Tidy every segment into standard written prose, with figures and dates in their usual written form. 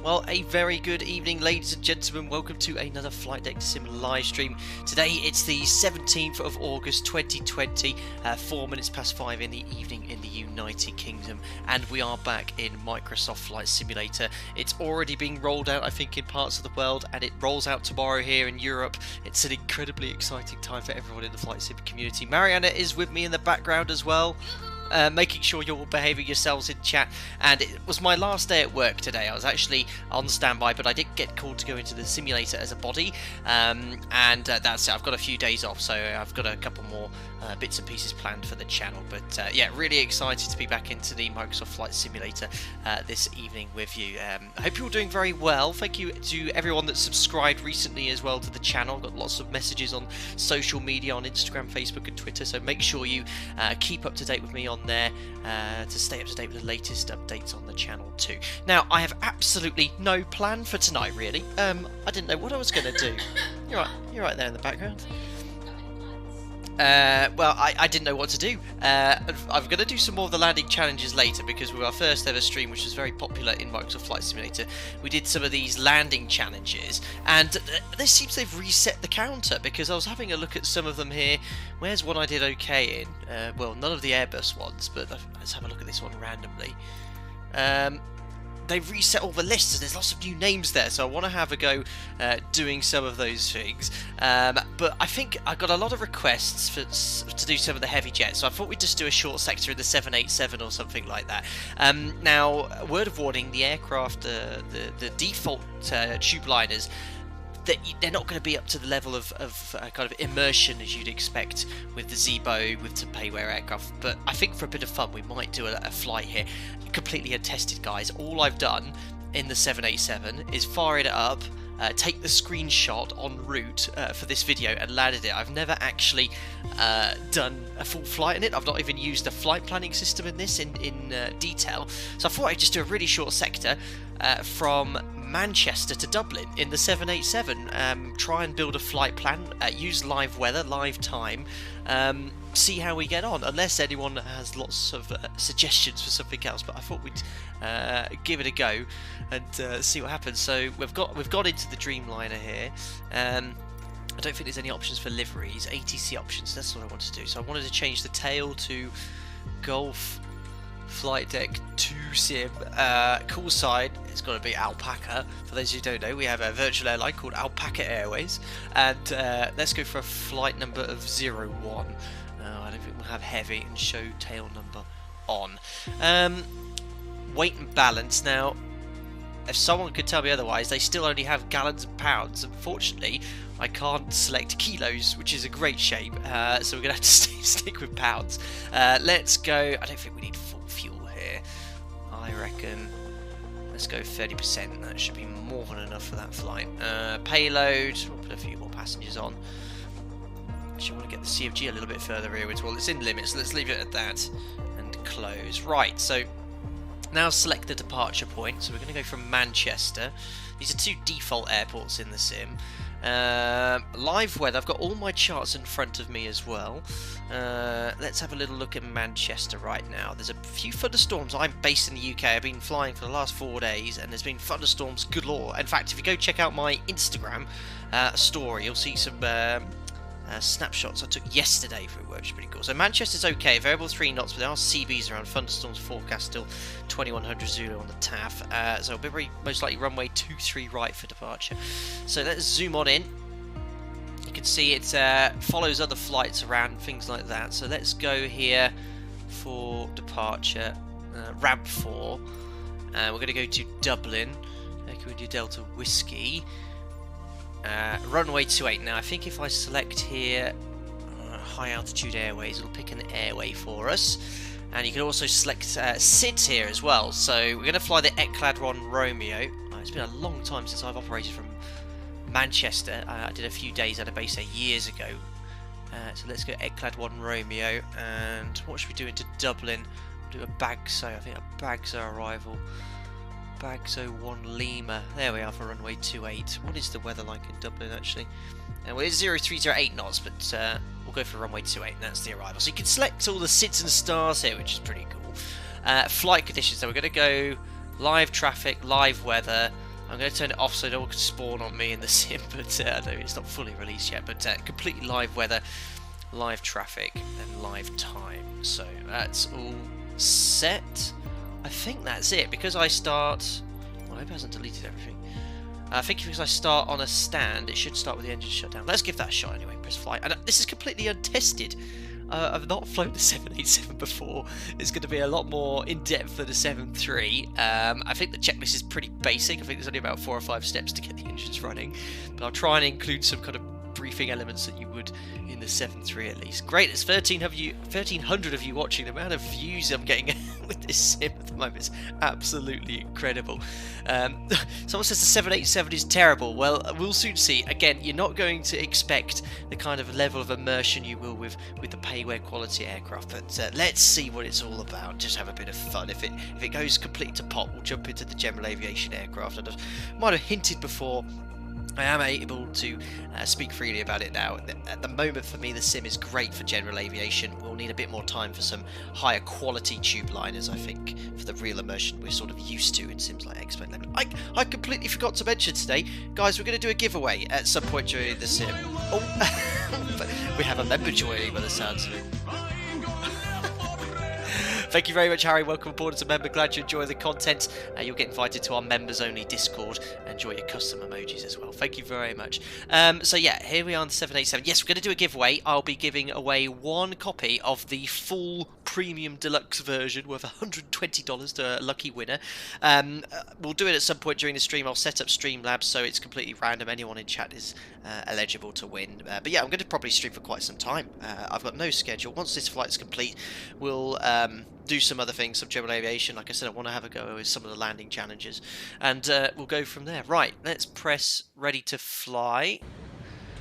Well, a very good evening, ladies and gentlemen. Welcome to another Flight Deck Sim live stream. Today it's the 17th of August 2020, 4 minutes past 5 in the evening in the United Kingdom, and we are back in Microsoft Flight Simulator. It's already being rolled out, I think, in parts of the world, and it rolls out tomorrow here in Europe. It's an incredibly exciting time for everyone in the Flight Sim community. Mariana is with me in the background as well. Making sure you're all behaving yourselves in chat, and it was my last day at work today. I was actually on standby, but I did get called to go into the simulator as a body, and that's it. I've got a few days off, so I've got a couple more bits and pieces planned for the channel, but yeah, really excited to be back into the Microsoft Flight Simulator this evening with you. I hope you're all doing very well. Thank you to everyone that subscribed recently as well to the channel. I've got lots of messages on social media, on Instagram, Facebook and Twitter, so make sure you keep up to date with me on there to stay up to date with the latest updates on the channel too. Now, I have absolutely no plan for tonight, really. I didn't know what I was going to do. You're right there in the background. Well, I didn't know what to do. I'm going to do some more of the landing challenges later, because with our first ever stream, which was very popular in Microsoft Flight Simulator, we did some of these landing challenges, and this seems they've reset the counter, because I was having a look at some of them here. Where's one I did okay in? Well, none of the Airbus ones, but let's have a look at this one randomly. They've reset all the lists, and there's lots of new names there, so I want to have a go doing some of those things. But I think I got a lot of requests to do some of the heavy jets, so I thought we'd just do a short sector in the 787 or something like that. Now, word of warning, the aircraft, the default tube liners, they're not going to be up to the level of kind of immersion as you'd expect with the Zebo, with some payware aircraft, but I think for a bit of fun we might do a flight here. Completely untested, guys. All I've done in the 787 is fire it up, take the screenshot en route for this video and landed it. I've never actually done a full flight in it. I've not even used a flight planning system in this in detail, so I thought I'd just do a really short sector from Manchester to Dublin in the 787, try and build a flight plan, use live weather, live time, see how we get on, unless anyone has lots of suggestions for something else, but I thought we'd give it a go and see what happens. So we've got into the dreamliner here. I don't think there's any options for liveries, ATC options, that's what I wanted to do. So I wanted to change the tail to Golf Flight Deck 2 Sim. Call sign, it's got to be Alpaca. For those who don't know, we have a virtual airline called Alpaca Airways, and let's go for a flight number of 01. I don't think we'll have heavy, and show tail number on. Weight and balance. Now, if someone could tell me otherwise, they still only have gallons and pounds. Unfortunately, I can't select kilos, which is a great shame, so we're going to have to stick with pounds. Let's go. I don't think we need full fuel here. I reckon let's go 30%. That should be more than enough for that flight. Payload, we'll put a few more passengers on. Actually, I want to get the CFG a little bit further here as well. It's in limits, so let's leave it at that and close. Right, so now select the departure point. So we're going to go from Manchester. These are two default airports in the sim. Live weather, I've got all my charts in front of me as well. Let's have a little look at Manchester right now. There's a few thunderstorms. I'm based in the UK. I've been flying for the last 4 days, and there's been thunderstorms galore. In fact, if you go check out my Instagram story, you'll see some snapshots I took yesterday for work, which is pretty cool. So Manchester's okay, variable 3 knots, but there are CBs around. Thunderstorms forecast still 2100 Zulu on the TAF. So it'll be very, most likely runway 23 right for departure. So let's zoom on in. You can see it follows other flights around, things like that. So let's go here for departure, ramp 4. We're going to go to Dublin. Can we do Delta Whiskey? Runway 28. Now I think if I select here high altitude airways, it'll pick an airway for us, and you can also select SIDS here as well. So we're going to fly the Eclad 1 Romeo. It's been a long time since I've operated from Manchester. I did a few days at a base there years ago. So let's go Eclad 1 Romeo, and what should we do into Dublin? We'll do a Bagso. I think a Bagso arrival. Bagso 1 Lima. There we are for runway 28. What is the weather like in Dublin actually? Well, it's 0308 knots, but we'll go for runway 28, and that's the arrival. So you can select all the SIDS and stars here, which is pretty cool. Flight conditions, so we're going to go live traffic, live weather, I'm going to turn it off so no one can spawn on me in the sim, but no, it's not fully released yet, but completely live weather, live traffic, and live time. So that's all set. I think that's it, because I start... Well, I hope it hasn't deleted everything. I think because I start on a stand, it should start with the engine shut down. Let's give that a shot anyway, press fly. And this is completely untested. I've not flown the 787 before. It's going to be a lot more in-depth than the 7.3. I think the checklist is pretty basic. I think there's only about 4 or 5 steps to get the engines running. But I'll try and include some kind of briefing elements that you would in the 7.3 at least. Great, there's 1,300 of you watching. The amount of views I'm getting with this sim at the moment is absolutely incredible. Someone says the 787 is terrible. Well, we'll soon see. Again, you're not going to expect the kind of level of immersion you will with the payware quality aircraft, but let's see what it's all about. Just have a bit of fun. If it goes completely to pot, we'll jump into the general aviation aircraft. And I might have hinted before, I am able to speak freely about it now. At the moment, for me, the sim is great for general aviation. We'll need a bit more time for some higher quality tube liners, I think, for the real immersion we're sort of used to in sims like Expert 11. I completely forgot to mention today, guys, we're going to do a giveaway at some point during the sim. Oh, but we have a member joining by the sounds of it. Thank you very much, Harry. Welcome aboard as a member. Glad you enjoy the content. You'll get invited to our members-only Discord. Enjoy your custom emojis as well. Thank you very much. So yeah, here we are on the 787. Yes, we're going to do a giveaway. I'll be giving away 1 copy of the full premium deluxe version worth $120 to a lucky winner. We'll do it at some point during the stream. I'll set up Streamlabs so it's completely random. Anyone in chat is eligible to win. But yeah, I'm going to probably stream for quite some time. I've got no schedule. Once this flight is complete, we'll do some other things, some general aviation. Like I said, I want to have a go with some of the landing challenges, and we'll go from there. Right, let's press ready to fly.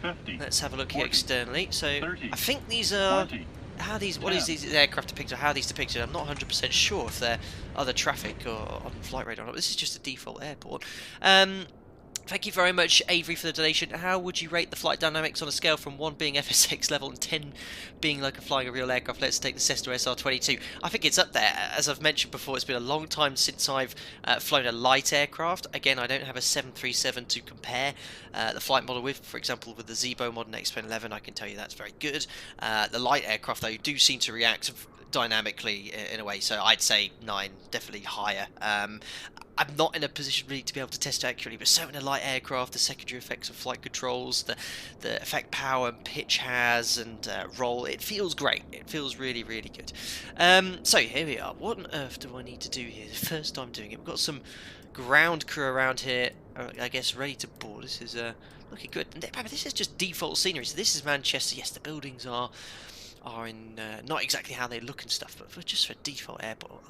50, let's have a look 40, here externally. So 30, I think these are 20, how these what is these aircraft depicted, how are these depicted. I'm not 100% sure if they're other traffic or on flight radar or not. This is just a default airport. Thank you very much, Avery, for the donation. How would you rate the flight dynamics on a scale from 1 being FSX level and 10 being like flying a real aircraft? Let's take the Cessna SR-22. I think it's up there. As I've mentioned before, it's been a long time since I've flown a light aircraft. Again, I don't have a 737 to compare the flight model with. For example, with the Zebo modern X-11, I can tell you that's very good. The light aircraft, though, do seem to react dynamically in a way, so I'd say 9, definitely higher. I'm not in a position really to be able to test accurately, but so in a light aircraft, the secondary effects of flight controls, the effect power and pitch has, and roll, it feels great. It feels really, really good. So here we are. What on earth do I need to do here? The first time doing it. We've got some ground crew around here, I guess, ready to board. This is looking good. And this is just default scenery. So this is Manchester. Yes, the buildings are in not exactly how they look and stuff, but for just for default airport.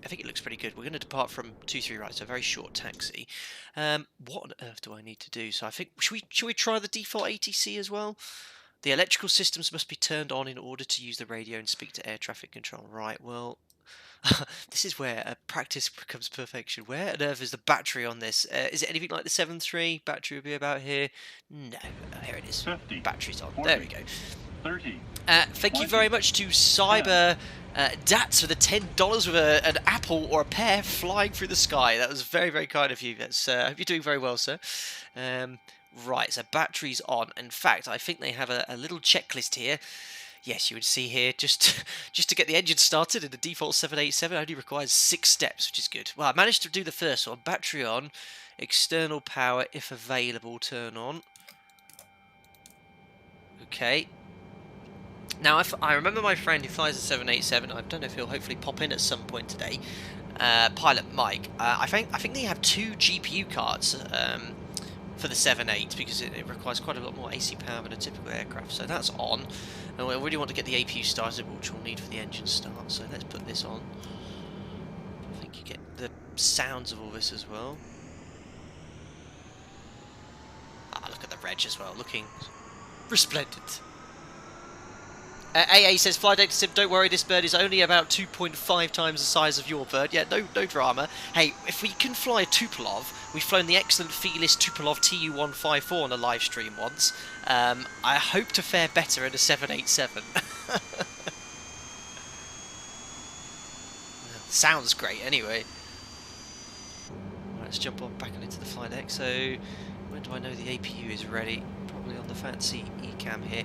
I think it looks pretty good. We're going to depart from 23 right, so a very short taxi. What on earth do I need to do? So I think, should we try the default ATC as well? The electrical systems must be turned on in order to use the radio and speak to air traffic control. Right, well, this is where practice becomes perfection. Where on earth is the battery on this? Is it anything like the 7.3? Battery will be about here. No, here it is. 50, Battery's on. 40, there we go. 30. Thank you very much to Cyber Dats for the $10 with an apple or a pear flying through the sky. That was very, very kind of you. That's, I hope you're doing very well, sir. Right, so battery's on. In fact, I think they have a little checklist here. Yes, you would see here, just to get the engine started in the default 787, only requires 6 steps, which is good. Well, I managed to do the first one. Battery on, external power, if available, turn on. Okay. Now, I remember my friend who flies a 787. I don't know if he'll hopefully pop in at some point today. Pilot Mike. I think they have 2 GPU cards for the 7.8 because it requires quite a lot more AC power than a typical aircraft. So that's on. And we really want to get the APU started, which we'll need for the engine start. So let's put this on. I think you get the sounds of all this as well. Ah, look at the reg as well, looking resplendent. AA says, Fly Data Sim, don't worry, this bird is only about 2.5 times the size of your bird. Yeah, no drama. Hey, if we can fly a Tupolev, we've flown the excellent Felis Tupolev TU-154 on a live stream once. I hope to fare better in a 787. Sounds great, anyway. let's jump on back into the flight deck. So when do I know the APU is ready? Probably on the fancy eCam here.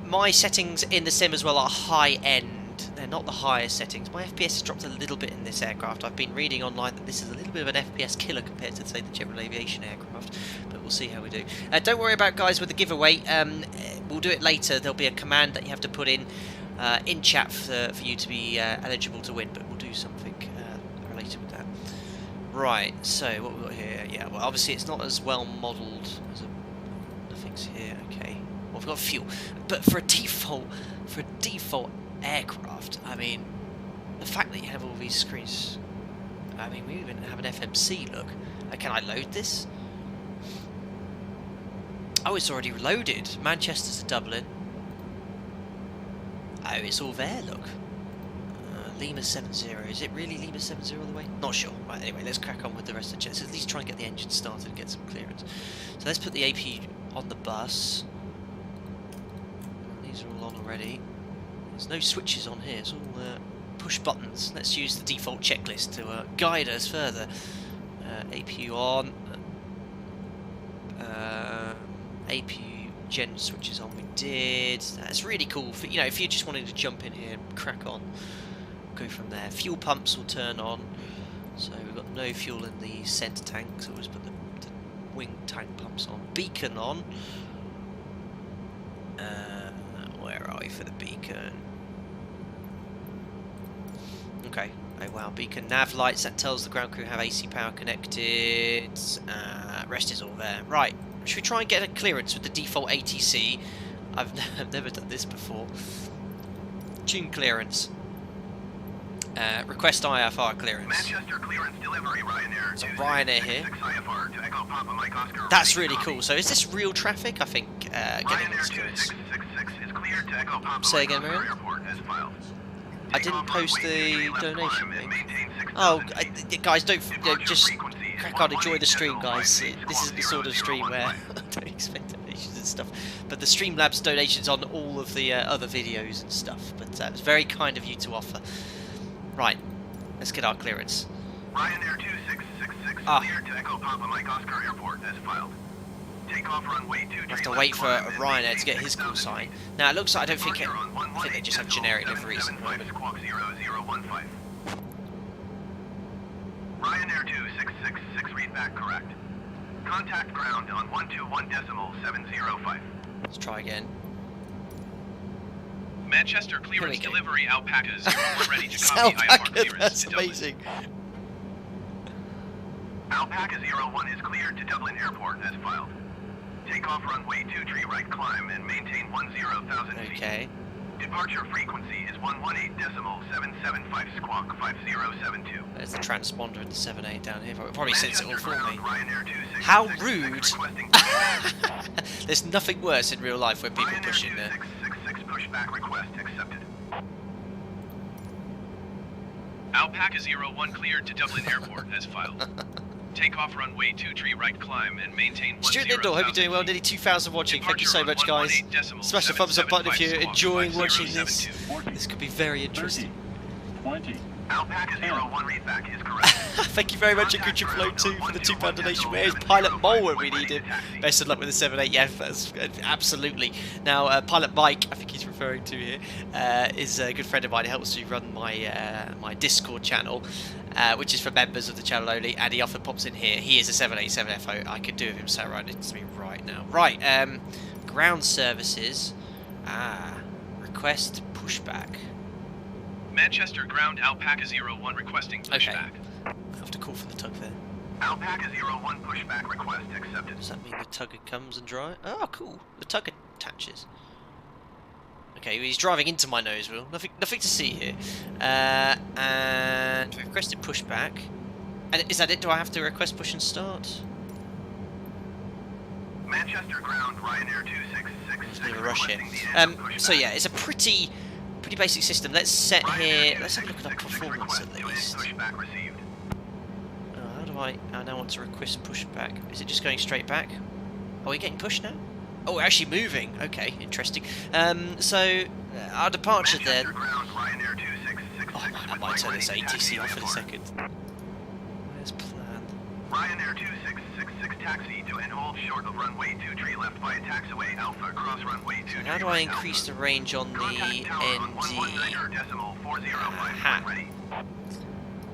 My settings in the sim as well are high end. They're not the highest settings. My FPS has dropped a little bit in this aircraft. I've been reading online that this is a little bit of an FPS killer compared to, say, the general aviation aircraft. But we'll see how we do. Don't worry about, guys, with the giveaway. We'll do it later. There'll be a command that you have to put in chat for you to be eligible to win. But we'll do something related with that. Right, so what we've got here. Yeah, well, obviously it's not as well modelled as nothing's here. Okay. Well, we've got fuel. But for a default aircraft, I mean, the fact that you have all these screens, I mean, we even have an FMC, look. Can I load this? Oh, it's already loaded. Manchester to Dublin. Oh, it's all there, look. Lima 70. Is it really Lima 70 all the way? Not sure. Right, anyway, let's crack on with the rest of the jets. At least try and get the engine started and get some clearance. So let's put the AP on the bus. These are all on already. There's no switches on here, it's all push buttons. Let's use the default checklist to guide us further. APU on. APU gen switches on, we did. That's really cool. For, you know, if you just wanted to jump in here and crack on, go from there. Fuel pumps will turn on. So we've got no fuel in the centre tank, so we'll just put the wing tank pumps on. Beacon on. Where are we for the beacon? Okay. Oh wow, beacon nav lights, that tells the ground crew have AC power connected. Rest is all there. Right, should we try and get a clearance with the default ATC? I've never done this before. Tune clearance. Request IFR clearance. Manchester clearance delivery, Ryanair. So Ryanair here. IFR to Echo Papa Mike Oscar. That's really cool. So is this real traffic? I think getting this clearance. is cleared to Echo Papa Say Mike again, Oscar Marion? Airport as filed. I didn't post the donation link. Oh, guys, don't just crack on, enjoy the stream, guys. This is the sort of stream where I don't expect donations and stuff. But the Streamlabs donations on all of the other videos and stuff. But it's very kind of you to offer. Right, let's get our clearance. Ryanair 2666 cleared to Echo Papa Mike Oscar Airport as filed. Takeoff runway 23. I have to wait for Ryanair to get his call sign. Now it looks like I think they just have generic liveries at the moment. Ryanair 2666 read back correct. Contact ground on 121.705. Let's try again. Manchester clearance delivery alpacas. We're ready to copy Alpaca, IFR clearance that's to Dublin. amazing. Alpaca 01 is cleared to Dublin Airport as filed. Takeoff runway 23 right climb and maintain 10,000 feet. Okay. Departure frequency is 118.775 squawk 5072. There's the transponder and the 78 down here. It probably sends it all for me. Ryanair 2666 How rude! requesting There's nothing worse in real life when people Ryanair push in there. 2666 pushback request accepted. Alpaca 01 cleared to Dublin Airport as filed. Takeoff runway 23 right climb and maintain Stuart Lindell, hope you're doing well. Nearly 2,000 watching. Thank you so much, guys. Smash the thumbs up button if you're enjoying watching this. This could be very interesting. 20. Alpaca 01 readback is correct. Thank you very much, and good Flow 2 for the £2 donation. Where's Pilot Mole when we need him? Best of luck with the 7.8. Yeah, that's, absolutely. Now, Pilot Mike, I think he's referring to here, is a good friend of mine. He helps me run my my Discord channel, which is for members of the channel only, and he often pops in here. He is a 787 FO. I could do with him sat right next to me right now. Right, ground services. Request pushback. Manchester ground Alpaca 01 requesting pushback. Okay. I have to call for the tug there. Alpaca 01 pushback request accepted. Does that mean the tugger comes and drives? Oh, cool. The tugger attaches. Okay, he's driving into my nose wheel. Nothing to see here. And we requested pushback. And is that it? Do I have to request push and start? Manchester ground Ryanair 2666. There's a bit of a rush here. So yeah, it's a pretty basic system. Let's set here. Let's have a look at our performance at least. How do I now want to request pushback? Is it just going straight back? Are we getting pushed now? Oh, we're actually moving. Okay, interesting. So our departure then. Oh man, I might turn this ATC off in a second. Ryanair 2666 taxi to and hold short of runway 23 left via taxiway Alpha cross runway 23. How do I increase the range on the ND? Aha.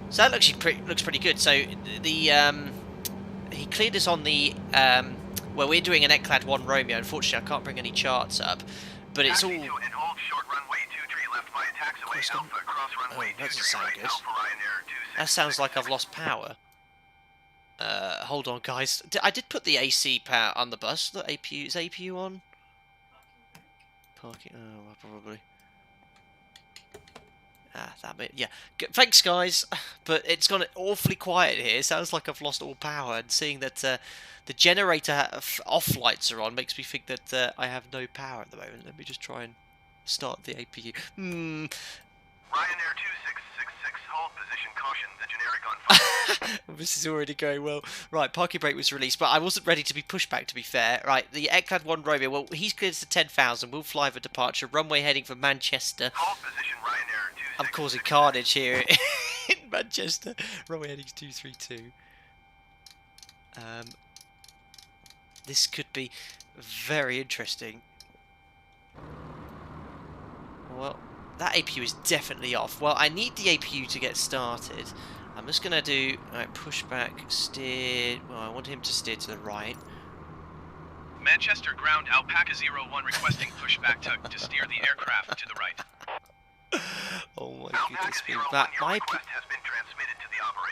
So that looks pretty good. So the he cleared us on the well, we're doing an ECLAD 1 Romeo. Unfortunately, I can't bring any charts up, but it's all. Oh, that doesn't sound good. That sounds like I've lost power. Hold on, guys. I did put the AC power on the bus. The APU is APU on. Parking. Oh, well, probably. That bit. Yeah. Thanks, guys. But it's gone awfully quiet here. It sounds like I've lost all power. And seeing that the generator off lights are on makes me think that I have no power at the moment. Let me just try and start the APU. Ryanair 2666, hold position, caution, the generic on fire. This is already going well. Right, parking brake was released, but I wasn't ready to be pushed back, to be fair. Right, the ECLAD 1 Romeo, well, he's cleared to 10,000. We'll fly for departure. Runway heading for Manchester. Hold position, Ryanair 2666. I'm causing carnage here in Manchester. Runway heading 232. This could be very interesting. Well, that APU is definitely off. Well, I need the APU to get started. I'm just going to do pushback, steer. Well, I want him to steer to the right. Manchester ground Alpaca 01 requesting pushback to steer the aircraft to the right. Oh my goodness me. That my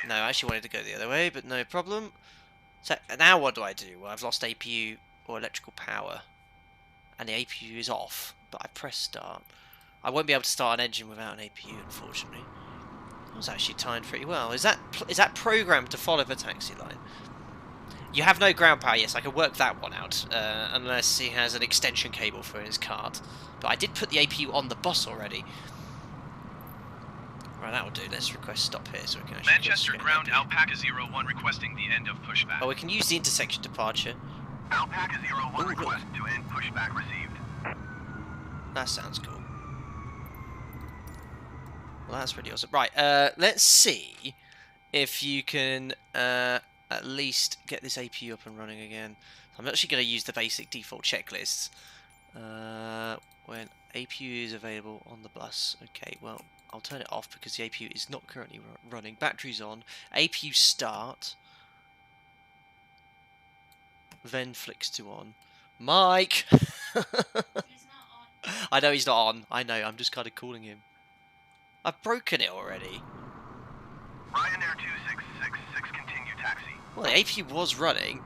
No, I actually wanted to go the other way, but no problem. So now what do? Well, I've lost APU or electrical power, and the APU is off. But I press start. I won't be able to start an engine without an APU, unfortunately. I was actually timed pretty well. Is that programmed to follow the taxi line? You have no ground power. Yes, I can work that one out, unless he has an extension cable for his cart. But I did put the APU on the bus already. Right, that will do. Let's request stop here so we can actually... Manchester ground Alpaca 01 requesting the end of pushback. Oh, we can use the intersection departure. Alpaca 01 request to end pushback received. That sounds cool. Well, that's pretty awesome. Right, let's see if you can at least get this APU up and running again. I'm actually going to use the basic default checklists. When APU is available on the bus. Okay, well, I'll turn it off because the APU is not currently running. Batteries on. APU start. Then flicks to on. Mike! He's not on. I know he's not on. I know, I'm just kind of calling him. I've broken it already. Ryanair 2666, continue taxi. Well, the APU was running.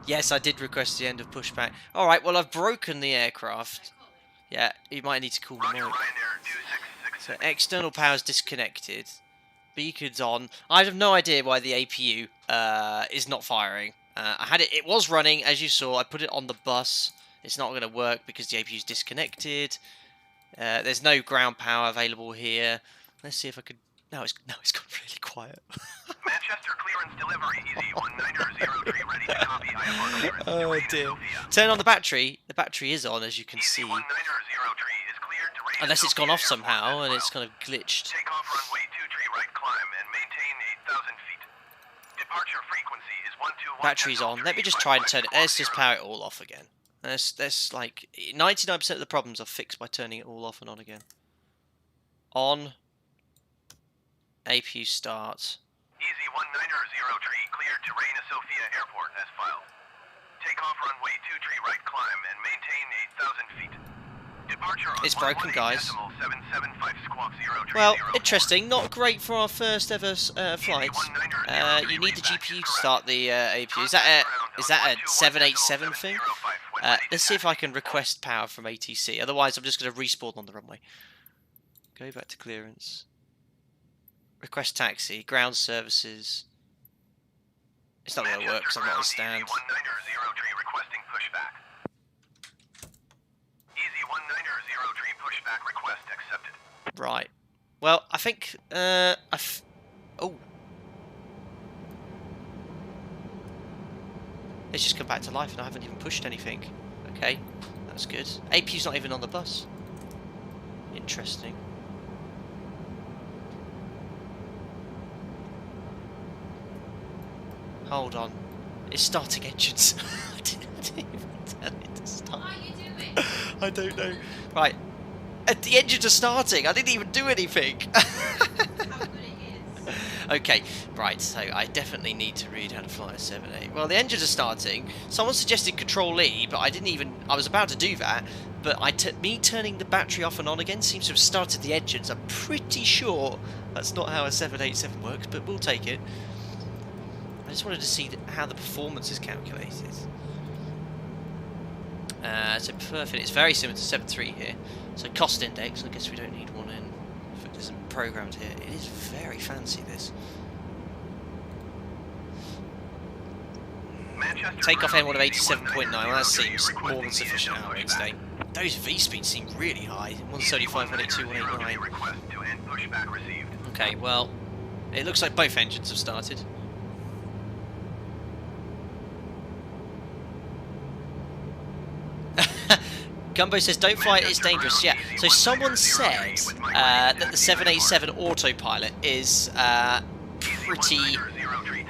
Yes, I did request the end of pushback. Alright, well, I've broken the aircraft. Yeah, you might need to call Roger, them out. Ryanair 2666. So, external power's disconnected. Beacon's on. I have no idea why the APU is not firing. I had it was running, as you saw. I put it on the bus. It's not going to work because the APU's disconnected. There's no ground power available here. Let's see if I could... No, it's gone really quiet. Manchester clearance delivery, easy 1903 ready to copy IFR clearance. Oh dear. Turn on the battery. The battery is on, as you can Easy see. 1903 is cleared to raise Unless it's gone off Sophia somehow Airport and as it's kind of glitched. Take off runway 23 right climb and maintain 8,000 feet. Departure frequency is 121. Battery's on. Let me just try and turn it. Let's just power it all off again. That's like 99% of the problems are fixed by turning it all off and on again. On. APU start. Easy 1903 cleared to Reina Sofia Airport as filed. Take off runway 23 right climb and maintain 8,000 feet. Departure on It's broken, guys. 775 squawk 030. Well, interesting. Not great for our first ever flight. You need the GPU to start the APU. Is that a 787 thing? Let's see if I can request power from ATC. Otherwise, I'm just going to respawn on the runway. Go back to clearance. Request taxi. Ground services. It's not going to work because I'm not on stand. 1903 requesting pushback. Easy 1903 pushback request accepted. Right. Well, I think oh. It's just come back to life and I haven't even pushed anything. Okay, that's good. APU's not even on the bus. Interesting. Hold on. It's starting engines. I didn't even tell it to start. What are you doing? I don't know. Right. The engines are starting. I didn't even do anything. How good it is. Okay, right, so I definitely need to read how to fly a 7.8. Well, the engines are starting. Someone suggested Control-E, but I didn't even... I was about to do that, but me turning the battery off and on again seems to have started the engines. I'm pretty sure that's not how a 787 works, but we'll take it. I just wanted to see how the performance is calculated. So perfect. It's very similar to 7.3 here. So cost index, I guess we don't need one in if it isn't programmed here. It is very fancy, this. Takeoff N1 of 87.9, well, that seems more than sufficient out of today. Those V-speeds seem really high. 135, 182, 189. Okay, well, it looks like both engines have started. Gumbo says, don't fly it, it's dangerous. Yeah, so someone said that the 787 autopilot is pretty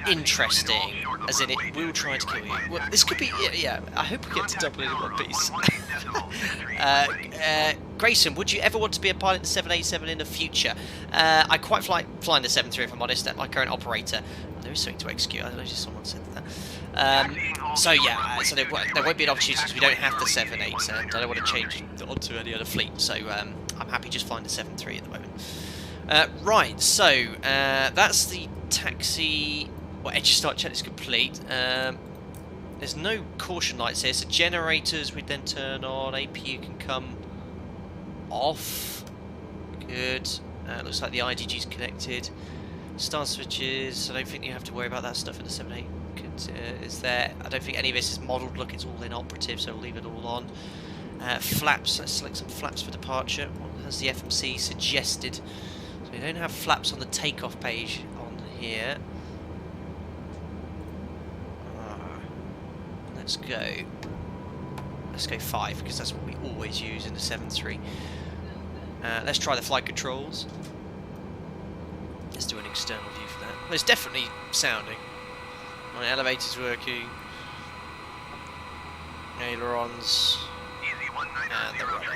interesting, as in it will try to kill you. Well, this could be, yeah, I hope we get to double it in one piece. Grayson, would you ever want to be a pilot in the 787 in the future? I quite like flying the 7.3 if I'm honest, at my current operator. There is something to execute, I noticed someone said that. So yeah, so there won't be an opportunity because we don't have the 7.8 and I don't want to change onto any other fleet, so I'm happy just flying the 7.3 at the moment. Right, so that's the taxi. Well, edge start check is complete. There's no caution lights here, so generators we then turn on. APU can come off. Good. Looks like the IDG is connected. Star switches. I don't think you have to worry about that stuff in the 7.8. Is there? I don't think any of this is modelled. Look, it's all inoperative, so we'll leave it all on. Flaps. Let's select some flaps for departure. What has the FMC suggested? So we don't have flaps on the takeoff page on here. Let's go 5 because that's what we always use in the 7.3. Let's try the flight controls. Let's do an external view for that. Well, it's definitely sounding. My elevator's working. Ailerons. And the rudder.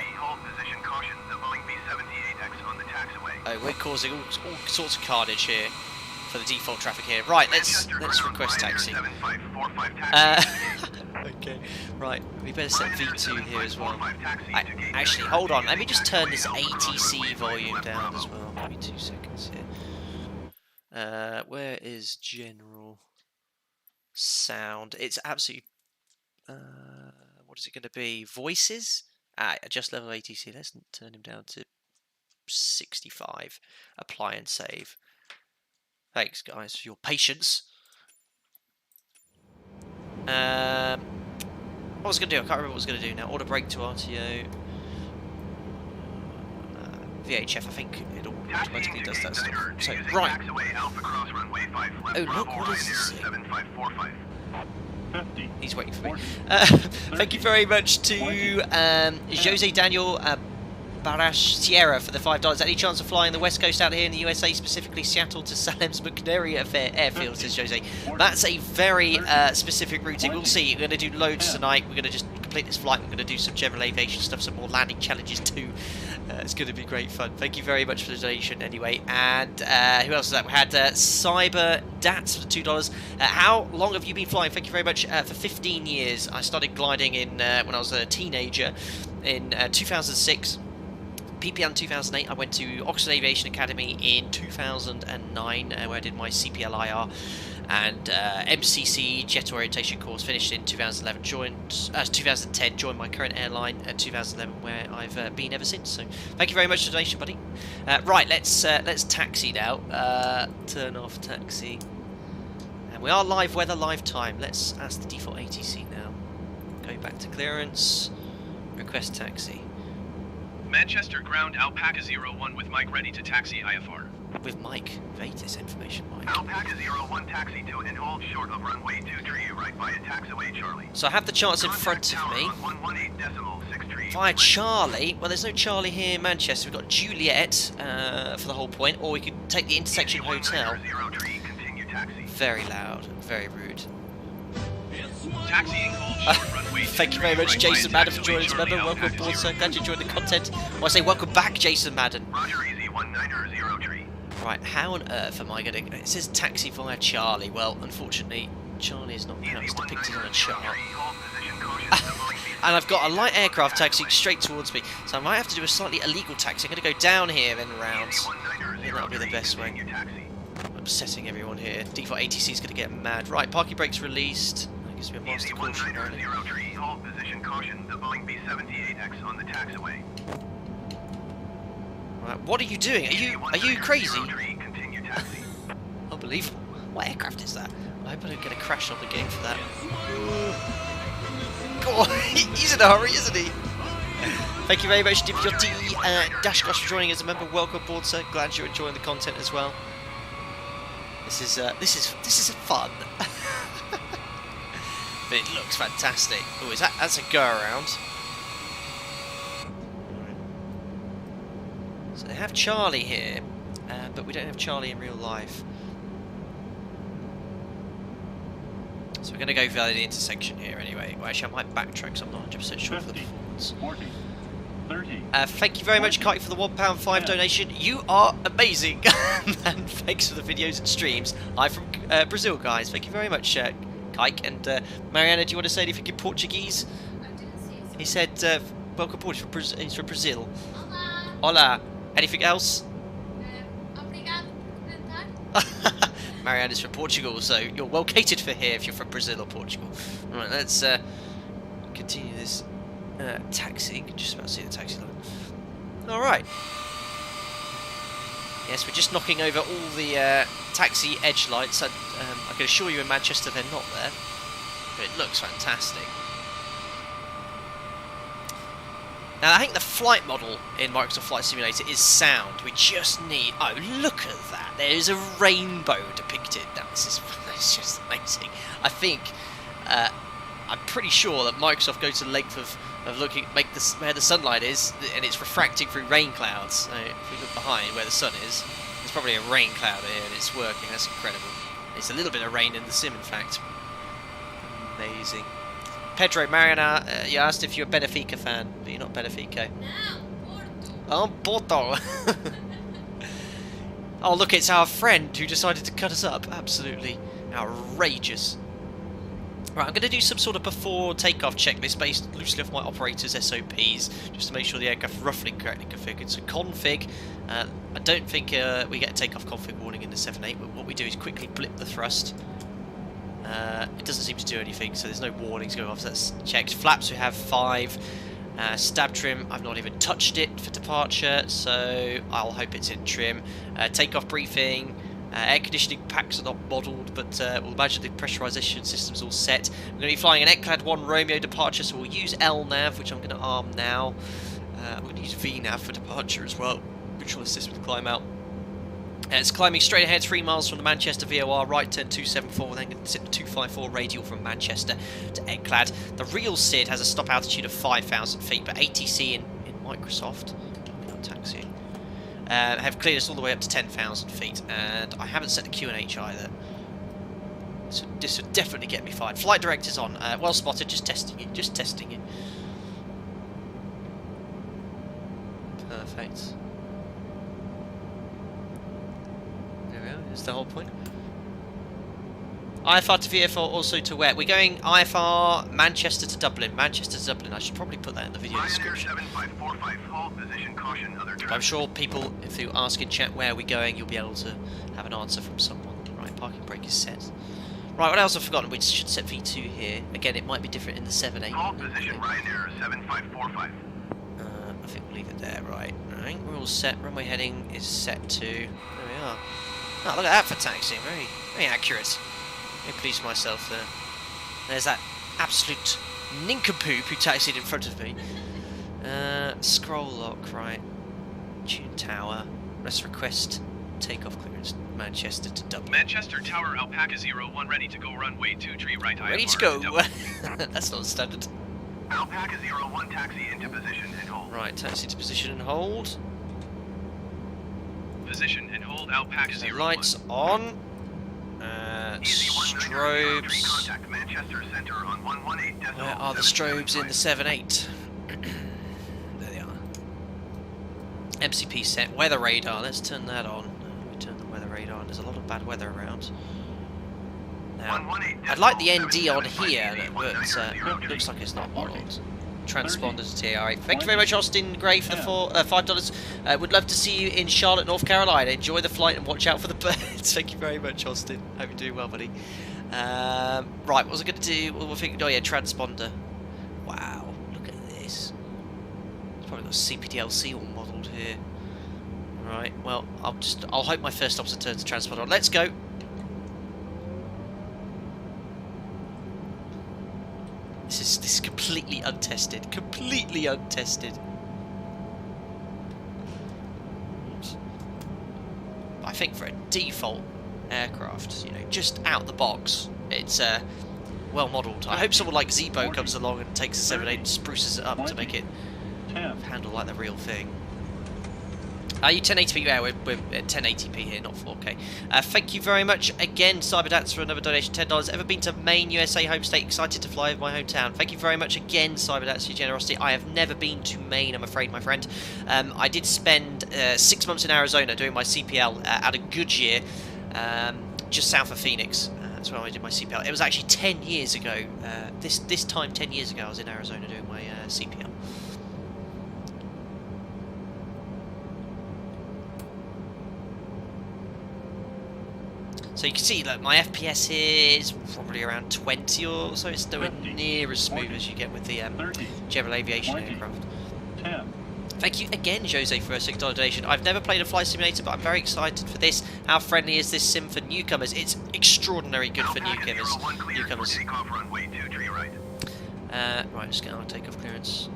Oh, we're causing all sorts of carnage here for the default traffic here. Right, let's request taxi. Okay, right, we better set V2 here as well. Actually, hold on, let me just turn this ATC volume down as well. Give me 2 seconds here. Where is general sound? It's absolutely... what is it going to be? Voices? Adjust level ATC. Let's turn him down to 65. Apply and save. Thanks, guys, for your patience. What was I going to do? I can't remember what I was going to do now. Order brake to RTO. VHF, I think it automatically does that stuff. So, right. Oh, look, what is this? He's waiting for me. Thank you very much to Jose Daniel Barash Sierra for the $5. Any chance of flying the West Coast out here in the USA, specifically Seattle to Salem's McNairy Airfield, says Jose. That's a very specific routing. We'll see. We're going to do loads tonight. We're going to just complete this flight. We're going to do some general aviation stuff, some more landing challenges too. It's going to be great fun. Thank you very much for the donation anyway. And who else was that? We had Cyber Dats for $2. How long have you been flying? Thank you very much. For 15 years. I started gliding in when I was a teenager in 2006. PPN 2008, I went to Oxford Aviation Academy in 2009, where I did my CPLIR and MCC jet orientation course. Finished in 2011. 2010, joined my current airline at 2011, where I've been ever since. So thank you very much for the donation, buddy. Right, let's taxi now. Turn off taxi, and we are live weather, live time. Let's ask the default ATC now. Go back to clearance. Request taxi. Manchester ground Alpaca 01 with Mike ready to taxi IFR. With Mike. Wait, this information, Mike. Alpaca 01 taxi to and hold short of runway 23 right via taxiway Charlie. So I have the charts in front of me. Via Charlie. Well, there's no Charlie here in Manchester. We've got Juliet for the whole point, or we could take the intersection hotel very loud and very rude. Taxiing hold short runway Thank you 23 very much, right Jason via Madden, for taxiway joining us. shortly, Remember, welcome Alpaca aboard, sir. 03. Glad you enjoyed the content. Well, I say welcome back, Jason Madden. Roger, easy 1903. Right, how on earth am I going to... It says taxi via Charlie. Well, unfortunately, Charlie is not how it's depicted on a chart. Hold position, caution, the Boeing And I've got a light aircraft taxiing straight towards me, so I might have to do a slightly illegal taxi. I'm going to go down here, then round. I think that'll be the best way. I'm upsetting everyone here. Default ATC is going to get mad. Right, parking brakes released. I guess we have master caution running. 1903, hold position, caution, the Boeing B-78X on the taxiway. Right, what are you doing? Are you crazy? Continue taxi. Unbelievable. What aircraft is that? I hope I don't get a crash on the game for that. God, he's in a hurry, isn't he? Thank you very much, Dash Gosh, for joining us. Remember, welcome aboard, sir. Glad you're enjoying the content as well. This is fun. But it looks fantastic. Oh, that's a go around. So they have Charlie here, but we don't have Charlie in real life. So we're going to go via the intersection here anyway. Well, actually, I might backtrack because I'm not 100% sure for the 50, performance. 40, 30. Thank you very much, Kite, for the £1.5 donation. You are amazing. And thanks for the videos and streams. I'm from Brazil, guys. Thank you very much, Kike. And Mariana, do you want to say anything in Portuguese? I didn't see it. He said, welcome aboard. He's from Brazil. Olá. Hola. Anything else? Obrigado por comentar. Mariana's from Portugal, so you're well catered for here if you're from Brazil or Portugal. Right, let's continue this taxi. You can just about see the taxi line. Alright. Yes, we're just knocking over all the taxi edge lights. I can assure you in Manchester they're not there. But it looks fantastic. Now, I think the flight model in Microsoft Flight Simulator is sound. We just need... Oh, look at that. There's a rainbow depicted. That's just amazing. I think... I'm pretty sure that Microsoft goes to the length of looking... Make this where the sunlight is, and it's refracting through rain clouds. So if we look behind where the sun is, there's probably a rain cloud here, and it's working. That's incredible. It's a little bit of rain in the sim, in fact. Amazing. Pedro Mariana, you asked if you're a Benfica fan, but you're not Benfica. Não, Porto. Oh, Porto! Oh, look, it's our friend who decided to cut us up. Absolutely outrageous. Right, I'm going to do some sort of before takeoff checklist based loosely off my operator's SOPs, just to make sure the aircraft is roughly correctly configured. So config, I don't think we get a takeoff config warning in the 7.8, but what we do is quickly blip the thrust. It doesn't seem to do anything, so there's no warnings going off, so that's checked. Flaps, we have 5. Stab trim, I've not even touched it for departure, so I'll hope it's in trim. Takeoff briefing, air conditioning packs are not modelled, but we'll imagine the pressurisation system's all set. We're going to be flying an ECLAD 1 Romeo departure, so we'll use LNAV, which I'm going to arm now. We're going to use VNAV for departure as well, which will assist with climb out. It's climbing straight ahead 3 miles from the Manchester VOR, right turn 274, then going to sit 254 radial from Manchester to ECLAD. The real SID has a stop altitude of 5,000 feet, but ATC in Microsoft, not taxiing, have cleared us all the way up to 10,000 feet, and I haven't set the QNH either. So this would definitely get me fired. Flight director's on, well spotted, just testing it, Perfect. Is the whole point. IFR to VFR, also to where? We're going IFR Manchester to Dublin. Manchester to Dublin. I should probably put that in the video description. 7545, hold position, caution, other But I'm sure people, if you ask in chat where we're going, you'll be able to have an answer from someone. Right, parking brake is set. Right, what else have I forgotten? We should set V2 here. Again, it might be different in the 7.8. Hold position, Ryanair 7545. I think we'll leave it there, right. Alright, we're all set. Runway heading is set to... There we are. Oh, look at that for taxiing. Very, very accurate. Very pleased with myself there. There's that absolute nincompoop who taxied in front of me. Scroll lock, right. Tune tower. Rest request. Takeoff clearance. Manchester to Dublin. Manchester Tower Alpaca 01 ready to go runway 23 right IFR. Ready to go. That's not standard. Alpaca 01, taxi into position and hold. Right, taxi to position and hold. Position and hold Alpaca So 01. lights on. Strobes. Contact Manchester Center on 118.7. Where are the strobes in the 7.8? There they are. MCP set. Weather radar. Let's turn that on. We turn the weather radar on. There's a lot of bad weather around. Now, I'd like the ND on here, but looks like it's not modeled. Transponder to TAI. Thank you very much, Austin Gray, for the $5. Would love to see you in Charlotte, North Carolina. Enjoy the flight and watch out for the birds. Thank you very much, Austin. Hope you're doing well, buddy. Right, what was I going to do? Well, we're thinking, oh yeah, transponder. Wow, look at this. It's probably got CPDLC all modelled here. Right, well, I'll hope my first officer turns the transponder on. Let's go. This is completely untested. Completely untested. Oops. I think for a default aircraft, you know, just out the box, it's well modelled. I hope someone like Zebo comes along and takes the 7.8 and spruces it up to make it handle like the real thing. Are you 1080p? Yeah, we're at 1080p here, not 4K. Thank you very much again, Cyberdats, for another donation, $10. Ever been to Maine, USA, home state? Excited to fly over my hometown. Thank you very much again, Cyberdats, for your generosity. I have never been to Maine, I'm afraid, my friend. I did spend 6 months in Arizona doing my CPL at a Goodyear, just south of Phoenix. That's where I did my CPL. It was actually 10 years ago. This time 10 years ago, I was in Arizona doing my CPL. So you can see that my FPS here is probably around 20 or so. It's nowhere near as smooth as you get with the general aviation aircraft. 10. Thank you again, Jose, for a $6 donation. I've never played a flight simulator, but I'm very excited for this. How friendly is this sim for newcomers? It's extraordinarily good for newcomers. Right, just get our takeoff clearance.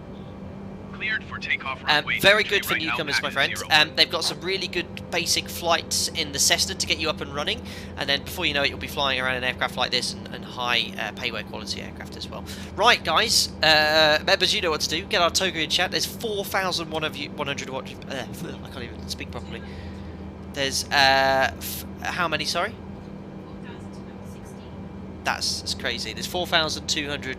Cleared for takeoff runway very 23 good for right, newcomers, my friend. They've got some really good basic flights in the Cessna to get you up and running, and then before you know it, you'll be flying around an aircraft like this and high payload quality aircraft as well. Right, guys, members, you know what to do. Get our Toga in chat. There's 4,100 watch. I can't even speak properly. There's how many? Sorry. 4,260. That's crazy. There's 4,200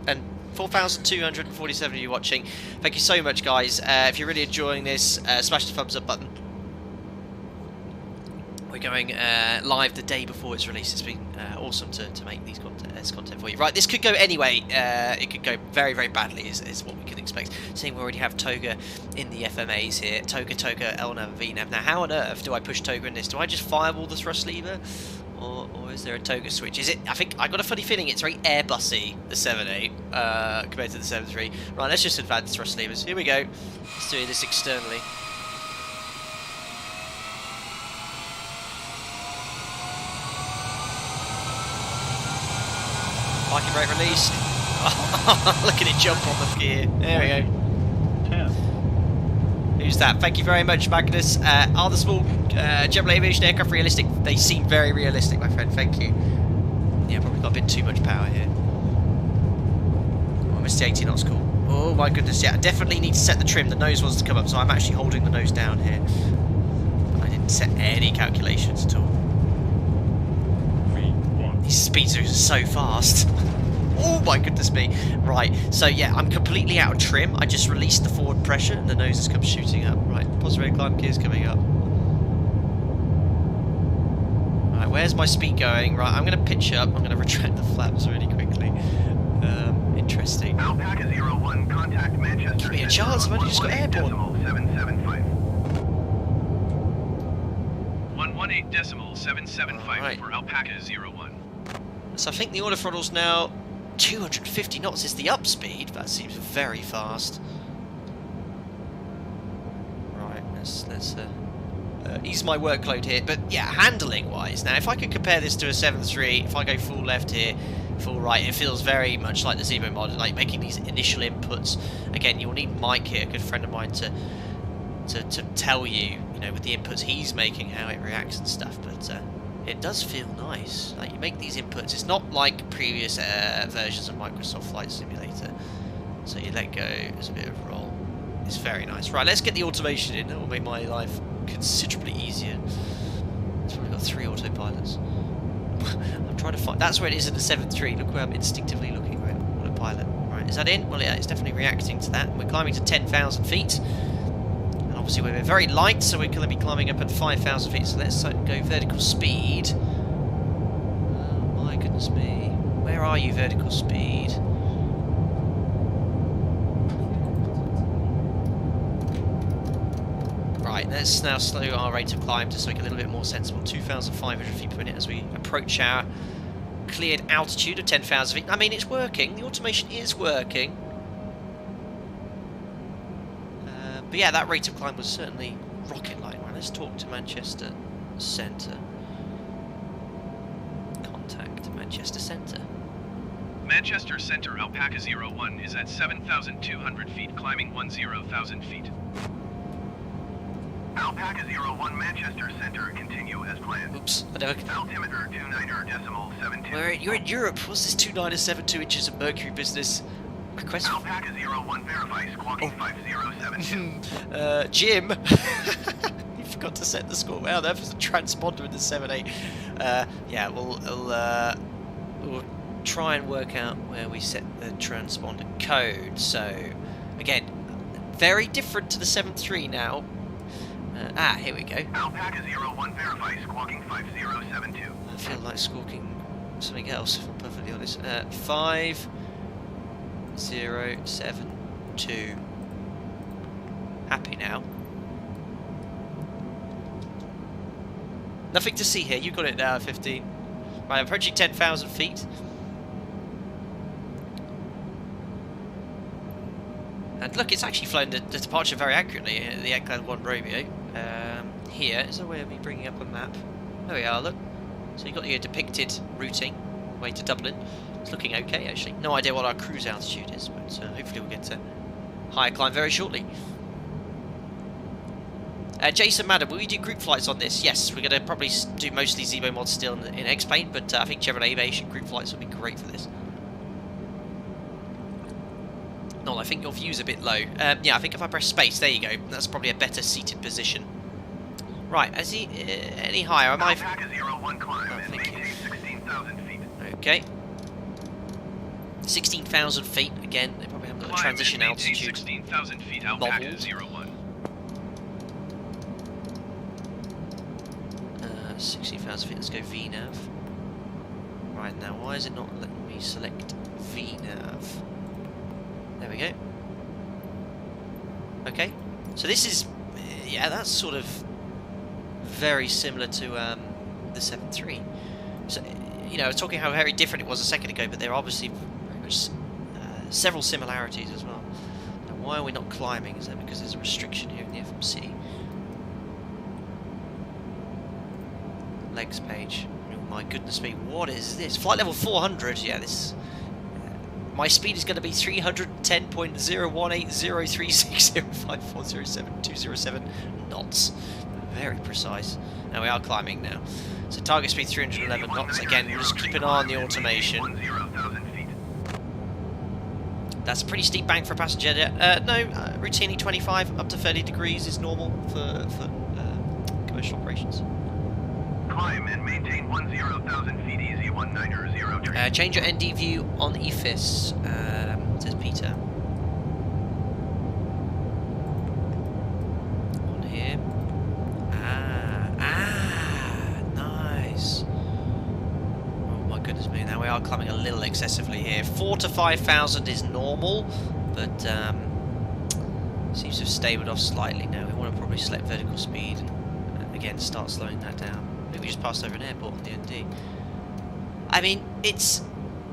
and 4,247 of you watching. Thank you so much, guys. If you're really enjoying this, smash the thumbs up button. We're going live the day before it's released. It's been awesome to make these content for you. Right, this could go anyway. It could go very, very badly, is what we can expect. Seeing we already have Toga in the FMAs here. Toga, LNAV, VNAV. Now, how on earth do I push Toga in this? Do I just fireball the thrust lever? Or is there a Toga switch? Is it? I think I got a funny feeling it's very Airbusy, the 7.8, compared to the 7.3. Right, let's just advance thrust levers. Here we go. Let's do this externally. Parking brake released. Look at it jump on the gear. There we go. 10. Who's that? Thank you very much, Magnus. Are the small general aviation aircraft realistic? They seem very realistic, my friend. Thank you. Yeah, probably got a bit too much power here. Oh, Mr. 80 knots, cool. Oh my goodness, yeah. I definitely need to set the trim. The nose wants to come up, so I'm actually holding the nose down here. I didn't set any calculations at all. These speeds are so fast. Oh my goodness me. Right, so yeah, I'm completely out of trim. I just released the forward pressure and the nose has come shooting up. Right, positive climb gear's coming up. Right, where's my speed going? Right, I'm going to pitch up. I'm going to retract the flaps really quickly. Interesting. Alpaca 01, contact Manchester. Give me a chance, I've only just got airborne. 118.775 Right. for Alpaca 01. So I think the order throttle's now 250 knots is the up speed. That seems very fast. Right, let's ease my workload here. But yeah, handling wise, now if I could compare this to a 7.3, if I go full left here, full right, it feels very much like the Zebo mod, like making these initial inputs. Again, you'll need Mike here, a good friend of mine, to tell you, you know, with the inputs he's making, how it reacts and stuff. But it does feel nice. Like, you make these inputs. It's not like previous versions of Microsoft Flight Simulator. So you let go. There's a bit of roll. It's very nice. Right, let's get the automation in. That will make my life considerably easier. It's probably got 3 autopilots. I'm trying to find... That's where it is in the 7.3. Look where I'm instinctively looking. Right, autopilot. Right, is that in? Well, yeah, it's definitely reacting to that. We're climbing to 10,000 feet. And obviously we're very light, so we're going to be climbing up at 5,000 feet. So let's go vertical speed. Oh, my goodness me. Where are you, vertical speed? Right, let's now slow our rate of climb to something a little bit more sensible. 2,500 feet per minute as we approach our cleared altitude of 10,000 feet. I mean, it's working. The automation is working. But yeah, that rate of climb was certainly rocket-like. Right, let's talk to Manchester Centre. Contact Manchester Centre. Manchester Centre Alpaca 01 is at 7,200 feet, climbing 10,000 feet. Alpaca 01 Manchester Center, continue as planned. Oops, I never... Altimeter 29.72. You're in Europe. What's this 29.72 inches of mercury business? Request... Alpaca 01 verify squawking 5072. Jim. You forgot to set the score. Wow, that was a transponder in the 7.8. Yeah, we'll try and work out where we set the transponder code. So, again, very different to the 7.3 now. Here we go. Alpaca 01 verify squawking 5072. I feel like squawking something else, if I'm perfectly honest. 5072. Happy now. Nothing to see here. You got it now, 15. Right, approaching 10,000 feet. And look, it's actually flown the departure very accurately. The Eggcloud 1 Romeo. Here is a way of me bringing up a map. There we are, look. So you've got your depicted routing, way to Dublin. It's looking okay, actually. No idea what our cruise altitude is, but hopefully we'll get to higher climb very shortly. Jason Madden, will we do group flights on this? Yes, we're going to probably do mostly Zebo mods still in X-Plane, but I think Chevrolet Aviation group flights will be great for this. No, I think your view's a bit low. Yeah, I think if I press space, there you go. That's probably a better seated position. Right, is he any higher? Am I? Alpaca 01 climb and maintain 16,000 feet. Okay. 16,000 feet again. They probably haven't got the transition altitude. 16,000 feet. Alpaca 01. 16,000 feet. Let's go VNav. Right now, why is it not letting me select VNav? There we go. Okay, so this is, yeah, that's sort of very similar to the 7.3. So, you know, I was talking how very different it was a second ago, but there are obviously very much several similarities as well. Now, why are we not climbing? Is that because there's a restriction here in the FMC? Legs page. Oh my goodness me, what is this? Flight level 400, yeah, this... my speed is going to be 310.01803605407 knots. Very precise. And we are climbing now. So target speed 311 knots. Again, we'll just keep an eye on the automation. That's a pretty steep bank for a passenger jet. No, routinely 25 up to 30 degrees is normal for commercial operations. Climb and maintain 10,000 feet easy 190. Change your ND view on EFIS, says Peter. On here. Nice. Oh my goodness me, now we are climbing a little excessively here. 4,000 to 5,000 is normal, but seems to have stabled off slightly now. We want to probably select vertical speed and again start slowing that down. Maybe we just passed over an airport on the ND. I mean, it's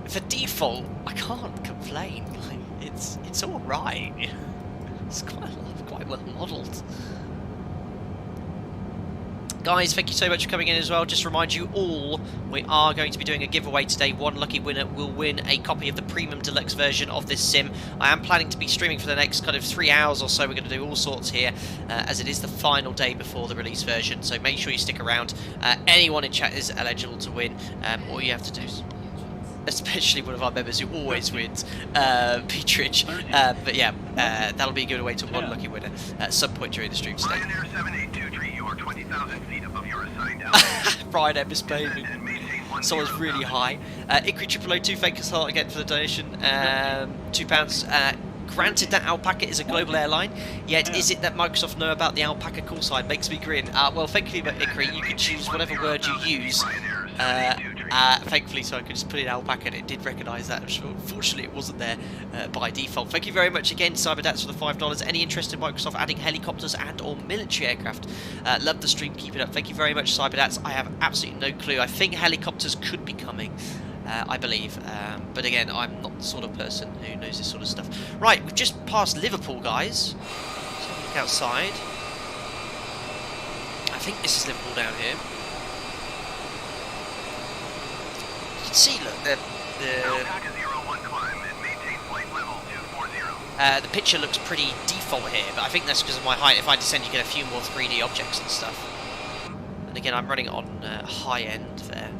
for default. I can't complain. Like, it's all right. It's quite well modelled. Guys, thank you so much for coming in as well. Just to remind you all, we are going to be doing a giveaway today. One lucky winner will win a copy of the premium deluxe version of this sim. I am planning to be streaming for the next kind of 3 hours or so. We're going to do all sorts here, as it is the final day before the release version. So make sure you stick around. Anyone in chat is eligible to win. All you have to do is... especially one of our members who always wins, Petrich. But yeah, that'll be a giveaway to one lucky winner at some point during the stream today. Ryanair 782 tree, you are 20,000 feet above your assigned altitude. Brian Evans, baby. And maintain someone's really high. Ikri 0002, thank us a lot again for the donation. £2. Granted that Alpaca is a global airline, yet is it that Microsoft know about the Alpaca call sign? Makes me grin. Well, thankfully, Ikri, you can choose whatever word you use. Thankfully, so I could just put in Alpaca and it did recognise that. Unfortunately, it wasn't there by default. Thank you very much again, Cyberdats, for the $5. Any interest in Microsoft adding helicopters and or military aircraft? Love the stream, keep it up. Thank you very much, Cyberdats. I have absolutely no clue. I think helicopters could be coming. I believe, but again, I'm not the sort of person who knows this sort of stuff. Right, we've just passed Liverpool, guys. Let's have a look outside. I think this is Liverpool down here. You can see, look, the picture looks pretty default here, but I think that's because of my height. If I descend, you get a few more 3D objects and stuff. And again, I'm running on high end there.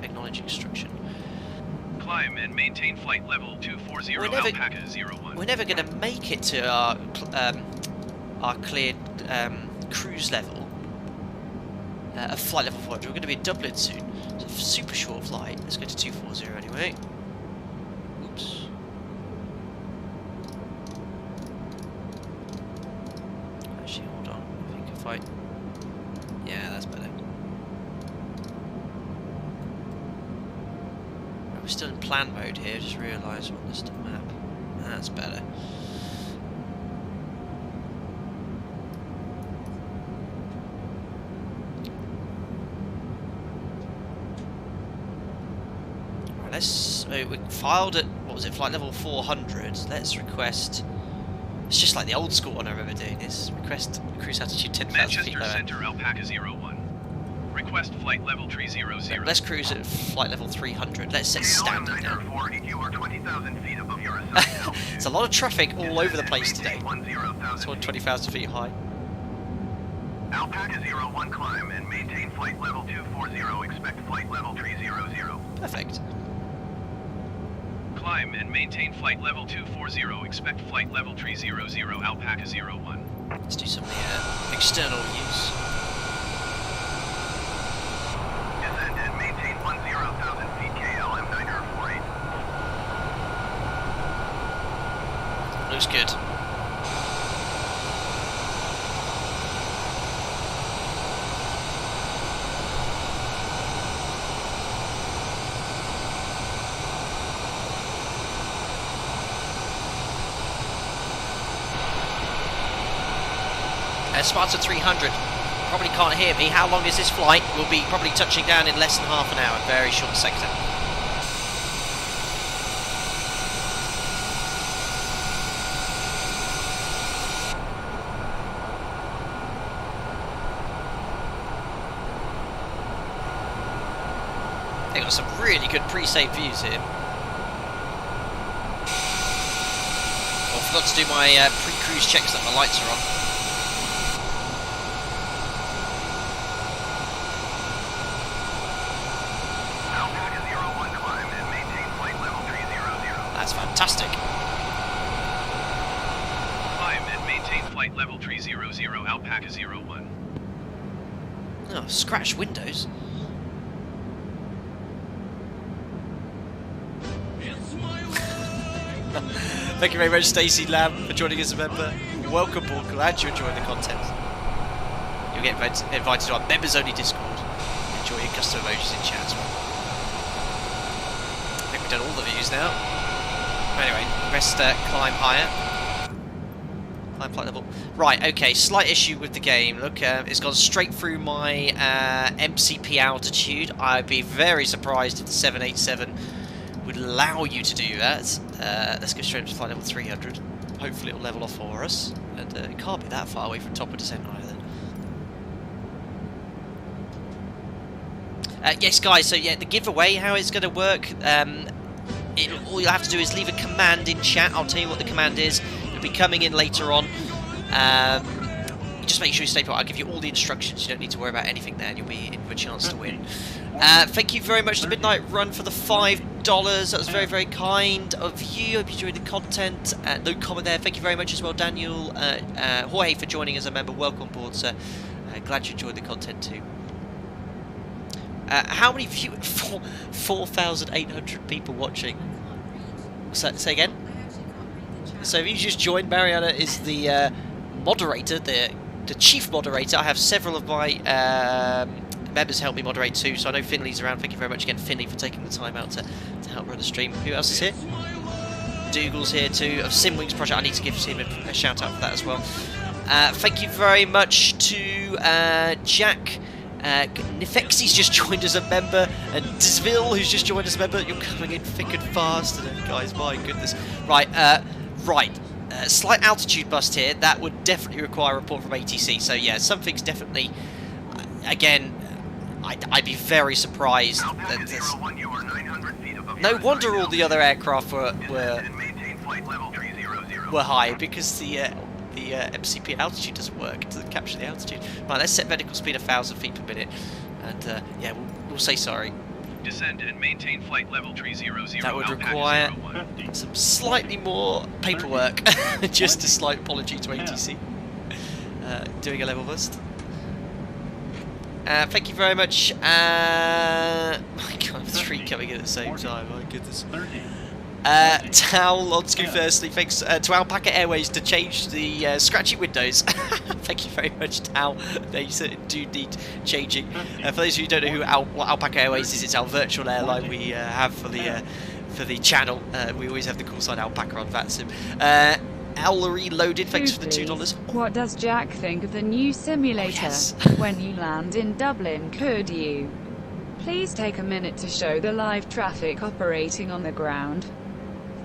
Acknowledge instruction. Climb and maintain flight level 240 Alpaca 01. We're never going to make it to our cleared cruise level of flight level 400. We're going to be in Dublin soon. It's a super short flight. Let's go to 240 anyway. Oops. Actually, hold on. I think if I... Yeah, that's better. We're still in plan mode here, just realised on this map. That's better. Right, let's... we filed at, what was it, flight level 400. Let's request... It's just like the old school one I remember doing this. Request cruise altitude 10,000 feet lower. Manchester Centre Alpaca 01. Request flight level 300. Let's cruise at flight level 300. Let's set standard now. It's a lot of traffic all over the place today. It's 20,000 feet high. Alpaca 01 climb and maintain flight level 240. Expect flight level 300. Perfect. Climb and maintain flight level 240. Expect flight level 300 Alpaca 01. Let's do some of the external use. Descend and maintain 10,000 feet KL M948. Looks good. Sparta 300 probably can't hear me. How long is this flight? We'll be probably touching down in less than half an hour. Very short sector. They've got some really good pre-save views here. I forgot to do my pre-cruise checks that my lights are on. Fantastic. Climb and maintain flight level 300 Alpaca 01. Oh, scratch windows. Thank you very much, Stacey Lamb, for joining as a member. Welcome aboard. Glad you're enjoying the content. You'll get invited to our members-only Discord. Enjoy your custom emojis in chat as well. I think we've done all the views now. Anyway, rest climb higher. Climb flight level. Right, okay, slight issue with the game. Look, it's gone straight through my MCP altitude. I'd be very surprised if the 787 would allow you to do that. Let's go straight up to flight level 300. Hopefully it'll level off for us. And it can't be that far away from top of descent either. Yes, guys, so yeah, the giveaway, how it's going to work... all you'll have to do is leave a command in chat. I'll tell you what the command is. It'll be coming in later on. Just make sure you stay put. I'll give you all the instructions. You don't need to worry about anything there, and you'll be in for a chance to win. Thank you very much to Midnight Run for the $5. That was very, very kind of you. Hope you enjoyed the content. No comment there. Thank you very much as well, Daniel. Jorge for joining as a member. Welcome on board, sir. Glad you enjoyed the content too. How many 4,800 people watching. Say again? So if you just joined, Mariana is the moderator, the chief moderator. I have several of my members help me moderate too, so I know Finley's around. Thank you very much again, Finley, for taking the time out to help run the stream. Who else is here? Dougal's here too, of Simwings Project. I need to give him a shout out for that as well. Thank you very much to Jack. Nifexi's just joined as a member, and Disville, who's just joined as a member. You're coming in thick and fast today, guys, my goodness. Right, slight altitude bust here. That would definitely require a report from ATC. So yeah, something's definitely, again, I'd be very surprised that there's... No wonder all the other aircraft were high, because the MCP altitude doesn't work. It doesn't capture the altitude. Right, let's set vertical speed 1,000 feet per minute, and yeah, we'll say sorry. Descend and maintain flight level 300. That would require some slightly more paperwork. Just a slight apology to ATC. Doing a level bust. Thank you very much. My God, 3 coming in at the same time. My goodness. Tao Lonsku, firstly, thanks to Alpaca Airways to change the scratchy windows. Thank you very much, Tao. They do need changing. For those of you who don't know what Alpaca Airways is, it's our virtual airline we have for the channel. We always have the call sign Alpaca on VATSIM. Ellery Loaded, thanks for the $2. What does Jack think of the new simulator? Oh, yes. When you land in Dublin, could you please take a minute to show the live traffic operating on the ground?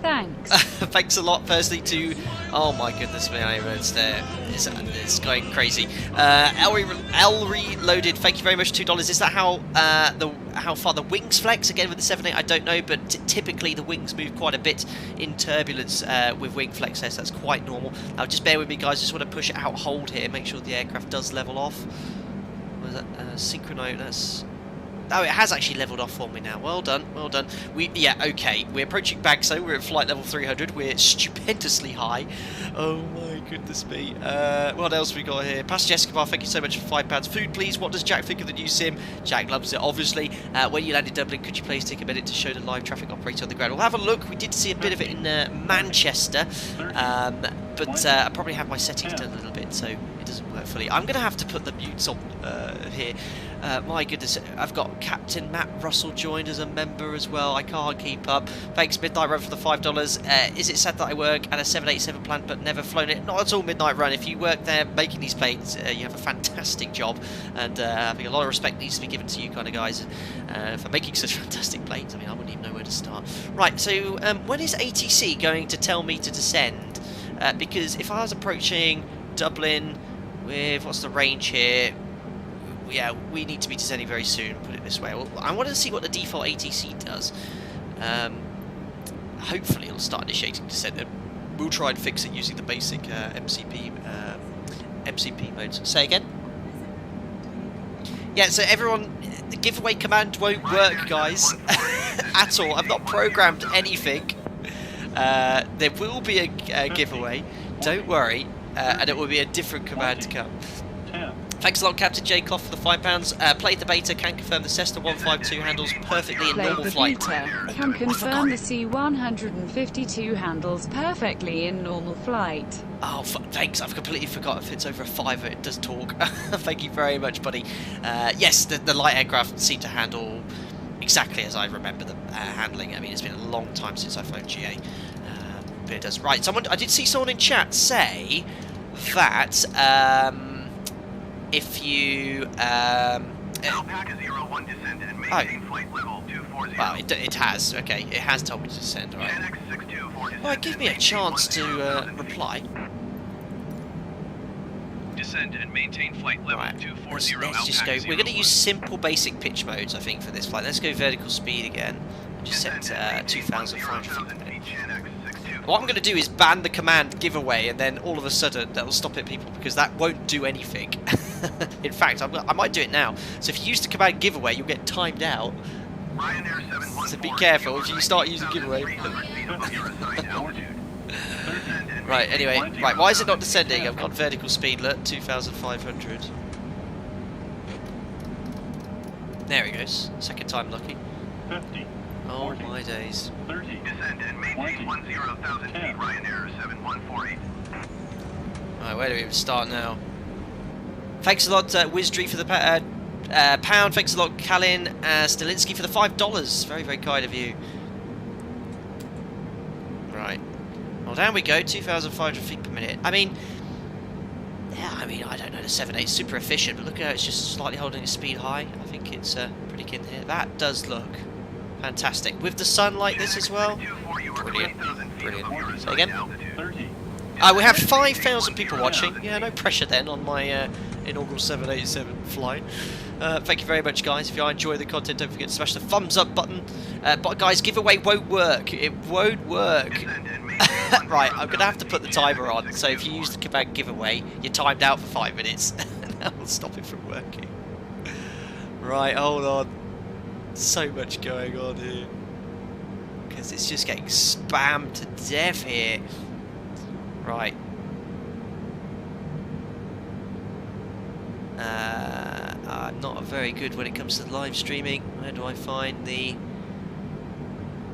Thanks. Thanks a lot, firstly, to... Oh my goodness me, it's going crazy. Ellery Loaded, thank you very much, $2. Is that how far the wings flex? Again, with the 7.8, I don't know, but typically the wings move quite a bit in turbulence with wing flex there, so that's quite normal. Now, just bear with me, guys. Just want to push it out, hold here, make sure the aircraft does level off. What is that? Synchronize. That's... Oh, it has actually levelled off for me now. Well done, well done. Yeah, okay. We're approaching Bagso. We're at flight level 300. We're stupendously high. Oh my goodness me. What else we got here? Pastor Escobar, thank you so much for £5. Food, please. What does Jack think of the new sim? Jack loves it, obviously. When you land in Dublin, could you please take a minute to show the live traffic operator on the ground? We'll have a look. We did see a bit of it in Manchester, but I probably have my settings done a little bit, so it doesn't work fully. I'm going to have to put the mutes on here. My goodness, I've got Captain Matt Russell joined as a member as well. I can't keep up. Thanks, Midnight Run, for the $5. Is it sad that I work at a 787 plant but never flown it? Not at all, Midnight Run. If you work there making these planes, you have a fantastic job, and I think a lot of respect needs to be given to you kind of guys for making such fantastic planes. I mean, I wouldn't even know where to start. Right, so when is ATC going to tell me to descend? Because if I was approaching Dublin with, what's the range here? Yeah, we need to be descending very soon, put it this way. Well, I wanted to see what the default ATC does. Hopefully it'll start initiating descent, and we'll try and fix it using the basic MCP modes. Say again? Yeah, so everyone, the giveaway command won't work, guys, at all. I've not programmed anything. There will be a giveaway, don't worry, and it will be a different command to come. Thanks a lot, Captain Takeoff, for the £5. Played the beta, can confirm the Cessna 152 handles perfectly in normal flight. Can confirm the C-152 handles perfectly in normal flight. Oh, thanks. I've completely forgotten if it's over a 5, it does talk. Thank you very much, buddy. Yes, the light aircraft seem to handle exactly as I remember them handling. I mean, it's been a long time since I've flown GA. But it does. Right, I did see someone in chat say that... if you well, it has. Okay, it has told me to descend. All right. Well, give me a chance to reply. Descend and maintain flight level 240. Let's just go. We're going to use simple basic pitch modes, I think, for this flight. Let's go vertical speed again. Just set 2,500 feet per minute. What I'm going to do is ban the command giveaway, and then all of a sudden that'll stop it, people, because that won't do anything. In fact, I might do it now. So if you use the command giveaway, you'll get timed out. So be careful if you start using giveaway. Right, anyway. Right, why is it not descending? I've got vertical speed, look, 2,500. There he goes. Second time lucky. 50, Oh 40, my days. 30, Descend and maintain 20, 10,000 feet, 10. Ryanair 7148. Alright, where do we even start now? Thanks a lot, Wizdry, for the pound. Thanks a lot, Kalin Stalinsky, for the $5. Very, very kind of you. Right. Well, down we go. 2,500 feet per minute. I mean, yeah, I don't know. The 7.8 is super efficient, but look at how it's just slightly holding its speed high. I think it's pretty good here. That does look fantastic. With the sun like this as well. Brilliant. Brilliant. Say again. 30, We have 5,000 people watching. Yeah, no pressure then on my inaugural 787 flight. Thank you very much, guys. If you are enjoying the content, don't forget to smash the thumbs up button. But guys, giveaway won't work. It won't work. Right, I'm going to have to put the timer on. So if you use the command giveaway, you're timed out for 5 minutes. And that will stop it from working. Right, hold on. So much going on here. Because it's just getting spammed to death here. Right. I'm not very good when it comes to live streaming. Where do I find the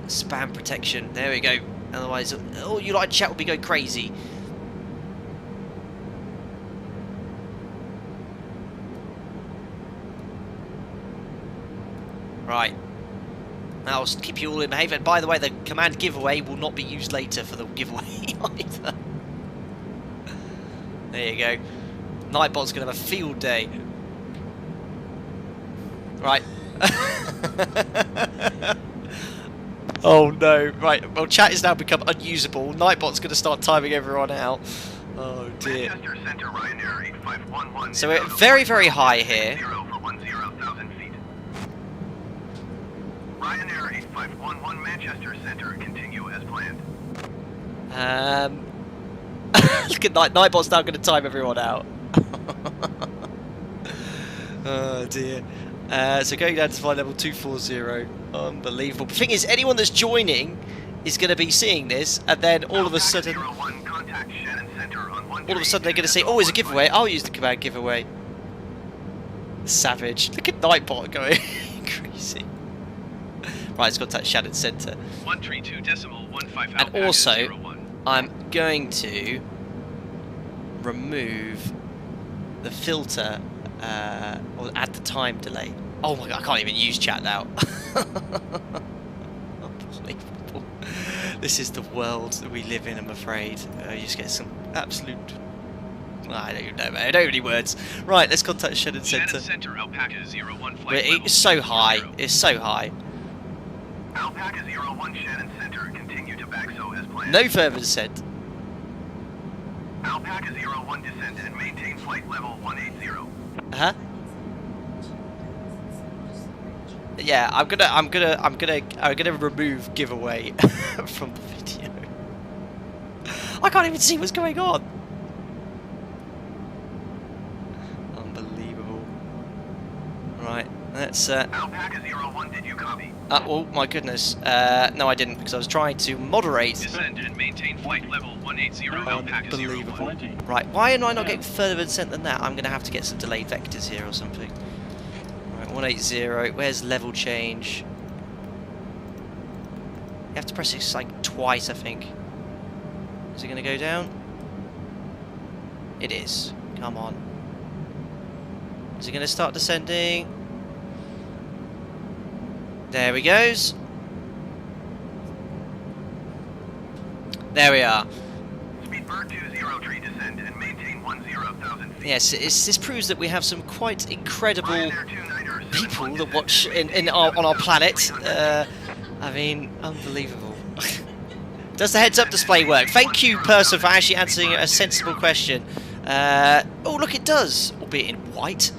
spam protection? There we go. Otherwise, all you like chat will be going crazy. Right. That'll keep you all in behaviour. And by the way, the command giveaway will not be used later for the giveaway either. There you go. Nightbot's going to have a field day. Right. Oh no. Right. Well, chat has now become unusable. Nightbot's going to start timing everyone out. Oh dear. Manchester Center, Ryanair 8511. So we're very, very high here. Ryanair 8511 Manchester Center, continue as planned. Look at Nightbot's now going to time everyone out. Oh dear. So going down to flight level 240. Unbelievable. The thing is, anyone that's joining is going to be seeing this, and then all of a sudden, they're going to say, "Oh, it's a giveaway. I'll use the command giveaway." Savage. Look at Nightbot going crazy. Right, let's contact Shannon Center. 132.15 And also, I'm going to remove the filter or add the time delay. Oh my god, I can't even use chat now. Unbelievable. This is the world that we live in, I'm afraid. You just get some absolute... I don't even know, man. I don't have any words. Right, let's contact Shannon Center. Center, Alpaca 01 flight It's so high. It's so high. Alpaca 01 Shannon Center, continue to backso as planned. No further descent. Alpaca 01 descend and maintain flight level 180. Uh-huh. Yeah, I'm gonna remove giveaway from the video. I can't even see what's going on. Unbelievable. Right, let's Alpaca 01, did you copy? oh my goodness. No, I didn't, because I was trying to moderate. Descend and maintain flight level 180 Alpaca 01. Plenty. Right, why am I not getting further descent than that? I'm gonna have to get some delayed vectors here or something. Right, 180. Where's level change? You have to press this like twice, I think. Is it gonna go down? It is. Come on. Is it gonna start descending? There he goes. There we are. Speedbird 203 descend and maintain 10,000 feet. Yes, this proves that we have some quite incredible Ryanair 29er people that watch on our planet. I mean, unbelievable. Does the heads-up display work? Thank you, person, for actually answering a sensible question. Oh, look, it does, albeit in white.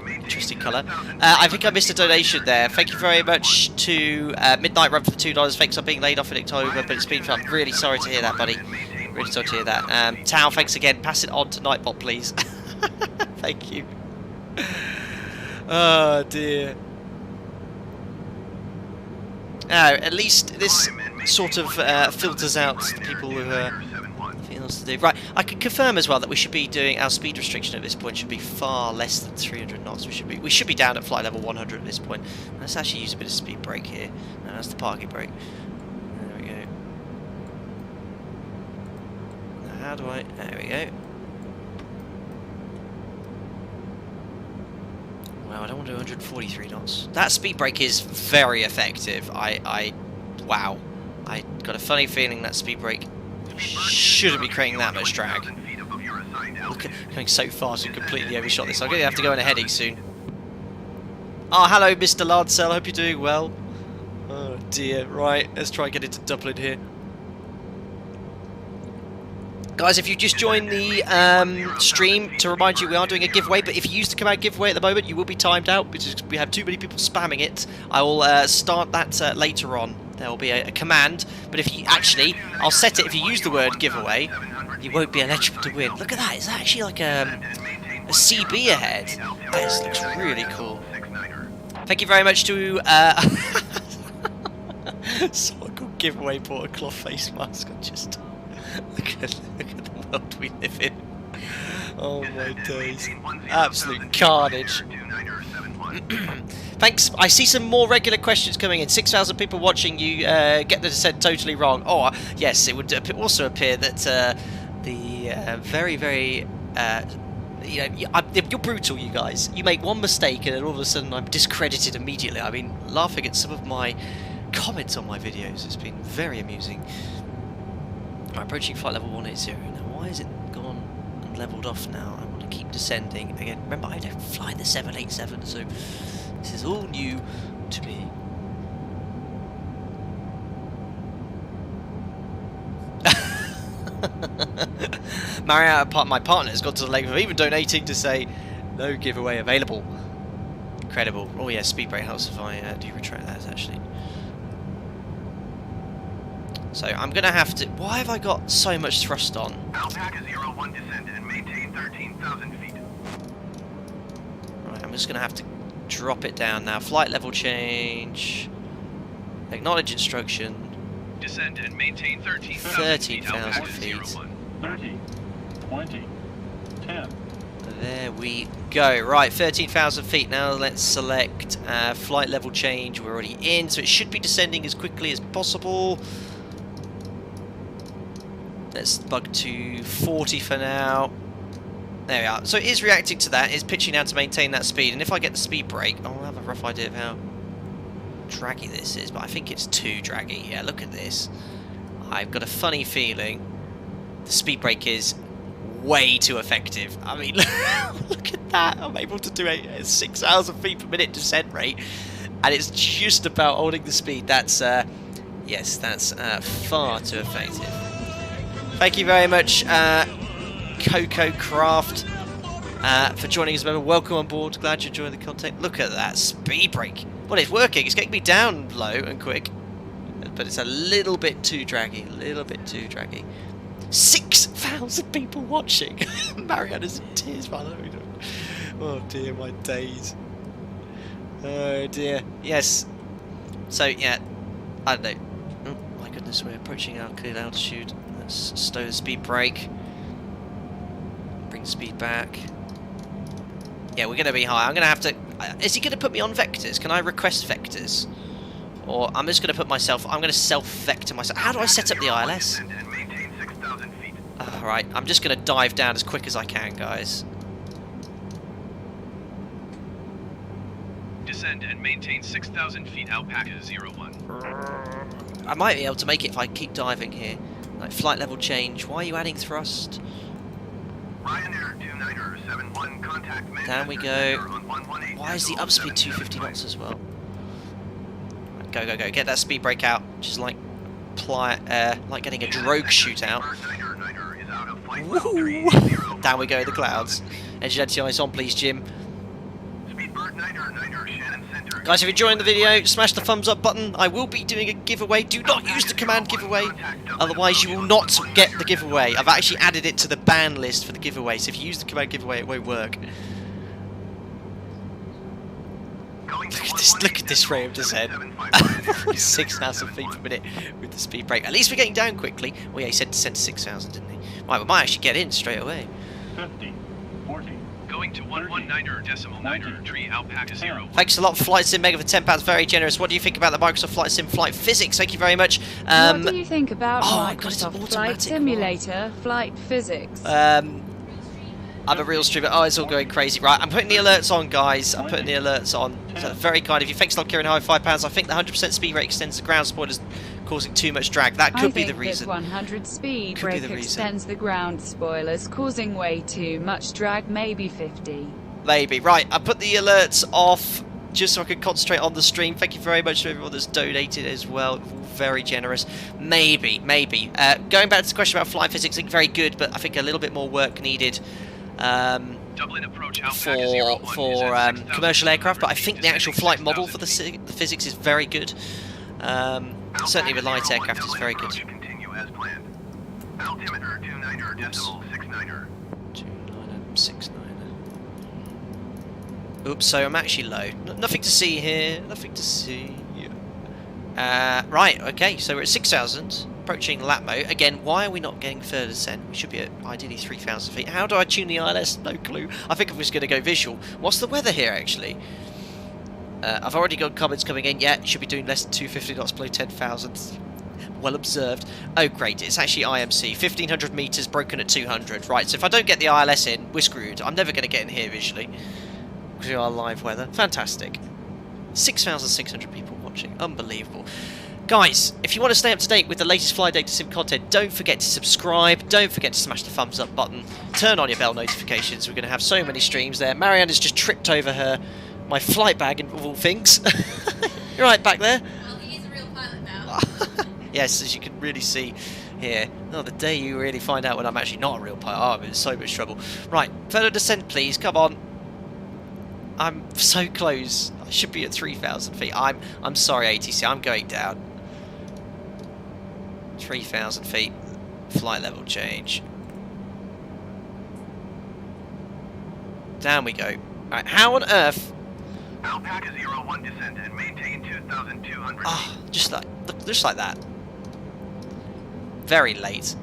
Interesting colour. I think I missed a donation there. Thank you very much to Midnight Run for the $2. Thanks for being laid off in October, but it's been fun. I'm really sorry to hear that, buddy. Really sorry to hear that. Tao, thanks again. Pass it on to Nightbot, please. Thank you. Oh, dear. At least this sort of filters out the people who Nothing else to do. Right, I can confirm as well that we should be doing our speed restriction at this point should be far less than 300 knots. We should be down at flight level 100 at this point. Let's actually use a bit of speed brake here. No, that's the parking brake. There we go. Now how do I? There we go. Wow, I don't want to do 143 knots. That speed brake is very effective. Wow. I got a funny feeling that speed brake shouldn't be creating that much drag. Look at going so fast and completely overshot this. I'm going to have to go in a heading soon. Oh, hello, Mr. Lancel. I hope you're doing well. Oh dear. Right, let's try and get into Dublin here. Guys, if you just joined the stream, to remind you, we are doing a giveaway, but if you use the command giveaway at the moment, you will be timed out because we have too many people spamming it. I will start that later on. There will be a command, but if you actually, I'll set it, if you use the word giveaway, you won't be eligible to win. Look at that, it's actually like a CB ahead. That looks really cool. Thank you very much to someone called Giveaway bought a cloth face mask. I just look at the world we live in. Oh my days. Absolute carnage. Thanks. I see some more regular questions coming in. 6,000 people watching. You get the descent totally wrong. Oh, yes, it would also appear that the very, very... you know, you're brutal, you guys. You make one mistake and then all of a sudden I'm discredited immediately. I mean, laughing at some of my comments on my videos has been very amusing. Right, approaching flight level 180. Now, why is it gone and leveled off now? I want to keep descending. Again, remember, I don't fly the 787, so this is all new to me. Marriott, my partner, has gone to the length of even donating to say no giveaway available. Incredible. Oh yeah, speed brake helps if I do retract that actually. So I'm gonna have to. Why have I got so much thrust on? Alpaca 01 descend and maintain 13,000 feet. Right, I'm just gonna have to drop it down now. Flight level change. Acknowledge instruction. Descend and maintain 13,000 feet. 30, 20, 10. There we go. Right, 13,000 feet. Now let's select flight level change. We're already in, so it should be descending as quickly as possible. Let's bug to 40 for now. There we are. So it is reacting to that. It's pitching down to maintain that speed. And if I get the speed brake, I'll have a rough idea of how draggy this is. But I think it's too draggy. Yeah, look at this. I've got a funny feeling the speed brake is way too effective. I mean, look at that. I'm able to do a 6,000 feet per minute descent rate. And it's just about holding the speed. That's, yes, that's far too effective. Thank you very much, Coco Craft, for joining us. Welcome on board. Glad you're enjoying the content. Look at that speed brake. Well, it's working. It's getting me down low and quick, but it's a little bit too draggy. A little bit too draggy. 6,000 people watching. Mariana's in tears, by the way. Oh dear, my days. Oh dear. Yes. So yeah, I don't know. Oh my goodness, we're approaching our cleared altitude. Let's stow the speed brake. Bring speed back. Yeah, we're going to be high. I'm going to have to... Is he going to put me on vectors? Can I request vectors? Or I'm just going to put myself... I'm going to self-vector myself. How do I set up the ILS? Alright, I'm just going to dive down as quick as I can, guys. Descend and maintain 6,000 feet Alpaca 01. I might be able to make it if I keep diving here. Like flight level change. Why are you adding thrust? Ryanair 2971 contact. Down we go. Why is the upspeed 250 knots as well? Go, go, go. Get that speed brake out. Just like getting a drogue shootout. Woo! Down we go in the clouds. Engine anti-ice on, please, Jim. Guys, if you're enjoying the video, smash the thumbs up button. I will be doing a giveaway. Do not use the command giveaway, otherwise you will not get the giveaway. I've actually added it to the ban list for the giveaway, so if you use the command giveaway, it won't work. Look at this rate of descent. 6,000 feet per minute with the speed brake. At least we're getting down quickly. Well, yeah, he said descend to 6,000, didn't he? Right, we might actually get in straight away. 50, 40, Going to 119er decimal 9er tree alpaca 0. Thanks a lot, Flight Sim Mega, for £10. Very generous. What do you think about the Microsoft Flight Sim Flight Physics? Thank you very much. What do you think about oh, God, it's an Microsoft automatic Flight Simulator Flight Physics? I'm a real streamer. Oh, it's all going crazy. Right, I'm putting the alerts on, guys. I'm putting the alerts on. So very kind of you. Thanks a lot, Kieran. Hi, £5. I think the 100% speed rate extends the ground spoilers, causing too much drag. That could be the reason. I think that 100 speed Could be brake the reason. extends the ground spoilers, causing way too much drag, maybe 50. Maybe. Right, I put the alerts off just so I can concentrate on the stream. Thank you very much to everyone that's donated as well. Very generous. Maybe. Going back to the question about flight physics, I think very good, but I think a little bit more work needed. Dublin approach alpaca 01 for commercial aircraft, but I think the actual flight model for the physics is very good. Certainly with light aircraft is very good. Continue as planned. Altimeter 29er decimal 69er. 2969. Oops, so I'm actually low. Nothing to see here. Nothing to see. Right, okay, so we're at 6,000. Approaching lap mode. Again, why are we not getting further descent? We should be at ideally 3,000 feet. How do I tune the ILS? No clue. I think I'm just going to go visual. What's the weather here, actually? I've already got comments coming in. Yeah, should be doing less than 250 knots below 10,000. Well observed. Oh, great. It's actually IMC. 1,500 meters broken at 200. Right, so if I don't get the ILS in, we're screwed. I'm never going to get in here visually. Because we are live weather. Fantastic. 6,600 people watching. Unbelievable. Guys, if you want to stay up to date with the latest Fly Data Sim content, don't forget to subscribe, don't forget to smash the thumbs up button, turn on your bell notifications. We're going to have so many streams there. Marianne has just tripped over my flight bag of all things. You're right back there. Well, he's a real pilot now. Yes, as you can really see here. Oh, the day you really find out when I'm actually not a real pilot. Oh, I'm in so much trouble. Right, further descent please, come on. I'm so close. I should be at 3,000 feet. I'm sorry, ATC, I'm going down. 3,000 feet, flight level change. Down we go. Right, how on earth? Alpaca 01 descent and maintain 2,200 Ah, just like that. Very late.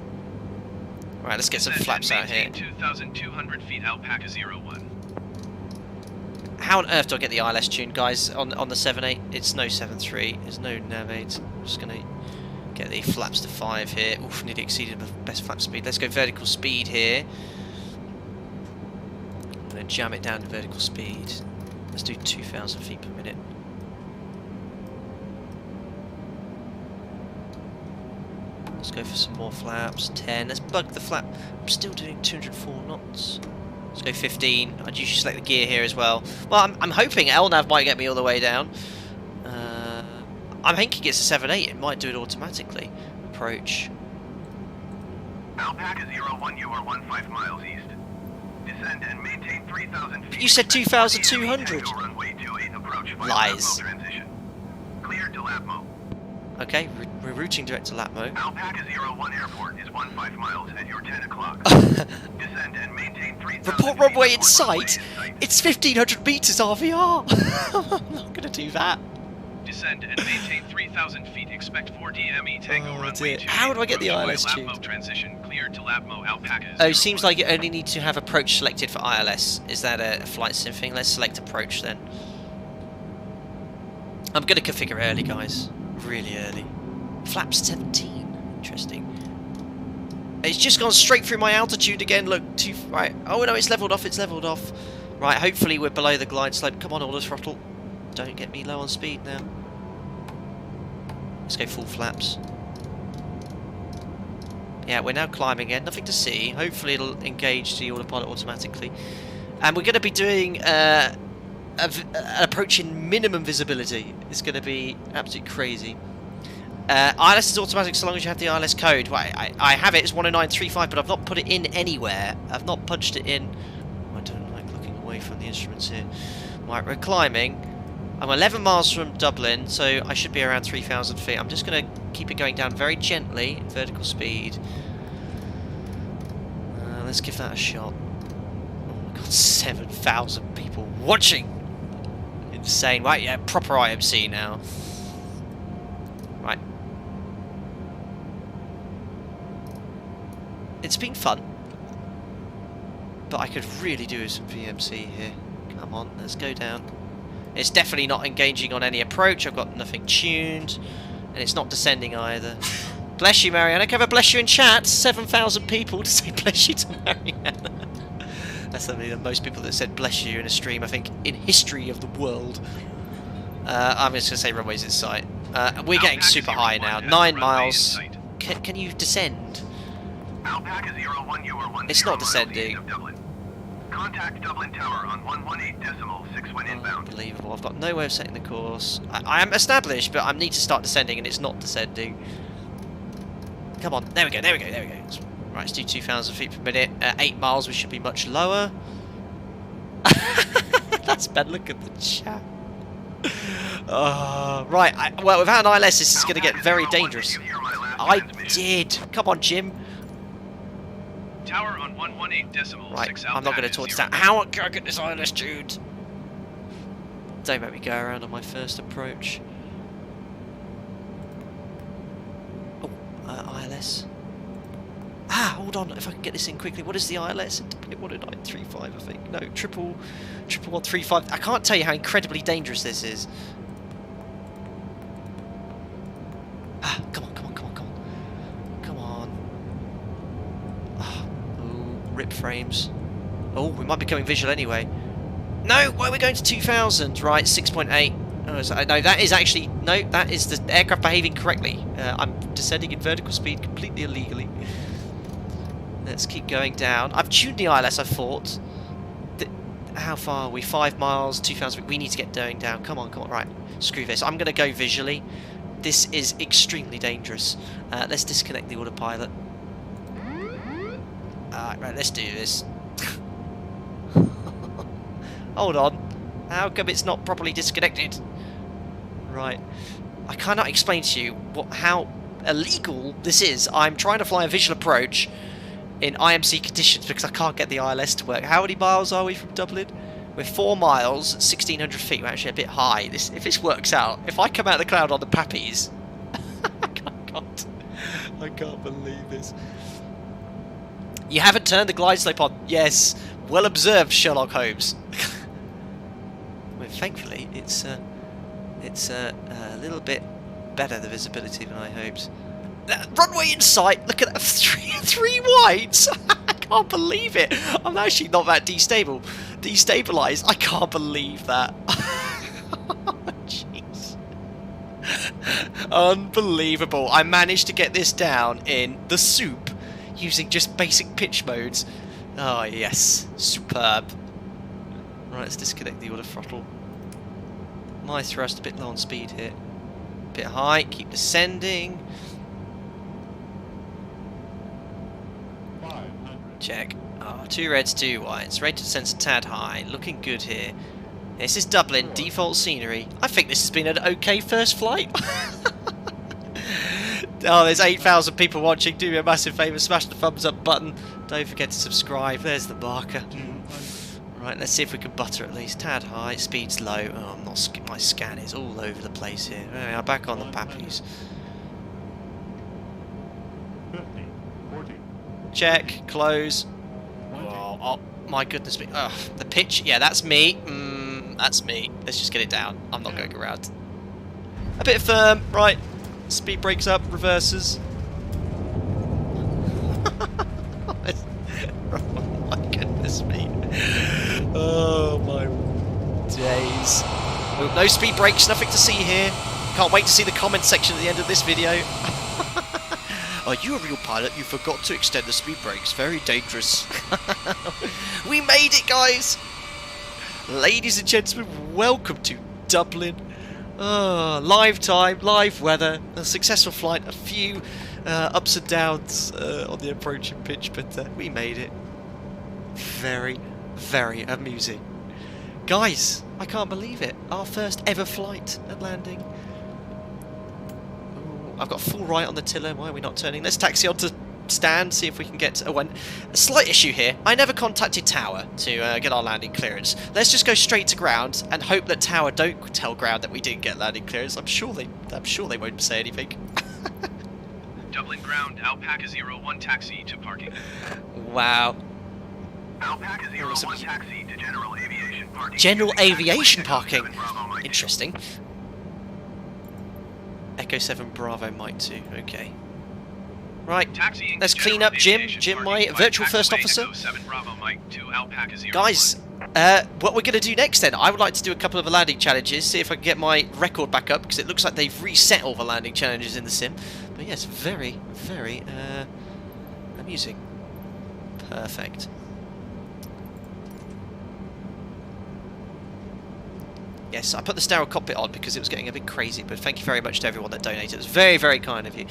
Right, let's get some flaps out here. 2,200 feet alpaca 01. How on earth do I get the ILS tuned, guys? On the 7.8, it's no 7.3. There's no nav 8. I'm just gonna get the flaps to 5 here. Oof, nearly exceeded the best flap speed. Let's go vertical speed here. I'm going to jam it down to vertical speed. Let's do 2,000 feet per minute. Let's go for some more flaps. 10. Let's bug the flap. I'm still doing 204 knots. Let's go 15. I'd usually select the gear here as well. Well, I'm hoping LNAV might get me all the way down. I'm thinking it's a 7.8, it might do it automatically. Approach. Alpaca 01, you are 15 miles east. Descend and maintain 3,000 feet. You said 2,200. Runway 28, approach via Lies. lap mode transition. Cleared to lap mode. Okay, we're routing direct to lap mode. Alpaca 01 airport is 15 miles at your 10 o'clock. Descend and maintain 3,000 Report feet runway in before sight? runway in sight. It's 1,500 meters RVR. I'm not going to do that. Descend and maintain 3,000 feet. Expect 4D ME Tango Oh, runway dear. 2. How do I get the Approach ILS via tuned? lap mode transition cleared to lap mode alpaca. Oh, seems like you only need to have approach selected for ILS. Is that a flight sim thing? Let's select approach then. I'm going to configure early, guys. Really early. Flaps 17. Interesting. It's just gone straight through my altitude again. Look, right. Oh no, it's leveled off. It's leveled off. Right. Hopefully we're below the glide slope. Come on, auto throttle. Don't get me low on speed now. Let's go full flaps. Yeah, we're now climbing again. Nothing to see. Hopefully it'll engage the autopilot automatically. And we're going to be doing an approach in minimum visibility. It's going to be absolutely crazy. ILS is automatic so long as you have the ILS code. Well, I have it. It's 10935, but I've not put it in anywhere. I've not punched it in. I don't like looking away from the instruments here. Right, we're climbing. I'm 11 miles from Dublin, so I should be around 3,000 feet. I'm just going to keep it going down very gently at vertical speed. Let's give that a shot. Oh my god, 7,000 people watching! insane. Right, yeah, proper IMC now. Right. It's been fun. But I could really do some VMC here. Come on, let's go down. It's definitely not engaging on any approach. I've got nothing tuned. And it's not descending either. Bless you, Mariana. Can I bless you in chat? 7,000 people to say bless you to Mariana. That's certainly the most people that said bless you in a stream, I think, in history of the world. I'm just going to say runways in sight. We're getting super high now. 9 miles. Can you descend? It's not descending. Contact Dublin Tower on 118.6 when inbound. Unbelievable. I've got no way of setting the course. I am established, but I need to start descending, and it's not descending. Come on. There we go. There we go. There we go. Right, let's do 2,000 feet per minute. 8 miles, we should be much lower. That's bad. Look at the chat. Right. Well, without an ILS, this is going to get very dangerous. I did. Come on, Jim. Tower on 118.6 Right, I'm not going to talk this down. How can I get this ILS tuned? Don't make me go around on my first approach. Oh, ILS. Ah, hold on, if I can get this in quickly. What is the ILS? 1935, I think. No, triple 135. I can't tell you how incredibly dangerous this is. Ah, come on, come on, come on, come on. Come on. Ah, ooh, rip frames. Oh, we might be going visual anyway. No, why are we going to 2,000? Right, 6.8. Oh, so, no, that is actually... No, that is the aircraft behaving correctly. I'm descending in vertical speed completely illegally. Let's keep going down. I've tuned the ILS, I thought. How far are we? 5 miles, 2,000. We need to get going down. Come on, come on. Right, screw this. I'm going to go visually. This is extremely dangerous. Let's disconnect the autopilot. Right, let's do this. Hold on. How come it's not properly disconnected? Right. I cannot explain to you how illegal this is. I'm trying to fly a visual approach in IMC conditions because I can't get the ILS to work. How many miles are we from Dublin? We're 4 miles, 1,600 feet. We're actually a bit high. If this works out, if I come out of the cloud on the Pappies, I can't believe this. You haven't turned the glide slope on. Yes, well observed, Sherlock Holmes. Well, thankfully, it's a little bit better, the visibility, than I hoped. Runway in sight. Look at that, three whites. I can't believe it. I'm actually not that destabilized. I can't believe that. Jeez. Unbelievable. I managed to get this down in the soup using just basic pitch modes. Oh yes, superb. Right, let's disconnect the auto throttle. My thrust a bit low on speed here. A bit high, keep descending. Check. Oh, 2 reds, 2 whites. Rated sense a tad high. Looking good here. This is Dublin, default scenery. I think this has been an okay first flight. Oh, there's 8,000 people watching. Do me a massive favour, smash the thumbs up button. Don't forget to subscribe. There's the marker. Right, let's see if we can butter at least. Tad high, speed's low. Oh, I'm not. My scan is all over the place here. There we are, back on the Pappies. 50, 40. Check, close. Oh my goodness me. Ugh, the pitch, yeah, that's me. That's me. Let's just get it down. I'm not going around. A bit firm, right. Speed brakes up, reverses. Oh my goodness me. Oh my days. Oh, no speed brakes, nothing to see here. Can't wait to see the comment section at the end of this video. Are you a real pilot? You forgot to extend the speed brakes. Very dangerous. We made it, guys! Ladies and gentlemen, welcome to Dublin. Live time, live weather, a successful flight, a few ups and downs on the approaching pitch, but we made it. Very, very amusing. Guys, I can't believe it. Our first ever flight at landing. Ooh, I've got full right on the tiller. Why are we not turning? Let's taxi on to stand, see if we can get a slight issue here. I never contacted Tower to get our landing clearance. Let's just go straight to ground and hope that Tower don't tell ground that we didn't get landing clearance. I'm sure they won't say anything. Dublin ground, Alpaca 01 taxi to parking. Wow. Alpaca 01 taxi to general aviation parking. General aviation parking. Interesting. Echo 7 Bravo Mike 2. Okay. Right. Taxiing Let's to clean general up Jim. aviation Jim, parking my by virtual first taxiway officer. Echo 7 Bravo Mike 2 Alpaca 01. Guys, what we're going to do next then, I would like to do a couple of the landing challenges, see if I can get my record back up, because it looks like they've reset all the landing challenges in the sim. But yes, very, very amusing. Perfect. Yes, I put the sterile cockpit on because it was getting a bit crazy, but thank you very much to everyone that donated. It was very, very kind of you.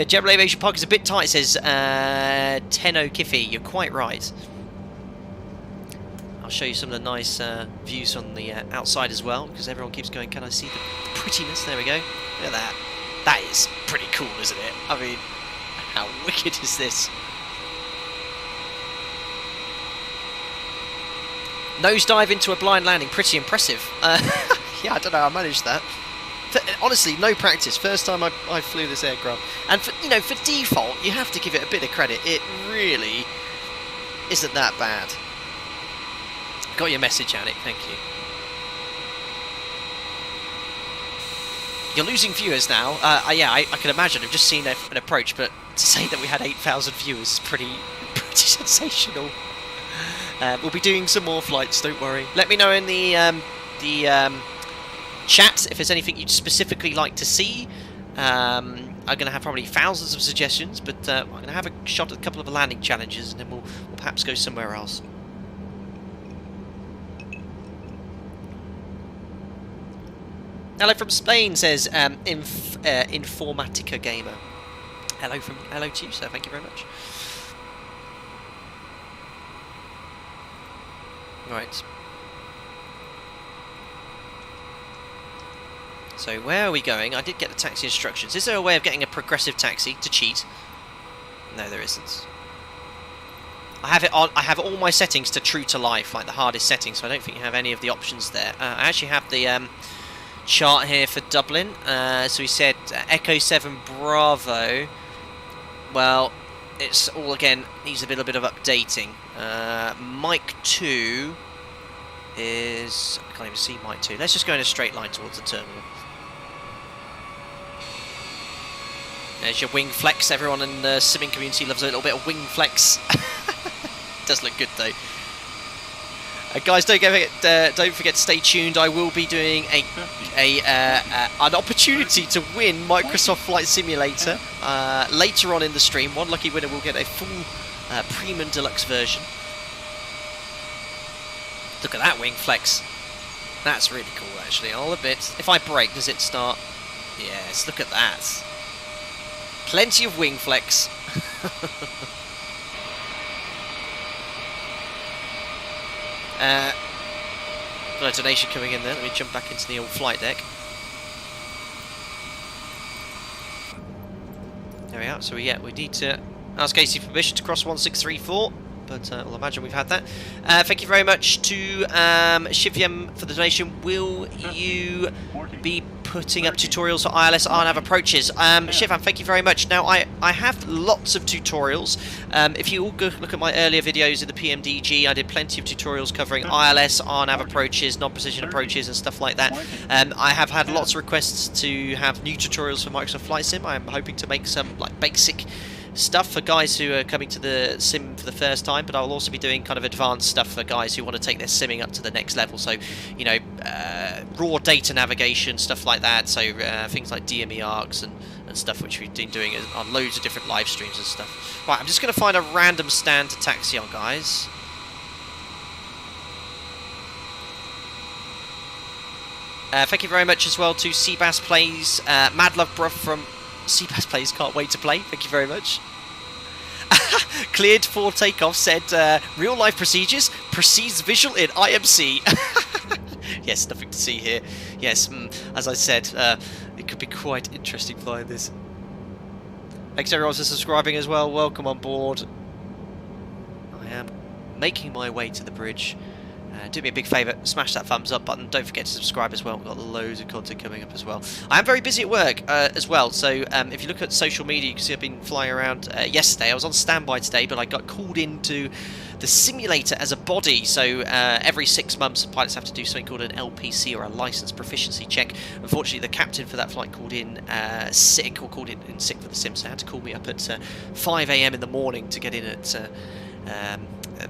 General Aviation Park is a bit tight, says Tenno Kiffy. You're quite right. I'll show you some of the nice views on the outside as well, because everyone keeps going, can I see the prettiness? There we go. Look at that. That is pretty cool, isn't it? I mean, how wicked is this? Nosedive into a blind landing, pretty impressive. Yeah, I don't know how I managed that. Honestly, no practice. First time I flew this aircraft, and for default, you have to give it a bit of credit. It really isn't that bad. Got your message, Anik. Thank you. You're losing viewers now. Yeah, I can imagine. I've just seen an approach, but to say that we had 8,000 viewers is pretty sensational. We'll be doing some more flights, don't worry. Let me know in the chat if there's anything you'd specifically like to see. I'm going to have probably thousands of suggestions, but I'm going to have a shot at a couple of the landing challenges, and then we'll perhaps go somewhere else. Hello from Spain, says Informatica Gamer. Hello to you, sir. Thank you very much. Right. So where are we going? I did get the taxi instructions. Is there a way of getting a progressive taxi to cheat? No, there isn't. I have it on. I have all my settings to true to life, like the hardest settings. So I don't think you have any of the options there. I actually have the chart here for Dublin. So we said Echo 7 Bravo. Well, it's all again needs a little bit of updating. Mike 2 is... I can't even see Mike 2. Let's just go in a straight line towards the terminal. There's your wing flex. Everyone in the simming community loves a little bit of wing flex. Does look good though. Guys, don't forget to stay tuned. I will be doing an opportunity to win Microsoft Flight Simulator later on in the stream. One lucky winner will get a full premium deluxe version. Look at that wing flex. That's really cool, actually. I'll admit. If I brake, does it start? Yes. Look at that. Plenty of wing flex. Got a donation coming in there. Let me jump back into the old flight deck. There we are. So we need to ask AC for permission to cross 1634, but we'll imagine we've had that. Thank you very much to Shivyam for the donation. Will you be putting up tutorials for ILS RNAV approaches? Shivam, thank you very much. Now, I have lots of tutorials. If you all go look at my earlier videos in the PMDG, I did plenty of tutorials covering ILS RNAV approaches, non-precision approaches, and stuff like that. I have had lots of requests to have new tutorials for Microsoft Flight Sim. I'm hoping to make some like basic stuff for guys who are coming to the sim for the first time, but I'll also be doing kind of advanced stuff for guys who want to take their simming up to the next level. So, you know, raw data navigation, stuff like that. So things like DME arcs and stuff, which we've been doing on loads of different live streams and stuff. Right, I'm just going to find a random stand to taxi on, guys. Thank you very much as well to Seabass Plays, Mad Love Bruv from Seabass Plays, can't wait to play. Thank you very much. Cleared for takeoff, said real life procedures precedes visual in IMC. Yes, nothing to see here. Yes, as I said, it could be quite interesting flying this. Thanks everyone for subscribing as well. Welcome on board. I am making my way to the bridge. Do me a big favour, smash that thumbs up button. Don't forget to subscribe as well. We've got loads of content coming up as well. I am very busy at work as well, so if you look at social media, you can see I've been flying around yesterday. I was on standby today, but I got called into the simulator as a body. So every 6 months, pilots have to do something called an LPC, or a license proficiency check. Unfortunately, the captain for that flight called in sick, or called in sick for the sim, so they had to call me up at 5 AM in the morning to get in at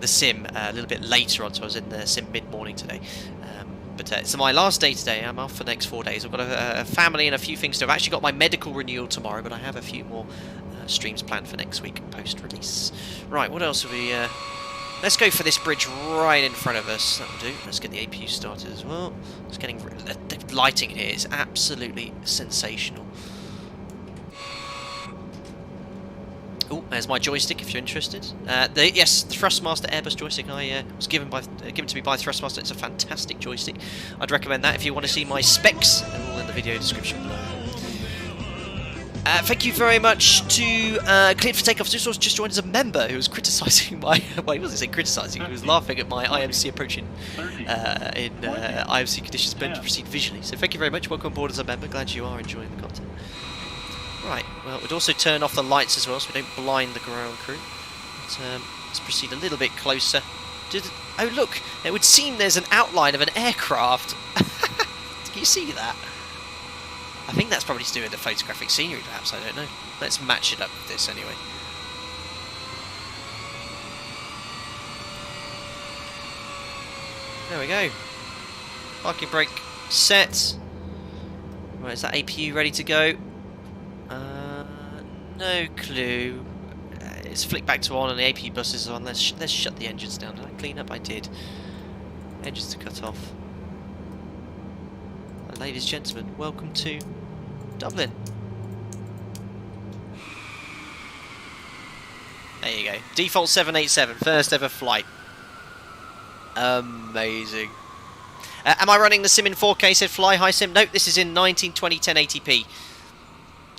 the sim a little bit later on, so I was in the sim mid-morning today. But it's my last day today. I'm off for the next 4 days. I've got a family and a few things to do. I've actually got my medical renewal tomorrow, but I have a few more streams planned for next week post-release. Right, what else have we... let's go for this bridge right in front of us. That'll do. Let's get the APU started as well. It's getting... the lighting in here is absolutely sensational. Oh, there's my joystick if you're interested. Yes, the Thrustmaster Airbus joystick was given to me by Thrustmaster. It's a fantastic joystick. I'd recommend that if you want to see my specs. They're all in the video description below. Thank you very much to Cleared for Takeoff. Just joined as a member who was criticising my... well, he wasn't saying criticising, he was laughing at my IMC approach in IMC conditions meant to proceed visually. So thank you very much. Welcome on board as a member. Glad you are enjoying the content. Right, well, we'd also turn off the lights as well so we don't blind the ground crew. But, let's proceed a little bit closer. Oh, look! It would seem there's an outline of an aircraft. Can you see that? I think that's probably to do with the photographic scenery, perhaps. I don't know. Let's match it up with this anyway. There we go. Parking brake set. Right, is that APU ready to go? No clue. It's flicked back to on and the APU bus is on. Let's shut the engines down. Did I clean up? I did. Engines to cut off. Ladies and gentlemen, welcome to Dublin. There you go. Default 787, first ever flight. Amazing. Am I running the sim in 4K? Said Fly High Sim. Nope, this is in 1920 1080p.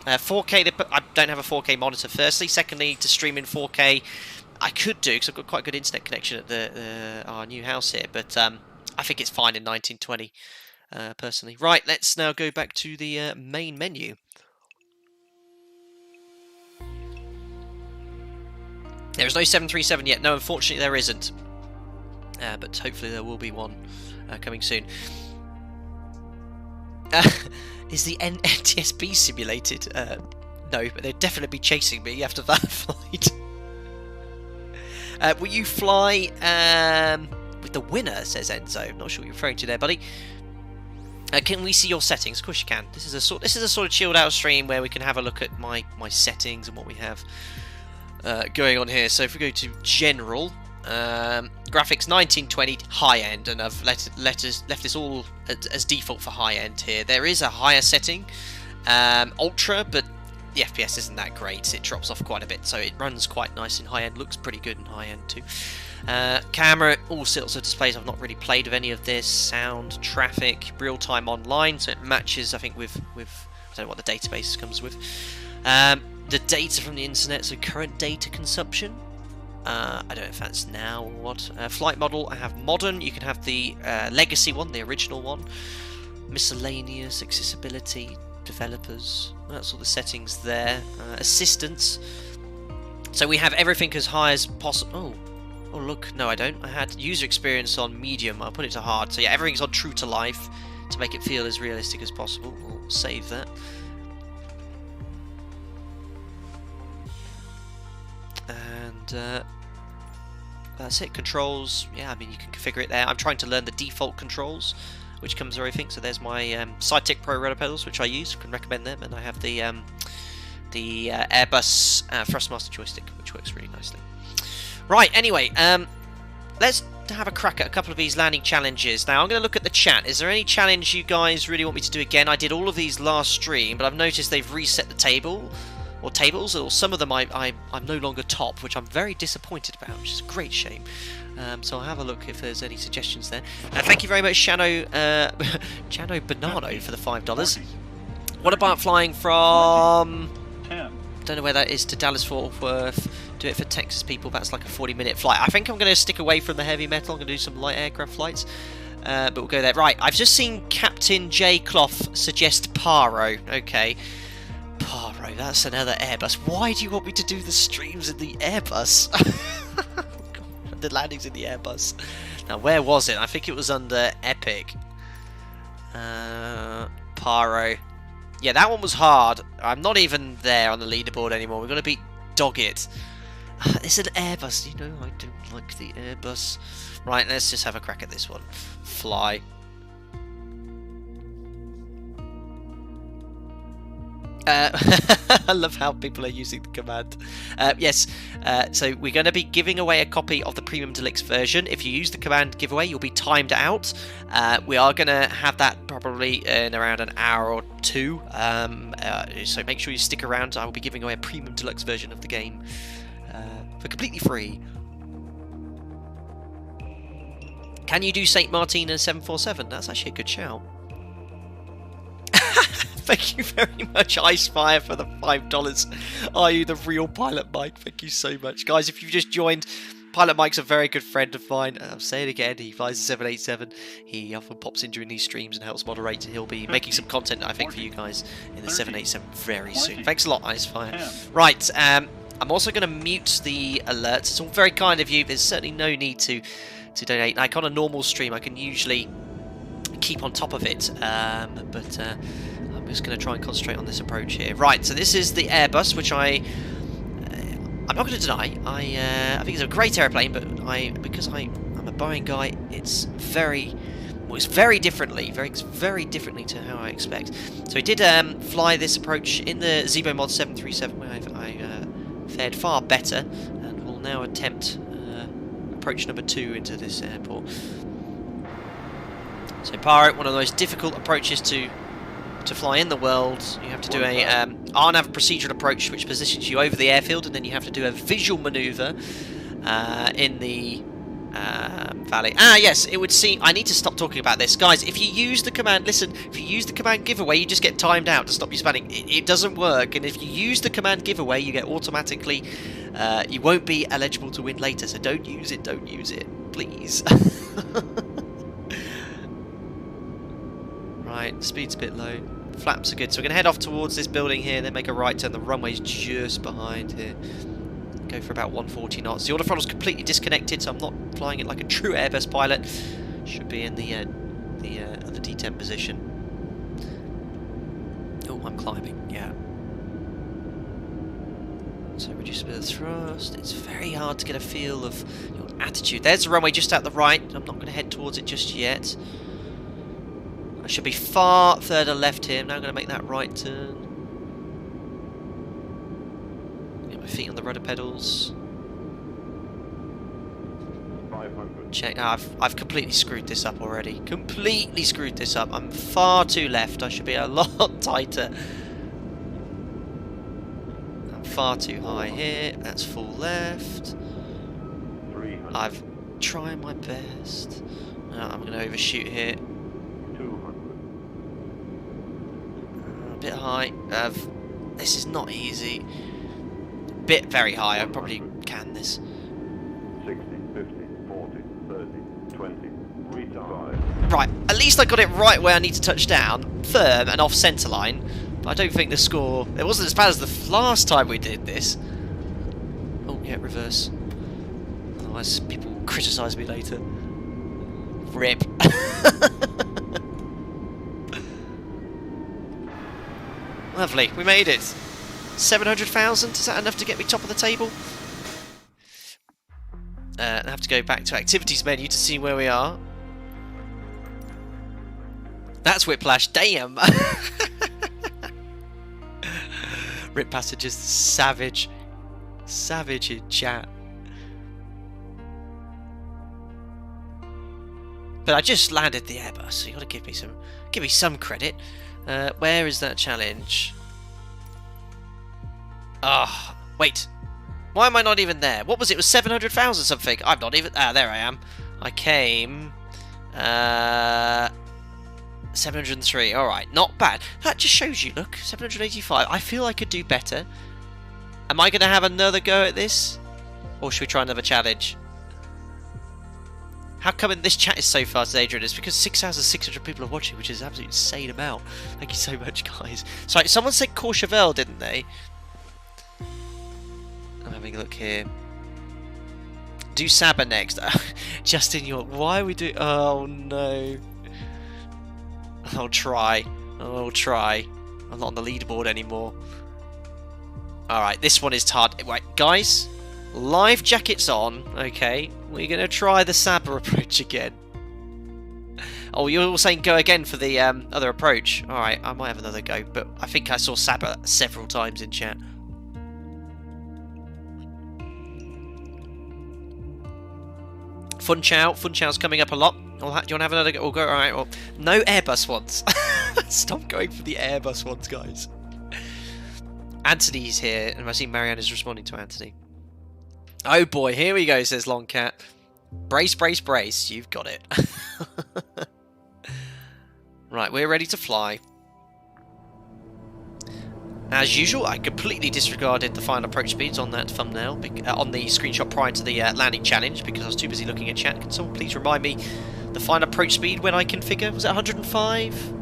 4K, I don't have a 4K monitor, firstly. Secondly, to stream in 4K, I could do, because I've got quite a good internet connection at our new house here, but I think it's fine in 1920, personally. Right, let's now go back to the main menu. There is no 737 yet. No, unfortunately there isn't. But hopefully there will be one coming soon. Is the NTSB simulated? No, but they'd definitely be chasing me after that flight. Will you fly with the winner, says Enzo. I'm not sure what you're referring to there, buddy. Can we see your settings? Of course you can. This is a sort of chilled out stream where we can have a look at my settings and what we have going on here. So if we go to general, graphics 1920 high end, and I've left this all as default for high end here. There is a higher setting, ultra, but the FPS isn't that great. It drops off quite a bit, so it runs quite nice in high end. Looks pretty good in high end too. Camera, all sorts of displays. I've not really played with any of this. Sound, traffic, real time online, so it matches, I think, with I don't know what the database comes with. The data from the internet, so current data consumption. I don't know if that's now or what. Flight model, I have modern. You can have the legacy one, the original one. Miscellaneous, accessibility, developers. That's all the settings there. Assistance. So we have everything as high as possible. Oh, look. No, I don't. I had user experience on medium. I'll put it to hard. So yeah, everything's on true to life to make it feel as realistic as possible. We'll save that. And that's it. Controls, yeah, I mean, you can configure it there. I'm trying to learn the default controls, which comes with everything. So there's my Saitek Pro rudder pedals, which I use, can recommend them, and I have the Airbus Thrustmaster joystick, which works really nicely. Right, anyway, let's have a crack at a couple of these landing challenges. Now, I'm going to look at the chat. Is there any challenge you guys really want me to do again? I did all of these last stream, but I've noticed they've reset the tables, or some of them I'm no longer top, which I'm very disappointed about, which is a great shame. So I'll have a look if there's any suggestions there. Thank you very much, Chano Banano, for the $5. What about flying from 10, Don't know where that is to Dallas-Fort Worth. Do it for Texas people. That's like a 40-minute flight. I think I'm going to stick away from the heavy metal. I'm going to do some light aircraft flights. But we'll go there. Right, I've just seen Captain J. Cloth suggest Paro. Okay. Paro, that's another Airbus. Why do you want me to do the streams in the Airbus? The landings in the Airbus. Now, where was it? I think it was under Epic. Paro. Yeah, that one was hard. I'm not even there on the leaderboard anymore. We're going to beat Doggett. It's an Airbus. You know, I don't like the Airbus. Right, let's just have a crack at this one. Fly. I love how people are using the command. Yes, so we're going to be giving away a copy of the Premium Deluxe version. If you use the command giveaway, you'll be timed out. We are going to have that probably in around an hour or two. So make sure you stick around. I will be giving away a Premium Deluxe version of the game for completely free. Can you do St. Martin and 747? That's actually a good shout. Thank you very much, Icefire, for the $5. Are you the real Pilot Mike? Thank you so much. Guys, if you've just joined, Pilot Mike's a very good friend of mine. I'll say it again, he flies the 787. He often pops in during these streams and helps moderate. He'll be making some content, I think, for you guys in the 787 very soon. Thanks a lot, Icefire. Right, I'm also going to mute the alerts. It's all very kind of you. There's certainly no need to donate. Like on a normal stream, I can usually keep on top of it, but I'm just going to try and concentrate on this approach here. Right, so this is the Airbus, which I'm not going to deny. I think it's a great airplane, but because I'm a Boeing guy, it's very differently to how I expect. So we did fly this approach in the Zebo Mod 737, where I fared far better, and will now attempt approach number 2 into this airport. So Paro, one of the most difficult approaches to fly in the world. You have to do a RNAV procedural approach, which positions you over the airfield, and then you have to do a visual manoeuvre in the valley. Yes, it would seem... I need to stop talking about this. Guys, if you use the command... Listen, if you use the command giveaway, you just get timed out to stop you spamming. It doesn't work, and if you use the command giveaway, you get automatically... you won't be eligible to win later, so don't use it, please. Right, speed's a bit low. Flaps are good, so we're going to head off towards this building here, then make a right turn. The runway's just behind here. Go for about 140 knots. The order throttle's completely disconnected, so I'm not flying it like a true Airbus pilot. Should be in the other D10 position. Oh, I'm climbing, yeah. So reduce a bit of thrust. It's very hard to get a feel of your attitude. There's the runway just out the right. I'm not going to head towards it just yet. I should be far further left here. I'm now going to make that right turn. Get my feet on the rudder pedals. 500. Check. I've completely screwed this up already. Completely screwed this up. I'm far too left. I should be a lot tighter. I'm far too high here. That's full left. 300. I've tried my best. I'm going to overshoot here. 200. A bit high. This is not easy. Bit very high. I probably can this. 60, 50, 40, 30, 20. Retard. Right, at least I got it right where I need to touch down, firm and off centre line. But I don't think the score... It wasn't as bad as the last time we did this. Oh, yeah, reverse. Otherwise people will criticise me later. Rip. Lovely, we made it. 700,000, is that enough to get me top of the table? I have to go back to activities menu to see where we are. That's Whiplash, damn! Rip Passengers, savage. Savage in chat. But I just landed the Airbus, so you gotta give me some credit. Where is that challenge? Ah, wait. Why am I not even there? What was it? It was 700,000 something. I'm not even... Ah, there I am. I came... 703. Alright, not bad. That just shows you, look. 785. I feel I could do better. Am I going to have another go at this? Or should we try another challenge? How come this chat is so fast, Adrian? It's because 6,600 people are watching, which is an absolutely insane amount. Thank you so much, guys. Sorry, someone said Courchevel, didn't they? I'm having a look here. Do Saba next. Justin, why are we doing... Oh, no. I'll try. I'll try. I'm not on the leaderboard anymore. Alright, this one is hard. Right, guys, live jackets on. Okay, we're going to try the Saba approach again. Oh, you're all saying go again for the other approach. Alright, I might have another go, but I think I saw Saba several times in chat. Fun Chow's coming up a lot. Do you want to have another go? We'll go. Alright, well, no Airbus ones. Stop going for the Airbus ones, guys. Anthony's here, and I see Marianne is responding to Anthony. Oh boy, here we go, says Longcat. Brace, brace, brace. You've got it. Right, we're ready to fly. As usual, I completely disregarded the final approach speeds on that thumbnail, on the screenshot prior to the landing challenge, because I was too busy looking at chat. Can someone please remind me the final approach speed when I configure? Was it 105?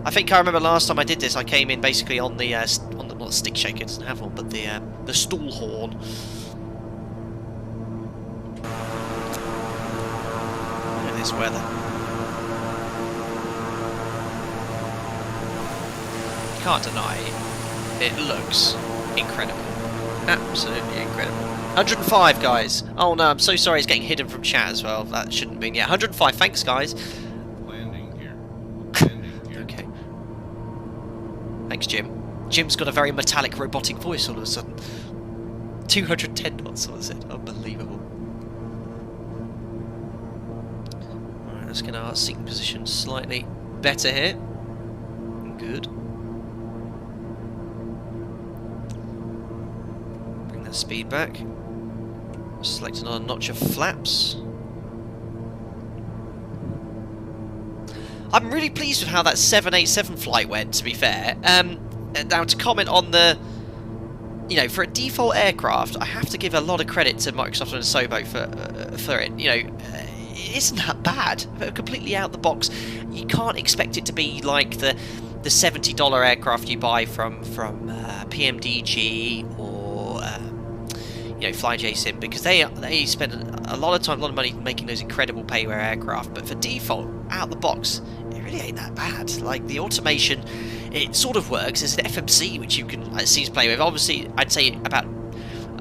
I think I remember last time I did this, I came in basically on the not the stick shaker, it doesn't have one, but the stall horn. Look at this weather. You can't deny it looks incredible. Absolutely incredible. 105, guys. Oh no, I'm so sorry it's getting hidden from chat as well. That shouldn't have been. Yeah, 105. Thanks, guys. Landing here. Okay. Thanks, Jim. Jim's got a very metallic robotic voice all of a sudden. 210 knots, someone said. Unbelievable. Alright, let's get our seating position slightly better here. Good. Bring that speed back. Select another notch of flaps. I'm really pleased with how that 787 flight went, to be fair. Now, to comment on the... You know, for a default aircraft, I have to give a lot of credit to Microsoft and Asobo for it. You know, it isn't that bad. Completely out the box. You can't expect it to be like the $70 aircraft you buy from PMDG or you know, FlyJSim, because they spend a lot of time, a lot of money making those incredible payware aircraft. But for default, out the box, it really ain't that bad. Like the automation, it sort of works. There's an FMC which you can, it seems, play with. Obviously, I'd say about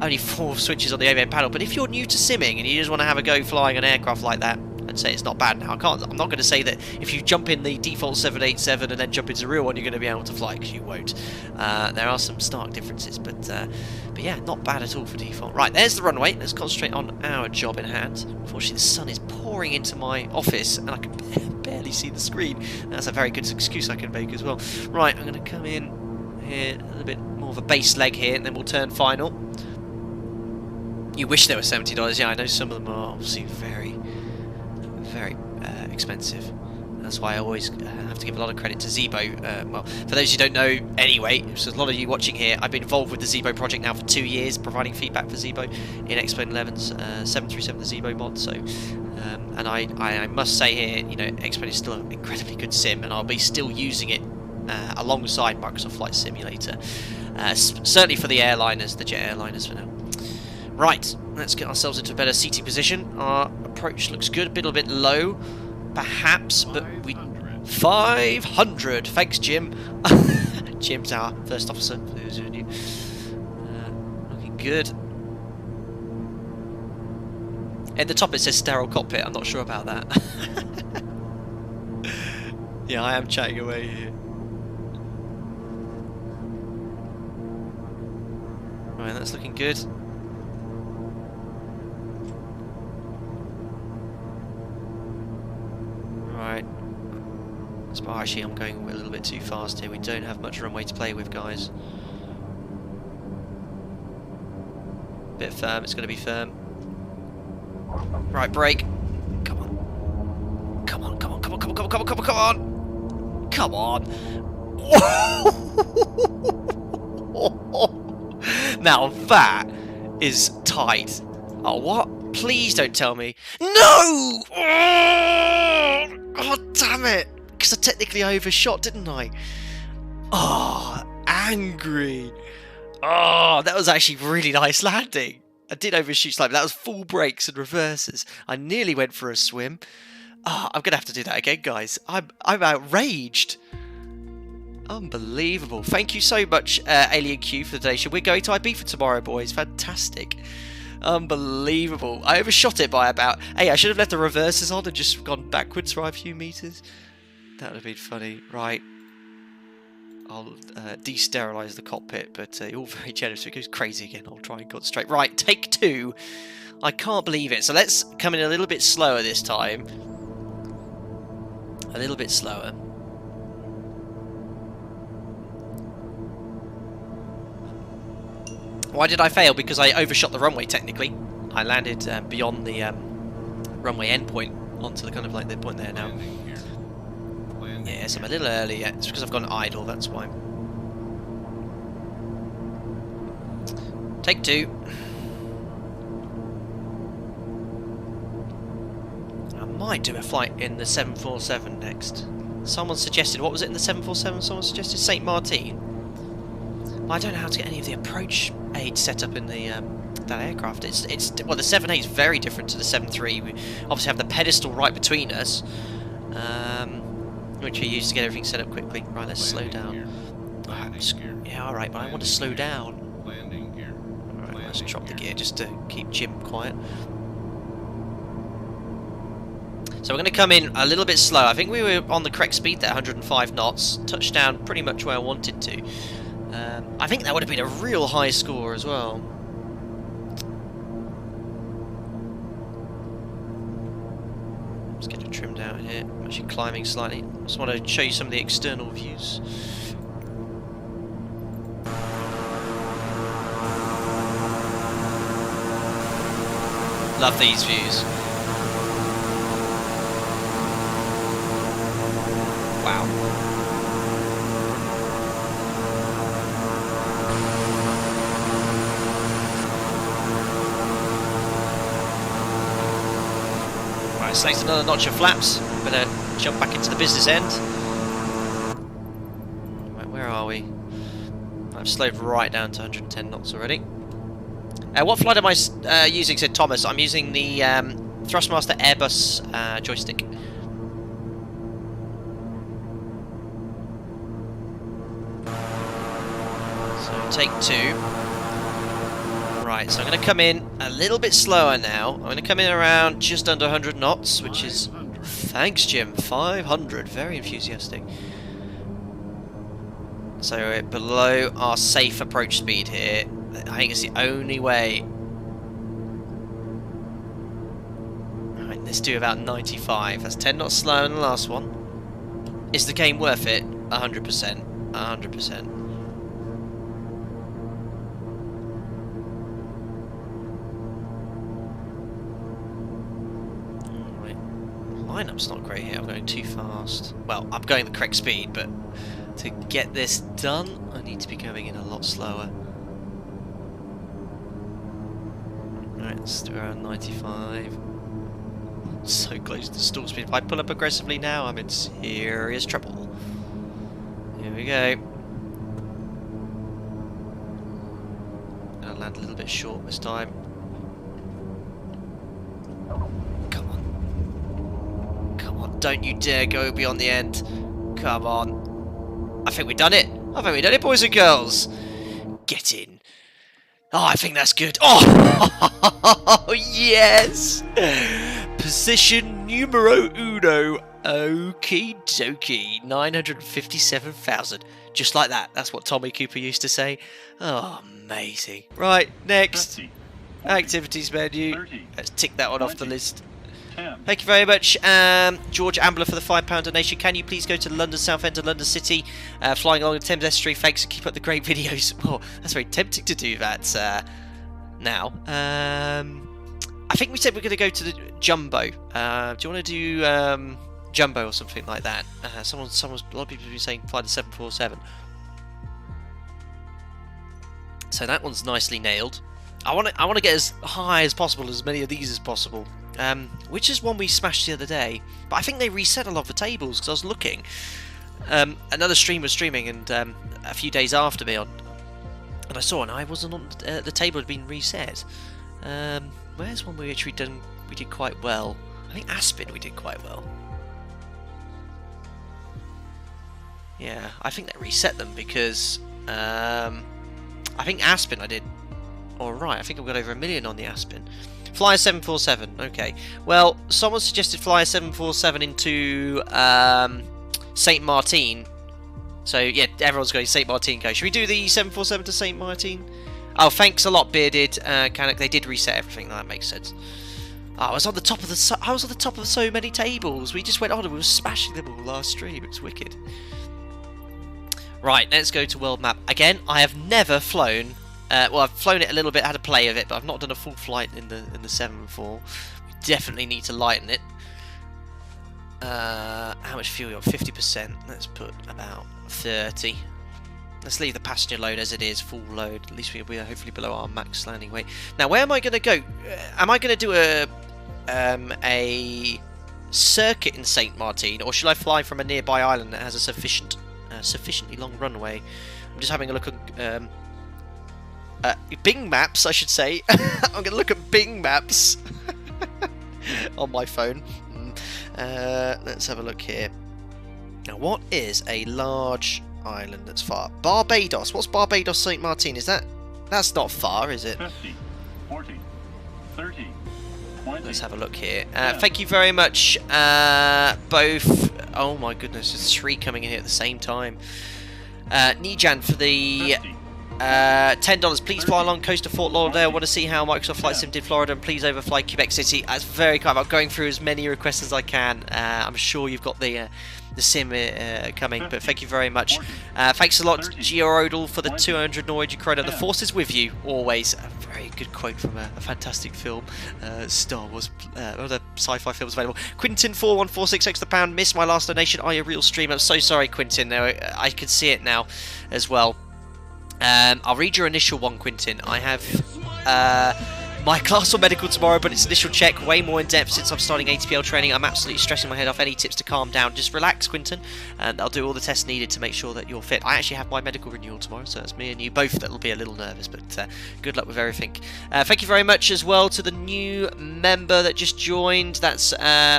only 4 switches on the overhead panel. But if you're new to simming and you just want to have a go flying an aircraft like that, I'd say it's not bad. Now, I'm not going to say that if you jump in the default 787 and then jump into the real one, you're going to be able to fly, because you won't. There are some stark differences, but yeah, not bad at all for default. Right, there's the runway. Let's concentrate on our job in hand. Unfortunately, the sun is pouring into my office, and I can barely see the screen. That's a very good excuse I can make as well. Right, I'm going to come in here, a little bit more of a base leg here, and then we'll turn final. You wish they were $70. Yeah, I know some of them are obviously very expensive. That's why I always have to give a lot of credit to Zibo. Well, for those who don't know anyway, so there's a lot of you watching here, I've been involved with the Zibo project now for 2 years, providing feedback for Zibo in X-Plane 11's 737, the Zibo mod. So, and I must say here, you know, X-Plane is still an incredibly good sim, and I'll be still using it alongside Microsoft Flight Simulator. Certainly for the airliners, the jet airliners for now. Right, let's get ourselves into a better seating position. Our approach looks good, a little bit low, perhaps, but we... 500! Thanks, Jim. Jim's our first officer, for those who knew. Looking good. At the top it says sterile cockpit, I'm not sure about that. Yeah, I am chatting away here. Right, that's looking good. Right. Actually, I'm going a little bit too fast here. We don't have much runway to play with, guys. Bit firm, it's going to be firm. Right, brake. Come on. Come on, come on, come on, come on, come on, come on, come on, come on! Come on! Now that is tight. Oh, what? Please don't tell me. No! Oh, damn it! Because I technically overshot, didn't I? Oh, angry. Oh, that was actually really nice landing. I did overshoot slightly, but that was full brakes and reverses. I nearly went for a swim. Oh, I'm going to have to do that again, guys. I'm outraged. Unbelievable. Thank you so much, Alien Q, for the donation. We're going to IB for tomorrow, boys. Fantastic. Unbelievable. I overshot it by about... Hey, I should have left the reverses on and just gone backwards for a few meters. That would have been funny. Right. I'll de-sterilise the cockpit, but you're all very generous. If it goes crazy again, I'll try and concentrate. Right, take 2. I can't believe it. So let's come in a little bit slower this time. A little bit slower. Why did I fail? Because I overshot the runway, technically. I landed beyond the runway endpoint onto the kind of like the point there now. Yes, I'm a little early. Yeah, it's because I've gone idle, that's why. Take 2. I might do a flight in the 747 next. Someone suggested, what was it in the 747? Someone suggested St. Martin. I don't know how to get any of the approach aid set up in the that aircraft. Well, the 7A is very different to the 7.3. We obviously have the pedestal right between us, which we use to get everything set up quickly. Right, let's slow down. Yeah, all right, but I want to slow down. All right, let's drop the gear just to keep Jim quiet. So we're going to come in a little bit slow. I think we were on the correct speed there, 105 knots. Touchdown pretty much where I wanted to. I think that would have been a real high score as well. Let's get it trimmed out here. I'm actually climbing slightly. Just want to show you some of the external views. Love these views. Wow. Select another notch of flaps. Better jump back into the business end. Right, where are we? I've slowed right down to 110 knots already. What flight am I using, said Thomas? I'm using the Thrustmaster Airbus joystick. So take 2. Right, so I'm going to come in a little bit slower now. I'm going to come in around just under 100 knots, which is... Thanks, Jim. 500. Very enthusiastic. So we're below our safe approach speed here. I think it's the only way. Right, let's do about 95. That's 10 knots slower than the last one. Is the game worth it? 100%. 100%. Lineup's not great here. I'm going too fast. Well, I'm going the correct speed, but to get this done, I need to be going in a lot slower. Alright, let's do around 95. So close to stall speed. If I pull up aggressively now, I'm in serious trouble. Here we go. Gonna land a little bit short this time. Don't you dare go beyond the end. Come on. I think we've done it. I think we've done it, boys and girls. Get in. Oh, I think that's good. Oh, yes. Position numero uno. Okie dokie. 957,000. Just like that. That's what Tommy Cooper used to say. Oh, amazing. Right, next. Activities menu. Let's tick that one off the list. Thank you very much, George Ambler, for the £5 donation. Can you please go to London Southend to London City, flying along the Thames Estuary? Thanks, and keep up the great videos. Oh, that's very tempting to do that now. I think we said we're going to go to the Jumbo. Do you want to do Jumbo or something like that? A lot of people have been saying fly the 747. So that one's nicely nailed. I want to get as high as possible, as many of these as possible. Which is one we smashed the other day. But I think they reset a lot of the tables, because I was looking. Another stream was streaming, and a few days after me, and I saw, and I wasn't on the table had been reset. Where's one we actually we did quite well? I think Aspen we did quite well. Yeah, I think they reset them because I think Aspen I did alright. I think I've got over 1 million on the Aspen. Flyer 747, okay. Well, someone suggested Flyer 747 into St. Martin. So, yeah, everyone's going St. Martin go. Should we do the 747 to St. Martin? Oh, thanks a lot, Bearded. Canuck, they did reset everything. That makes sense. Oh, I was on the top of so many tables. We just went on and we were smashing them all last stream. It was wicked. Right, let's go to world map. Again, I have never flown. Well, I've flown it a little bit, had a play of it, but I've not done a full flight in the 7.4. We definitely need to lighten it. How much fuel you got? 50%. Let's put about 30. Let's leave the passenger load as it is, full load. At least we are hopefully below our max landing weight. Now, where am I going to go? Am I going to do a circuit in St. Martin, or should I fly from a nearby island that has a sufficiently long runway? I'm just having a look at Bing Maps, I should say. I'm going to look at Bing Maps on my phone. Let's have a look here. Now, what is a large island that's far? Barbados. What's Barbados St. Martin? Is that's not far, is it? 50, 40, 30, 20. Let's have a look here. Thank you very much, both. Oh my goodness, there's 3 coming in here at the same time. Nijan for the $10. Please fly along coast to Fort Lauderdale. Want to see how Microsoft Flight Sim did Florida, and please overfly Quebec City. That's very kind. I'm going through as many requests as I can. I'm sure you've got the sim coming, but thank you very much. Thanks a lot, Georodal, for the 200 Norwegian krona. The force is with you always. A very good quote from a fantastic film, Star Wars, other sci-fi films available. Quintin 4146 extra pound. Missed my last donation. Are you a real streamer? I'm so sorry, Quintin. I can see it now as well. I'll read your initial one, Quintin. I have my class on medical tomorrow, but it's initial check, way more in depth since I'm starting ATPL training. I'm absolutely stressing my head off. Any tips to calm down? Just relax, Quintin, and I'll do all the tests needed to make sure that you're fit. I actually have my medical renewal tomorrow, so that's me and you both that'll be a little nervous, but good luck with everything. Thank you very much as well to the new member that just joined. That's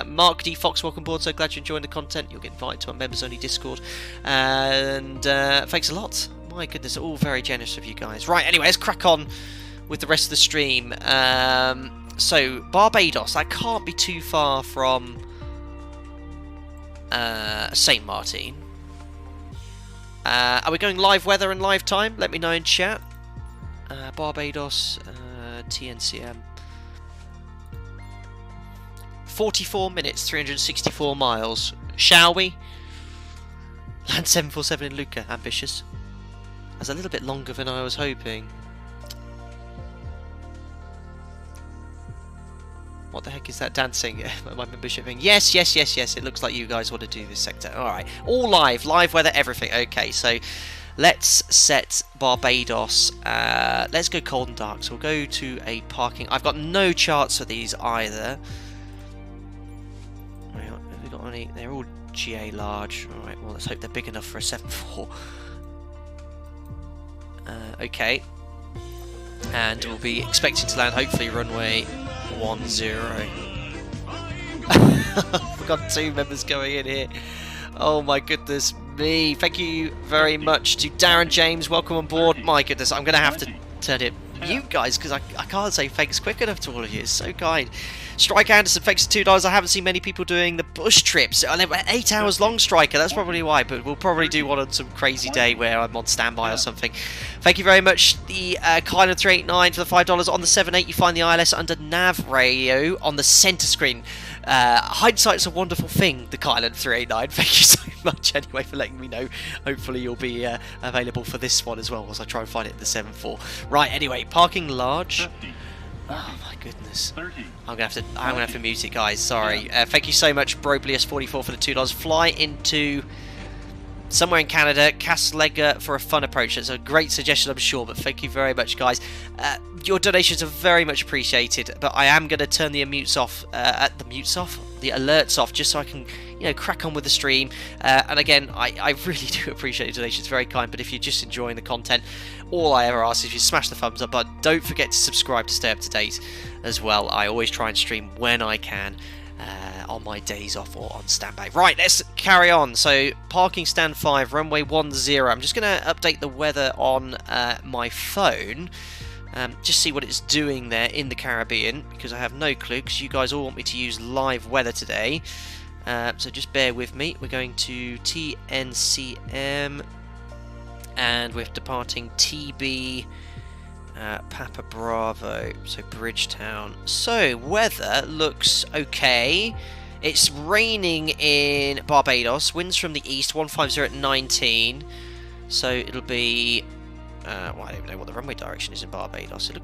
Mark D. Fox. Welcome aboard. So glad you enjoyed the content. You'll get invited to our members-only Discord, and thanks a lot. My goodness, all very generous of you guys. Right, anyway, let's crack on with the rest of the stream. So, Barbados, that can't be too far from St. Martin. Are we going live weather and live time? Let me know in chat. Barbados, TNCM. 44 minutes, 364 miles. Shall we? Land 747 in Lucca, ambitious. That's a little bit longer than I was hoping. What the heck is that dancing? My membership thing. Yes, yes, yes, yes. It looks like you guys want to do this sector. Alright. All live. Live weather, everything. Okay, so let's set Barbados. Let's go cold and dark. So we'll go to a parking. I've got no charts for these either. Have we got any? They're all GA large. Alright, well, let's hope they're big enough for a 7.4. Okay. And we'll be expecting to land, hopefully, runway 10. We've got 2 members going in here. Oh my goodness me. Thank you very much to Darren James. Welcome on board. My goodness, I'm going to have to turn it mute, guys, because I can't say thanks quick enough to all of you. It's so kind. Strike Anderson, thanks for $2. I haven't seen many people doing the bush trips. 8 hours long, Striker. That's probably why, but we'll probably do one on some crazy day where I'm on standby or something. Thank you very much, the Kylan 389 for the $5. On the 7.8, you find the ILS under nav radio on the centre screen. Hindsight's a wonderful thing, the Kylan 389. Thank you so much anyway for letting me know. Hopefully you'll be available for this one as well as I try and find it in the 7.4. Right, anyway, parking large. Oh my goodness. I'm gonna have to mute it, guys. Sorry. Thank you so much, Broblius44 for the $2. Fly into somewhere in Canada, Castlegar for a fun approach. That's a great suggestion, I'm sure, but thank you very much, guys. Your donations are very much appreciated, but I am going to turn the alerts off, just so I can, you know, crack on with the stream. And again, I really do appreciate your donations, very kind, but if you're just enjoying the content, all I ever ask is you smash the thumbs up button. Don't forget to subscribe to stay up to date as well. I always try and stream when I can. On my days off or on standby. Right, let's carry on. So, parking stand 5, runway 10. I'm just going to update the weather on my phone. Just see what it's doing there in the Caribbean, because I have no clue, because you guys all want me to use live weather today. So just bear with me. We're going to TNCM, and we're departing TB Papa Bravo, so Bridgetown. So weather looks okay. It's raining in Barbados, winds from the east, 150 at 19, so it'll be well, I don't even know what the runway direction is in Barbados. It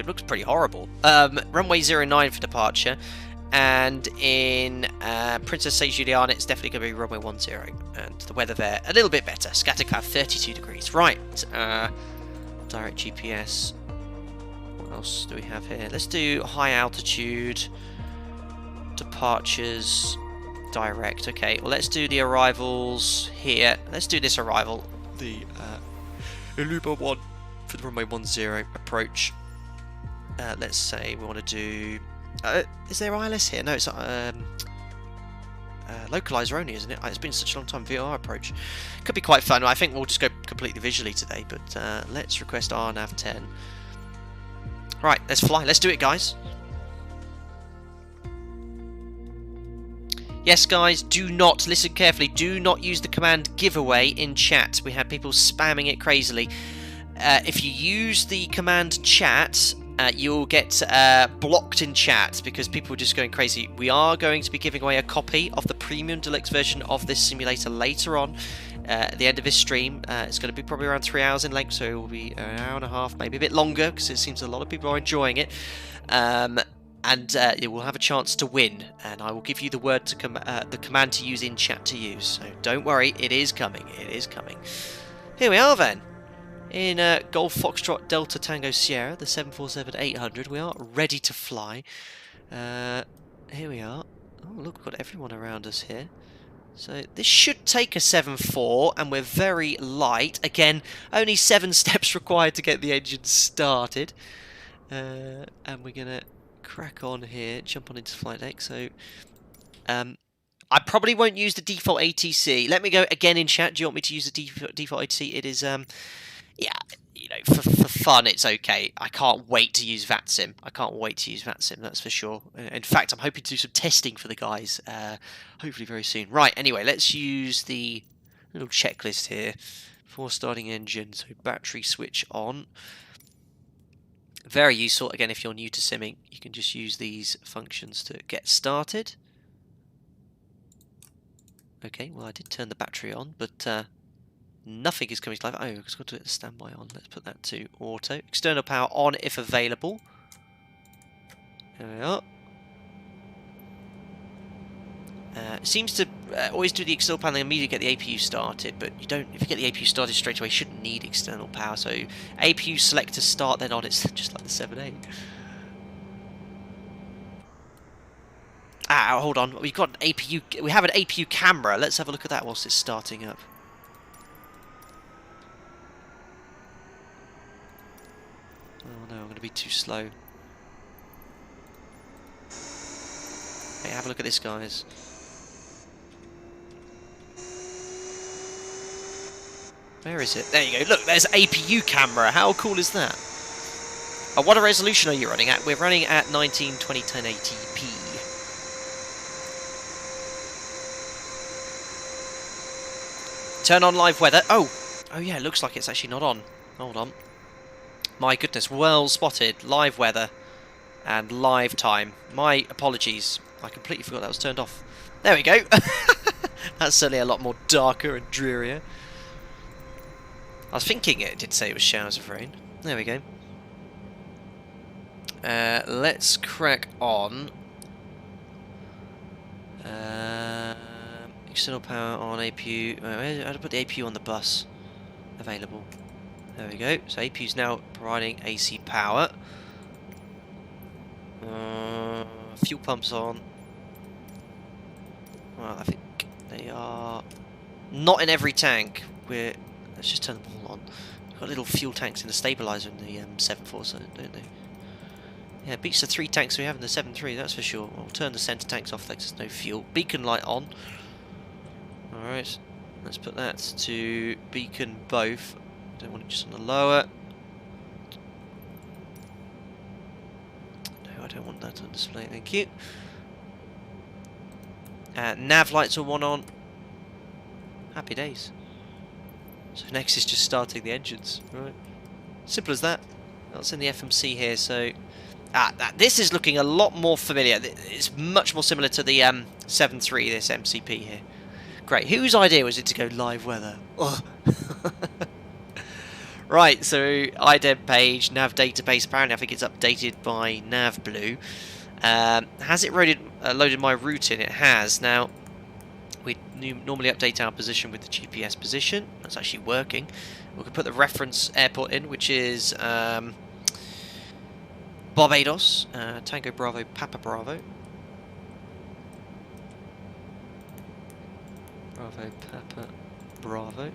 looks pretty horrible. Runway 09 for departure, and in Princess St. Juliana it's definitely going to be runway 10, and the weather there a little bit better. Scatter cloud, 32 degrees. Right, direct GPS. What else do we have here? Let's do high altitude departures direct. Okay, well, let's do the arrivals here. Let's do this arrival, the Aruba 1 for the runway 10 approach. Let's say we want to do is there ILS here? No, it's localizer only, isn't it? It's been such a long time. VR approach could be quite fun. I think we'll just go completely visually today, but let's request RNAV 10. Right, let's fly. Let's do it, guys. Yes, guys, do not, listen carefully, do not use the command giveaway in chat. We had people spamming it crazily. If you use the command chat, you'll get blocked in chat because people are just going crazy. We are going to be giving away a copy of the premium deluxe version of this simulator later on at the end of this stream. It's going to be probably around 3 hours in length, so it will be an hour and a half, maybe a bit longer, because it seems a lot of people are enjoying it. And you will have a chance to win, and I will give you the word to the command to use in chat to use. So don't worry, it is coming. It is coming. Here we are then, in Golf Foxtrot Delta Tango Sierra, the 747-800. We are ready to fly. Here we are. Oh look, we've got everyone around us here. So this should take a 7.4, and we're very light. Again, only 7 steps required to get the engine started. And we're gonna crack on here, jump on into flight deck. So I probably won't use the default ATC. Let me go again in chat. Do you want me to use the default ATC? It is yeah, you know, for fun it's okay. I can't wait to use VATSIM. I can't wait to use VATSIM, that's for sure. In fact, I'm hoping to do some testing for the guys hopefully very soon. Right, anyway, let's use the little checklist here for starting engine. So battery switch on. Very useful. Again, if you're new to simming, you can just use these functions to get started. Okay, well, I did turn the battery on, but nothing is coming to life. Oh, I've got to put standby on. Let's put that to auto. External power on if available. There we are. It seems to always do the external power and then immediately get the APU started, but you don't. If you get the APU started straight away, you shouldn't need external power. So APU select to start, then on. It's just like the 7.8. Ah, hold on. We've got an APU. We have an APU camera. Let's have a look at that whilst it's starting up. Oh no, I'm going to be too slow. Hey, have a look at this, guys. Where is it? There you go. Look, there's APU camera. How cool is that? What resolution are you running at? We're running at 1920 1080p. Turn on live weather. Oh yeah, it looks like it's actually not on. Hold on. My goodness, well spotted. Live weather and live time. My apologies. I completely forgot that was turned off. There we go. That's certainly a lot more darker and drearier. I was thinking it did say it was showers of rain. There we go. Let's crack on. External power on APU. I had to put the APU on the bus. Available. There we go. So APU's now providing AC power. Fuel pumps on. Well, I think they are not in every tank. Let's just turn them all on. We've got little fuel tanks in the stabilizer in the 7.4, don't they? Yeah, it beats the 3 tanks we have in the 7.3, that's for sure. I'll turn the centre tanks off because there's no fuel. Beacon light on. Alright, let's put that to beacon both. Don't want it just on the lower. No, I don't want that on display, thank you. Nav lights are 1 on. Happy days. So next is just starting the engines. Right, simple as that. That's in the FMC here, so... this is looking a lot more familiar. It's much more similar to the 7.3, this MCP here. Great. Whose idea was it to go live weather? Ugh. Right, so idem page, nav database. Apparently I think it's updated by NavBlue. Has it loaded my route in? It has. Now, we normally update our position with the GPS position. That's actually working. We can put the reference airport in, which is Barbados, Tango Bravo, Papa Bravo. Bravo, Papa, Bravo.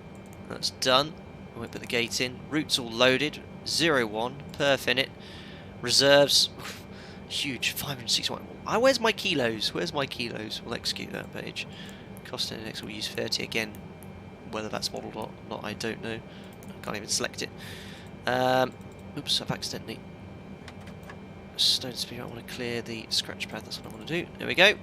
That's done. We put the gate in. Route's all loaded. 01, perf in it. Reserves, huge, 561. Where's my kilos? Where's my kilos? We'll execute that page. Cost index, we'll use 30 again. Whether that's modelled or not, I don't know. I can't even select it. Oops, I've accidentally... Stone speed, I want to clear the scratch pad, that's what I want to do. There we go.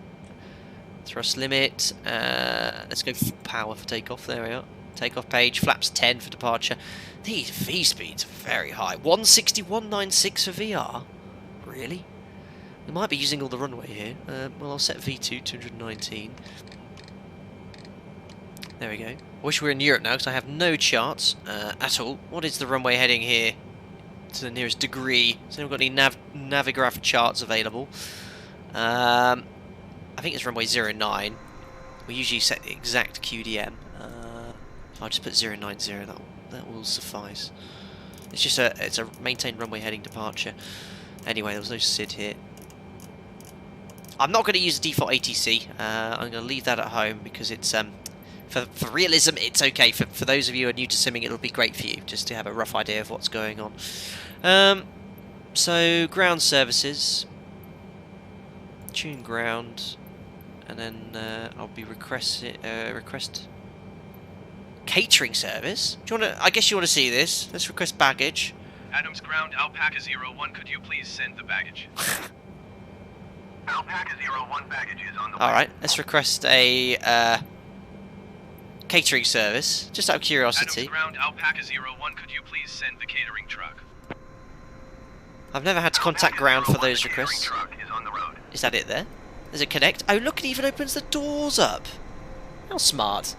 Thrust limit. Let's go full power for takeoff. There we are. Takeoff page. Flaps 10 for departure. These V speeds are very high. 160.196 for VR. Really? We might be using all the runway here. Well, I'll set V2 219. There we go. I wish we were in Europe now because I have no charts at all. What is the runway heading here? To the nearest degree. So we've got any Navigraph charts available. I think it's runway 09. We usually set the exact QDM. If I just put 090, that will suffice. It's just it's a maintained runway heading departure. Anyway, there was no SID here. I'm not going to use the default ATC. I'm going to leave that at home because it's for realism, it's okay. For those of you who are new to simming, it'll be great for you just to have a rough idea of what's going on. So ground services, tune ground, and then I'll be request catering service. Do you want to? I guess you want to see this. Let's request baggage. Adams Ground, Alpaca 01, could you please send the baggage? Alpaca 01 baggage is on the way. Alright, let's request a catering service, just out of curiosity. Adams Ground, Alpaca 01, could you please send the catering truck? I've never had to contact ground for those requests. Truck is on the road. Is that it there? Does it connect? Oh look, it even opens the doors up. How smart.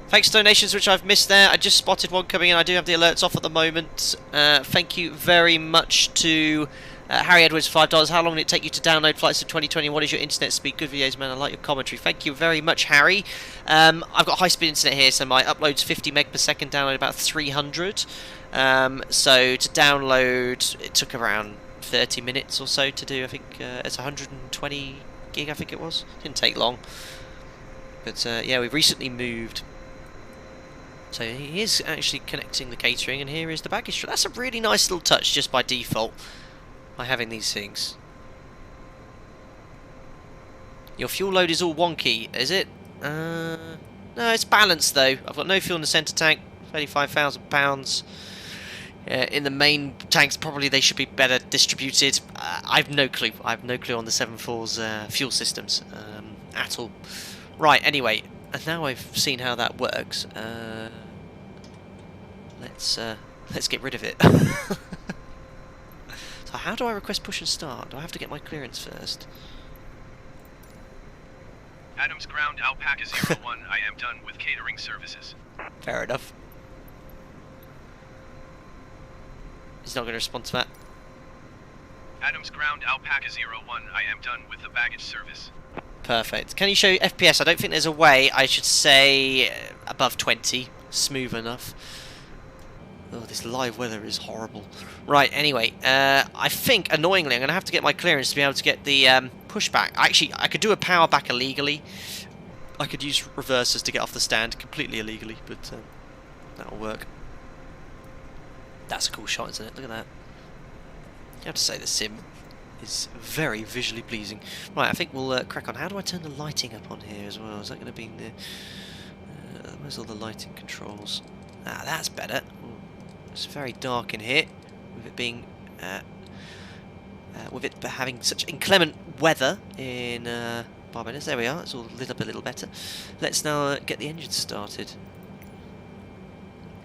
Thanks to donations which I've missed there. I just spotted one coming in. I do have the alerts off at the moment. Thank you very much to Harry Edwards, $5. How long did it take you to download Flights of 2020? What is your internet speed? Good videos, man. I like your commentary. Thank you very much, Harry. I've got high-speed internet here, so my upload's 50 meg per second, download about 300. So to download, it took around 30 minutes or so to do. I think it's 120 gig, I think it was. Didn't take long. But yeah, we've recently moved. So he is actually connecting the catering, and here is the baggage. That's a really nice little touch just by default, by having these things. Your fuel load is all wonky, is it? No, it's balanced though. I've got no fuel in the centre tank, 35,000 £. In the main tanks, probably they should be better distributed. I've no clue. I've no clue on the 7.4's fuel systems at all. Right, anyway, and now I've seen how that works, let's get rid of it. So how do I request push and start? Do I have to get my clearance first? Adams Ground, Alpaca 01, I am done with catering services. Fair enough. He's not going to respond to that. Adams Ground, Alpaca 01, I am done with the baggage service. Perfect. Can you show FPS? I don't think there's a way. I should say above 20. Smooth enough. Oh, this live weather is horrible. Right, anyway, I think, annoyingly, I'm going to have to get my clearance to be able to get the pushback. Actually, I could do a power back illegally. I could use reversers to get off the stand completely illegally, but that'll work. That's a cool shot, isn't it? Look at that. You have to say the sim is very visually pleasing. Right, I think we'll crack on. How do I turn the lighting up on here as well? Is that going to be in the... where's all the lighting controls? Ah, that's better. It's very dark in here, with it being, with it having such inclement weather in Barbados. There we are. It's all lit up a little better. Let's now get the engine started.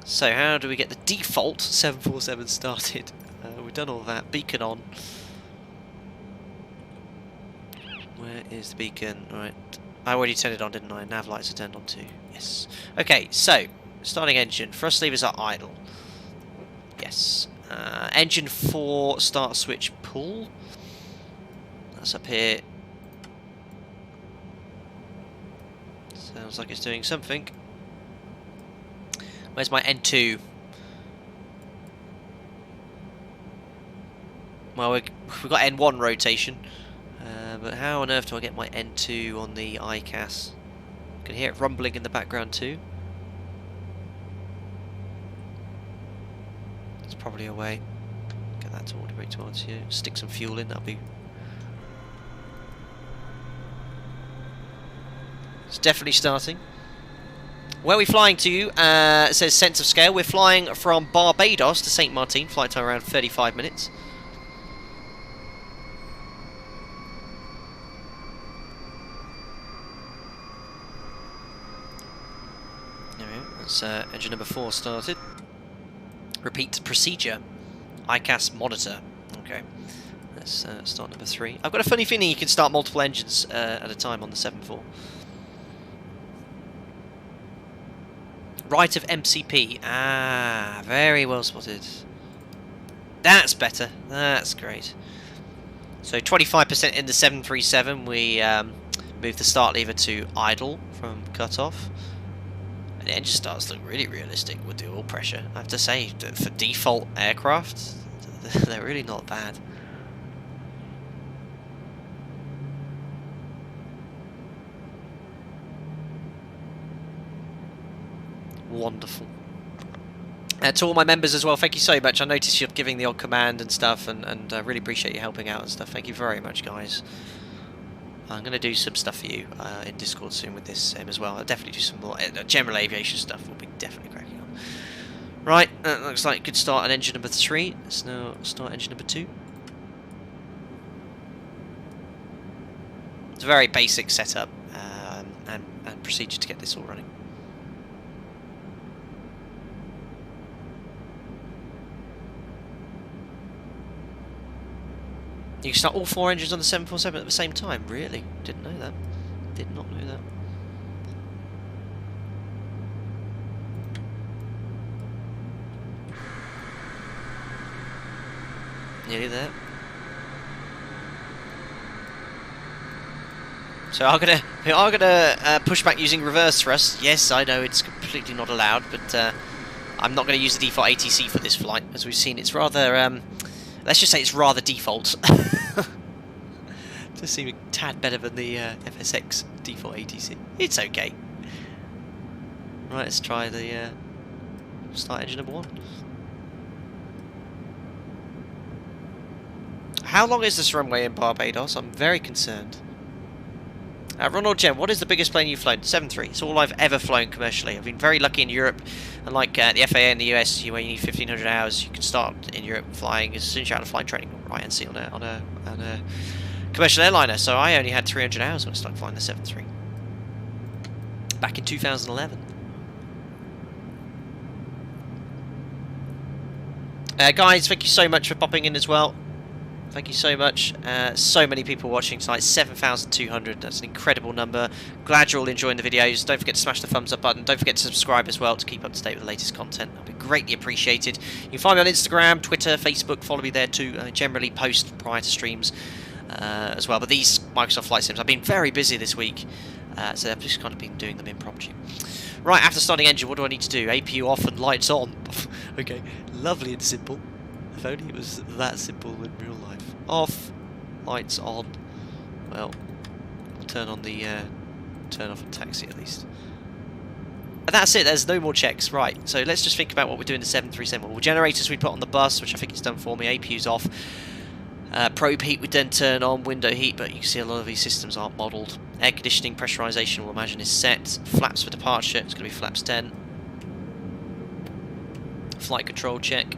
So, how do we get the default 747 started? We've done all that. Beacon on. Where is the beacon? Right. I already turned it on, didn't I? Nav lights are turned on too. Yes. Okay. So, starting engine. Thrust levers are idle. Yes. Engine 4 start switch pull. That's up here. Sounds like it's doing something. Where's my N2? Well, we've got N1 rotation. But how on earth do I get my N2 on the ICAS? I can hear it rumbling in the background too. Probably a way. Get that to auto brake towards you. Stick some fuel in, that'll be... It's definitely starting. Where are we flying to? It says sense of scale. We're flying from Barbados to St. Martin. Flight time around 35 minutes. There we go. That's engine number 4 started. Repeat procedure. ICAS monitor. Okay. Let's start number 3. I've got a funny feeling you can start multiple engines at a time on the 7.4. Right of MCP. Ah, very well spotted. That's better. That's great. So 25% in the 737. We move the start lever to idle from cutoff. The engine starts look really realistic with the oil pressure. I have to say, for default aircraft, they're really not bad. Wonderful. To all my members as well, thank you so much. I noticed you're giving the odd command and stuff, and I really appreciate you helping out and stuff. Thank you very much, guys. I'm going to do some stuff for you in Discord soon with this sim as well. I'll definitely do some more general aviation stuff. We'll be definitely cracking on. Right, looks like a good start on engine number 3. Let's now start engine number 2. It's a very basic setup and procedure to get this all running. You can start all 4 engines on the 747 at the same time. Really? Didn't know that. Did not know that. Nearly there. So I'm gonna push back using reverse thrust. Yes, I know it's completely not allowed, but I'm not going to use the default ATC for this flight, as we've seen. It's rather let's just say it's rather default. Does seem a tad better than the FSX default ATC. It's okay. Right, let's try the start engine number 1. How long is this runway in Barbados? I'm very concerned. Ronald Jem, what is the biggest plane you've flown? 7.3. It's all I've ever flown commercially. I've been very lucky in Europe, and like the FAA in the US, where you need 1,500 hours, you can start in Europe flying as soon as you're out of flight training, right, and see on a commercial airliner. So I only had 300 hours when I started flying the 7.3 back in 2011. Guys, thank you so much for popping in as well. Thank you so much. So many people watching tonight, 7,200. That's an incredible number. Glad you're all enjoying the videos. Don't forget to smash the thumbs up button. Don't forget to subscribe as well to keep up to date with the latest content. That'll be greatly appreciated. You can find me on Instagram, Twitter, Facebook. Follow me there too. I generally post prior to streams as well. But these Microsoft Flight Sims, I've been very busy this week, so I've just kind of been doing them impromptu. Right, after starting engine, what do I need to do? APU off and lights on. Okay, lovely and simple. If only it was that simple in real life. Off, lights on. Well, I'll turn on the turn off and taxi at least. And that's it, there's no more checks. Right, so let's just think about what we're doing to 737. Well, generators we put on the bus, which I think it's done for me. APU's off. Probe heat we then turn on, window heat, but you can see a lot of these systems aren't modelled. Air conditioning, pressurisation, we'll imagine is set. Flaps for departure, it's going to be flaps 10. Flight control check.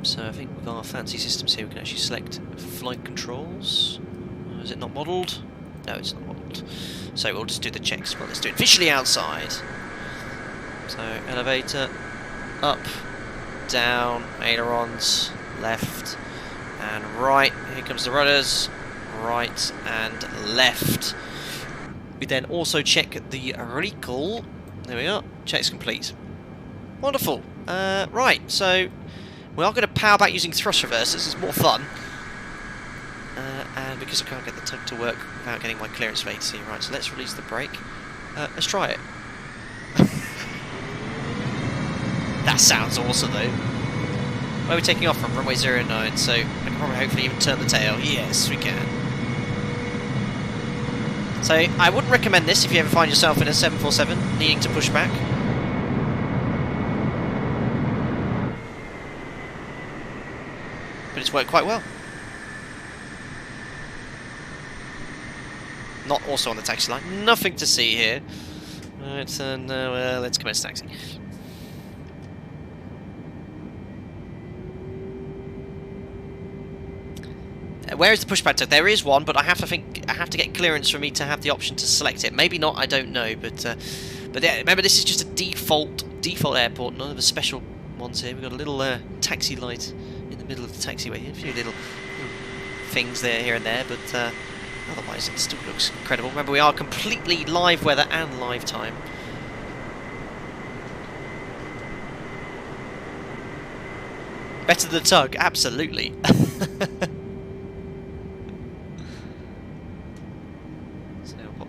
So I think with our fancy systems here we can actually select flight controls. Is it not modelled? No, it's not modelled. So we'll just do the checks. Well, let's do it visually outside. So elevator, up, down, ailerons, left and right. Here comes the rudders, right and left. We then also check the recall. There we are. Checks complete. Wonderful. Right, so we are going to power back using thrust reversers. It's more fun. And because I can't get the tug to work without getting my clearance vacancy. Right, so let's release the brake. Let's try it. That sounds awesome though. Where are we taking off from? Runway 09, so I can probably hopefully even turn the tail. Yes, we can. So I wouldn't recommend this if you ever find yourself in a 747 needing to push back. But it's worked quite well. Not also on the taxi line. Nothing to see here. Right, so now let's commence taxi. Where is the pushback tug? There is one, but I have to get clearance for me to have the option to select it. Maybe not, I don't know. But yeah, remember this is just a default airport. None of the special ones here. We've got a little taxi light in the middle of the taxiway. A few little things there, here and there, but otherwise it still looks incredible. Remember, we are completely live weather and live time. Better than the tug, absolutely.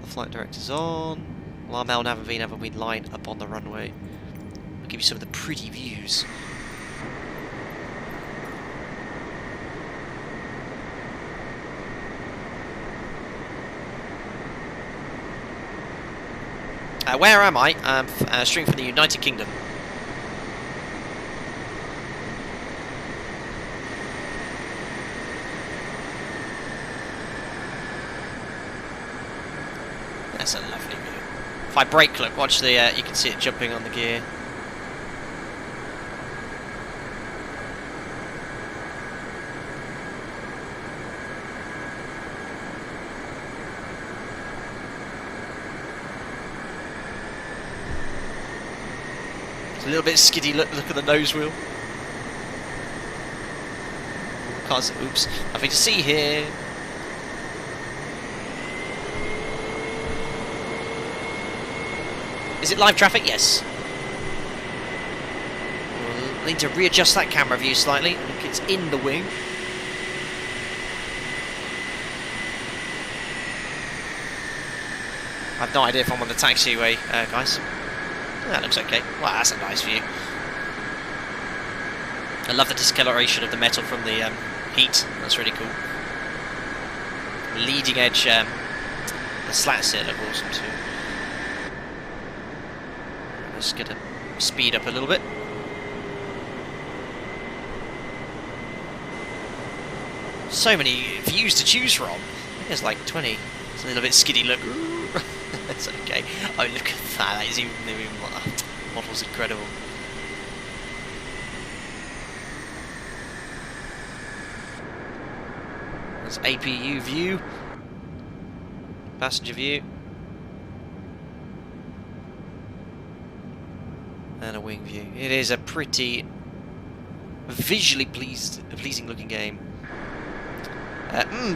Flight directors on. Well, Mel Navavine haven't been lined up on the runway. I'll give you some of the pretty views. Where am I? I'm streaming from the United Kingdom. That's a lovely view. If I brake, look, watch the, you can see it jumping on the gear. It's a little bit skiddy, look at the nose wheel. Cars, oops, nothing to see here. Is it live traffic? Yes. We'll need to readjust that camera view slightly. I think it's in the wing. I have no idea if I'm on the taxiway, guys. That looks okay. Wow, that's a nice view. I love the discoloration of the metal from the heat. That's really cool. Leading edge, the slats here look awesome too. Just going to speed up a little bit. So many views to choose from. I think there's like 20. It's a little bit skiddy look. That's okay. Oh, look at that. That is even model's incredible. There's APU view. Passenger view. And a wing view. It is a pretty visually pleasing looking game.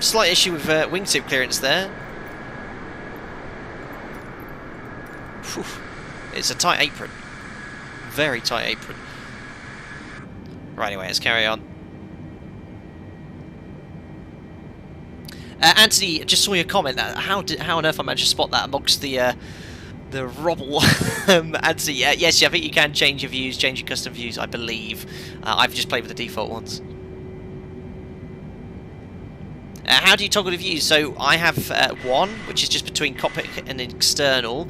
Slight issue with wingtip clearance there. Whew. It's a tight apron. Very tight apron. Right, anyway, let's carry on. Anthony, just saw your comment. How on earth I managed to spot that amongst the rubble? Anthony, yes, I think you can change your views, change your custom views, I believe. I've just played with the default ones. How do you toggle the views? So I have one, which is just between cockpit and external.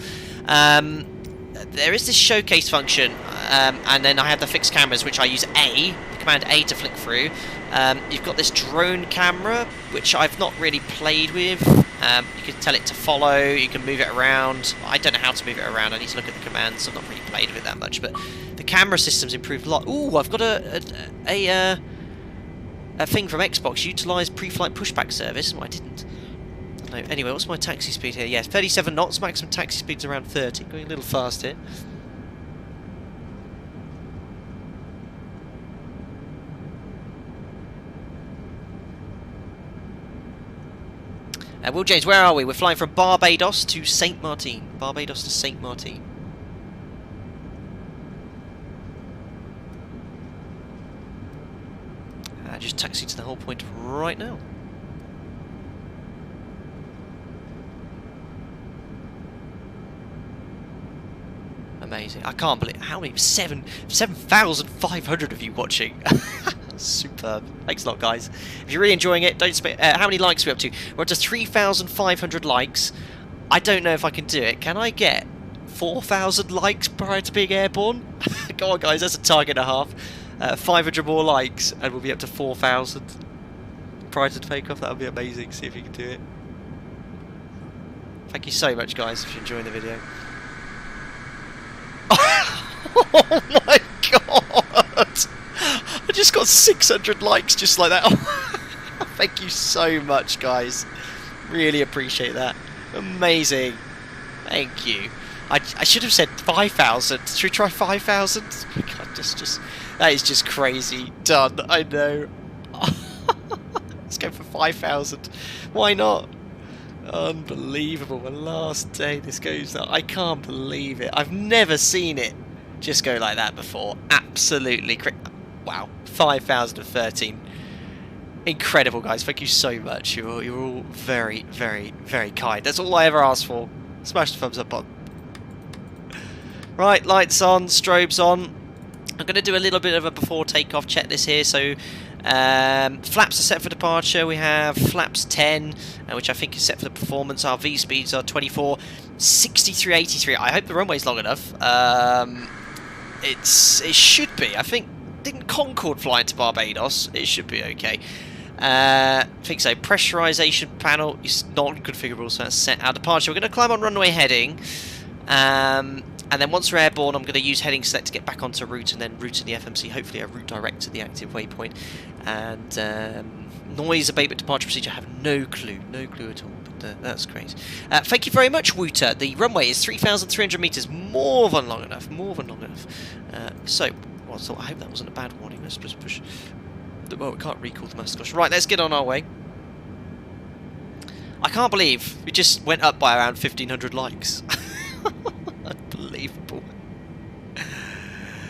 There is this showcase function, and then I have the fixed cameras, which I use command A to flick through. You've got this drone camera, which I've not really played with. You can tell it to follow, you can move it around. I don't know how to move it around, I need to look at the commands, so I've not really played with it that much, but the camera system's improved a lot. Ooh, I've got a thing from Xbox, utilise pre-flight pushback service. Well, I didn't. No, anyway, what's my taxi speed here? Yes, 37 knots, maximum taxi speed's around 30, going a little fast here. Will James, where are we? We're flying from Barbados to Saint Martin. Barbados to Saint Martin. Just taxi to the whole point right now. Amazing. I can't believe how many 7,500 of you watching. Superb. Thanks a lot, guys. If you're really enjoying it, don't expect. How many likes are we up to? We're up to 3,500 likes. I don't know if I can do it. Can I get 4,000 likes prior to being airborne? Go on, guys. That's a target and a half. 500 more likes, and we'll be up to 4,000 prior to takeoff. That would be amazing. See if you can do it. Thank you so much, guys, if you're enjoying the video. Oh my god! I just got 600 likes just like that. Thank you so much, guys. Really appreciate that. Amazing. Thank you. I should have said 5,000. Should we try 5,000? God, that is just crazy. Done. I know. Let's go for 5,000. Why not? Unbelievable. The last day this goes up. I can't believe it. I've never seen it just go like that before. Absolutely wow. 5,013. Incredible, guys. Thank you so much. You're all very, very, very kind. That's all I ever asked for. Smash the thumbs up button. Right, lights on, strobes on. I'm going to do a little bit of a before takeoff checklist here. So flaps are set for departure. We have flaps 10, which I think is set for the performance. Our V speeds are 24, 63, 83. I hope the runway's long enough. It should be. I think, didn't Concorde fly into Barbados? It should be okay. I think so. Pressurization panel is non-configurable, so that's set. Our departure, we're going to climb on runway heading. And then once we're airborne, I'm going to use heading select to get back onto route, and then route in the FMC, hopefully a route direct to the active waypoint. And noise abatement departure procedure, I have no clue at all, but that's great. Thank you very much, Wooter. The runway is 3,300 metres, more than long enough, so, well, I hope that wasn't a bad warning. Let's just push. Well, we can't recall the master caution. Right, let's get on our way. I can't believe we just went up by around 1,500 likes. Unbelievable.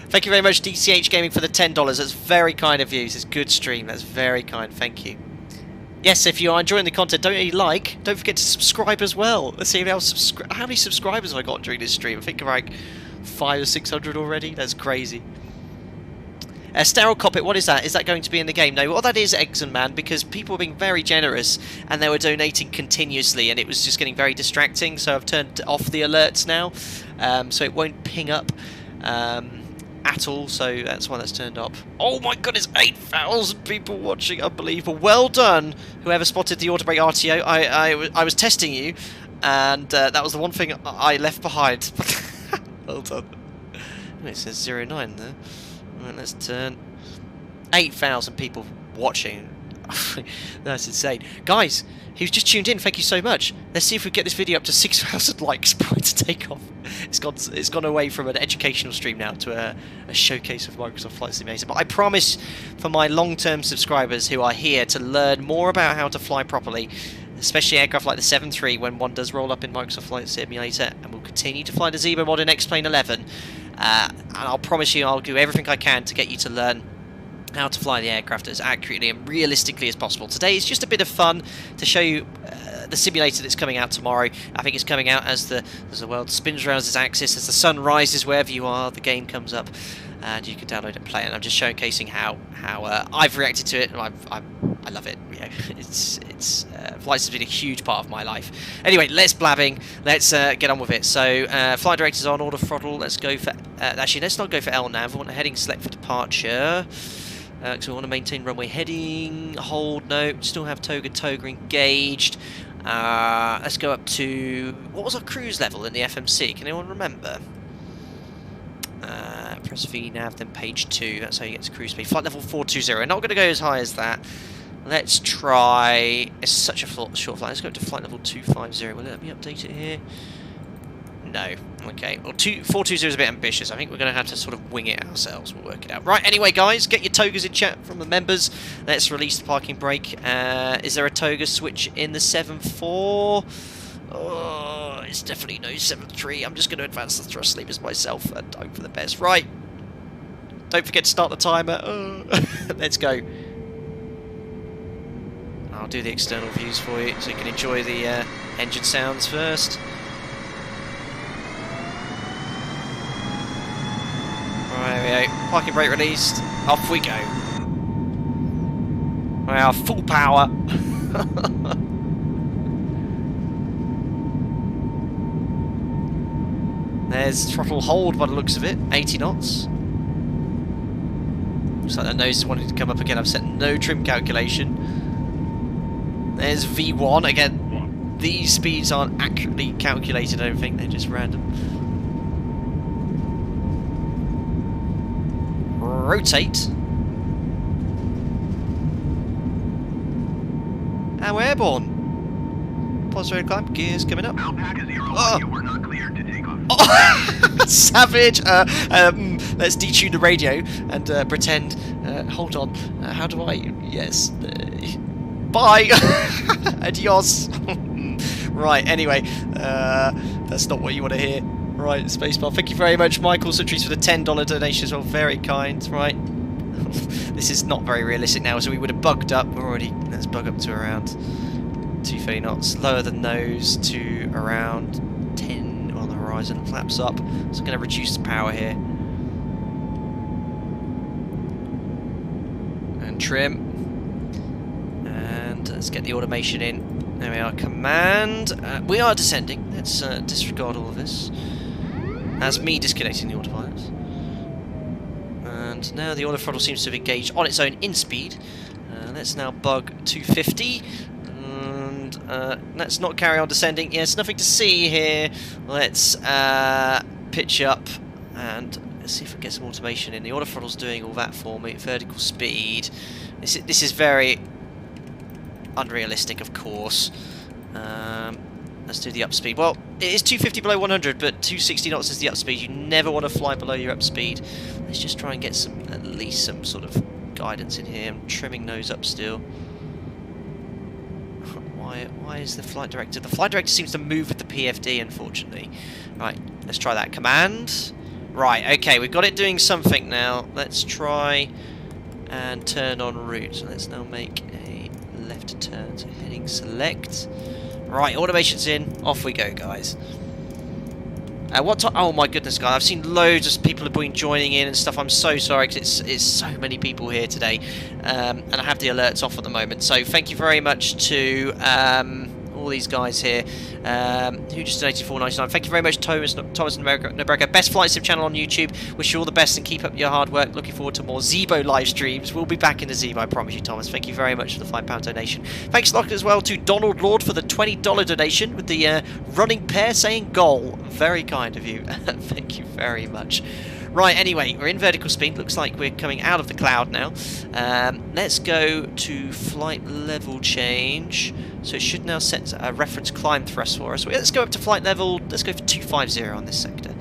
Thank you very much, DCH Gaming, for the $10. That's very kind of you. It's a good stream. That's very kind. Thank you. Yes, if you are enjoying the content, don't forget to subscribe as well. Let's see how many subscribers have I got during this stream. I think like 500 or 600 already. That's crazy. Sterile cockpit, what is that? Is that going to be in the game? No, well, that is Exxon Man, because people were being very generous and they were donating continuously, and it was just getting very distracting, so I've turned off the alerts now, so it won't ping up at all, so that's why that's turned up. Oh my goodness, 8,000 people watching, unbelievable. Well done, whoever spotted the auto brake RTO. I was testing you, and that was the one thing I left behind. Well done. It says 09 there. Right, let's turn. 8,000 people watching. That's insane. Guys, who's just tuned in, thank you so much. Let's see if we get this video up to 6,000 likes prior to takeoff. It's gone away from an educational stream now to a showcase of Microsoft Flight Simulator. But I promise, for my long-term subscribers who are here to learn more about how to fly properly, especially aircraft like the 7.3 when one does roll up in Microsoft Flight Simulator, and we'll continue to fly the Zebra mod in X-Plane 11, and I'll promise you I'll do everything I can to get you to learn how to fly the aircraft as accurately and realistically as possible. Today is just a bit of fun to show you the simulator that's coming out tomorrow. I think it's coming out as the world spins around its axis, as the sun rises wherever you are, the game comes up, and you can download and play it. And I'm just showcasing how I've reacted to it, and I love it. You know, it's flights has been a huge part of my life. Anyway, less blabbing. Let's get on with it. So, flight director's on, order throttle. Let's go for actually, let's not go for LNAV. I want a heading select for departure. Because we want to maintain runway heading. Hold, no. Still have toga engaged. Let's go up to... What was our cruise level in the FMC? Can anyone remember? Press V nav, then page 2. That's how you get to cruise speed. Flight level 420. Not going to go as high as that. Let's try... It's such a short flight. Let's go up to flight level 250. Will it let me update it here? No. Okay. Well, 420 is a bit ambitious. I think we're going to have to sort of wing it ourselves. We'll work it out. Right, anyway, guys, get your togas in chat from the members. Let's release the parking brake. Is there a toga switch in the 7.4? Oh, it's definitely no 7.3. I'm just going to advance the thrust levers myself and hope for the best. Right. Don't forget to start the timer. Let's go. I'll do the external views for you so you can enjoy the engine sounds first. There we go. Parking brake released. Off we go. We are full power. There's throttle hold by the looks of it. 80 knots. Looks like the nose is wanting to come up again. I've set no trim calculation. There's V1. Again, these speeds aren't accurately calculated, I don't think. They're just random. Rotate. And we're airborne. Positive climb, gears coming up. Alpaca 01, you were not cleared to take off. Oh, savage! Let's detune the radio and pretend. Hold on. How do I? Yes. Bye. Adios. Right. Anyway, that's not what you want to hear. Right, spacebar. Thank you very much, Michael Sutries, for the $10 donation as well. Very kind. Right. This is not very realistic now, so we would have bugged up. We're already... Let's bug up to around 230 knots. Lower the nose to around 10 on the horizon. Flaps up. So I'm going to reduce the power here. And trim. And let's get the automation in. There we are. Command. We are descending. Let's disregard all of this. That's me disconnecting the autopilot. And now the auto throttle seems to have engaged on its own in speed. Let's now bug 250. And let's not carry on descending. Yes, nothing to see here. Let's pitch up and let's see if we get some automation in. The auto throttle's doing all that for me. Vertical speed. This is very unrealistic, of course. Let's do the up speed. Well, it is 250 below 100, but 260 knots is the up speed. You never want to fly below your up speed. Let's just try and get at least some sort of guidance in here. I'm trimming nose up still. Why is the flight director? The flight director seems to move with the PFD, unfortunately. Right, let's try that. Command. Right, okay, we've got it doing something now. Let's try and turn en route. So let's now make a left turn. So heading select. Right, automation's in. Off we go, guys. What time? Oh my goodness, guys! I've seen loads of people have been joining in and stuff. I'm so sorry because it's so many people here today, and I have the alerts off at the moment. So thank you very much to all these guys here who just donated $4.99. Thank you very much, Thomas Nebraga. Best Flight Sim channel on YouTube. Wish you all the best and keep up your hard work. Looking forward to more Zebo live streams. We'll be back in the Zebo, I promise you, Thomas. Thank you very much for the £5 donation. Thanks a lot as well to Donald Lord for the $20 donation with the running pair saying goal. Very kind of you. Thank you very much. Right, anyway, we're in vertical speed. Looks like we're coming out of the cloud now. Let's go to flight level change. So it should now set a reference climb thrust for us. Let's go up to flight level. Let's go for 250 on this sector.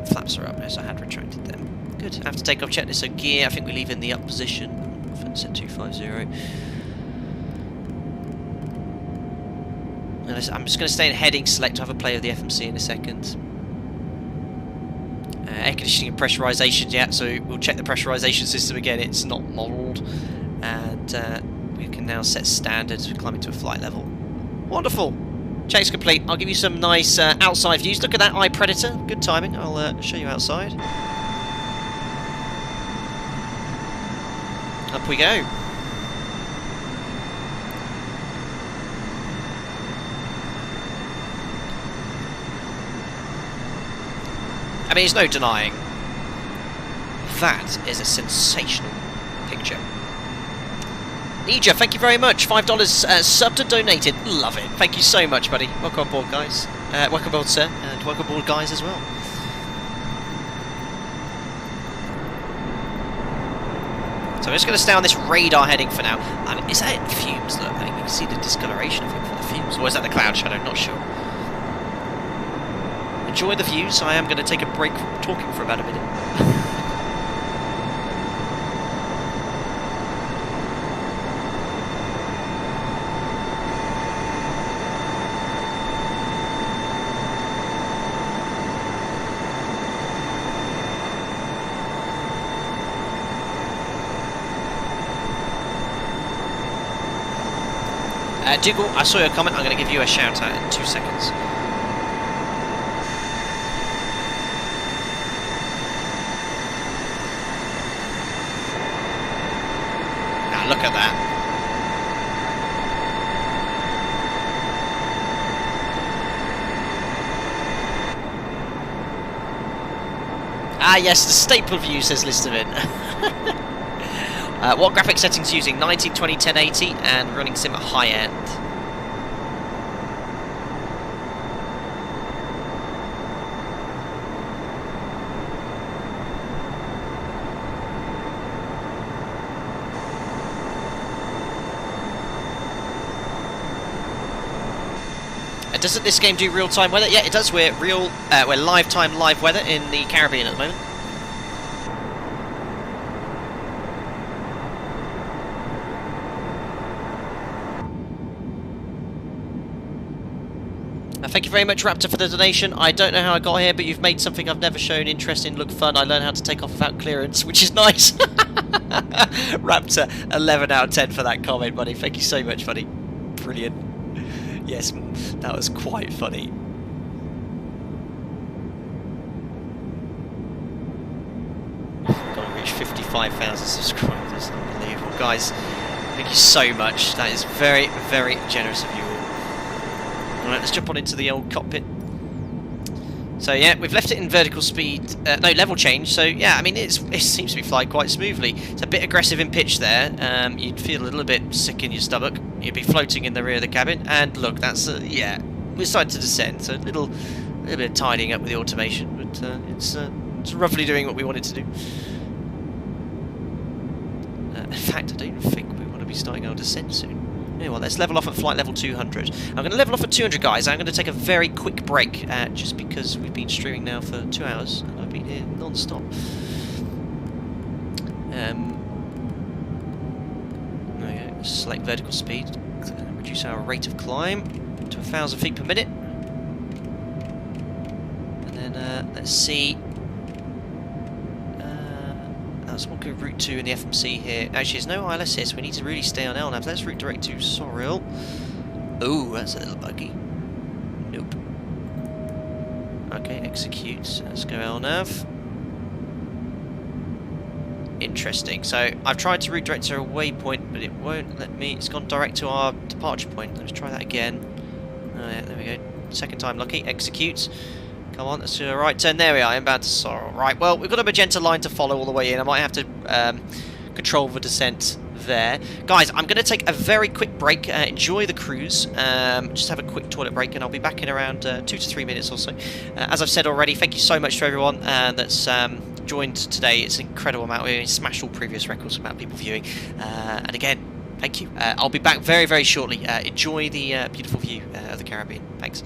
Flaps are up now, so I had retracted them. Good. After takeoff checklist, so gear, I think we leave in the up position. Set 250. I'm just going to stay in heading select to have a play of the FMC in a second. air conditioning and pressurization yet, so we'll check the pressurization system again. It's not modelled, and we can now set standards. We climb into a flight level. Wonderful. Check's complete. I'll give you some nice outside views. Look at that eye predator. Good timing. I'll show you outside. Up we go. I mean, there's no denying that is a sensational picture. Nija, thank you very much. $5 subbed and donated. Love it. Thank you so much, buddy. Welcome on board, guys. Welcome aboard, sir. And welcome aboard, guys, as well. So I'm just going to stay on this radar heading for now. And is that fumes? Look, I think you can see the discoloration of it for the fumes. Or is that the cloud shadow? Not sure. Enjoy the views. I am going to take a break from talking for about a minute. Dougal, I saw your comment. I'm going to give you a shout out in 2 seconds. Now look at that. Ah yes, the staple view, says Listerman. What graphic settings using? 1920 1080 and running sim at high end. Doesn't this game do real-time weather? Yeah, it does. We're live-time live weather in the Caribbean at the moment. Thank you very much, Raptor, for the donation. I don't know how I got here, but you've made something I've never shown interest in look fun. I learned how to take off without clearance, which is nice. Raptor, 11 out of 10 for that comment, buddy. Thank you so much, buddy. Brilliant. Yes, that was quite funny. Got to reach 55,000 subscribers. That's unbelievable. Guys, thank you so much. That is very, very generous of you all. Alright, let's jump on into the old cockpit. So yeah, we've left it in vertical speed, no, level change, so yeah, I mean, it seems to be flying quite smoothly. It's a bit aggressive in pitch there, you'd feel a little bit sick in your stomach, you'd be floating in the rear of the cabin, and look, that's, yeah, we're starting to descend, so a little bit of tidying up with the automation, but it's roughly doing what we want it to do. In fact, I don't think we want to be starting our descent soon. Well, let's level off at flight level 200. I'm going to level off at 200, guys. I'm going to take a very quick break, just because we've been streaming now for 2 hours, and I've been here non-stop. There we go. Select vertical speed. Reduce our rate of climb to 1,000 feet per minute. And then, let's see. Let's walk over route 2 in the FMC here. Actually, there's no ILS here, so we need to really stay on LNAV. Let's route direct to Sorrel. Oh, that's a little buggy. Nope. Okay, execute. Let's go LNAV. Interesting. So, I've tried to route direct to a waypoint, but it won't let me. It's gone direct to our departure point. Let's try that again. Oh, yeah, there we go. Second time lucky. Execute. Come on, let's do a right turn. There we are, inbound to Sorrel. Right, well, we've got a magenta line to follow all the way in. I might have to control the descent there. Guys, I'm going to take a very quick break. Enjoy the cruise. Just have a quick toilet break, and I'll be back in around 2 to 3 minutes or so. As I've said already, thank you so much to everyone that's joined today. It's an incredible amount. We smashed all previous records amount of people viewing. And again, thank you. I'll be back very, very shortly. Enjoy the beautiful view of the Caribbean. Thanks.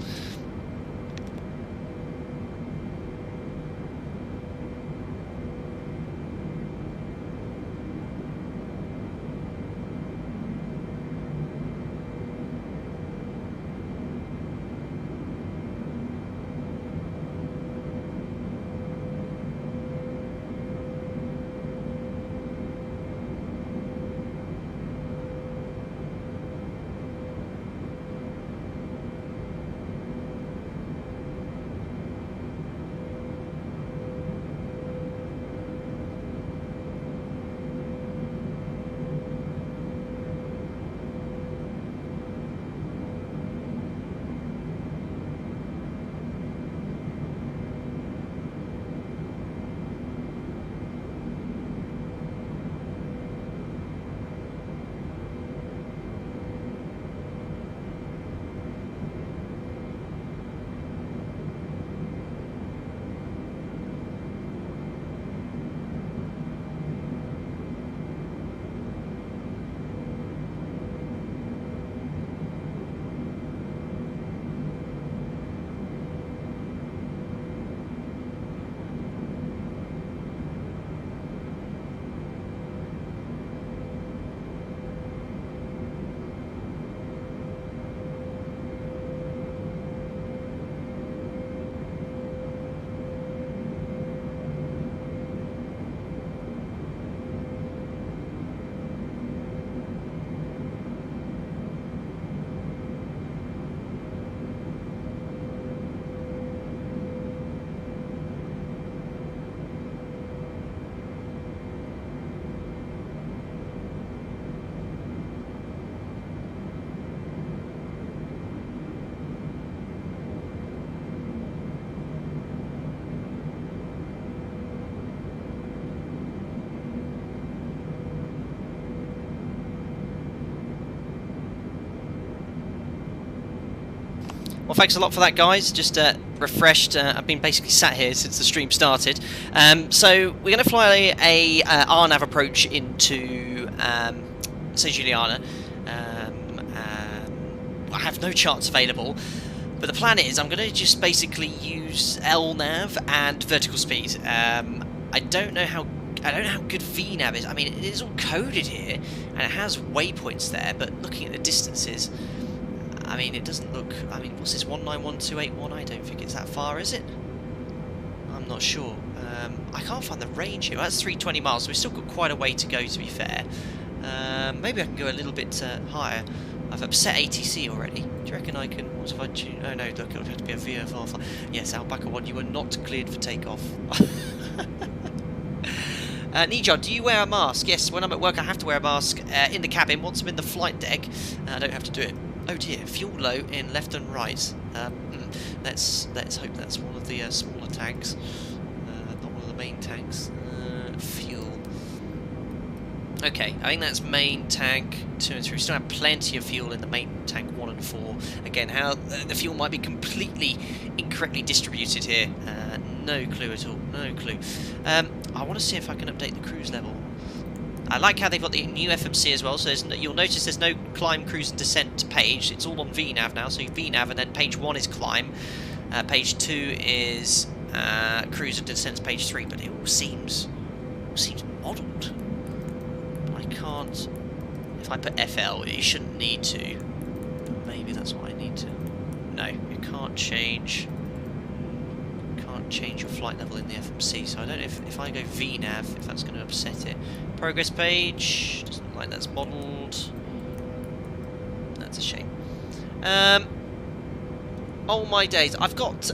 Well, thanks a lot for that, guys. Just refreshed. I've been basically sat here since the stream started. So we're going to fly a RNAV approach into St. Juliana. I have no charts available, but the plan is I'm going to just basically use LNAV and vertical speed. I don't know how good VNAV is. I mean, it is all coded here, and it has waypoints there, but looking at the distances, I mean, it doesn't look... I mean, what's this, 191281? I don't think it's that far, is it? I'm not sure. I can't find the range here. That's 320 miles, so we've still got quite a way to go, to be fair. Maybe I can go a little bit higher. I've upset ATC already. Do you reckon I can... What if I tune... Oh no, look, it would have to be a VFR. Yes, Alpaca 1, you were not cleared for takeoff. Nijod, do you wear a mask? Yes, when I'm at work I have to wear a mask in the cabin. Once I'm in the flight deck, I don't have to do it. Oh dear, fuel low in left and right. Let's hope that's one of the smaller tanks, not one of the main tanks. Fuel. Okay, I think that's main tank 2 and 3. We still have plenty of fuel in the main tank 1 and 4. Again, how the fuel might be completely incorrectly distributed here. No clue at all. No clue. I want to see if I can update the cruise level. I like how they've got the new FMC as well, so you'll notice there's no climb, cruise and descent page. It's all on VNAV now, so VNAV, and then page 1 is climb, page 2 is cruise and descent, page 3, but it all seems modelled. I can't... If I put FL, it shouldn't need to. Maybe that's what I need to... No, you can't change your flight level in the FMC, so I don't know if I go VNAV, if that's going to upset it. Progress page, doesn't look like that's modelled. That's a shame. Oh my days, I've got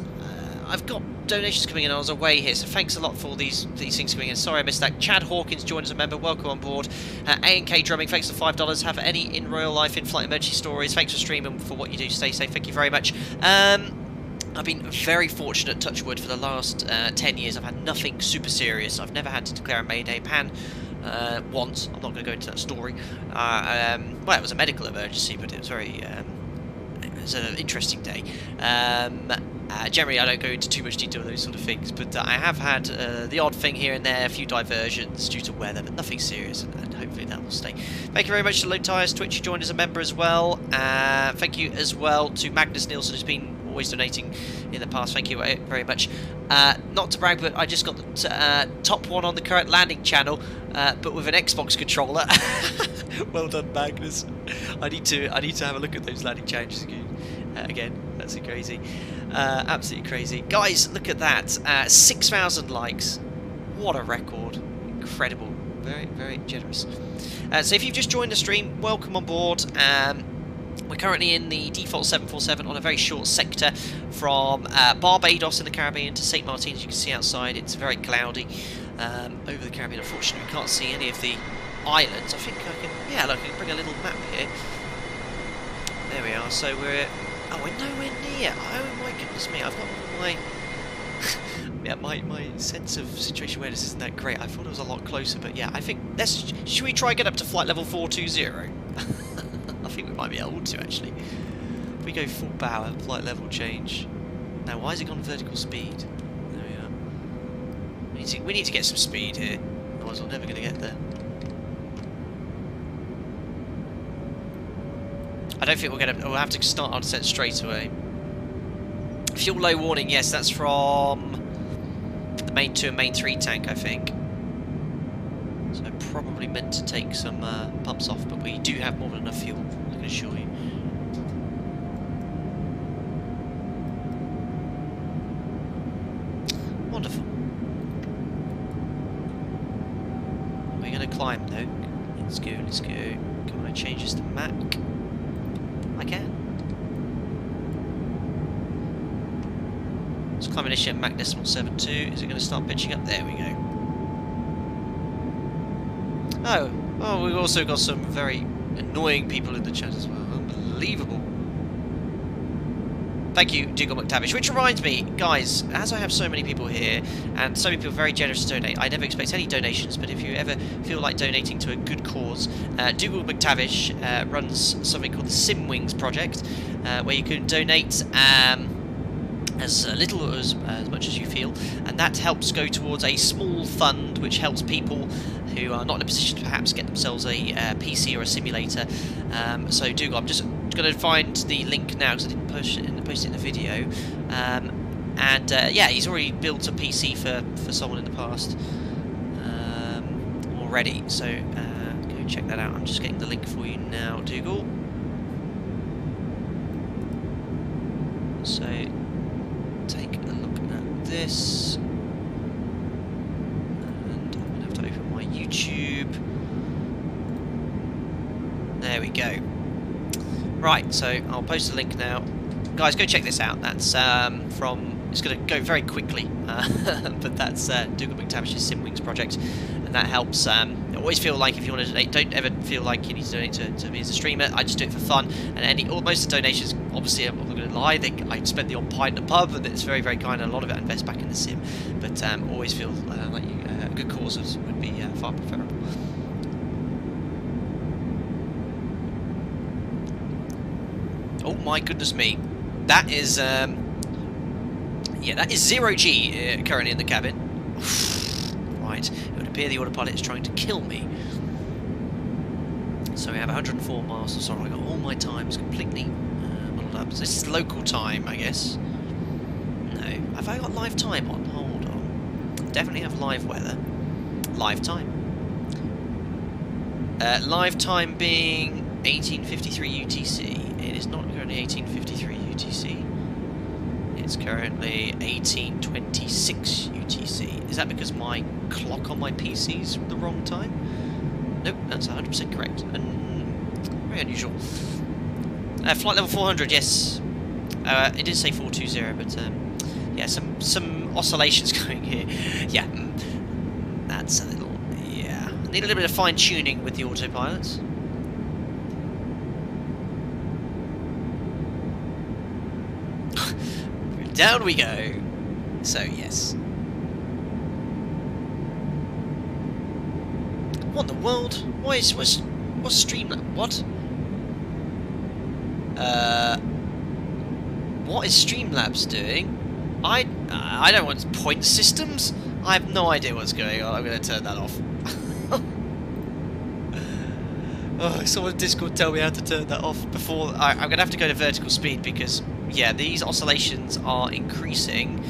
donations coming in. I was away here, so thanks a lot for all these things coming in. Sorry I missed that. Chad Hawkins joined as a member. Welcome on board. A&K Drumming, thanks for $5. Have any in real life in-flight emergency stories? Thanks for streaming, for what you do. Stay safe. Thank you very much. I've been very fortunate, touch wood, for the last 10 years. I've had nothing super serious. I've never had to declare a Mayday Pan once. I'm not going to go into that story. Well, it was a medical emergency, but it was very... it was an interesting day. Generally, I don't go into too much detail with those sort of things, but I have had the odd thing here and there, a few diversions due to weather, but nothing serious, and hopefully that will stay. Thank you very much to Low Tires Twitch, who joined as a member as well. Thank you as well to Magnus Nielsen, who's been always donating in the past. Thank you very much. Not to brag, but I just got the top 1 on the current landing channel, but with an Xbox controller. Well done, Magnus. I need to have a look at those landing challenges again. That's crazy. Absolutely crazy. Guys, look at that. 6,000 likes. What a record. Incredible. Very, very generous. So if you've just joined the stream, welcome on board. We're currently in the default 747 on a very short sector from Barbados in the Caribbean to St. Martin. As you can see outside, it's very cloudy over the Caribbean. Unfortunately, we can't see any of the islands. I think I can... Yeah, look, I can bring a little map here. There we are. So we're... Oh, we're nowhere near. Oh my goodness me, I've got my... yeah, my sense of situation awareness isn't that great. I thought it was a lot closer, but yeah, I think... Should we try and get up to flight level 420? I think we might be able to, actually. If we go full power, flight level change. Now, why is it gone vertical speed? There we are. We need to get some speed here, otherwise we're never going to get there. I don't think we're going to... We'll have to start our descent straight away. Fuel low warning, yes, that's from the main 2 and main 3 tank, I think. So probably meant to take some pumps off, but we do have more than enough fuel, I can assure you. Wonderful. We're going to climb though. Let's go, let's go. Can I change this to Mac? I can. Let's climb initiate Mac decimal 7.2. Is it going to start pitching up? There we go. Oh, we've also got some very annoying people in the chat as well. Unbelievable. Thank you, Dougal McTavish. Which reminds me, guys, as I have so many people here, and so many people very generous to donate, I never expect any donations, but if you ever feel like donating to a good cause, Dougal McTavish runs something called the Simwings Project, where you can donate as little or as much as you feel, and that helps go towards a small fund which helps people who are not in a position to perhaps get themselves a PC or a simulator. So Dougal, I'm just going to find the link now because I didn't post it in the video. Yeah, he's already built a PC for someone in the past already, so go check that out. I'm just getting the link for you now, Dougal. So take a look at this, and I'm going to have to open my YouTube. There we go. Right, so I'll post a link now. Guys, go check this out. That's from... It's going to go very quickly, but that's Dougal McTavish's Simwings project, and that helps. I always feel like if you want to donate, don't ever feel like you need to donate to me as a streamer. I just do it for fun, and most of the donations, obviously, I'm not going to lie, I spend the odd pint in the pub, and it's very, very kind, and a lot of it I invest back in the sim, but always feel like a good cause would be far preferable. Oh my goodness me, that is yeah, that is 0G currently in the cabin. Right, it would appear the autopilot is trying to kill me. So we have 104 miles. Sorry, I got all my times completely muddled up. So this is local time, I guess. No, have I got live time on? Hold on. Definitely have live weather. Live time. Live time being 1853 UTC. It is not currently 1853 UTC. It's currently 1826 UTC. Is that because my clock on my PC is the wrong time? Nope, that's 100% correct. Very unusual. Flight level 400, yes. It did say 420, but yeah, some oscillations going here. Yeah, that's a little... yeah. Need a little bit of fine tuning with the autopilots. Down we go. So yes. What in the world? What's Streamlabs? What? What is Streamlabs doing? I don't want point systems. I have no idea what's going on. I'm going to turn that off. Oh, someone in Discord tell me how to turn that off before. I'm going to have to go to vertical speed because, yeah, these oscillations are increasing,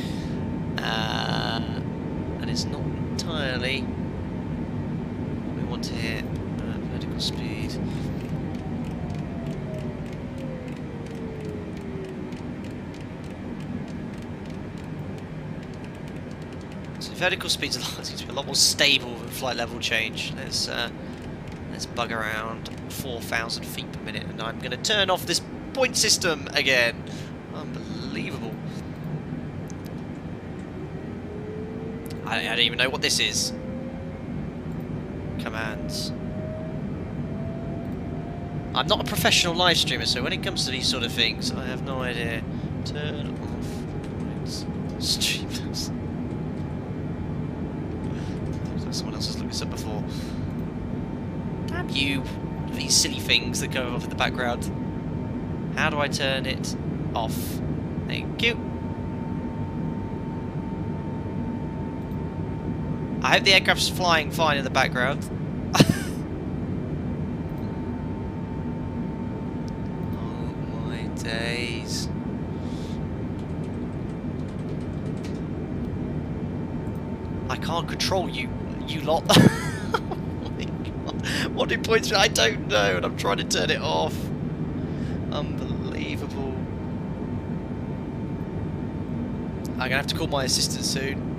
and it's not entirely what we want to hit. Vertical speed. So vertical speed's seems to be a lot more stable than flight level change. Let's bug around 4,000 feet per minute, and I'm going to turn off this point system again. Unbelievable. I don't even know what this is. Commands. I'm not a professional live streamer, so when it comes to these sort of things, I have no idea. Turn off points. Streamers. Someone else has looked this up before. Damn you, these silly things that go off in the background. How do I turn it off? Thank you. I hope the aircraft's flying fine in the background. Oh my days. I can't control you, you lot. What do points? I don't know, and I'm trying to turn it off. Unbelievable. I'm gonna have to call my assistant soon.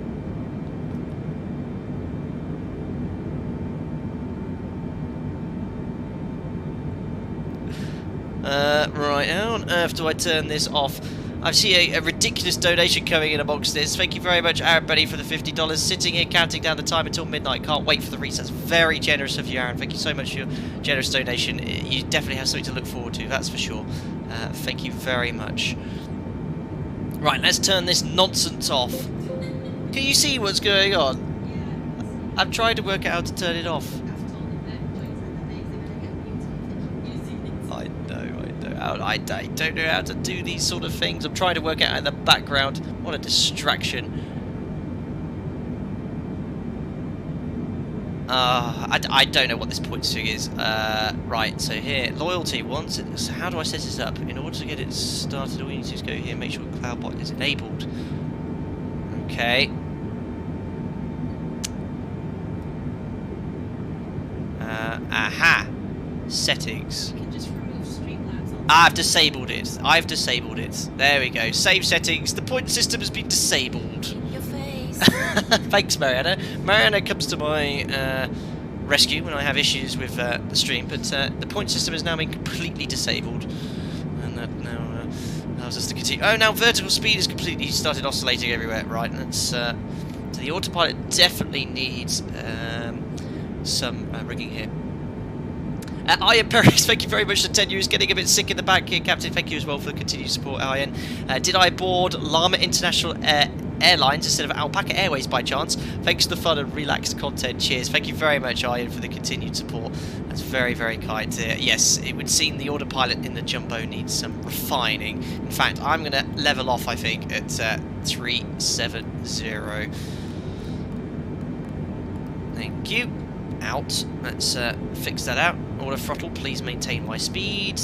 Right, how on earth do I turn this off? I see a ridiculous donation coming in amongst this. Thank you very much, Aaron Buddy, for the $50. Sitting here counting down the time until midnight. Can't wait for the resets. Very generous of you, Aaron. Thank you so much for your generous donation. You definitely have something to look forward to, that's for sure. Thank you very much. Right, let's turn this nonsense off. Can you see what's going on? I'm trying to work out how to turn it off. I don't know how to do these sort of things. I'm trying to work out in the background. What a distraction. I don't know what this point to is. Right, so here, loyalty once. So how do I set this up? In order to get it started, all you need to do is go here, make sure CloudBot is enabled. Okay. Aha. Settings. You can just remove Streamlabs. I've disabled it. I've disabled it. There we go. Save settings. The point system has been disabled. Your face. Thanks, Mariana. Mariana comes to my rescue when I have issues with the stream, but the point system has now been completely disabled. And that now allows us to continue. Oh, now vertical speed is completely started oscillating everywhere. Right, that's so the autopilot definitely needs some rigging here. Ian Perez, thank you very much for 10 years. Getting a bit sick in the back here, Captain. Thank you as well for the continued support, Ian. Did I board Llama International Airlines instead of Alpaca Airways by chance? Thanks for the fun and relaxed content. Cheers. Thank you very much, Ian, for the continued support. That's very, very kind. Yes, it would seem the autopilot in the Jumbo needs some refining. In fact, I'm going to level off, I think, at 370. Thank you. Out. Let's fix that out. Auto throttle, please maintain my speed.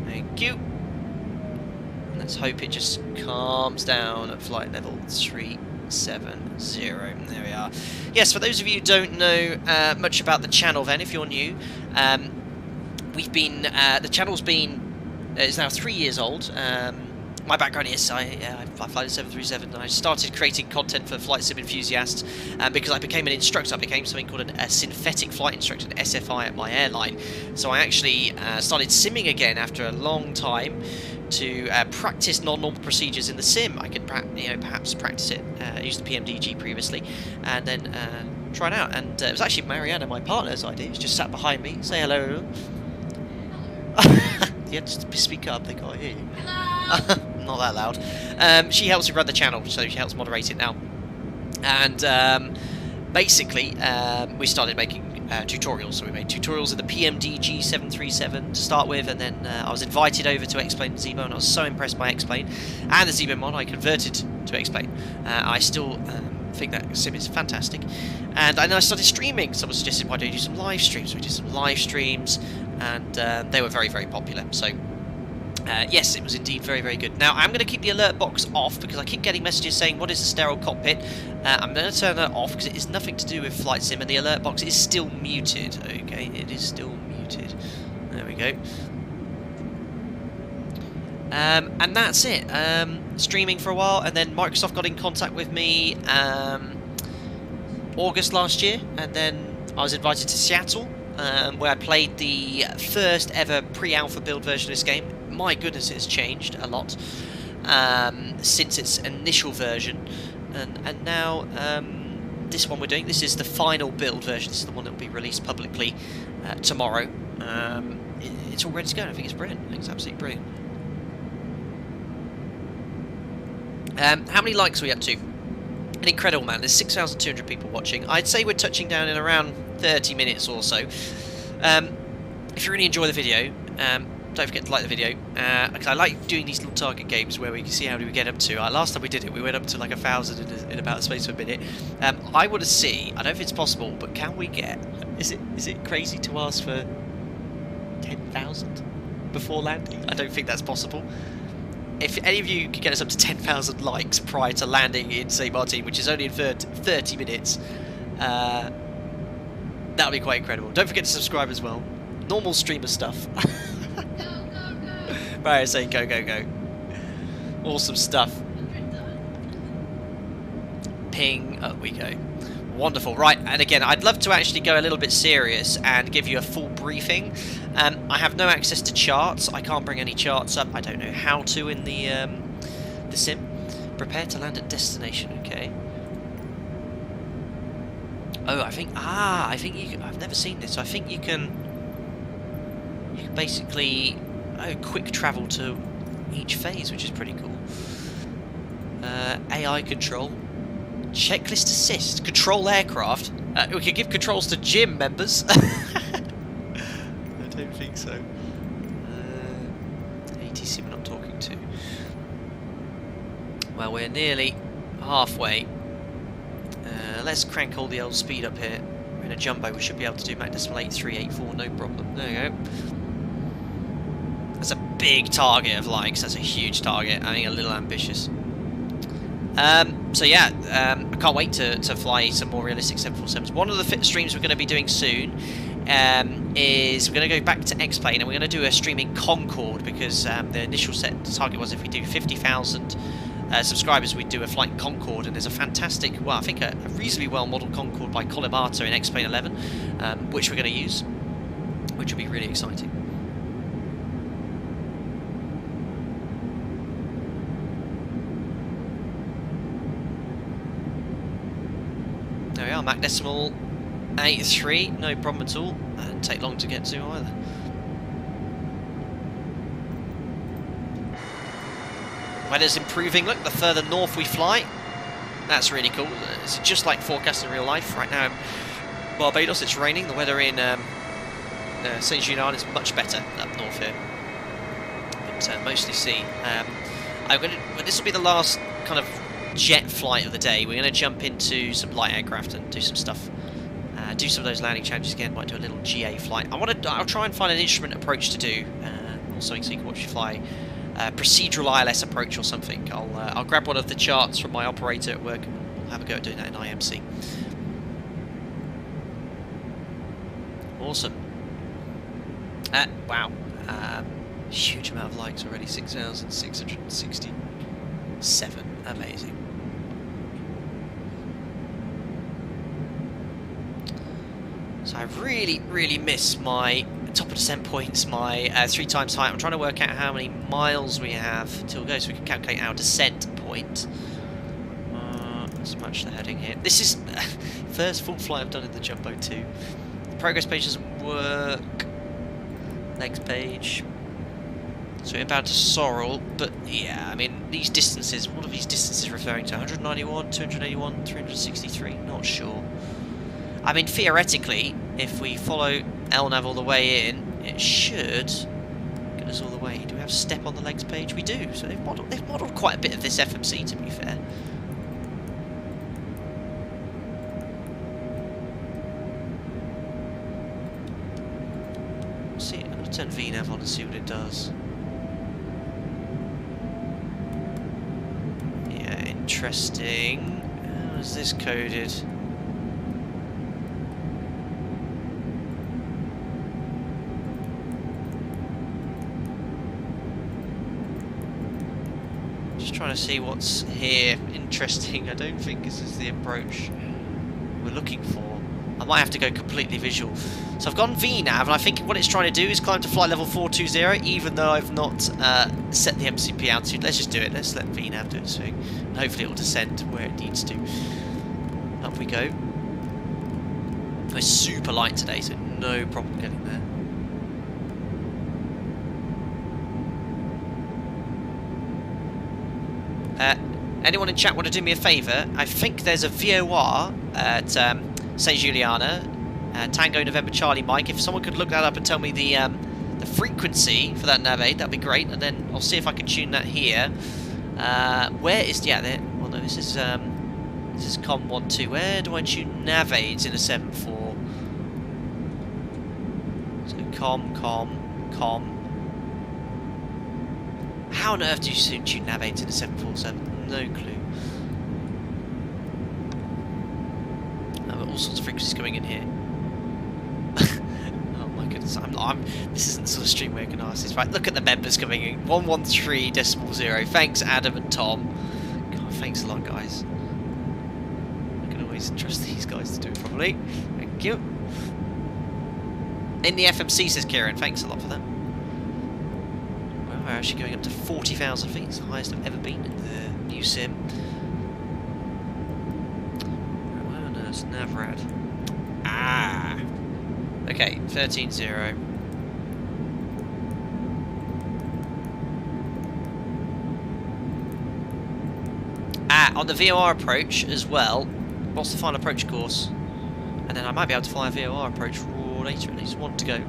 Thank you. And let's hope it just calms down at flight level 370. There we are. Yes, for those of you who don't know much about the channel then, if you're new, we've been, the channel's been, is now 3 years old. My background is I fly the 737 and I started creating content for flight sim enthusiasts because I became an instructor. I became something called a synthetic flight instructor, an SFI at my airline. So I actually started simming again after a long time to practice non-normal procedures in the sim. I could perhaps practice it, use the PMDG previously, and then try it out. And it was actually Mariana, my partner's idea. She just sat behind me. Say hello. Yeah, just speak up, they can't hear you. Hello. Not that loud. She helps me run the channel, so she helps moderate it now. And basically, we started making tutorials. So we made tutorials of the PMDG 737 to start with, and then I was invited over to Explain Zebo, and I was so impressed by Explain and the Zebo mod I converted to Explain. I still think that sim is fantastic. And then I started streaming. Someone suggested, why don't you do some live streams? So we did some live streams, and they were very, very popular. So yes, it was indeed very, very good. Now, I'm going to keep the alert box off because I keep getting messages saying, what is a sterile cockpit? I'm going to turn that off because it is nothing to do with flight sim, and the alert box is still muted. Okay, it is still muted. There we go. And that's it. Streaming for a while, and then Microsoft got in contact with me August last year, and then I was invited to Seattle, where I played the first ever pre-alpha build version of this game. My goodness, it's changed a lot since its initial version, and now this one we're doing, this is the final build version. This is the one that will be released publicly tomorrow. It's all ready to go. I think it's brilliant. I think it's absolutely brilliant. How many likes are we up to? An incredible amount. There's 6,200 people watching. I'd say we're touching down in around 30 minutes or so. If you really enjoy the video, don't forget to like the video, because I like doing these little target games where we can see how do we get up to. Last time we did it, we went up to like 1,000 in about the space of a minute. I want to see, I don't know if it's possible, but can we get, is it crazy to ask for 10,000 before landing? I don't think that's possible. If any of you could get us up to 10,000 likes prior to landing in St. Martin, which is only in 30 minutes, that would be quite incredible. Don't forget to subscribe as well. Normal streamer stuff. Go, go, go. Right, say go, go, go. Awesome stuff. 100 done. Ping, up we go. Wonderful. Right, and again, I'd love to actually go a little bit serious and give you a full briefing. I have no access to charts. I can't bring any charts up. I don't know how to in the sim. Prepare to land at destination. Okay. Oh, I think you. I've never seen this. I think you can basically quick travel to each phase, which is pretty cool. AI control. Checklist assist. Control aircraft. We could give controls to gym members. I don't think so. ATC we're not talking to. Well, we're nearly halfway. Let's crank all the old speed up here. We're in a jumbo, we should be able to do Mach decimal 8384, no problem. There you go. That's a big target of likes, that's a huge target. I think a little ambitious. So yeah, I can't wait to fly some more realistic 747s. One of the streams we're going to be doing soon is we're going to go back to X-Plane and we're going to do a stream in Concorde, because the initial set target was if we do 50,000 subscribers, we'd do a flight in Concorde, and there's a fantastic, well, I think a reasonably well-modelled Concorde by Collimato in X-Plane 11, which we're going to use, which will be really exciting. There we are, Mach decimal 83, no problem at all, and take long to get to either. Weather's improving. Look, the further north we fly, that's really cool. It's just like forecast in real life. Right now in Barbados it's raining. The weather in St. Julian is much better up north here, but mostly sea. This will be the last kind of jet flight of the day. We're going to jump into some light aircraft and do some stuff. Do some of those landing challenges again. Might do a little GA flight. I'll try and find an instrument approach to do, or something so you can watch you fly. Procedural ILS approach or something. I'll grab one of the charts from my operator at work and we'll have a go at doing that in IMC. Awesome. Wow. Huge amount of likes already. 6,667. Amazing. So I really miss my top of descent points, my 3 times height. I'm trying to work out how many miles we have till go so we can calculate our descent point. Let's match the heading here. This is first full flight I've done in the Jumbo 2. The progress page doesn't work. Next page. So we're about to Sorrel, but yeah, I mean, these distances, what are these distances referring to? 191, 281, 363? Not sure. I mean, theoretically, if we follow LNAV all the way in, it should get us all the way. Do we have step on the legs page? We do. So they've modelled quite a bit of this FMC, to be fair. Let's see, I'm going to turn VNAV on and see what it does. Yeah, interesting. How is this coded? Trying to see what's here. Interesting. I don't think this is the approach we're looking for. I might have to go completely visual. So I've gone VNAV, and I think what it's trying to do is climb to flight level 420, even though I've not set the MCP altitude. Let's just do it. Let's let VNAV do its thing, and hopefully it will descend where it needs to. Up we go. It's super light today, so no problem getting there. Anyone in chat want to do me a favour? I think there's a VOR at St. Juliana, Tango November Charlie Mike. If someone could look that up and tell me the frequency for that nav aid, that'd be great. And then I'll see if I can tune that here. Where is well no, this is COM 1.2. Where do I tune nav aids in a 7.4? So COM. How on earth do you tune nav aids in a 747? No clue. I've got all sorts of frequencies coming in here. Oh my goodness, this isn't the sort of stream where you can ask this. Right, look at the members coming in. 113.0. Thanks, Adam and Tom. God, thanks a lot, guys. I can always trust these guys to do it properly. Thank you. In the FMC, says Kieran. Thanks a lot for that. We're actually going up to 40,000 feet. It's the highest I've ever been in the new sim. Where on earth's Navrad? Ah! Okay, 13.0. on the VOR approach as well. What's the final approach course? And then I might be able to fly a VOR approach later, at least one to go.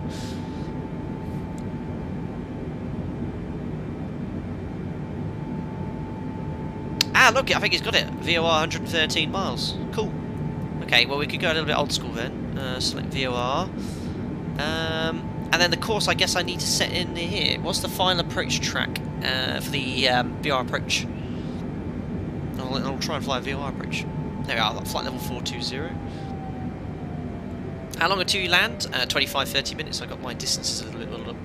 Ah, look, I think he's got it. VOR 113 miles. Cool. Okay, well, we could go a little bit old school then. Select VOR. And then the course, I guess I need to set in here. What's the final approach track for the VR approach? I'll try and fly a VR approach. There we are, flight level 420. How long until you land? 25-30 minutes. I got my distances a little bit muddled up.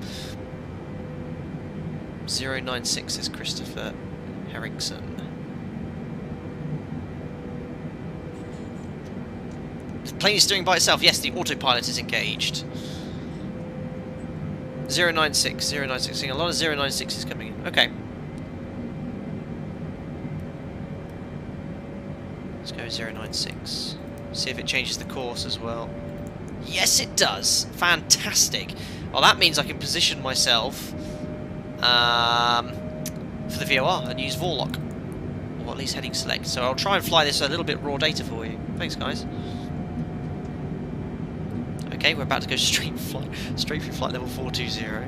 096 is Christopher Herrickson. The plane is steering by itself. Yes, the autopilot is engaged. 096, 096. Seeing a lot of 096s coming in. Okay. Let's go 096. See if it changes the course as well. Yes, it does. Fantastic. Well, that means I can position myself for the VOR and use Vorlock, or at least heading select. So I'll try and fly this a little bit raw data for you. Thanks, guys. Okay, we're about to go straight through flight level 420.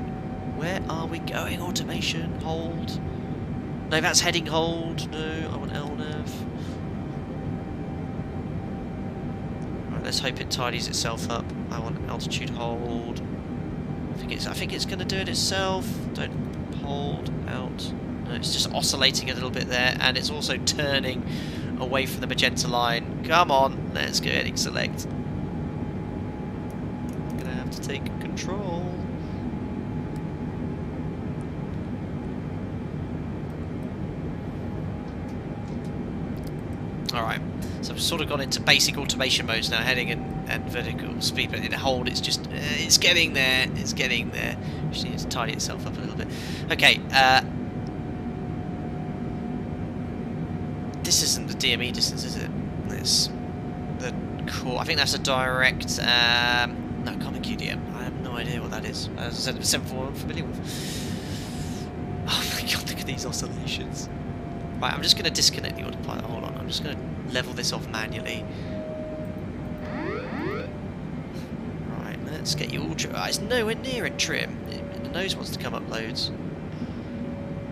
Where are we going? Automation, hold. No, that's heading hold. No, I want LNAV. Right, let's hope it tidies itself up. I want altitude hold. I think it's going to do it itself. Don't hold out. No, it's just oscillating a little bit there, and it's also turning away from the magenta line. Come on, let's go heading select. To take control. Alright, so I've sort of gone into basic automation modes now, heading and vertical speed, but in hold it's just, it's getting there, it's getting there. Just needs to tidy itself up a little bit. Okay, this isn't the DME distance, is it? It's the core, I think that's a direct, no, common QDM. I have no idea what that is. As I said, it's something I'm familiar with. Oh my god, look at these oscillations. Right, I'm just going to disconnect the autopilot. Hold on, I'm just going to level this off manually. Right, let's get you all trim. It's nowhere near in trim. The nose wants to come up loads.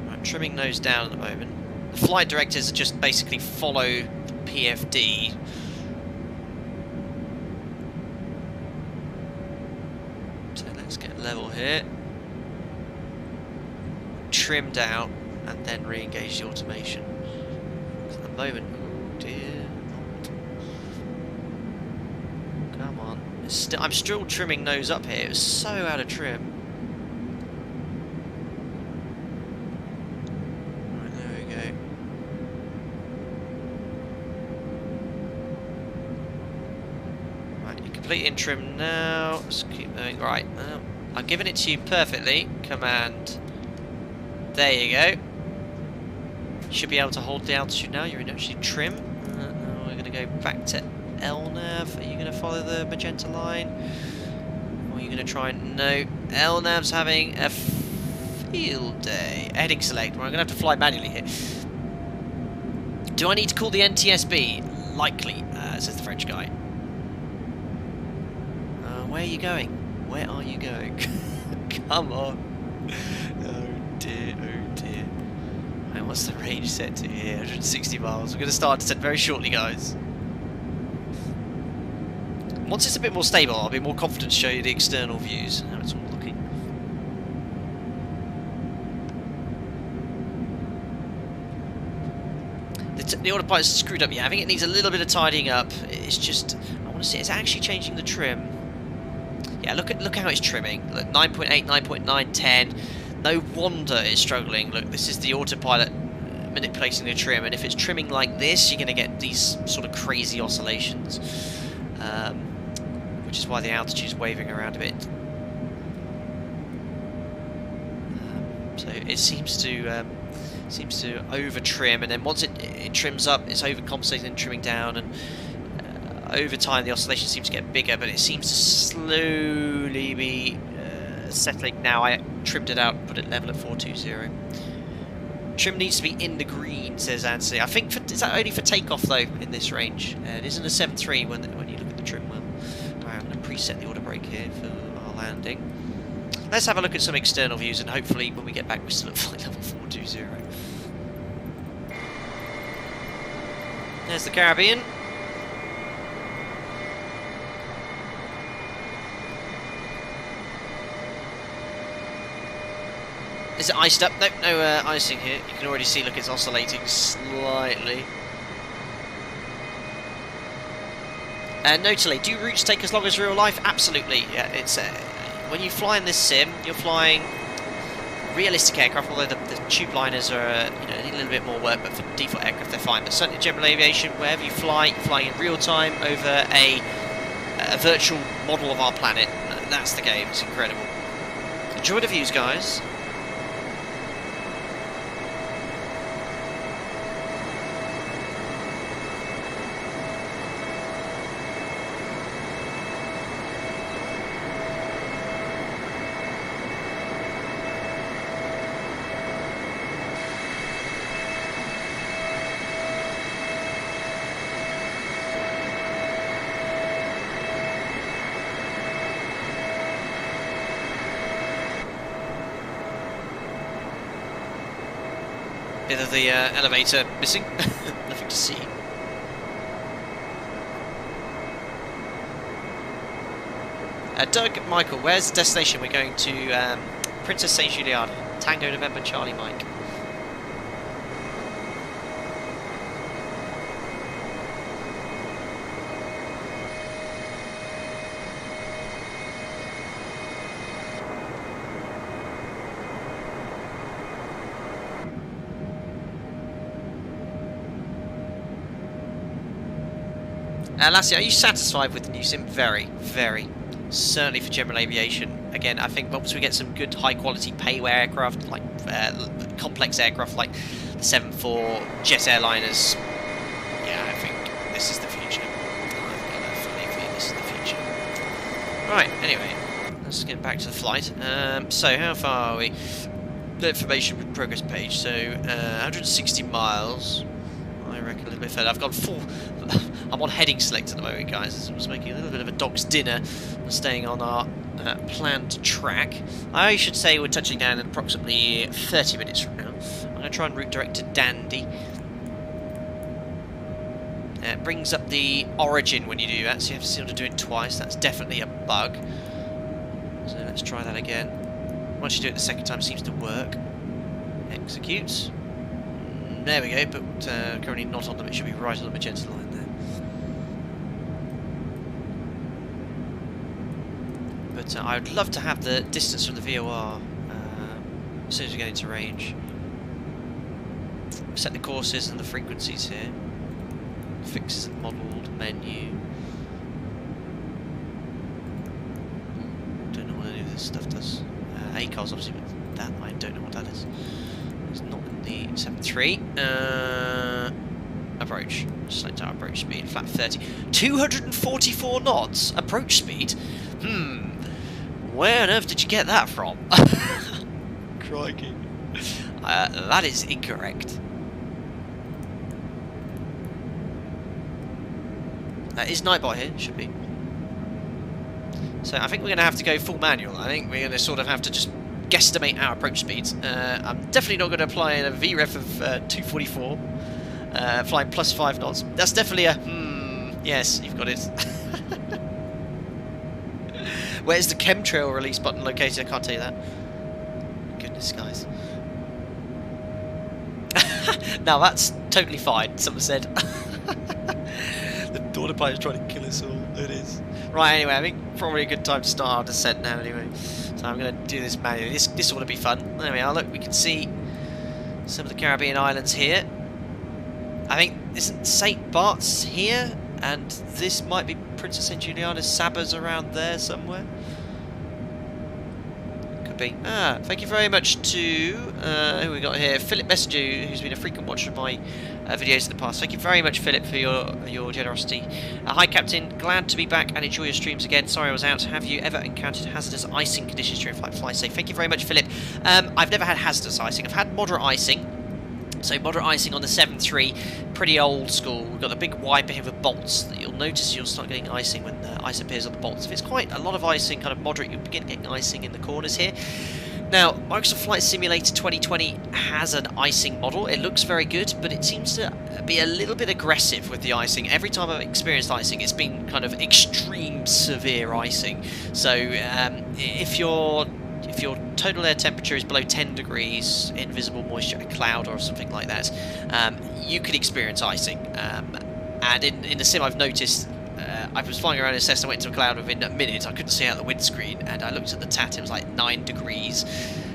Right, trimming nose down at the moment. The flight directives are just basically follow the PFD. Level here, trimmed out, and then re-engage the automation. At the moment, oh dear, come on! I'm still trimming nose up here. It was so out of trim. Right, there we go. Right, you're completely in trim now. Let's keep going. Right. I've given it to you perfectly. Command. There you go. You should be able to hold the altitude now. You're in actually trim. Now we're going to go back to LNAV. Are you going to follow the magenta line? Or are you going to try and... No. LNAV's having a field day. Heading select. Well, I'm going to have to fly manually here. Do I need to call the NTSB? Likely, says the French guy. Where are you going? Where are you going? Come on. Oh dear, oh dear. Right, what's the range set to here? 160 miles. We're going to start descent very shortly, guys. Once it's a bit more stable, I'll be more confident to show you the external views, how it's all looking. The autopilot's screwed up. Yeah, I think it needs a little bit of tidying up. It's just, I want to see, it's actually changing the trim. Yeah, look how it's trimming. Look, 9.8, 9.9, 10. No wonder it's struggling. Look, this is the autopilot manipulating the trim, and if it's trimming like this, you're going to get these sort of crazy oscillations, which is why the altitude's waving around a bit. So it seems to over trim, and then once it trims up, it's overcompensating and trimming down, and over time the oscillation seems to get bigger, but it seems to slowly be settling now. I trimmed it out, put it level at 420. Trim needs to be in the green, says Anthony. I think is that only for takeoff though in this range? It isn't a 7.3 when you look at the trim wheel. Alright, I'm going to preset the auto brake here for our landing. Let's have a look at some external views, and hopefully when we get back we're still at flight level 420. There's the Caribbean. Is it iced up? Nope, no icing here. You can already see, look, it's oscillating slightly. Notably, do routes take as long as real life? Absolutely. Yeah, it's when you fly in this sim, you're flying realistic aircraft. Although the tube liners are, need a little bit more work, but for default aircraft they're fine. But certainly general aviation, wherever you fly, you're flying in real time over a virtual model of our planet. That's the game. It's incredible. Enjoy the views, guys. Bit of the elevator missing. Nothing to see. Doug, Michael, where's the destination? We're going to Princess Saint Juliana. Tango November Charlie Mike. Lassie, are you satisfied with the new sim? Very, very. Certainly for general aviation. Again, I think once we get some good high-quality payware aircraft, like complex aircraft like the 747 jet airliners, yeah, I think this is the future. I've got a funny feeling this is the future. Right, anyway, let's get back to the flight. So, how far are we? The information progress page. So, 160 miles. I reckon a little bit further. I've gone full. I'm on heading select at the moment, guys. I was making a little bit of a dog's dinner, staying on our planned track. I should say we're touching down in approximately 30 minutes from now. I'm going to try and route direct to Dandy. It brings up the origin when you do that, so you have to sort of do it twice. That's definitely a bug. So let's try that again. Once you do it the second time, it seems to work. Execute. There we go, but currently not on them. It should be right on the magenta line there. But I would love to have the distance from the VOR as soon as we get into range. Set the courses and the frequencies here. Fixes and modelled menu. Don't know what any of this stuff does. ACAR's obviously with that. I don't know what that is. It's not in the 7.3. Approach. Select our approach speed. Flat 30. 244 knots. Approach speed. Where on earth did you get that from? Crikey. That is incorrect. That is Nightbot here. Should be. So I think we're going to have to go full manual. I think we're going to sort of have to just guesstimate our approach speeds. I'm definitely not going to apply a VREF of 244, flying plus 5 knots. That's definitely a yes, you've got it. Where's the chemtrail release button located? I can't tell you that. Goodness, guys. Now that's totally fine, someone said. The autopilot is trying to kill us all. It is. Right, anyway, I think probably a good time to start our descent now anyway. So I'm going to do this manually. This ought to be fun. There we are, look, we can see some of the Caribbean islands here. I think, isn't St. Bart's here? And this might be Princess St. Juliana's. Saba's around there somewhere. Could be. Thank you very much to, who we got here? Philip Messenger, who's been a frequent watcher of my videos in the past. Thank you very much, Philip, for your generosity. Hi, Captain. Glad to be back and enjoy your streams again. Sorry I was out. Have you ever encountered hazardous icing conditions during flight? Fly safe. Thank you very much, Philip. I've never had hazardous icing. I've had moderate icing. So moderate icing on the 7.3, pretty old school. We've got the big wiper here with bolts. You'll notice you'll start getting icing when the ice appears on the bolts. If it's quite a lot of icing, kind of moderate, you'll begin getting icing in the corners here. Now, Microsoft Flight Simulator 2020 has an icing model. It looks very good, but it seems to be a little bit aggressive with the icing. Every time I've experienced icing, it's been kind of extreme, severe icing. So if your total air temperature is below 10 degrees, invisible moisture, a cloud or something like that, you could experience icing. And in the sim I've noticed, I was flying around in Cessna, went to a cloud within a minute, I couldn't see out the windscreen, and I looked at the TAT, it was like 9 degrees,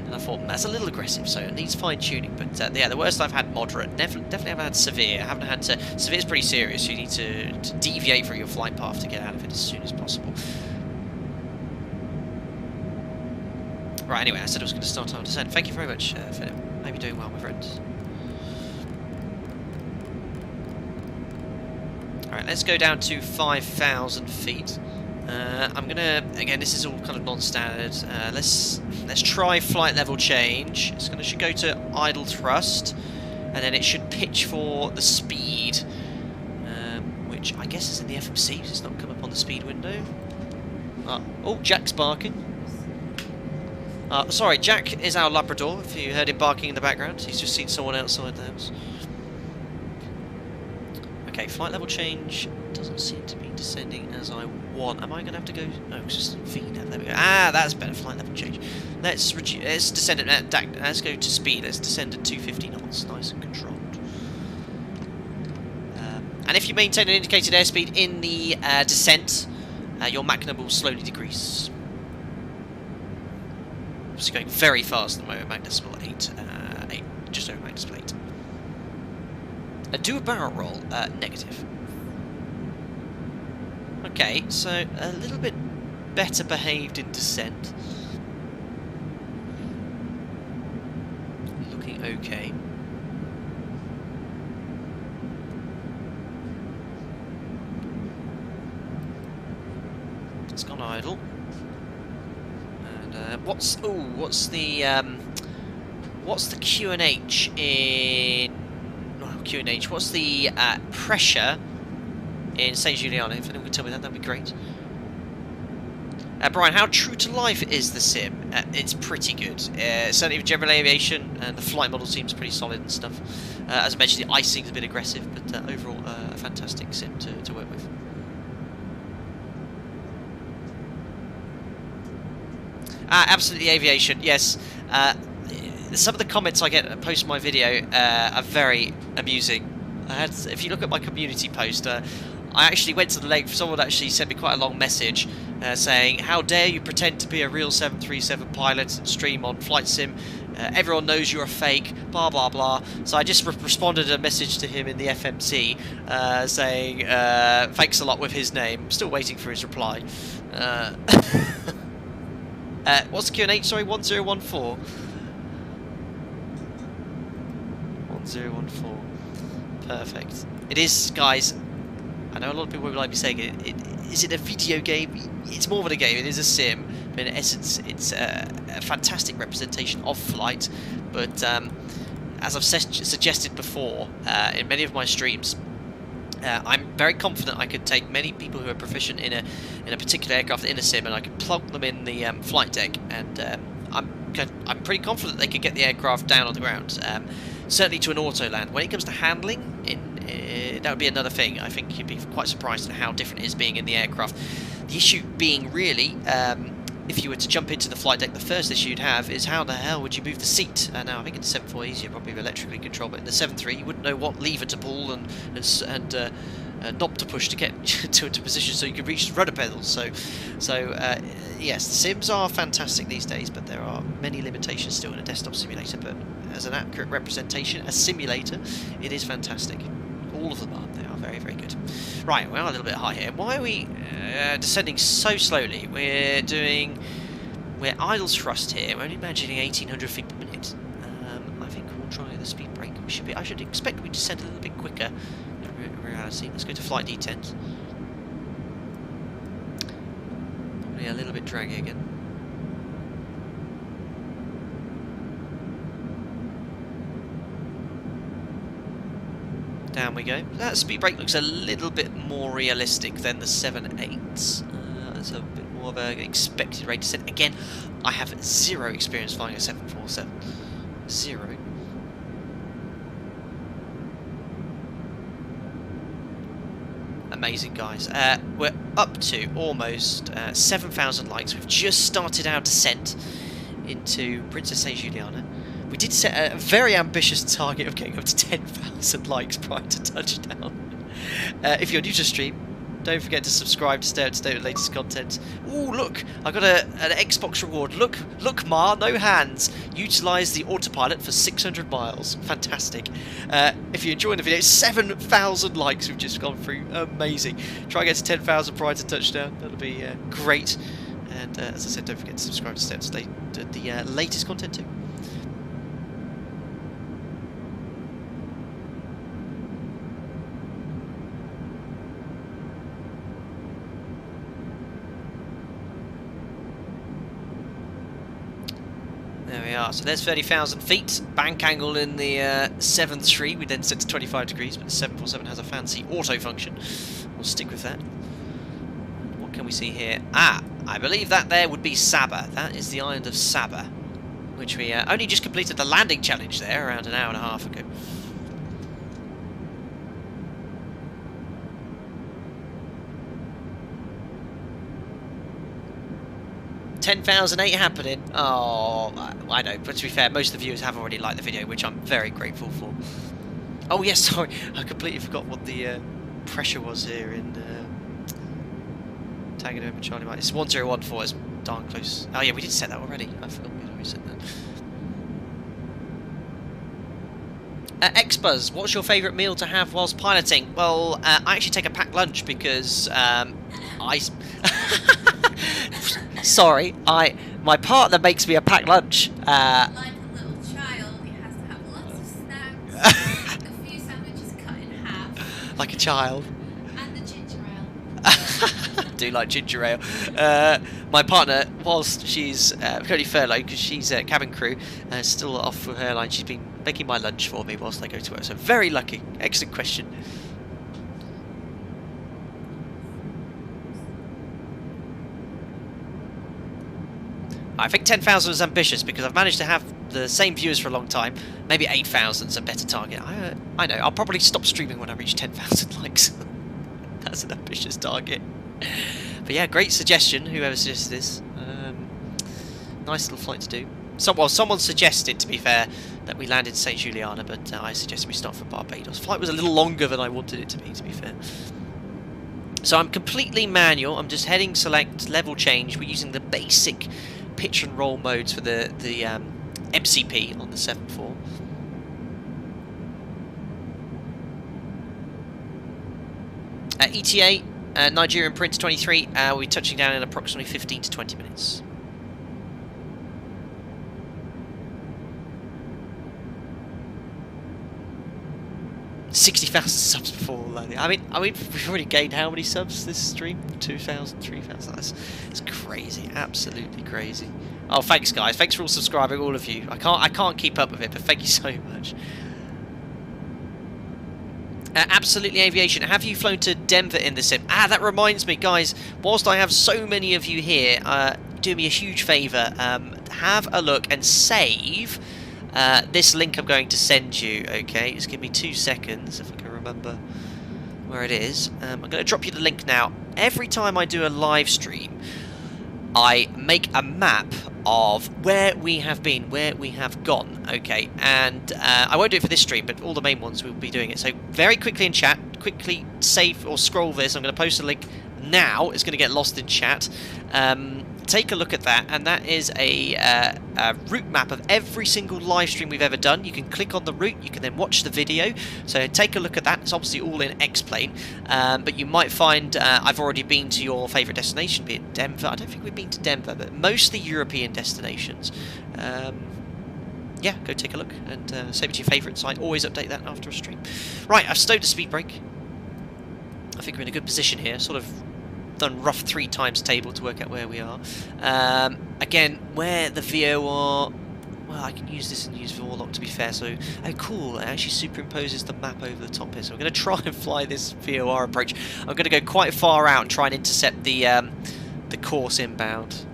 and I thought, that's a little aggressive, so it needs fine-tuning. But yeah, the worst I've had moderate, definitely haven't had severe. I haven't had to, severe is pretty serious, you need to deviate from your flight path to get out of it as soon as possible. Right, anyway, I said I was going to start our descent. Thank you very much, Philip. Hope you're doing well, my friends. Alright, let's go down to 5,000 feet. I'm gonna, again, this is all kind of non-standard. Let's try flight level change. Should go to idle thrust, and then it should pitch for the speed, which I guess is in the FMC. It's not come up on the speed window. Oh, Jack's barking. Sorry, Jack is our Labrador, if you heard him barking in the background. He's just seen someone outside the house. Okay, flight level change doesn't seem to be descending as I want. Am I going to have to go... No, it's just V now. There we go. Ah, that's better, flight level change. Let's descend it. Let's go to speed. Let's descend at 250 knots. Nice and controlled. And if you maintain an indicated airspeed in the descent, your Mach number will slowly decrease. It's going very fast at the moment, Mach decimal 8, just over Mach decimal 8. Do a barrel roll, negative. Okay, so a little bit better behaved in descent. Looking okay. It's gone idle. What's the QNH in QNH? What's the pressure in St. Juliana? If anyone could tell me that'd be great. Brian, how true to life is the sim? It's pretty good. Certainly with general aviation, and the flight model seems pretty solid and stuff. As I mentioned, the icing's a bit aggressive, but overall a fantastic sim to work with. Absolutely, aviation. Yes. Some of the comments I get post my video are very amusing. If you look at my community post, I actually went to the lake. Someone actually sent me quite a long message saying, "How dare you pretend to be a real 737 pilot and stream on Flight Sim? Everyone knows you're a fake." Blah blah blah. So I just responded a message to him in the FMC saying, "Thanks a lot" with his name. Still waiting for his reply. What's the QNH? Sorry, 1014. 1014. Perfect. It is, guys. I know a lot of people would like me saying it. Is it a video game? It's more than a game. It is a sim. But in essence, it's a fantastic representation of flight. But as I've suggested before in many of my streams, I'm very confident I could take many people who are proficient in a particular aircraft in a sim, and I could plug them in the flight deck, and I'm pretty confident they could get the aircraft down on the ground. Certainly to an auto land. When it comes to handling, that would be another thing. I think you'd be quite surprised at how different it is being in the aircraft. The issue being really, if you were to jump into the flight deck, the first issue you'd have is how the hell would you move the seat? Now I think in the 7.4 easier, probably electrically controlled, but in the 7.3 you wouldn't know what lever to pull and knob to push to get into position so you could reach the rudder pedals. So yes, the sims are fantastic these days, but there are many limitations still in a desktop simulator. But as an accurate representation, a simulator, it is fantastic. All of them are. They are very, very good. Right, we are a little bit high here. Why are we descending so slowly? We're idle thrust here. We're only imagining 1,800 feet per minute. I think we'll try the speed brake. I should expect we descend a little bit quicker in reality. Let's go to flight detent. Probably a little bit draggy again. Down we go. That speed brake looks a little bit more realistic than the 7.8s. It's a bit more of an expected rate descent. Again, I have zero experience flying a 747. Zero. Amazing, guys. We're up to almost 7,000 likes. We've just started our descent into Princess Saint Juliana. We did set a very ambitious target of getting up to 10,000 likes prior to touchdown. If you're new to the stream, don't forget to subscribe to stay up to date with the latest content. Ooh, look! I got an Xbox reward. Look, Ma, no hands. Utilise the autopilot for 600 miles. Fantastic. If you're enjoying the video, 7,000 likes we've just gone through. Amazing. Try and get to 10,000 prior to touchdown. That'll be great. And as I said, don't forget to subscribe to stay up to date with the latest content too. There we are. So there's 30,000 feet. Bank angle in the 7.3. We then set to 25 degrees, but the 747 has a fancy auto function. We'll stick with that. What can we see here? Ah, I believe that there would be Sabah. That is the island of Sabah, which we only just completed the landing challenge there around an hour and a half ago. 10,008 happening. Oh, I know, but to be fair, most of the viewers have already liked the video, which I'm very grateful for. Oh yes, sorry, I completely forgot what the pressure was here in Tango November Charlie Mike. It's 1014, it's darn close. Oh yeah, we did set that already. I forgot we already set that. Xbuzz, what's your favourite meal to have whilst piloting? Well, I actually take a packed lunch because sorry, my partner makes me a packed lunch. Like a little child, he has to have lots of snacks, a few sandwiches cut in half. Like a child. And the ginger ale. I do like ginger ale. My partner, whilst she's currently furloughed because she's cabin crew, still off for her line, she's been making my lunch for me whilst I go to work. So very lucky. Excellent question. I think 10,000 is ambitious because I've managed to have the same viewers for a long time. Maybe 8,000 is a better target. I know. I'll probably stop streaming when I reach 10,000 likes. That's an ambitious target. But yeah, great suggestion, whoever suggested this. Nice little flight to do. Someone suggested, to be fair, that we landed in St. Juliana, but I suggested we start from Barbados. The flight was a little longer than I wanted it to be fair. So I'm completely manual. I'm just heading select, level change. We're using the basic pitch and roll modes for the MCP on the 7.4. ETA, Nigerian Prince 23, we'll be touching down in approximately 15 to 20 minutes. $60,000 subs before landing. I mean, we've already gained how many subs this stream? 2,000, 3,000. It's crazy, absolutely crazy. Oh, thanks guys. Thanks for all subscribing, all of you. I can't keep up with it, but thank you so much. Absolutely Aviation. Have you flown to Denver in the sim? Ah, that reminds me, guys. Whilst I have so many of you here, do me a huge favour. Have a look and save this link I'm going to send you. Okay, just give me 2 seconds if I can remember where it is. I'm going to drop you the link now. Every time I do a live stream, I make a map of where we have been, where we have gone, okay, and I won't do it for this stream, but all the main ones we'll be doing it. So very quickly in chat, quickly save or scroll this. I'm going to post a link now. It's going to get lost in chat. Take a look at that, and that is a route map of every single live stream we've ever done. You can click on the route, you can then watch the video, so take a look at that. It's obviously all in X-Plane, but you might find I've already been to your favourite destination, be it Denver. I don't think we've been to Denver, but mostly European destinations. Yeah, go take a look and save it to your favourites. I always update that after a stream. Right, I've stowed a speed brake. I think we're in a good position here, sort of done rough 3 times table to work out where we are. Again, where the VOR well, I can use this and use Vorlock to be fair, so, oh cool, it actually superimposes the map over the top here, so I'm going to try and fly this VOR approach. I'm going to go quite far out and try and intercept the course inbound.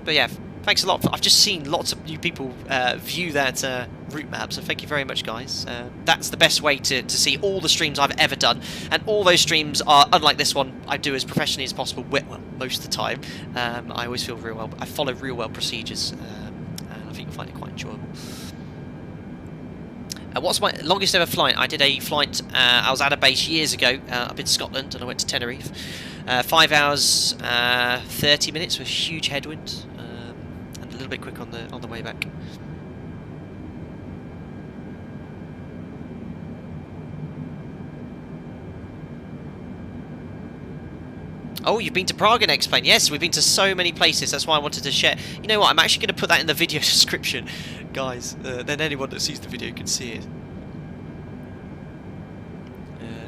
But yeah, thanks a lot. I've just seen lots of new people view that route map, so thank you very much, guys. That's the best way to see all the streams I've ever done, and all those streams are, unlike this one, I do as professionally as possible, well, most of the time. I always feel real well, I follow real well procedures, and I think you'll find it quite enjoyable. What's my longest ever flight? I did a flight, I was at a base years ago up in Scotland, and I went to Tenerife. 5 hours, 30 minutes with huge headwind, and a little bit quick on the way back. Oh, you've been to Prague and X-Plane. Yes, we've been to so many places. That's why I wanted to share. You know what? I'm actually going to put that in the video description, guys. Then anyone that sees the video can see it.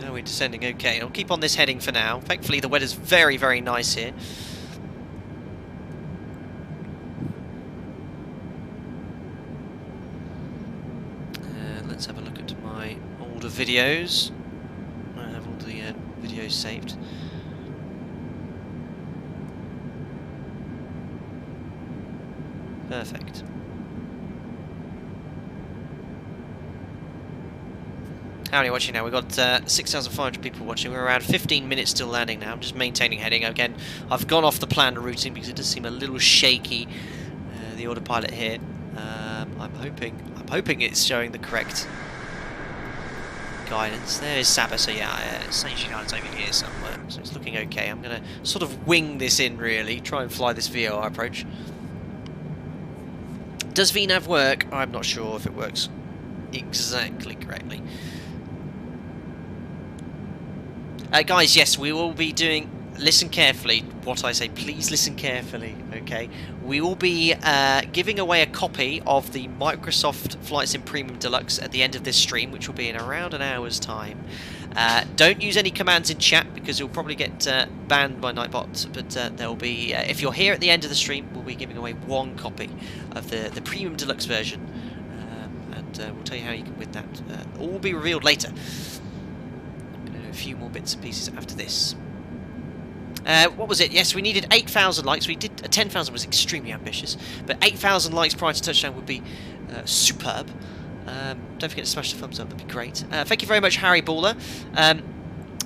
Now we're descending. Okay, I'll keep on this heading for now. Thankfully, the weather's very, very nice here. Let's have a look at my older videos. I have all the videos saved. Perfect. How many watching now? We've got 6,500 people watching. We're around 15 minutes till landing now. I'm just maintaining heading. Again, I've gone off the planned routing because it does seem a little shaky, the autopilot here. I'm hoping it's showing the correct guidance. There is Saba, so yeah, Saitek Island's over here somewhere, so it's looking okay. I'm going to sort of wing this in, really, try and fly this VOR approach. Does VNAV work? I'm not sure if it works exactly correctly. Guys, yes, we will be doing... Listen carefully what I say. Please listen carefully, okay? We will be giving away a copy of the Microsoft Flight Sim Premium Deluxe at the end of this stream, which will be in around an hour's time. Don't use any commands in chat because you'll probably get banned by Nightbot, but there will be, if you're here at the end of the stream, we'll be giving away one copy of the Premium Deluxe version, and we'll tell you how you can win that. All will be revealed later. I'm going to do a few more bits and pieces after this. What was it? Yes, we needed 8,000 likes. We did 10,000 was extremely ambitious, but 8,000 likes prior to touchdown would be superb. Don't forget to smash the thumbs up, that'd be great. Thank you very much, Harry Baller.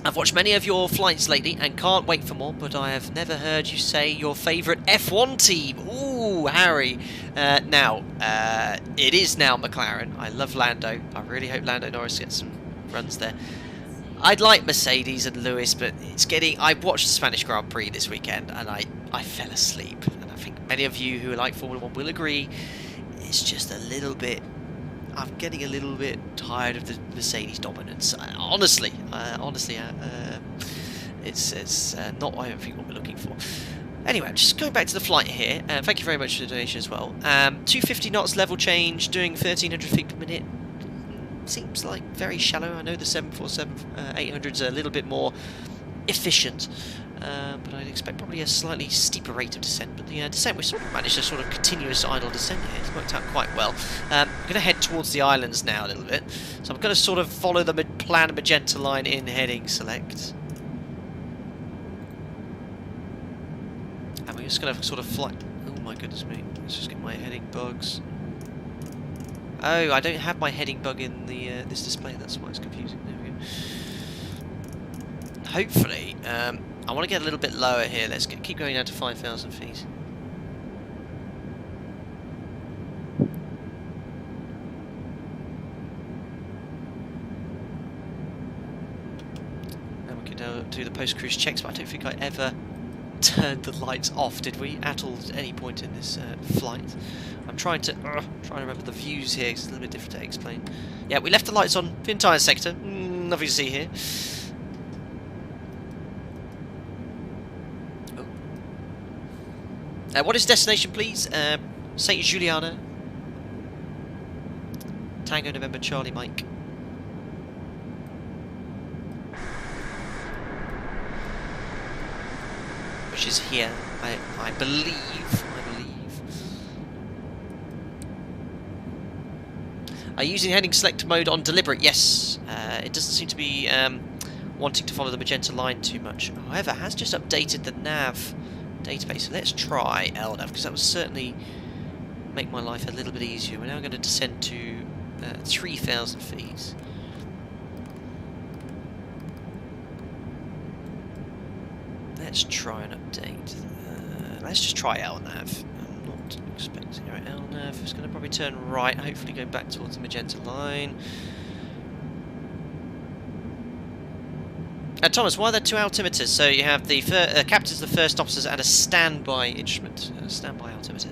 I've watched many of your flights lately and can't wait for more, but I have never heard you say your favourite F1 team. Ooh, Harry. Now, it is now McLaren. I love Lando. I really hope Lando Norris gets some runs there. I'd like Mercedes and Lewis, but it's getting... I watched the Spanish Grand Prix this weekend and I fell asleep. And I think many of you who like Formula 1 will agree, it's just a little bit... I'm getting a little bit tired of the Mercedes dominance. Honestly, it's not what I think what we're looking for. Anyway, just going back to the flight here. Thank you very much for the donation as well. 250 knots level change, doing 1,300 feet per minute. Seems like very shallow. I know the 747-800's a little bit more efficient, but I'd expect probably a slightly steeper rate of descent. But the descent, we sort of managed a sort of continuous idle descent here. It's worked out quite well. I'm going to head towards the islands now a little bit. So I'm going to sort of follow the planned magenta line in heading select. And we're just going to sort of fly... Oh my goodness me. Let's just get my heading bugs. Oh, I don't have my heading bug in the this display, that's why it's confusing. There we go. Hopefully, I want to get a little bit lower here. Let's keep going down to 5,000 feet. And we can do the post-cruise checks, but I don't think I ever turned the lights off, did we, at all at any point in this flight? I'm trying to remember the views here, 'cause it's a little bit different to explain. Yeah, we left the lights on the entire sector. Nothing to see here. Oh. What is destination, please? St. Juliana. Tango November Charlie Mike. which is here, I believe. Are you using heading select mode on deliberate? Yes. It doesn't seem to be wanting to follow the magenta line too much. However, it has just updated the nav database. So let's try LNAV, because that will certainly make my life a little bit easier. We're now going to descend to 3,000 feet. Let's try an update. Let's just try LNAV. I'm not expecting. Right, LNAV is going to probably turn right, hopefully go back towards the magenta line. Thomas, why are there two altimeters? So you have the captains, the first officers, and a standby instrument. Standby altimeter.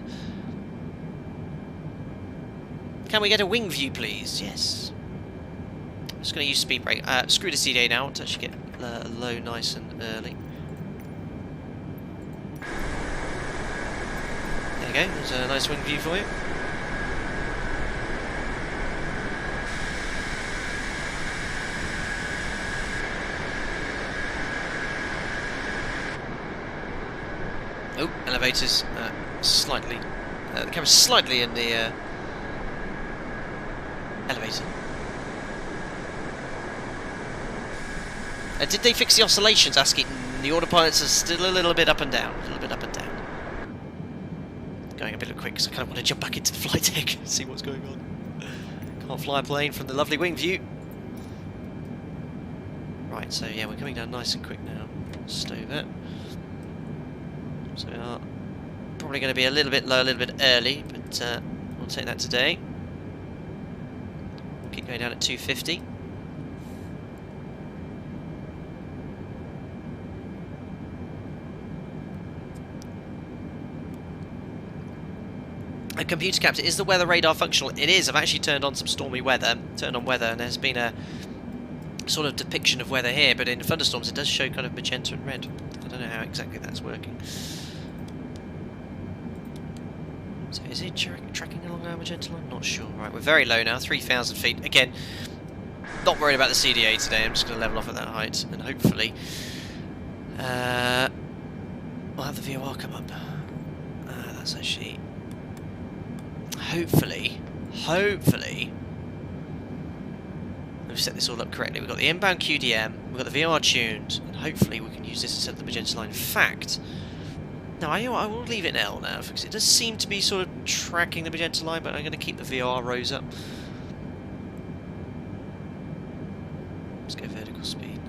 Can we get a wing view, please? Yes. I'm just going to use speed brake. Screw the CDA now to actually get low nice and early. There you go. There's a nice wing view for you. Oh, elevators slightly. The camera's slightly in the elevator. Did they fix the oscillations? Asking. The autopilots are still a little bit up and down. Going a bit quick because I kind of want to jump back into the flight deck and see what's going on. Can't fly a plane from the lovely wing view. Right, so yeah, we're coming down nice and quick now. Stow that. So we are probably going to be a little bit low, a little bit early, but we'll take that today. Keep going down at 250. A computer captain, is the weather radar functional? It is. I've actually turned on some stormy weather, turned on weather, and there's been a sort of depiction of weather here, but in thunderstorms it does show kind of magenta and red. I don't know how exactly that's working. So is it tracking along our magenta line? Not sure. Right, we're very low now, 3,000 feet. Again, not worried about the CDA today. I'm just going to level off at that height, and hopefully we'll have the VOR come up. That's actually... Hopefully, we've set this all up correctly. We've got the inbound QDM, we've got the VR tuned, and hopefully we can use this instead of the magenta line. In fact, no, I will leave it in L now, because it does seem to be sort of tracking the magenta line, but I'm going to keep the VR rows up. Let's go vertical speed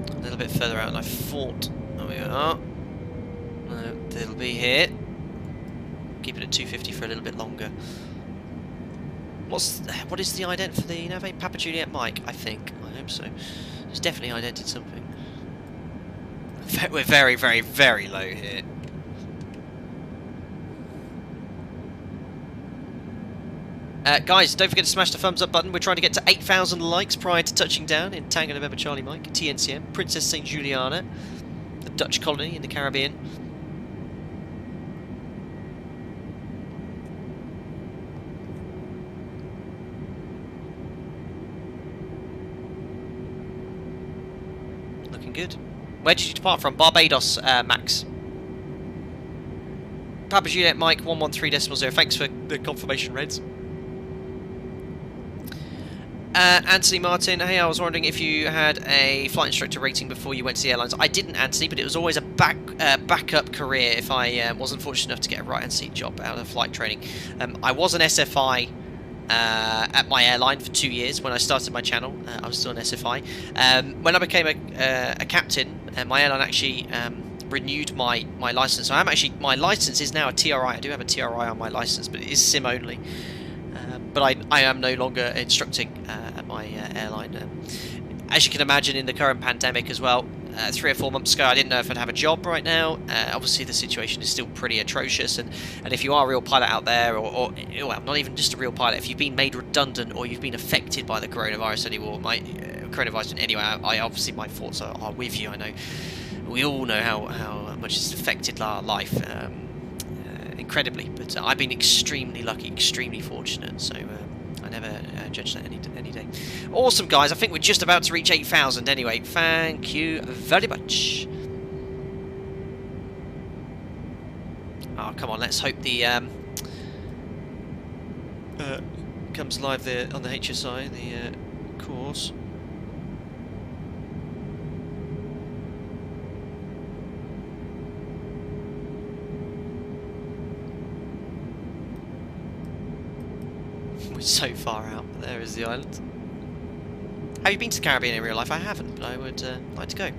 now. A little bit further out than I thought. There we are. It'll be here. Keep it at 250 for a little bit longer. What is the ident for the Nave? Papa Juliet Mike, I think. I hope so. It's definitely idented something. We're very, very, very low here. Guys, don't forget to smash the thumbs up button. We're trying to get to 8,000 likes prior to touching down in Tango November Charlie Mike, TNCM, Princess St. Juliana, the Dutch colony in the Caribbean. Looking good. Where did you depart from? Barbados, Max. Papa Juliet Mike 113.0. Thanks for the confirmation, Reds. Anthony Martin, hey, I was wondering if you had a flight instructor rating before you went to the airlines. I didn't, Anthony, but it was always a backup career if I wasn't fortunate enough to get a right-hand seat job out of flight training. I was an SFI at my airline for 2 years when I started my channel. I was still an SFI. When I became a captain, my airline actually renewed my license. So my license is now a TRI. I do have a TRI on my license, but it is SIM only. But I am no longer instructing at my airline. As you can imagine, in the current pandemic as well, 3 or 4 months ago, I didn't know if I'd have a job right now. Obviously, the situation is still pretty atrocious, and if you are a real pilot out there, or well, not even just a real pilot, if you've been made redundant or you've been affected by the coronavirus anymore, coronavirus in any way, obviously my thoughts are with you. I know we all know how much it's affected our life. Incredibly, but I've been extremely lucky, extremely fortunate, so I I never judge that any day. Awesome, guys. I think we're just about to reach 8,000 anyway. Thank you very much. Oh, come on. Let's hope the comes live there on the HSI, the course. We're so far out, but there is the island. Have you been to the Caribbean in real life? I haven't, but I would like to go.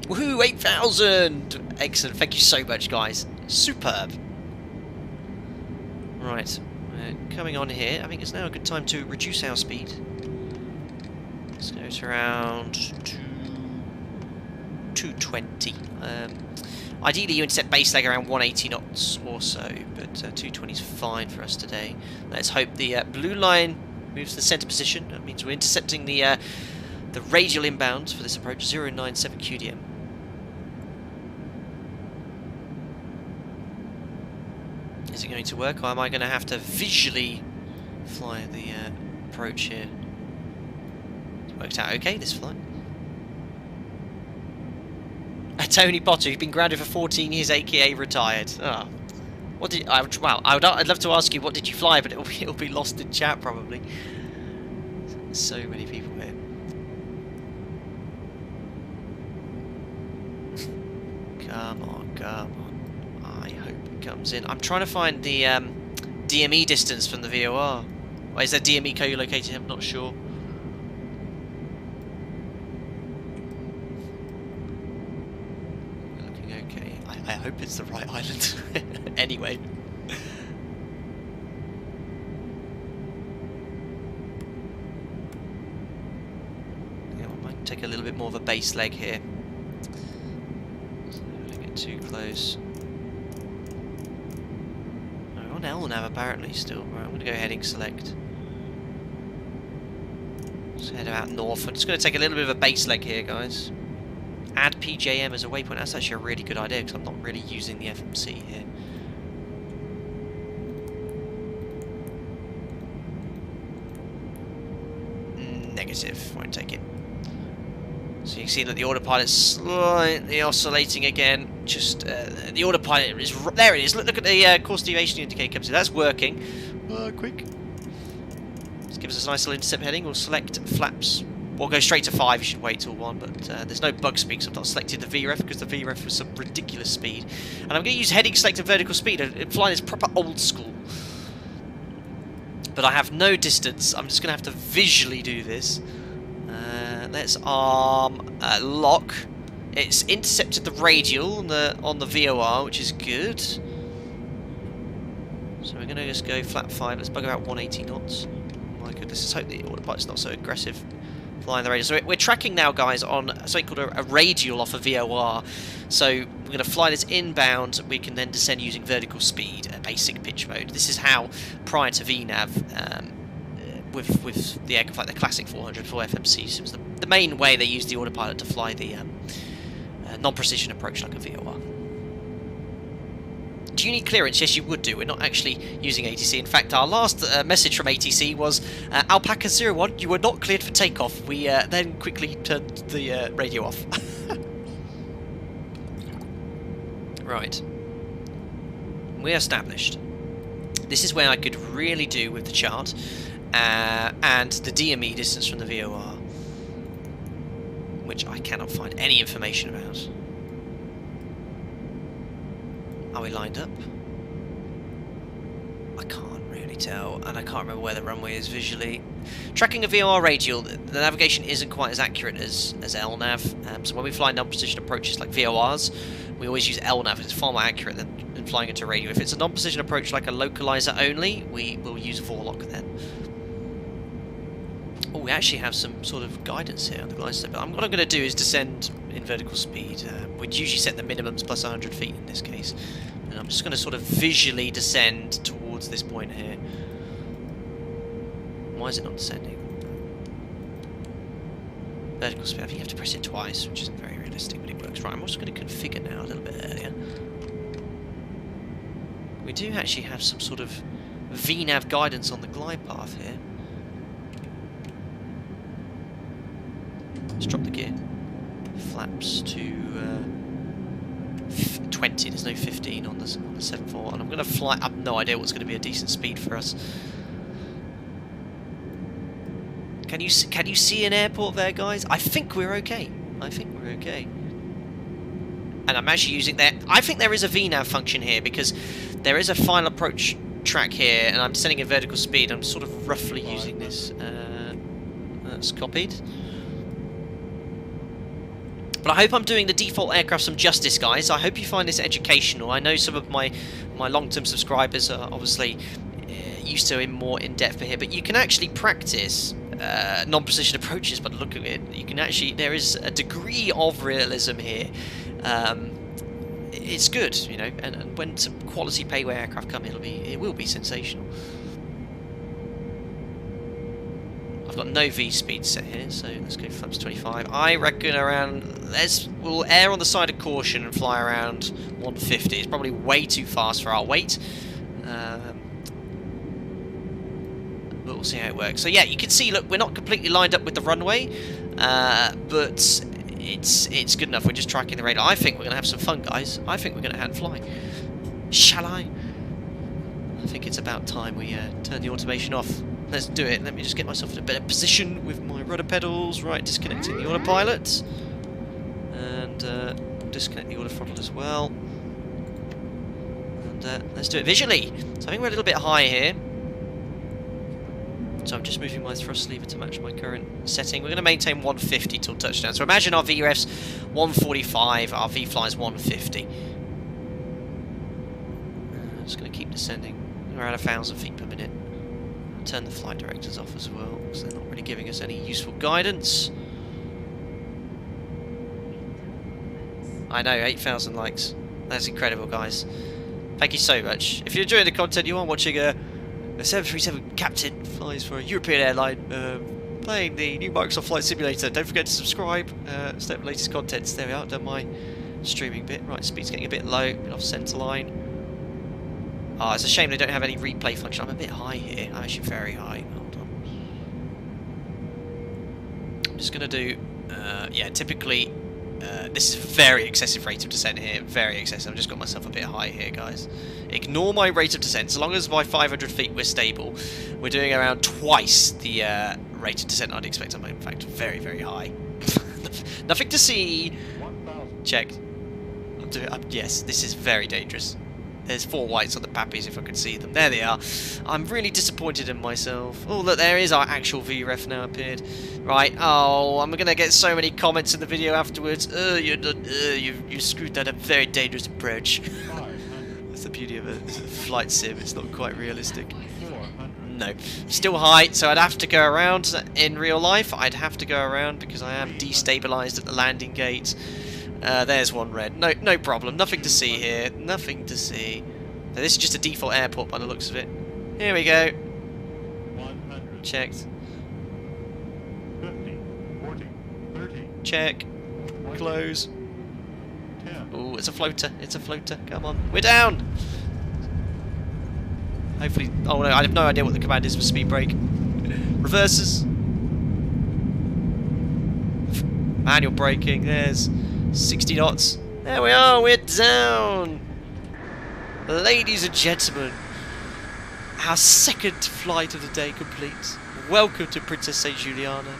Woohoo! 8,000! Excellent, thank you so much, guys. Superb. Right, we're coming on here. I think it's now a good time to reduce our speed. Let's go to around 220. Ideally, you intercept base leg around 180 knots or so, but 220 is fine for us today. Let's hope the blue line moves to the centre position. That means we're intercepting the radial inbound for this approach, 097 QDM. Is it going to work, or am I going to have to visually fly the approach here? It worked out okay, this flight. Tony Potter, who's been grounded for 14 years, aka retired. Oh. What did well? I'd love to ask you what did you fly, but it'll be lost in chat probably. So many people here. Come on, come on. I hope it comes in. I'm trying to find the DME distance from the VOR. Or is there DME co-located? I'm not sure. I hope it's the right island. Anyway. Yeah, I might take a little bit more of a base leg here. So don't get too close. No, we're on LNAV apparently still. Right, I'm going to go heading select. Let's head out north. I'm just going to take a little bit of a base leg here, guys. Add PJM as a waypoint. That's actually a really good idea because I'm not really using the FMC here. Negative. Won't take it. So you can see that the autopilot's slightly oscillating again. Just the autopilot is there. It is. Look at the course deviation indicator comes in. That's working. Quick. Let's give us a nice little intercept heading. We'll select flaps. We'll go straight to 5, you should wait till 1, but there's no bug speed, so I've not selected the VREF because the VREF was some ridiculous speed. And I'm going to use heading select and vertical speed. Flying is proper old school. But I have no distance. I'm just going to have to visually do this. Let's arm lock. It's intercepted the radial on the VOR, which is good. So we're going to just go flat 5. Let's bug about 180 knots. Oh my goodness, let's hope the autopilot's not so aggressive. Flying the radial. So we're tracking now, guys, on something called a radial off a VOR. So we're going to fly this inbound. We can then descend using vertical speed, basic pitch mode. This is how, prior to VNAV, with the aircraft like the classic 400 for FMCs, it was the main way they used the autopilot to fly the non-precision approach like a VOR. Do you need clearance? Yes, you would do. We're not actually using ATC. In fact, our last message from ATC was Alpaca 01, you were not cleared for takeoff. We then quickly turned the radio off. Right. We're established. This is where I could really do with the chart and the DME distance from the VOR, which I cannot find any information about. Are we lined up? I can't really tell, and I can't remember where the runway is visually. Tracking a VOR radial, the navigation isn't quite as accurate as LNAV, so when we fly non-precision approaches like VORs, we always use LNAV, it's far more accurate than flying into radio. If it's a non-precision approach like a localizer only, we will use Vorlock then. Oh, we actually have some sort of guidance here on the glider. But what I'm going to do is descend in vertical speed. We'd usually set the minimums plus 100 feet in this case. And I'm just going to sort of visually descend towards this point here. Why is it not descending? Vertical speed, I think you have to press it twice, which isn't very realistic, but it works. Right, I'm also going to configure now a little bit earlier. We do actually have some sort of VNAV guidance on the glide path here. Let's drop the gear. Flaps to 20. There's no 15 on the 7.4, and I'm going to fly. I've no idea what's going to be a decent speed for us. Can you see an airport there, guys? I think we're okay. I think we're okay. And I'm actually using that. I think there is a VNAV function here because there is a final approach track here, and I'm setting a vertical speed. I'm sort of roughly using this. That's copied. But I hope I'm doing the default aircraft some justice, guys. I hope you find this educational. I know some of my long-term subscribers are obviously used to it more in-depth here, but you can actually practice non-precision approaches by looking at it. You can actually, there is a degree of realism here. It's good, you know, and when some quality payware aircraft come, it will be sensational. I've got no V speed set here, so let's go flaps 25. I reckon around, we'll err on the side of caution and fly around 150. It's probably way too fast for our weight. But we'll see how it works. So yeah, you can see, look, we're not completely lined up with the runway, but it's good enough. We're just tracking the radar. I think we're going to have some fun, guys. I think we're going to hand fly. Shall I? I think it's about time we turn the automation off. Let's do it. Let me just get myself in a better position with my rudder pedals. Right, disconnecting the autopilot. And we'll disconnect the auto throttle as well. And let's do it visually. So I think we're a little bit high here. So I'm just moving my thrust lever to match my current setting. We're going to maintain 150 till touchdown. So imagine our VREF's 145, our VFly's 150. I'm just going to keep descending around 1,000 feet per minute. Turn the flight directors off as well, because they're not really giving us any useful guidance. I know, 8,000 likes. That's incredible, guys. Thank you so much. If you're enjoying the content, you are watching a 737 captain flies for a European airline, playing the new Microsoft Flight Simulator. Don't forget to subscribe. Step the latest contents. There we are. Done my streaming bit. Right, speed's getting a bit low. Bit off centre line. Oh, it's a shame they don't have any replay function. I'm a bit high here. I'm actually very high. Hold on. I'm just going to do... yeah, typically... this is a very excessive rate of descent here. Very excessive. I've just got myself a bit high here, guys. Ignore my rate of descent. So long as by 500 feet we're stable, we're doing around twice the rate of descent I'd expect. I'm in fact very, very high. Nothing to see. Check. Yes, this is very dangerous. There's 4 whites on the pappies if I could see them. There they are. I'm really disappointed in myself. Oh, look, there is our actual VREF now appeared. Right. Oh, I'm going to get so many comments in the video afterwards. You screwed that up. Very dangerous approach. That's the beauty of a flight sim. It's not quite realistic. No. Still high, so I'd have to go around in real life. I'd have to go around because I am destabilized at the landing gate. There's one red. No problem. Nothing to see here. Nothing to see. So this is just a default airport by the looks of it. Here we go. 100. Checked. 50, 40, 30. Check. 20, Close. 10. Oh, it's a floater. It's a floater. Come on. We're down. Hopefully. Oh no, I have no idea what the command is for speed brake. Reverses. Manual braking. There's 60 knots. There we are, we're down. Ladies and gentlemen, our second flight of the day complete. Welcome to Princess St. Juliana.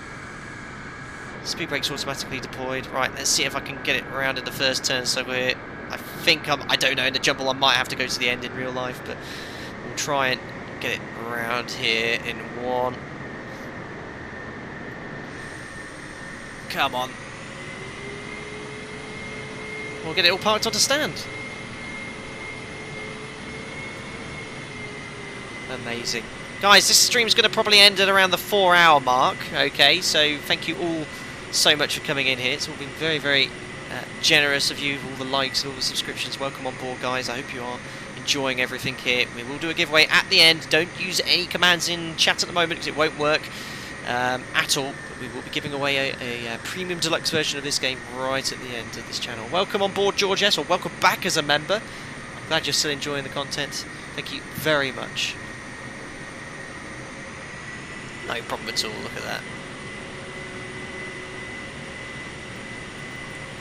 Speed brake's automatically deployed. Right, let's see if I can get it around in the first turn. So I think I don't know, in the jumble I might have to go to the end in real life, but we'll try and get it around here in one. Come on. We'll get it all parked onto stand. Amazing. Guys, this stream's going to probably end at around the 4-hour mark. Okay, so thank you all so much for coming in here. It's all been very, very generous of you, all the likes and all the subscriptions. Welcome on board, guys. I hope you are enjoying everything here. We will do a giveaway at the end. Don't use any commands in chat at the moment because it won't work at all. We will be giving away a premium deluxe version of this game right at the end of this channel. Welcome on board, George S, or welcome back as a member. Glad you're still enjoying the content. Thank you very much. No problem at all, look at that.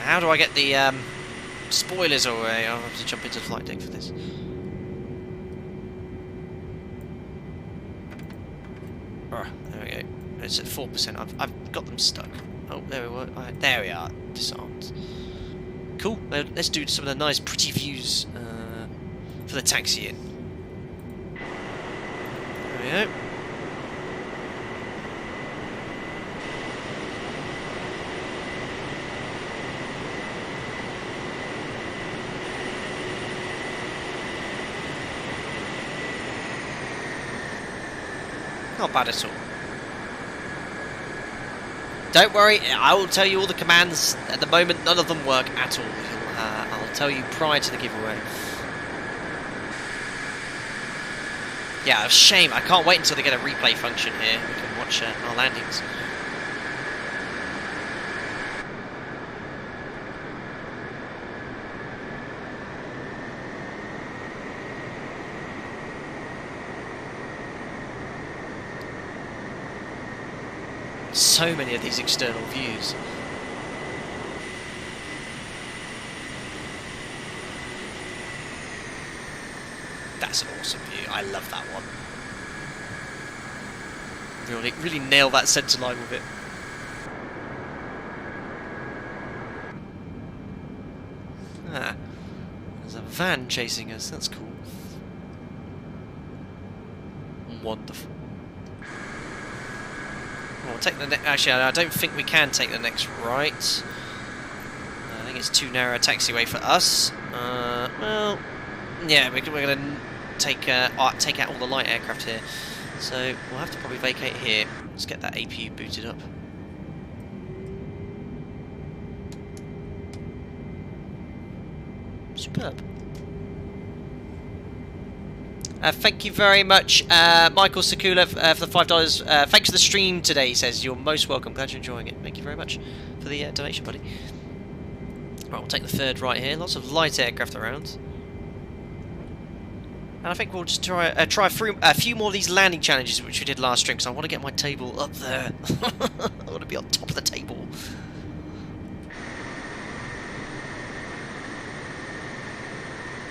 How do I get the spoilers away? I'll have to jump into the flight deck for this. Oh, there we go. It's at 4%. I've got them stuck. Oh, there we were. There we are. Disarmed. Cool. Let's do some of the nice, pretty views for the taxi in. There we go. Not bad at all. Don't worry, I will tell you all the commands. At the moment, none of them work at all. I'll tell you prior to the giveaway. Yeah, a shame. I can't wait until they get a replay function here. We can watch our landings. So many of these external views. That's an awesome view. I love that one. Really nail that centre line with it. Ah, there's a van chasing us. That's cool. Wonderful. We'll take the actually, I don't think we can take the next right. I think it's too narrow a taxiway for us. Well, yeah, we're going to take out all the light aircraft here. So we'll have to probably vacate here. Let's get that APU booted up. Superb. Thank you very much, Michael Sakula, for the $5. Thanks for the stream today, he says. You're most welcome. Glad you're enjoying it. Thank you very much for the donation, buddy. Right, we'll take the third right here. Lots of light aircraft around. And I think we'll just try through a few more of these landing challenges which we did last stream, because I want to get my table up there. I want to be on top of the table.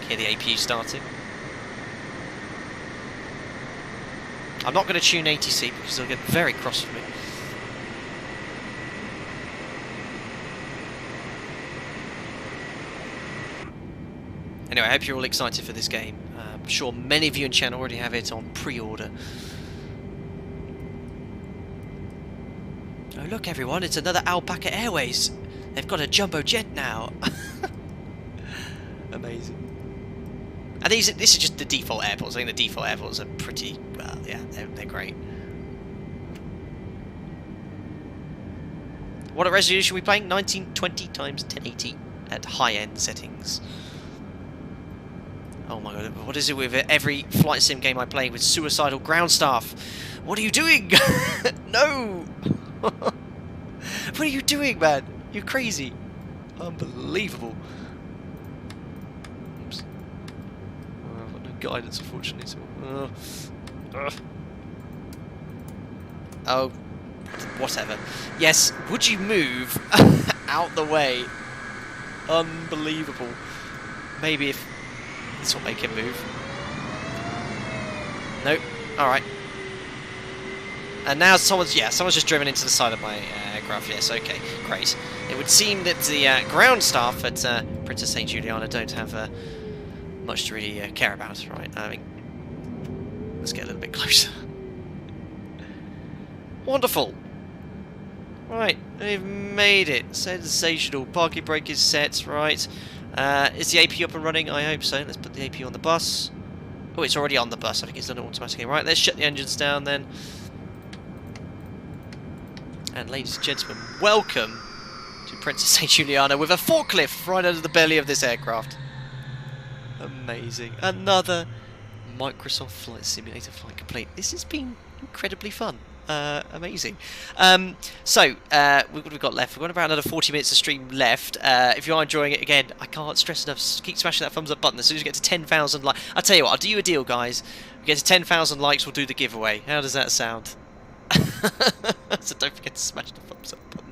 Okay, the APU starting. I'm not going to tune ATC because they'll get very cross with me. Anyway, I hope you're all excited for this game. I'm sure many of you in channel already have it on pre-order. Oh look everyone, it's another Alpaca Airways. They've got a jumbo jet now. Amazing. And this is just the default airports. I think the default airports are pretty, well, yeah, they're great. What resolution are we playing? 1920 times 1080 at high-end settings. Oh my god, what is it with every flight sim game I play with suicidal ground staff? What are you doing? No! What are you doing, man? You're crazy. Unbelievable. Oops. Oh, I've got no guidance, unfortunately. So, oh, whatever. Yes, would you move out the way? Unbelievable. Maybe if this will make him move. Nope. Alright. And now someone's just driven into the side of my aircraft. Yes, okay, great. It would seem that the ground staff at Princess St. Juliana don't have much to really care about, right? I mean, let's get a little bit closer. Wonderful. Right, we've made it. Sensational. Parking brake is set, right. Is the APU up and running? I hope so. Let's put the APU on the bus. Oh, it's already on the bus. I think it's done it automatically. Right, let's shut the engines down then. And ladies and gentlemen, welcome to Princess St. Juliana with a forklift right under the belly of this aircraft. Amazing. Another Microsoft Flight Simulator flight complete. This has been incredibly fun. Amazing. So, what have we got left? We've got about another 40 minutes of stream left. If you are enjoying it, again, I can't stress enough, keep smashing that thumbs up button. As soon as we get to 10,000 likes, I'll tell you what, I'll do you a deal, guys. We get to 10,000 likes, we'll do the giveaway. How does that sound? So don't forget to smash the thumbs up button.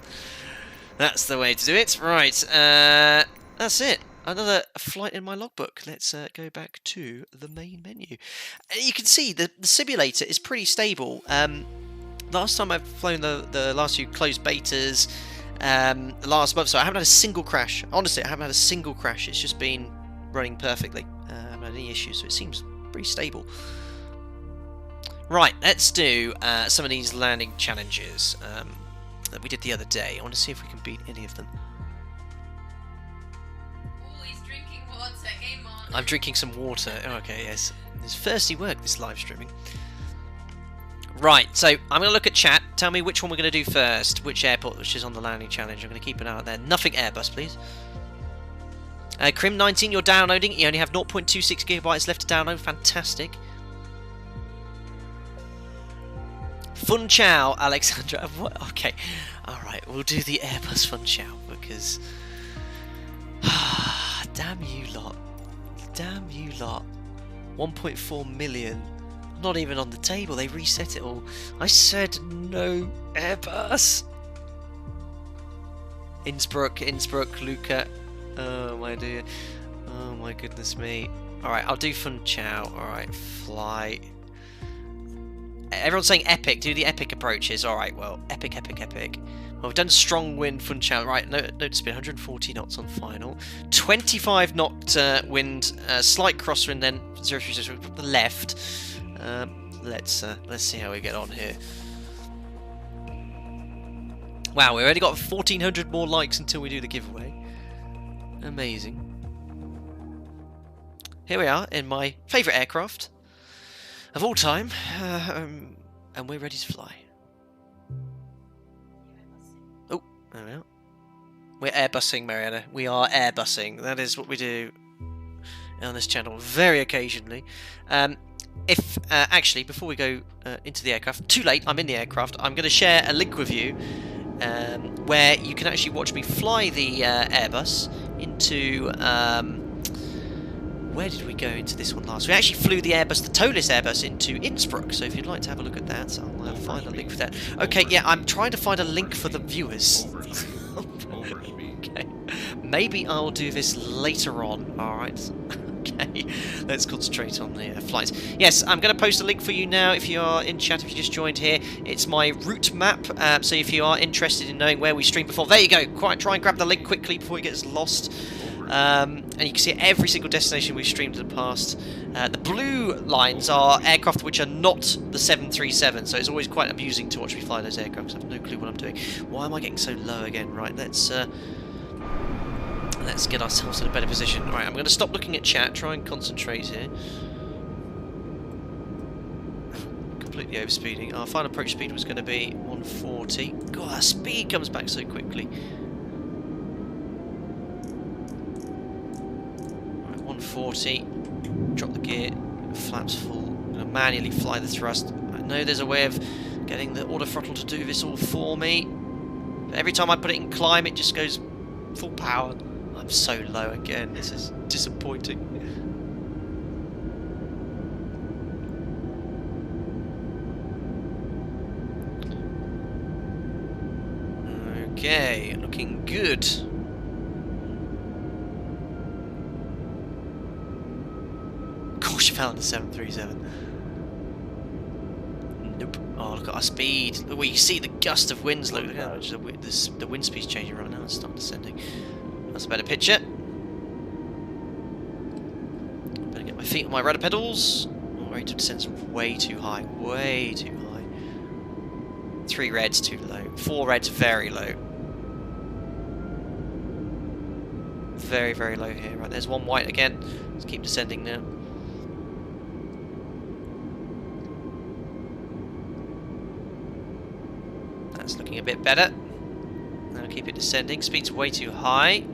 That's the way to do it. Right, that's it. Another flight in my logbook. Let's go back to the main menu. You can see the simulator is pretty stable. Last time I've flown the last few closed betas, last month, so I haven't had a single crash. Honestly, I haven't had a single crash. It's just been running perfectly. I haven't had any issues, so it seems pretty stable. Right, let's do some of these landing challenges that we did the other day. I want to see if we can beat any of them. Oh, he's drinking water. Game on. I'm drinking some water. Oh, okay, yes. It's thirsty work, this live streaming. Right, so I'm going to look at chat. Tell me which one we're going to do first. Which airport, which is on the landing challenge. I'm going to keep an eye out there. Nothing Airbus, please. Crim19, you're downloading. You only have 0.26 gigabytes left to download. Fantastic. Fun Chow, Alexandra. What? Okay, alright, we'll do the Airbus Fun Chow because... damn you lot. Damn you lot. 1.4 million. Not even on the table, they reset it all. I said no Airbus. Innsbruck, Luca. Oh my dear. Oh my goodness me. Alright, I'll do Fun Chow. Alright, fly. Everyone's saying epic. Do the epic approaches. Alright, well, epic. Well, we've done strong wind, Fun Chow. Right, note to spin. 140 knots on final. 25 knot wind, slight crosswind, then 030 from the left. Let's see how we get on here. Wow, we've already got 1,400 more likes until we do the giveaway. Amazing. Here we are in my favourite aircraft of all time, and we're ready to fly. Oh, there we are. We're airbusing, Mariana. We are airbusing. That is what we do on this channel very occasionally. If actually, before we go into the aircraft, too late, I'm in the aircraft. I'm going to share a link with you where you can actually watch me fly the Airbus into... where did we go into this one last? We actually flew the Airbus, the toeless Airbus, into Innsbruck. So if you'd like to have a look at that, I'll find a link for that. Okay, yeah, I'm trying to find a link for the viewers. Okay, maybe I'll do this later on. All right. Okay, let's concentrate on the flights. Yes, I'm going to post a link for you now if you are in chat, if you just joined here. It's my route map, so if you are interested in knowing where we streamed before, there you go. Try and grab the link quickly before it gets lost. And you can see every single destination we've streamed in the past. The blue lines are aircraft which are not the 737, so it's always quite amusing to watch me fly those aircraft because I have no clue what I'm doing. Why am I getting so low again? Right, let's get ourselves in a better position. Alright, I'm going to stop looking at chat, try and concentrate here. Completely overspeeding. Our final approach speed was going to be 140. God, our speed comes back so quickly. Alright, 140. Drop the gear. Flaps full. I'm going to manually fly the thrust. I know there's a way of getting the auto throttle to do this all for me. But every time I put it in climb, it just goes full power. I'm so low again, this is disappointing. Okay, looking good. Of course you found the 737. Nope. Oh, look at our speed. Well, you see the gust of winds. Look at how much the wind speed's changing right now. It's starting descending. That's a better picture. Better get my feet on my rudder pedals. Oh, rate of descent's way too high. Way too high. 3 reds too low. 4 reds very low. Very, very low here. Right, there's 1 white again. Let's keep descending now. That's looking a bit better. Now keep it descending. Speed's way too high.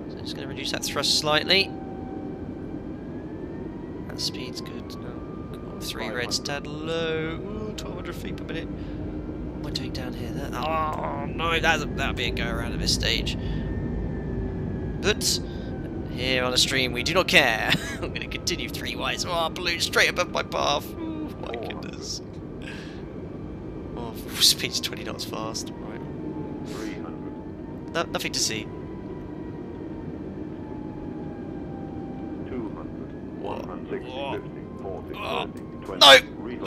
So just going to reduce that thrust slightly. That speed's good. No, come on, 3 reds, tad low. Ooh, 1200 feet per minute. am I doing down here? Oh no, that'll be a go around at this stage. But here on the stream, we do not care. I'm going to continue 3 wise. Oh, balloon straight above my path. Oh my goodness. Oh, speed's 20 knots fast. Right. 300. Nothing to see. 200. 160, 50, 40, 30, 20. No! Reload.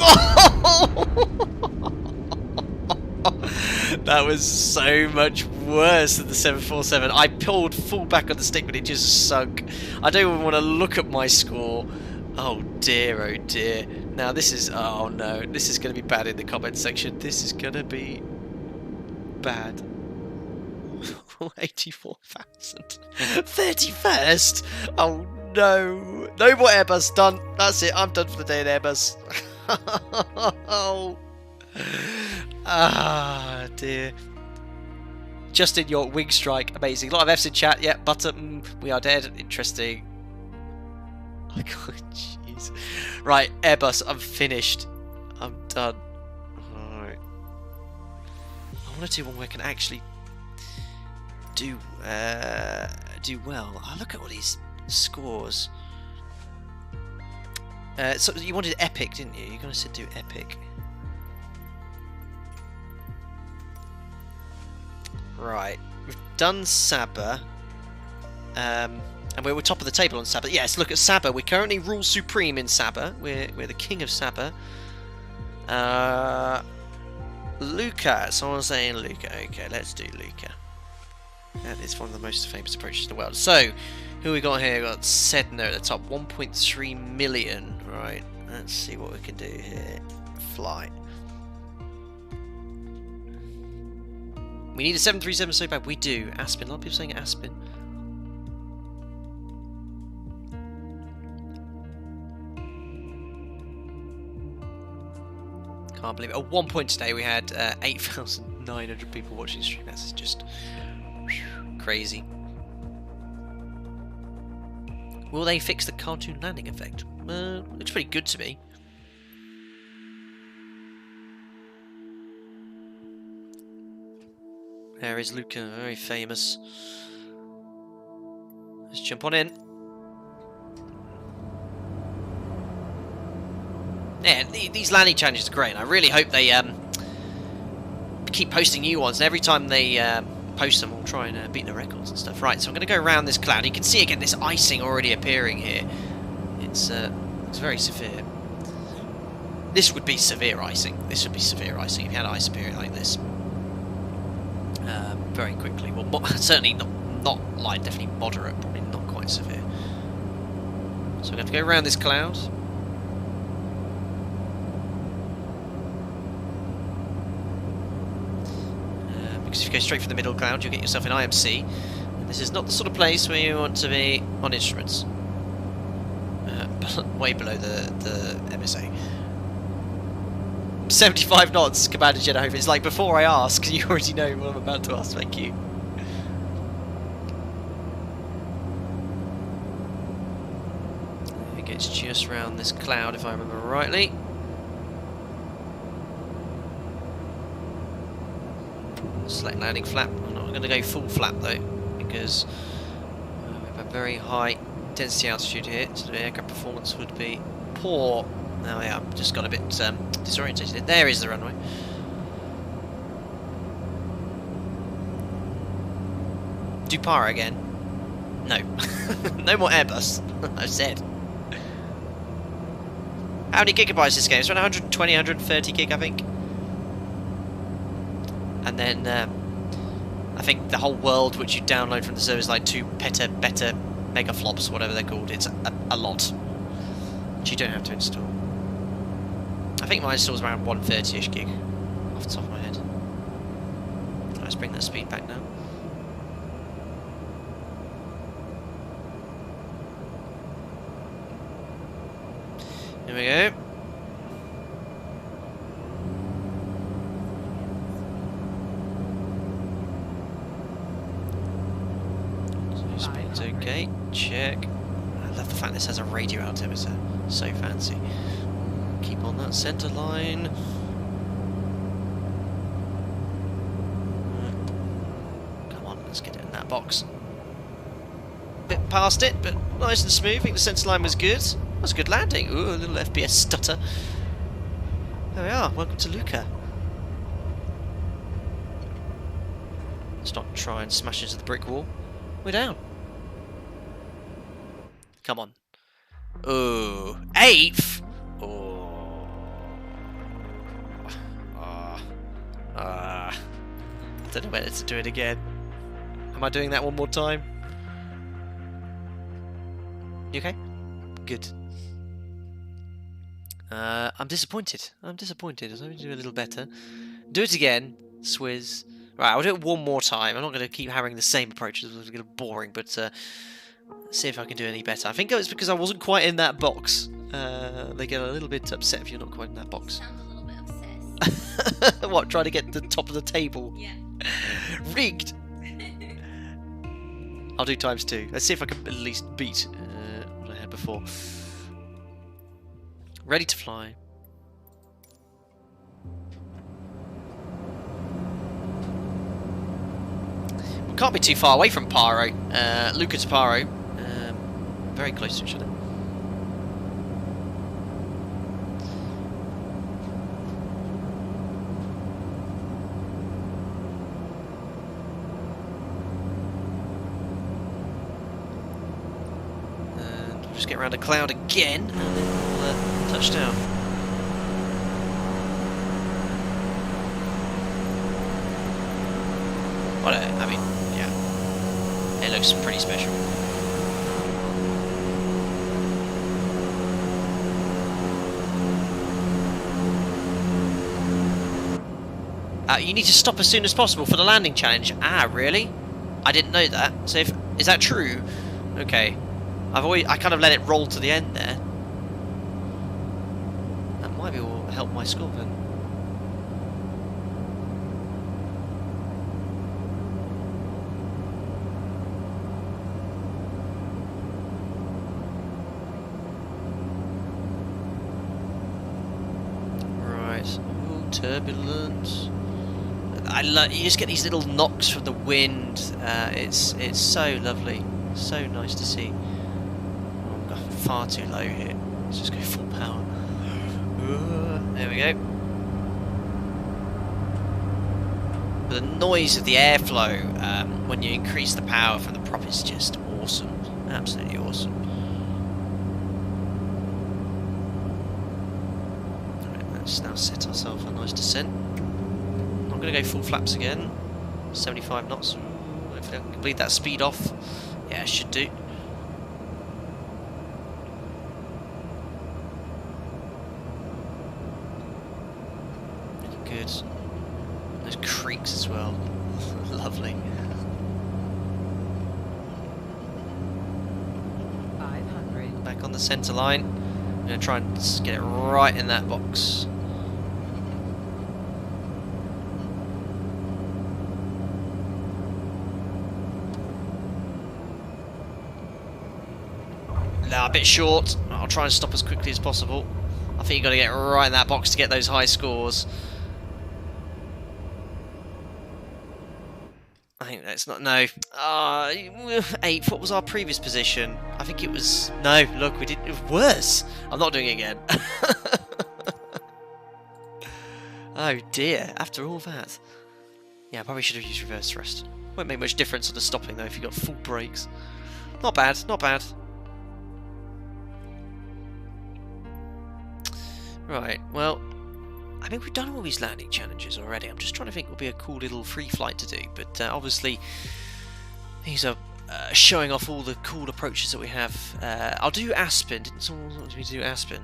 That was so much worse than the 747. I pulled full back on the stick, but it just sunk. I don't even want to look at my score. Oh dear, oh dear. Now this is... Oh no, this is going to be bad in the comment section. This is going to be bad. 84,000. 31st? Oh no. No more Airbus. Done. That's it. I'm done for the day in Airbus. Oh. Ah, dear. Justin, your wing strike, amazing. A lot of F's in chat. Yeah, butter. We are dead. Interesting. Oh my god, jeez. Right, Airbus. I'm finished. I'm done. Alright. I want to do one where I can actually do well. Oh, look at all these scores. So you wanted epic, didn't you? You're gonna say do epic. Right, we've done Sabah, and we're top of the table on Sabah. Yes, look at Sabah. We currently rule supreme in Sabah. We're the king of Sabah. Luca. Someone's saying Luca. Okay, let's do Luca. That is one of the most famous approaches in the world. So, who we got here? We got Sedno at the top, 1.3 million. Right, let's see what we can do here. Flight. We need a 737 so bad. We do. Aspen. A lot of people saying Aspen. Can't believe it. At one point today we had 8,900 people watching the stream. That's just crazy. Will they fix the cartoon landing effect? Looks pretty good to me. There is Luca, very famous. Let's jump on in. Yeah, these landing challenges are great, and I really hope they keep posting new ones. And every time they post them, we'll try and beat the records and stuff. Right, so I'm going to go around this cloud. You can see again this icing already appearing here. It's very severe. This would be severe icing. This would be severe icing if you had ice appearing like this. Very quickly. Well, certainly not light, definitely moderate, probably not quite severe. So we're going to go around this cloud. Because if you go straight for the middle cloud, you'll get yourself in IMC. And this is not the sort of place where you want to be on instruments. Way below the MSA. 75 knots, Commander Jennifer. It's like, before I ask, you already know what I'm about to ask. Thank you. It gets just round this cloud, if I remember rightly. Select landing flap. I'm not going to go full flap though, because we have a very high density altitude here, so the aircraft performance would be poor. Now, yeah, I've just got a bit disorientated. There is the runway. Dupara again? No. No more Airbus. I've said. How many gigabytes is this game? It's around 120, 130 gig, I think. And then I think the whole world which you download from the server is like 2 beta megaflops, whatever they're called. It's a lot, which you don't have to install. I think mine installs around 130-ish gig off the top of my head. Let's bring that speed back now. Here we go. Speed's okay. Check. I love the fact this has a radio altimeter. So fancy. Keep on that centre line. box. Bit past it, but nice and smooth. I think the centre line was good. That was a good landing. Ooh, a little FPS stutter. There we are. Welcome to Luca. Let's not try and smash into the brick wall. We're down. Come on. Ooh. 8th? Oh. I don't know whether to do it again. Am I doing that one more time? You okay? Good. I'm disappointed. I'm disappointed. I was hoping to do a little better. Do it again. Swizz. Right, I'll do it one more time. I'm not going to keep hammering the same approach. It's going to get boring, but let's see if I can do any better. I think it was because I wasn't quite in that box. They get a little bit upset if you're not quite in that box. Sound a little bit obsessed. What, trying to get to the top of the table? Yeah. Rigged! I'll do ×2. Let's see if I can at least beat what I had before. Ready to fly. We can't be too far away from Paro. Luca to Paro. Very close to each other. And we'll just get around a cloud again, and then we'll touch down. Well, I mean, yeah, it looks pretty special. You need to stop as soon as possible for the landing challenge. Ah, really? I didn't know that. So, is that true? Okay, I kind of let it roll to the end there. That might be what will help my score then. Right. Ooh, turbulence. You just get these little knocks from the wind. It's so lovely, so nice to see. Oh, I'm going far too low here. Let's just go full power. There we go. But the noise of the airflow when you increase the power from the prop is just awesome, absolutely awesome. Right, let's now set ourselves a nice descent. I'm going to go full flaps again, 75 knots. Hopefully I can complete that speed off. Yeah, I should do. Looking good. Those creaks as well. Lovely. 500. Back on the centre line. I'm going to try and get it right in that box. A bit short. I'll try and stop as quickly as possible. I think you've got to get right in that box to get those high scores. I think that's not... No. 8th. What was our previous position? I think it was... No, look, we did... It was worse. I'm not doing it again. Oh dear. After all that. Yeah, I probably should have used reverse thrust. Won't make much difference on the stopping though if you've got full brakes. Not bad, not bad. Right, well, I mean, we've done all these landing challenges already. I'm just trying to think what would be a cool little free flight to do, but obviously these are showing off all the cool approaches that we have. I'll do Aspen. Didn't someone want me to do Aspen?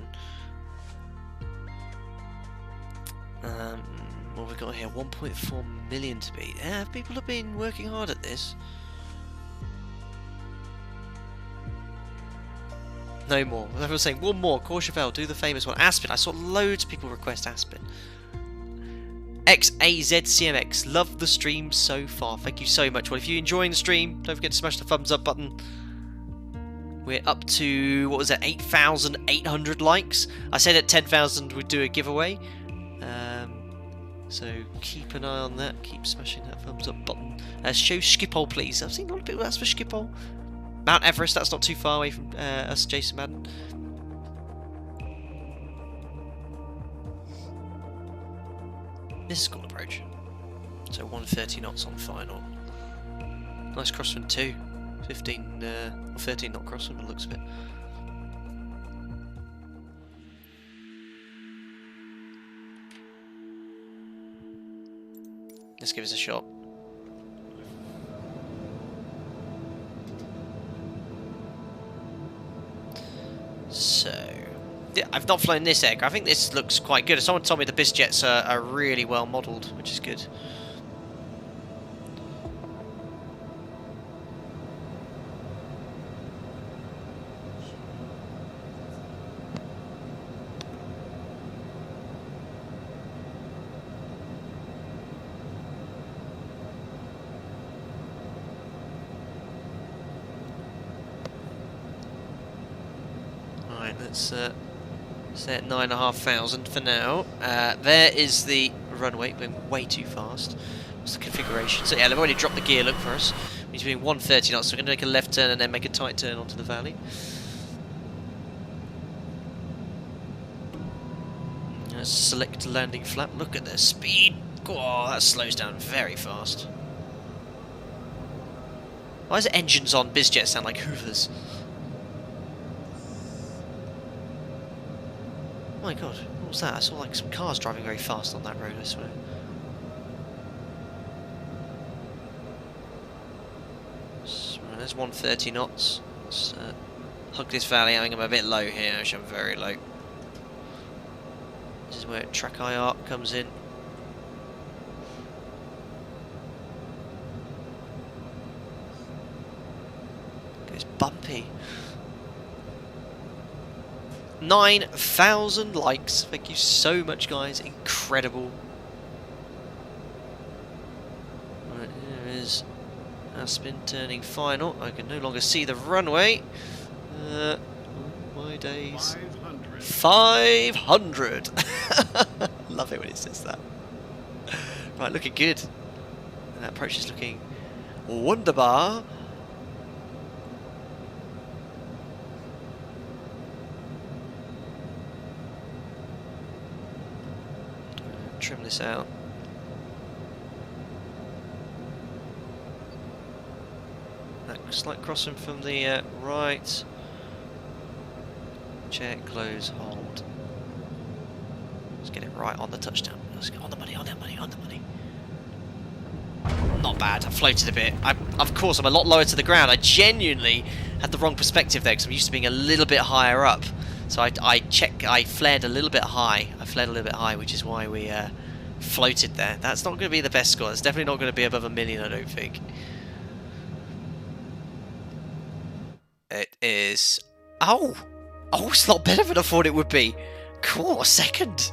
What we've got here, 1.4 million to beat. Yeah, people have been working hard at this. No more. Everyone's saying, one more. Courchevel, do the famous one. Aspen. I saw loads of people request Aspen. XAZCMX. Love the stream so far. Thank you so much. Well, if you're enjoying the stream, don't forget to smash the thumbs up button. We're up to, what was that, 8,800 likes. I said at 10,000 we'd do a giveaway. So keep an eye on that. Keep smashing that thumbs up button. Show Schiphol, please. I've seen a lot of people ask for Schiphol. Mount Everest, that's not too far away from us, Jason Madden. This is cool approach. So 130 knots on final. Nice crosswind too. 15 or 13 knot crosswind by the looks of it. Let's give us a shot. So, yeah, I've not flown this aircraft. I think this looks quite good. Someone told me the BizJets are really well modelled, which is good. Let's stay at 9,500 for now. There is the runway, going way too fast. What's the configuration? So yeah, they've already dropped the gear look for us. We're doing 130 knots, so we're going to make a left turn and then make a tight turn onto the valley. Select landing flap. Look at the speed. Oh, that slows down very fast. Why does engines on BizJet sound like hoovers? Oh my god, what was that? I saw like some cars driving very fast on that road, I swear. So, there's 130 knots. Let's hug this valley. I think I'm a bit low here, actually I'm very low. This is where track IR comes in. It's bumpy. 9,000 likes. Thank you so much, guys. Incredible. Right, here is our spin turning final. I can no longer see the runway. Oh my days. 500. Love it when it says that. Right, looking good. That approach is looking wunderbar. Trim this out. That slight crossing from the right. Check, close, hold. Let's get it right on the touchdown. Let's get on the money, on the money, on the money. Not bad. I floated a bit. Of course, I'm a lot lower to the ground. I genuinely had the wrong perspective there because I'm used to being a little bit higher up. So I flared a little bit high. Which is why we floated there. That's not going to be the best score. It's definitely not going to be above 1 million, I don't think. It is. Oh, it's a lot better than I thought it would be. Cool, a second.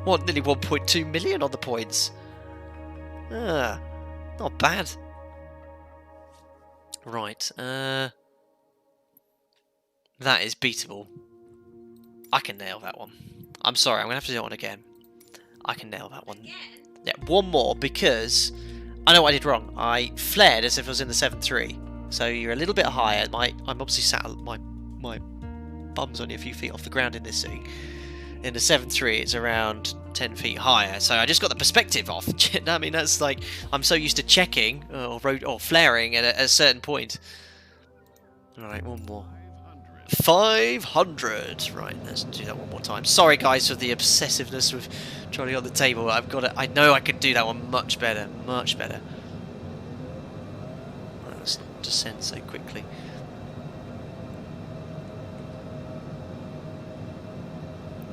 What, nearly 1.2 million on the points. Not bad. Right. That is beatable. I can nail that one. I'm sorry, I'm going to have to do that one again. I can nail that one. Yeah, one more, because I know what I did wrong. I flared as if I was in the 7.3. So you're a little bit higher. I'm obviously sat, my bum's only a few feet off the ground in this thing. In the 7.3, it's around 10 feet higher. So I just got the perspective off. I mean, that's like, I'm so used to checking or flaring at a certain point. Alright, one more. 500. Right, let's do that one more time. Sorry guys for the obsessiveness with trying to get on the table. I've got it. I know I could do that one much better. Much better. Right, let's not descend so quickly.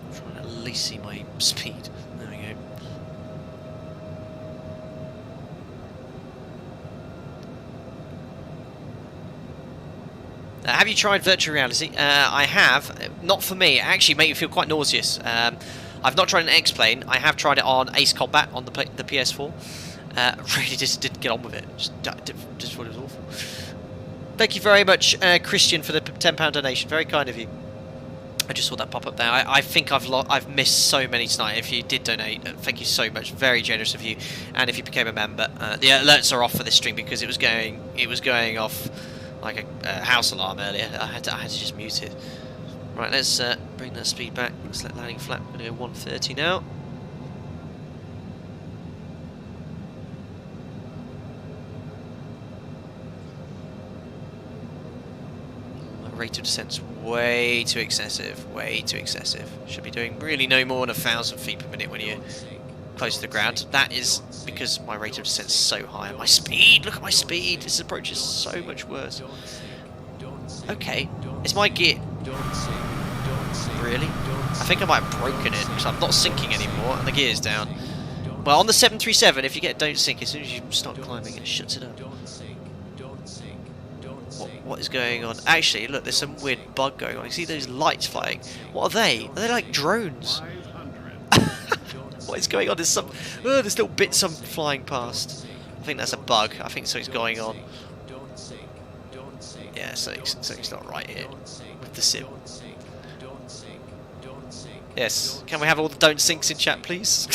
I'm trying to at least see my speed. There we go. Have you tried virtual reality? I have. Not for me. It actually made me feel quite nauseous. I've not tried an X-Plane. I have tried it on Ace Combat on the PS4. Really just didn't get on with it. Just thought it was awful. Thank you very much, Christian, for the £10 donation. Very kind of you. I just saw that pop up there. I think I've missed so many tonight. If you did donate, thank you so much. Very generous of you. And if you became a member, the alerts are off for this stream because it was going off like a house alarm earlier. I had to just mute it. Right, let's bring that speed back. Let's let landing flap. I'm gonna go 130 now. Rate of descent's way too excessive, way too excessive. Should be doing really no more than 1,000 feet per minute when you're close to the ground. That is because my rate of descent's so high. My speed, look at my speed. This approach is so much worse. Okay, it's my gear. Really? I think I might have broken it because I'm not sinking anymore and the gear's down. Well, on the 737, if you get don't sink, as soon as you start climbing, it shuts it up. What is going on? Actually, look, there's some weird bug going on. You see those lights flying? What are they? Are they like drones? What is going on? There's some... Oh, there's little bits I'm flying past. I think that's a bug. I think something's going on. Yeah, something's not right here with the sim. Yes, can we have all the don't sinks in chat, please?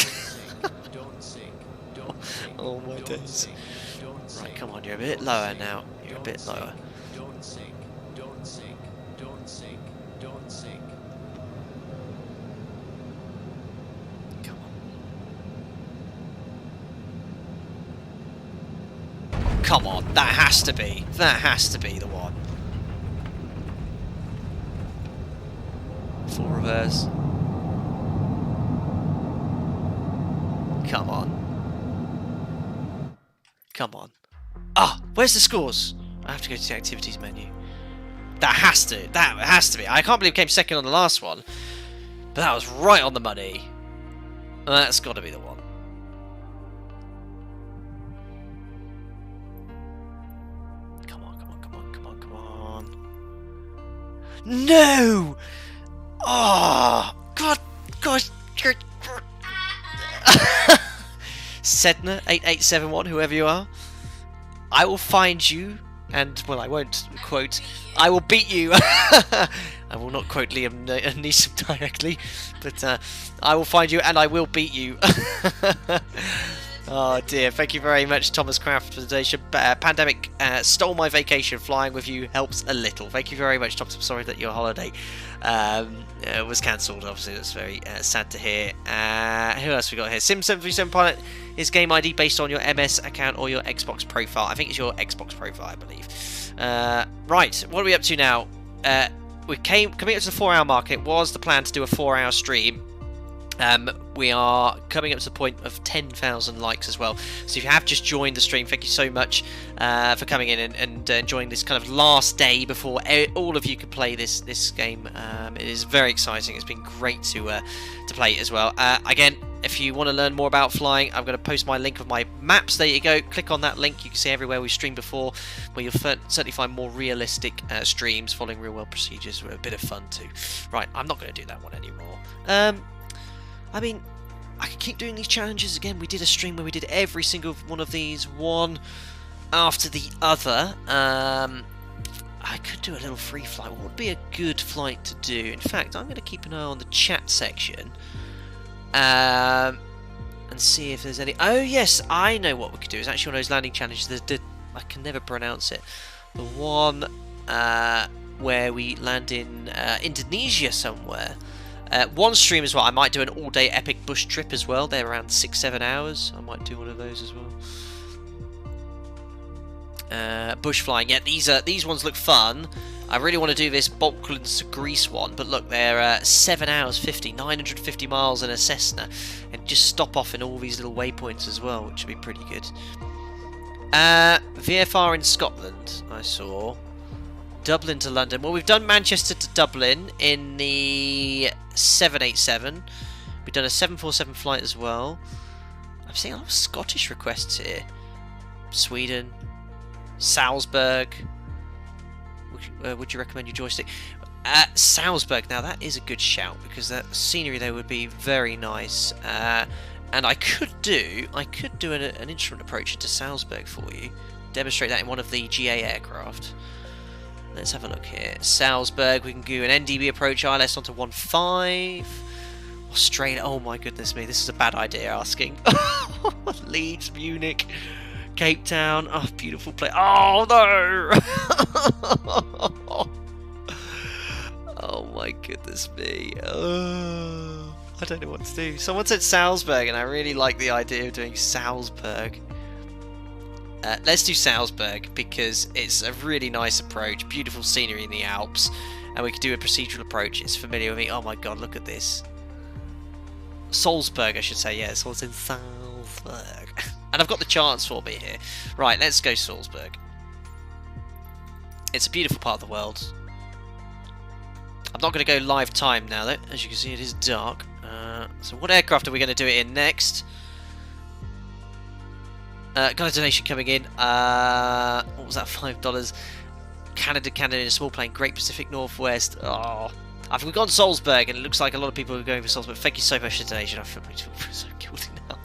Oh my days. Right, come on, you're a bit lower now. You're a bit lower. Come on, that has to be the one. Full reverse. Come on. Come on. Ah, where's the scores? I have to go to the activities menu. That has to be. I can't believe it came second on the last one. But that was right on the money. That's got to be the one. No! Oh, God. Sedna 8871, whoever you are, I will find you, and well, I won't quote. I will beat you. I will not quote Liam Neeson directly, but I will find you and I will beat you. Oh dear, thank you very much, Thomas Craft, for the donation. Pandemic stole my vacation. Flying with you helps a little. Thank you very much, Thomas. I'm sorry that your holiday was cancelled. Obviously, that's very sad to hear. Who else we got here? Sim737 Pilot is game ID based on your MS account or your Xbox profile. I think it's your Xbox profile, I believe. Right, what are we up to now? We coming up to the 4-hour mark. It was the plan to do a 4-hour stream. We are coming up to the point of 10,000 likes as well. So if you have just joined the stream, thank you so much for coming in and enjoying this kind of last day before all of you can play this game. It is very exciting. It's been great to play it as well. Again, if you want to learn more about flying, I'm going to post my link of my maps. There you go. Click on that link. You can see everywhere we've streamed before, where you'll certainly find more realistic streams following real-world procedures with a bit of fun too. Right, I'm not going to do that one anymore. I mean, I can keep doing these challenges again. We did a stream where we did every single one of these, one after the other. I could do a little free flight. What would be a good flight to do? In fact, I'm going to keep an eye on the chat section and see if there's any... Oh, yes, I know what we could do. It's actually one of those landing challenges. I can never pronounce it. The one where we land in Indonesia somewhere. One stream as well. I might do an all-day epic bush trip as well. They're around 6-7 hours. I might do one of those as well. Bush flying. Yeah, these ones look fun. I really want to do this Balklands to Greece one, but look, they're 7 hours 50, 950 miles in a Cessna, and just stop off in all these little waypoints as well, which would be pretty good. VFR in Scotland, I saw. Dublin to London. Well, we've done Manchester to Dublin in the 787. We've done a 747 flight as well. I'm seeing a lot of Scottish requests here. Sweden, Salzburg. Would you recommend your joystick? Salzburg. Now that is a good shout because the scenery there would be very nice. And I could do an instrument approach into Salzburg for you. Demonstrate that in one of the GA aircraft. Let's have a look here. Salzburg, we can do an NDB approach, ILS onto 1.5. Australia, oh my goodness me, this is a bad idea asking. Leeds, Munich, Cape Town, oh, beautiful place. Oh no! Oh my goodness me. I don't know what to do. Someone said Salzburg, and I really like the idea of doing Salzburg. Let's do Salzburg because it's a really nice approach, beautiful scenery in the Alps, and we can do a procedural approach. It's familiar with me. Oh my god, look at this. Salzburg, I should say, yeah, so it's in Salzburg. And I've got the charts for me here. Right, let's go Salzburg. It's a beautiful part of the world. I'm not going to go live time now, though. As you can see, it is dark. So what aircraft are we going to do it in next? Got a donation coming in. What was that? $5. Canada in a small plane. Great Pacific Northwest. Oh, we've gone Salzburg, and it looks like a lot of people are going for Salzburg. Thank you so much for the donation. I feel so guilty now.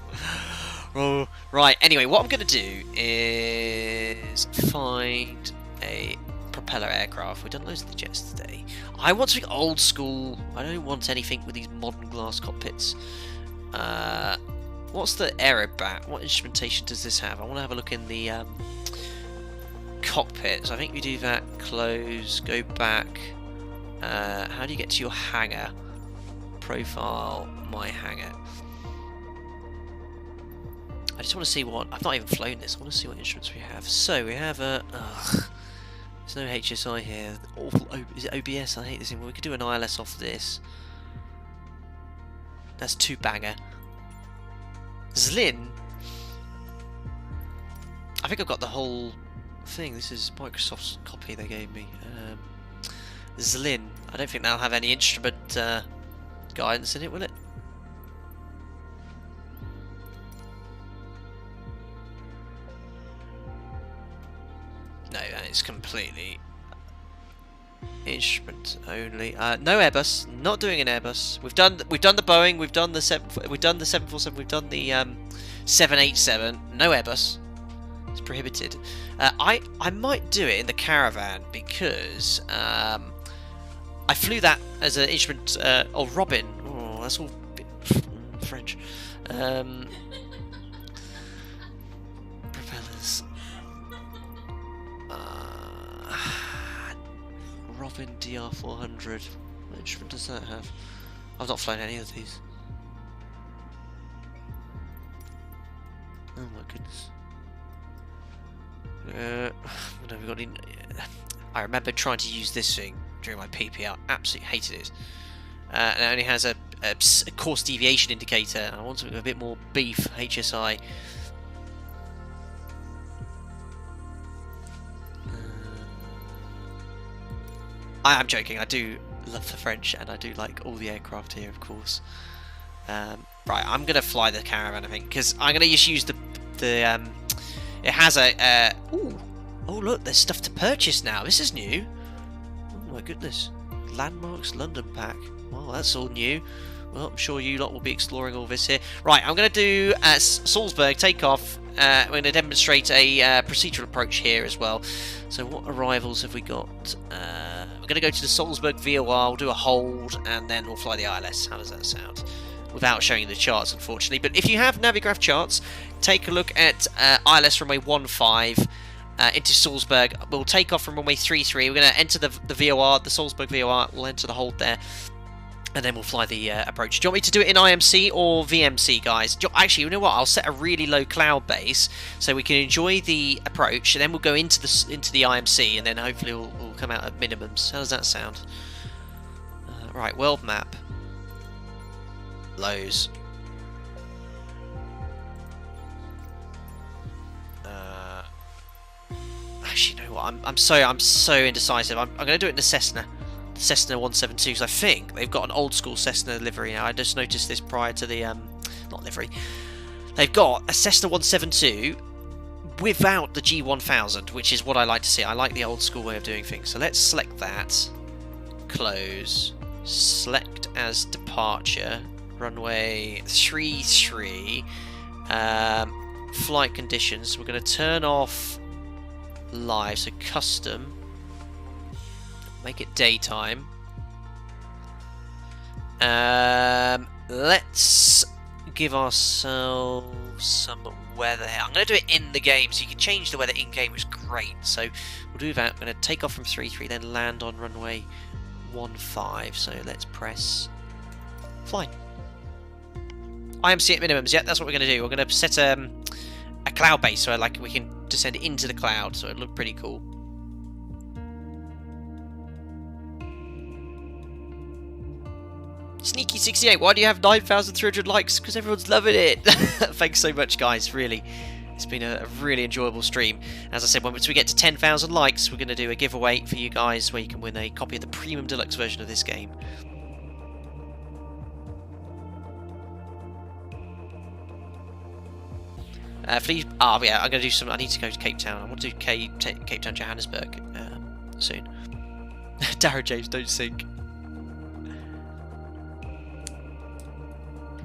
Oh, right. Anyway, what I'm going to do is find a propeller aircraft. We've done loads of the jets today. I want something old school. I don't want anything with these modern glass cockpits. What's the aerobat? What instrumentation does this have? I want to have a look in the cockpit. So I think we do that. Close. Go back. How do you get to your hangar? Profile. My hangar. I just want to see what... I've not even flown this. I want to see what instruments we have. So we have a... there's no HSI here. Awful. Is it OBS? I hate this thing. Well, we could do an ILS off this. That's 2 banger. Zlin. I think I've got the whole thing. This is Microsoft's copy they gave me. Zlin. I don't think that'll have any instrument guidance in it, will it? No, that is completely instrument only. No Airbus. Not doing an Airbus. We've done the Boeing. We've done the 747. We've done the 787. No Airbus. It's prohibited. I might do it in the Caravan because I flew that as an instrument. Or Robin. Oh, that's all a bit French. Propellers. Robin DR400. What instrument does that have? I've not flown any of these. Oh my goodness. No, we got in. I remember trying to use this thing during my PPL. Absolutely hated it. And it only has a course deviation indicator. And I want something with a bit more beef HSI. I am joking, I do love the French and I do like all the aircraft here, of course. Right, I'm going to fly the Caravan, I think, because I'm going to just use the it has a... ooh, oh look, there's stuff to purchase now, this is new. Oh my goodness. Landmarks London pack. Well, that's all new. Well, I'm sure you lot will be exploring all this here. Right, I'm going to do Salzburg takeoff. We're going to demonstrate a procedural approach here as well. So what arrivals have we got? We're going to go to the Salzburg VOR, we'll do a hold, and then we'll fly the ILS. How does that sound? Without showing you the charts, unfortunately. But if you have Navigraph charts, take a look at ILS runway 15 into Salzburg. We'll take off from runway 33. We're going to enter the VOR, the Salzburg VOR. We'll enter the hold there. And then we'll fly the approach. Do you want me to do it in IMC or VMC, guys? Actually, you know what? I'll set a really low cloud base so we can enjoy the approach. And then we'll go into the IMC, and then hopefully we'll come out at minimums. How does that sound? Right, world map. Lows. Actually, you know what? I'm so indecisive. I'm going to do it in the Cessna 172 because I think they've got an old school Cessna livery now. I just noticed this prior to the not livery. They've got a Cessna 172 without the G1000, which is what I like to see. I like the old school way of doing things. So let's select that, close, select as departure, runway 33, flight conditions. We're going to turn off live, so custom. Make it daytime. Let's give ourselves some weather here. I'm going to do it in the game, so you can change the weather in game, which is great. So we'll do that. I'm going to take off from 3-3, then land on runway 15. So let's press fly. IMC at minimums. Yeah, that's what we're going to do. We're going to set a cloud base, so like we can descend into the cloud, so it'll look pretty cool. Sneaky 68, why do you have 9,300 likes? Because everyone's loving it. Thanks so much, guys, really. It's been a really enjoyable stream. As I said, once we get to 10,000 likes, we're going to do a giveaway for you guys where you can win a copy of the Premium Deluxe version of this game. Yeah, I'm going to do some. I need to go to Cape Town. I want to do Cape Town, Johannesburg soon. Darren James, don't sink.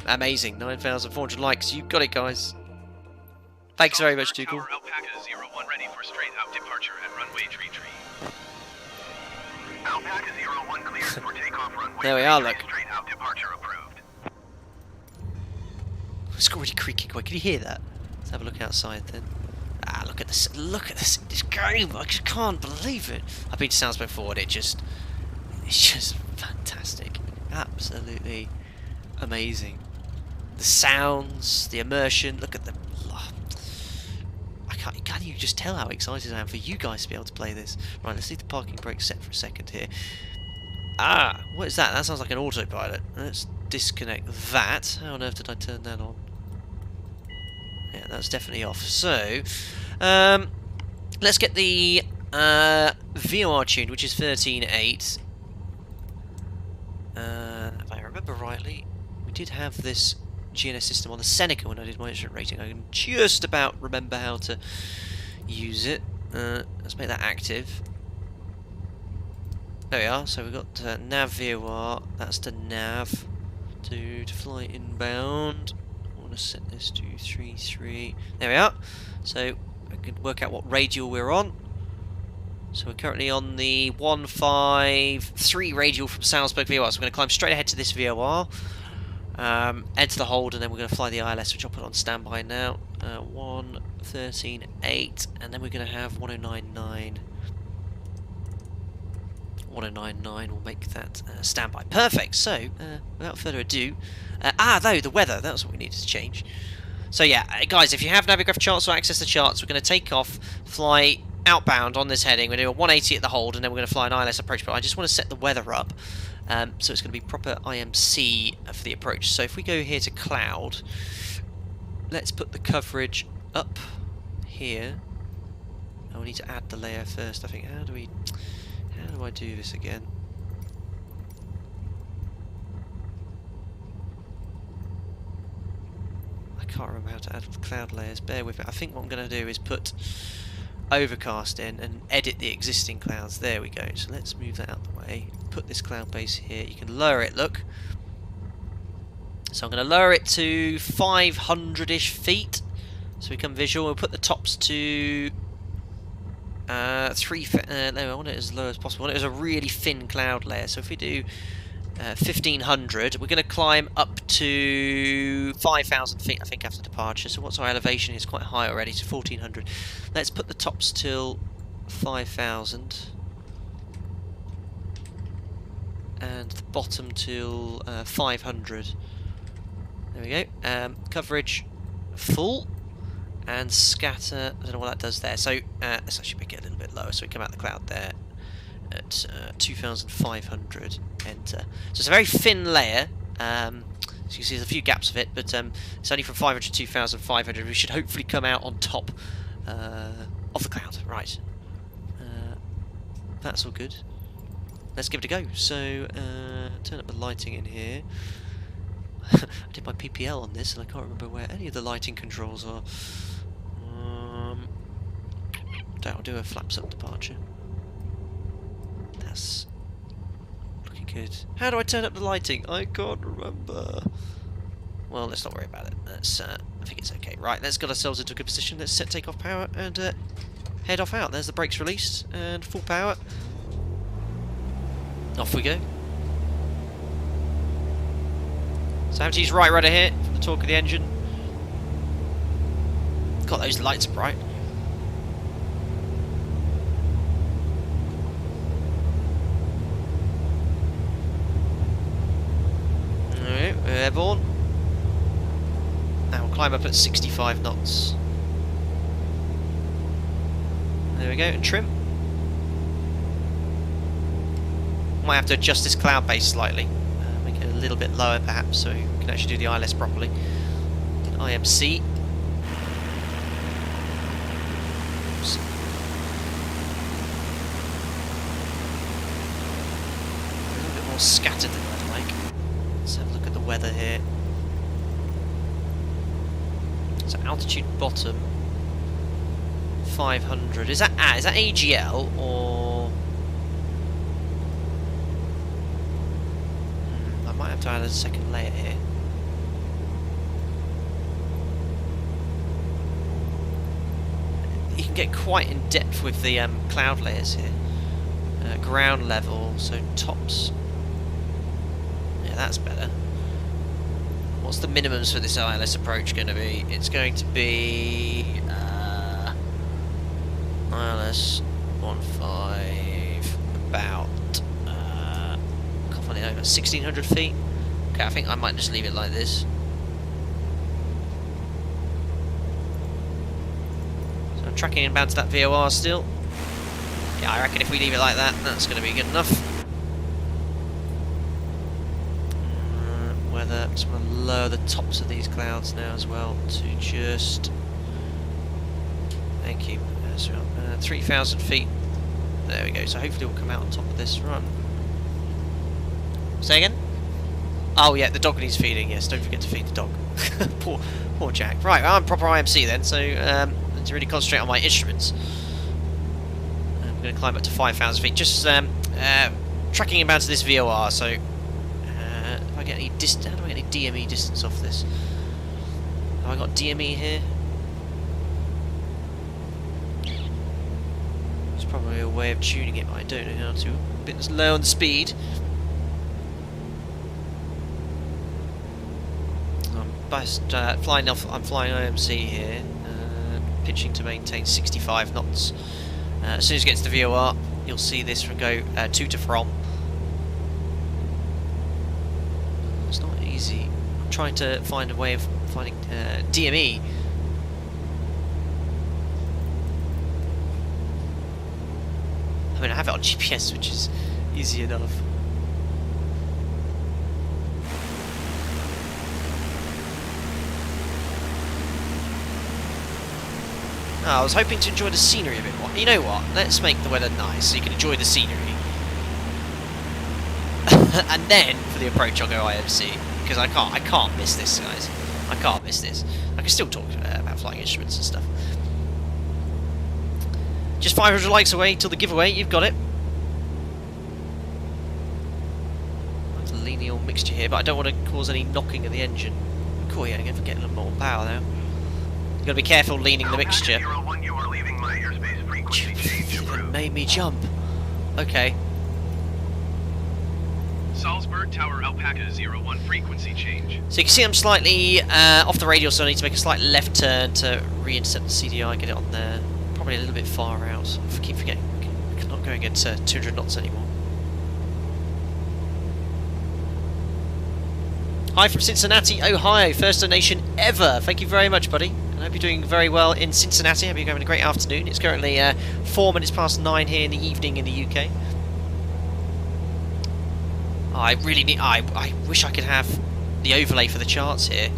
Amazing, 9,400 likes. You got it, guys. Thanks very much, Tuchel. Alpaca 01 ready for straight out departure at runway 33. Alpaca 01 cleared for takeoff runway. There we are, look. Straight out departure approved. It's already creaking quick. Can you hear that? Let's have a look outside then. Ah, look at this! Look at this game! I just can't believe it. I've been to Salzburg Forward. It's just fantastic. Absolutely amazing. The sounds, the immersion. Look at the. Can you just tell how excited I am for you guys to be able to play this? Right, let's leave the parking brake set for a second here. Ah, what is that? That sounds like an autopilot. Let's disconnect that. How on earth did I turn that on? Yeah, that's definitely off. So, let's get the VOR tuned, which is 13.8. If I remember rightly, we did have this GNS system on the Seneca when I did my instrument rating. I can just about remember how to use it. Let's make that active. There we are. So we've got nav VOR. That's the nav to fly inbound. I want to set this to 3.3. There we are. So I can work out what radial we're on. So we're currently on the 153 radial from Salzburg VOR. So we're going to climb straight ahead to this VOR. Enter the hold, and then we're going to fly the ILS, which I'll put on standby now. 113.8, and then we're going to have 109.9. 109.9 will make that standby. Perfect. So, without further ado, though the weather. That's what we needed to change. So yeah, guys, if you have Navigraph charts or access the charts, we're going to take off, fly outbound on this heading. We're going to do a 180 at the hold, and then we're going to fly an ILS approach. But I just want to set the weather up. So it's going to be proper IMC for the approach. So if we go here to cloud, let's put the coverage up here. Oh, we need to add the layer first, I think. How do I do this again? I can't remember how to add cloud layers. Bear with me. I think what I'm going to do is put overcast in and edit the existing clouds. There we go. So let's move that out the way. Put this cloud base here. You can lower it, look. So I'm going to lower it to 500-ish feet so we become visual. We'll put the tops to no, I want it as low as possible. I want it as a really thin cloud layer. So if we do 1500, we're going to climb up to 5,000 feet, I think, after departure. So what's our elevation? It's quite high already, so 1400. Let's put the tops till 5,000 and the bottom till 500. There we go. Coverage full and scatter. I don't know what that does there. So let's actually make it a little bit lower so we come out the cloud there at 2,500. Enter. So it's a very thin layer. So you can see there's a few gaps of it, but it's only from 500 to 2,500. We should hopefully come out on top of the cloud. Right. That's all good. Let's give it a go. So turn up the lighting in here. I did my PPL on this, and I can't remember where any of the lighting controls are. I'll do a flaps up departure. That's looking good. How do I turn up the lighting? I can't remember. Well, let's not worry about it. Let's, I think it's okay. Right, let's get ourselves into a good position. Let's set takeoff power and head off out. There's the brakes released and full power. Off we go. So I have to use right rudder here for the torque of the engine. God, those lights are bright. Alright, we're airborne. Now we'll climb up at 65 knots. There we go, and trim. Might have to adjust this cloud base slightly. Make it a little bit lower perhaps so we can actually do the ILS properly. IMC. Oops. A little bit more scattered than I'd like. Let's have a look at the weather here. So altitude bottom 500. Is that AGL or? I might have to add a second layer here. You can get quite in depth with the cloud layers here. Ground level, so tops. Yeah, that's better. What's the minimums for this ILS approach going to be? It's going to be ILS 1.5 about can't find it over 1,600 feet. Okay, I think I might just leave it like this. So I'm tracking inbound to that VOR still. Yeah, I reckon if we leave it like that, that's going to be good enough. Weather, just want to lower the tops of these clouds now as well to just. Thank you. 3,000 feet. There we go. So hopefully we'll come out on top of this run. Say again? Oh yeah, the dog needs feeding. Yes, don't forget to feed the dog. poor Jack. Right, well, I'm proper IMC then. So I need to really concentrate on my instruments. I'm going to climb up to 5,000 feet. Just tracking inbound to this VOR. So if I get any distance, how do I get any DME distance off this? Have I got DME here? Probably a way of tuning it, but I don't know how to. A bit low on the speed. I'm flying off. I'm flying IMC here, pitching to maintain 65 knots. As soon as it gets to VOR, you'll see this go to from. It's not easy. I'm trying to find a way of finding DME. I mean, I have it on GPS, which is easy enough. Oh, I was hoping to enjoy the scenery a bit more. You know what? Let's make the weather nice so you can enjoy the scenery. And then, for the approach, I'll go IMC. Because I can't miss this, guys. I can't miss this. I can still talk about flying instruments and stuff. Just 500 likes away till the giveaway, you've got it. That's a lineal mixture here, but I don't want to cause any knocking of the engine. Cool, yeah, I'm going to get a little more power now. You've got to be careful leaning the mixture. It made me jump. Okay. Salzburg Tower Alpaca 01 frequency change. So you can see I'm slightly off the radial, so I need to make a slight left turn to re-intercept the CDI, get it on there. Probably a little bit far out. I keep forgetting I'm not going at 200 knots anymore. Hi from Cincinnati, Ohio. First donation ever. Thank you very much, buddy. I hope you're doing very well in Cincinnati. I hope you're having a great afternoon. It's currently 4 minutes past 9 here in the evening in the UK. I really need. I wish I could have the overlay for the charts here,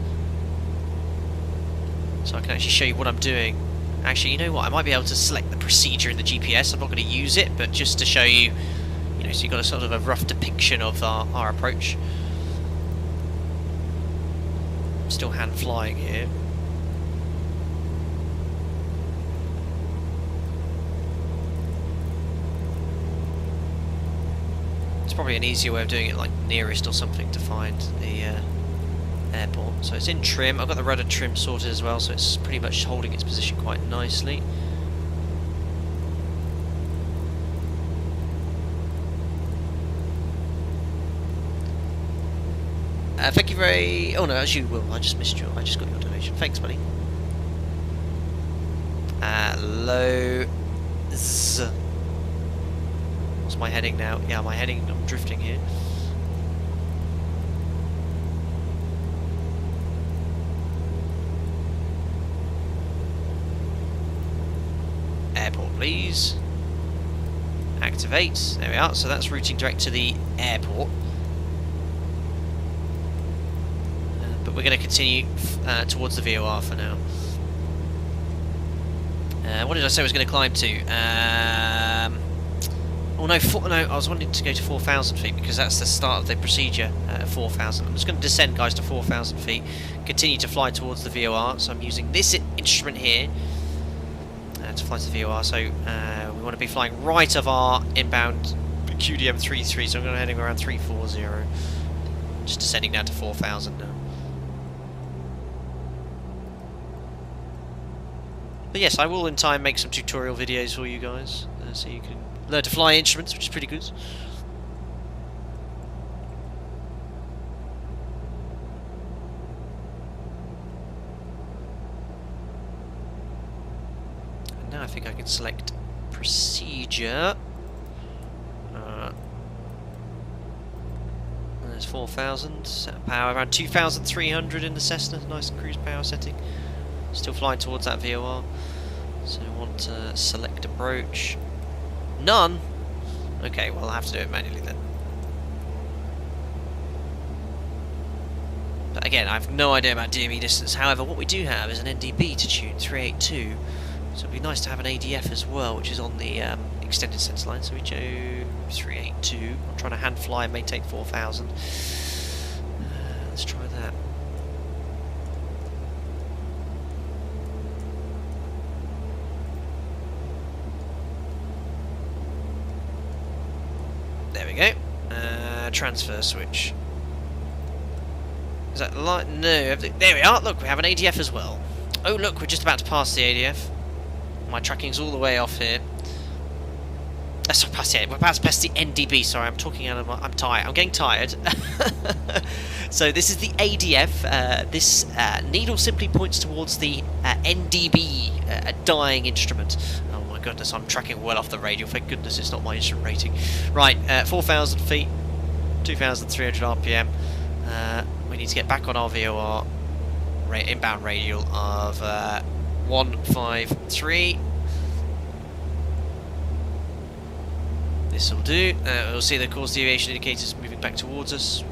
so I can actually show you what I'm doing. Actually, you know what? I might be able to select the procedure in the GPS. I'm not going to use it, but just to show you, so you've got a sort of a rough depiction of our approach. I'm still hand flying here. It's probably an easier way of doing it, like nearest or something, to find the airport. So it's in trim. I've got the rudder trim sorted as well, so it's pretty much holding its position quite nicely. Thank you very... Oh no, as you will. I just missed I just got your donation. Thanks, buddy. Lows. What's my heading now? Yeah, my heading, I'm drifting here. Airport, please. Activate. There we are. So that's routing direct to the airport. But we're going to continue towards the VOR for now. What did I say I was going to climb to? Oh no, no, I was wanting to go to 4,000 feet because that's the start of the procedure at 4,000. I'm just going to descend, guys, to 4,000 feet. Continue to fly towards the VOR. So I'm using this instrument here to fly to the VOR. So we want to be flying right of our inbound QDM33. So I'm going to heading around 340. Just descending down to 4,000 now. But yes, I will in time make some tutorial videos for you guys, so you can learn to fly instruments, which is pretty good. And now I think I can select procedure. There's 4,000, set power around 2,300 in the Cessna, nice cruise power setting. Still flying towards that VOR. So I want to select approach. None? Okay, well I'll have to do it manually then. But again, I have no idea about DME distance. However, what we do have is an NDB to tune, 382. So it'd be nice to have an ADF as well, which is on the extended sense line. So we go 382. I'm trying to hand fly and maintain 4,000. Let's try that. There we go. Transfer switch. Is that the light? No. There we are. Look, we have an ADF as well. Oh, look, we're just about to pass the ADF. My tracking's all the way off here. Sorry, past the ADF. We're about to pass the NDB. Sorry, I'm talking out of my... I'm tired. I'm getting tired. So this is the ADF. This needle simply points towards the NDB, a dying instrument. Oh my goodness, I'm tracking well off the radial. Thank goodness it's not my instrument rating. Right, 4,000 feet, 2,300 RPM. We need to get back on our VOR inbound radial of 153. This will do. We'll see the course deviation indicators moving back towards us.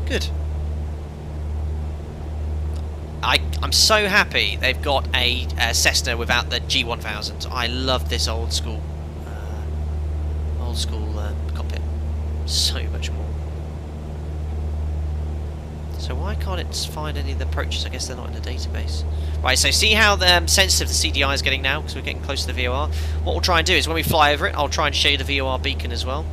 Good. I'm so happy they've got a Cessna without the G1000. I love this old school cockpit so much more. So why can't it find any of the approaches? I guess they're not in the database. Right, so see how sensitive the CDI is getting now, because we're getting close to the VOR. What we'll try and do is when we fly over it, I'll try and show you the VOR beacon as well.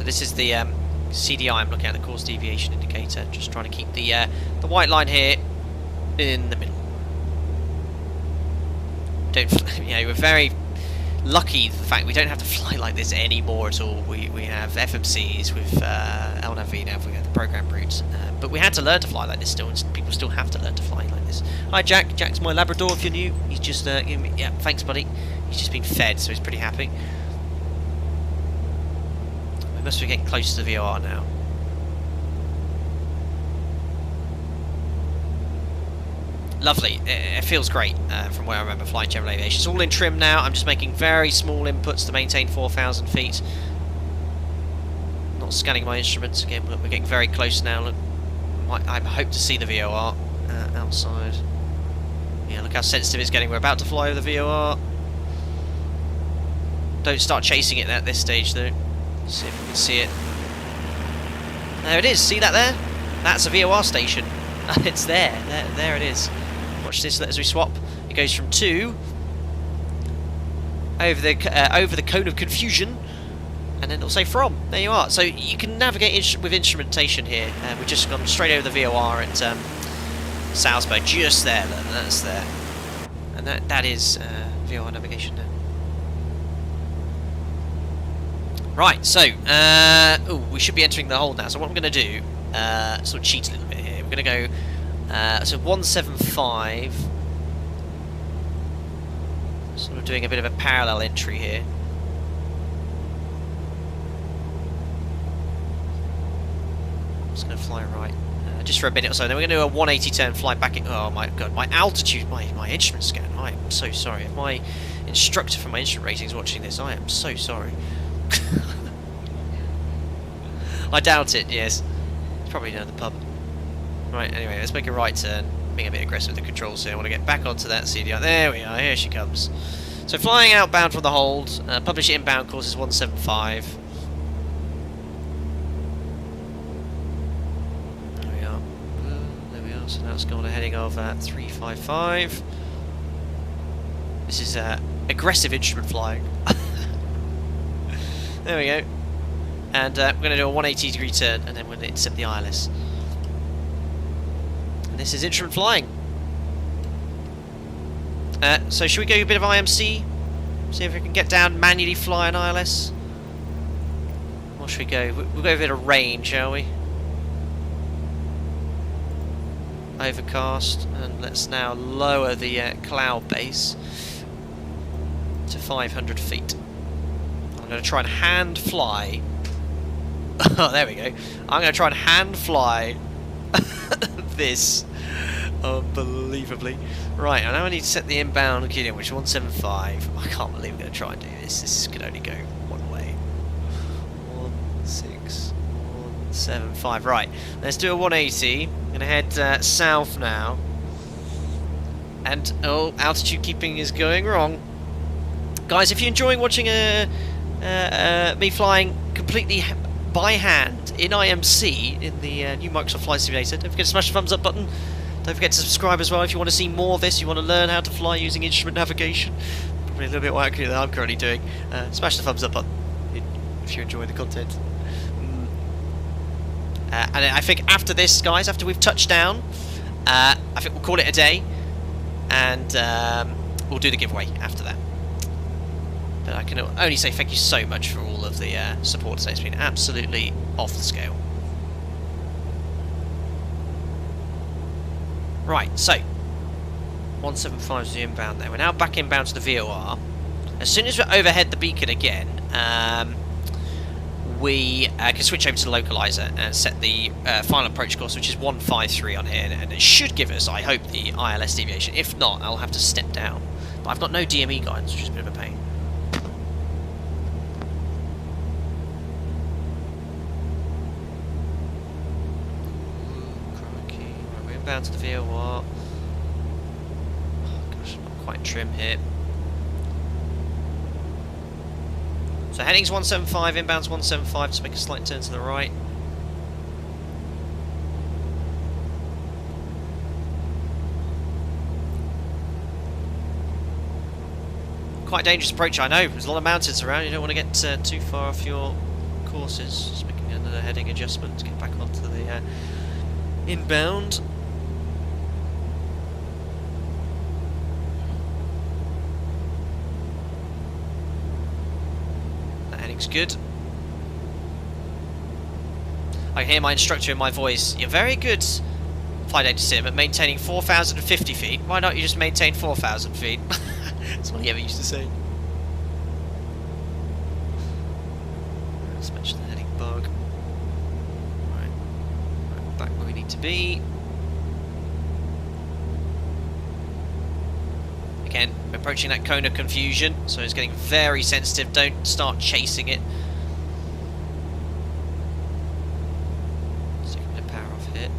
This is the CDI I'm looking at, the course deviation indicator. Just trying to keep the white line here in the middle. We're very lucky the fact we don't have to fly like this anymore at all. We have FMCs with LNAV now for the program routes, but we had to learn to fly like this still, and people still have to learn to fly like this. Hi Jack. Jack's my Labrador if you're new. He's just giving me, yeah, thanks buddy. He's just been fed, so he's pretty happy. Must be getting close to the VOR now. Lovely. It feels great from where I remember flying general aviation. It's all in trim now. I'm just making very small inputs to maintain 4,000 feet. Not scanning my instruments again. We're getting very close now. Look, I hope to see the VOR outside. Yeah, look how sensitive it's getting. We're about to fly over the VOR. Don't start chasing it at this stage though. See if we can see it. There it is. See that there? That's a VOR station. It's there. There it is. Watch this as we swap. It goes from 2 over the cone of confusion, and then it'll say from. There you are. So you can navigate with instrumentation here. We've just gone straight over the VOR at Salzburg, just there. Look, that's there, and that is VOR navigation now. Right, so we should be entering the hold now. So what I'm going to do, sort of cheat a little bit here. We're going to go so 175. Sort of doing a bit of a parallel entry here. Just going to fly right, just for a minute or so. Then we're going to do a 180 turn, fly back in. Oh my god, my altitude, my instrument scan. I am so sorry. If my instructor for my instrument rating is watching this, I am so sorry. I doubt it. Yes, it's probably down the pub. Right. Anyway, let's make a right turn. Being a bit aggressive with the controls here. I want to get back onto that CDI. There we are. Here she comes. So flying outbound from the hold. Published inbound course is 175. There we are. There we are. So now it's gone a heading of 355. This is aggressive instrument flying. There we go. And we're going to do a 180 degree turn, and then we're going to intercept the ILS. And this is instrument flying. So should we go a bit of IMC? See if we can get down, manually fly an ILS? Or should we go? We'll go a bit of rain, shall we? Overcast, and let's now lower the cloud base to 500 feet. I'm going to try and hand fly. Oh, there we go. I'm going to try and hand fly this unbelievably. Right, I now need to set the inbound key in, which is 175. I can't believe I'm going to try and do this. This can only go one way. 16175. Right, let's do a 180. I'm going to head south now. And, oh, altitude keeping is going wrong. Guys, if you're enjoying watching me flying completely by hand in IMC in the new Microsoft Flight Simulator, don't forget to smash the thumbs up button. Don't forget to subscribe as well if you want to see more of this, you want to learn how to fly using instrument navigation. Probably a little bit more accurate than I'm currently doing. Smash the thumbs up button if you're enjoying the content. And I think after this, guys, after we've touched down, I think we'll call it a day, and we'll do the giveaway after that. But I can only say thank you so much for all of the support today. It's been absolutely off the scale. Right, so 175 is the inbound there. We're now back inbound to the VOR. As soon as we're overhead the beacon again, we can switch over to the localizer and set the final approach course, which is 153 on here, and it should give us, I hope, the ILS deviation. If not, I'll have to step down. But I've got no DME guidance, which is a bit of a pain. Inbound to the VOR. Oh gosh, I'm not quite trim here. So heading's 175, inbound's 175, just make a slight turn to the right. Quite a dangerous approach, I know. There's a lot of mountains around, you don't want to get too far off your courses. Just making another heading adjustment to get back onto the inbound. Good. I can hear my instructor in my voice. You're very good, Flight Data Sim, at maintaining 4,050 feet. Why don't you just maintain 4,000 feet? That's what he ever used to say. Let's match the heading bug. Right, back where we need to be. Again, approaching that cone of confusion, so it's getting very sensitive. Don't start chasing it. Let's take a bit of power off here.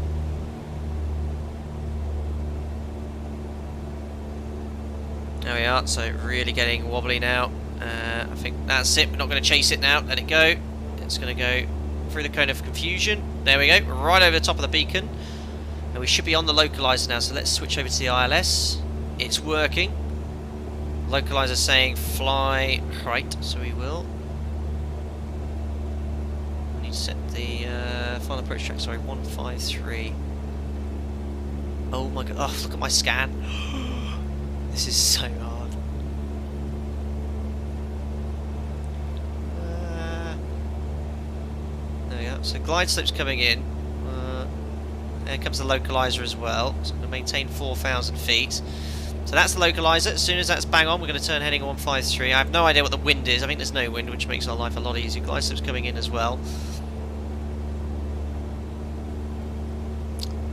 There we are, so really getting wobbly now. I think that's it. We're not going to chase it now. Let it go. It's going to go through the cone of confusion. There we go, right over the top of the beacon. And we should be on the localizer now, so let's switch over to the ILS. It's working. Localizer saying fly right, so we will. I need to set the final approach track, sorry, 153. Oh my god, oh, look at my scan. This is so hard. There we go, so glide slope's coming in. There comes the localizer as well, so I'm going to maintain 4,000 feet. So that's the localizer. As soon as that's bang on, we're going to turn heading 153. I have no idea what the wind is. I think there's no wind, which makes our life a lot easier. Glide slope's coming in as well.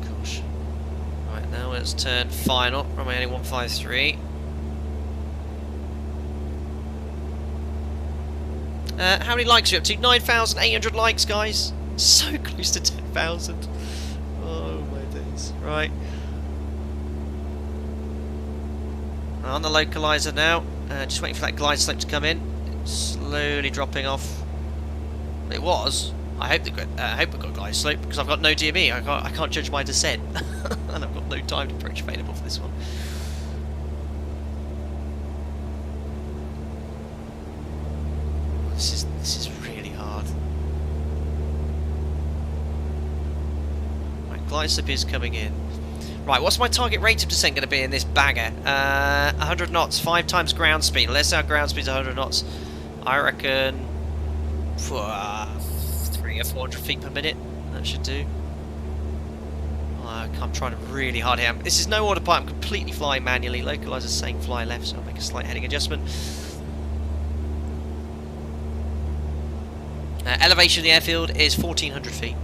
Gosh. Right, now let's turn final. Runway heading 153. How many likes are we up to? 9,800 likes, guys. So close to 10,000. Oh my days. Right. On the localizer now, just waiting for that glide slope to come in. It's slowly dropping off. It was. I hope we've got glide slope because I've got no DME. I can't judge my descent, and I've got no time approach available for this one. This is really hard. Right, glide slope is coming in. Right, what's my target rate of descent going to be in this bagger? 100 knots, 5 times ground speed. Let's say our ground speed's 100 knots. I reckon 300 or 400 feet per minute. That should do. I'm trying really hard here. This is no autopilot. I'm completely flying manually. Localizer's saying fly left, so I'll make a slight heading adjustment. Elevation of the airfield is 1,400 feet.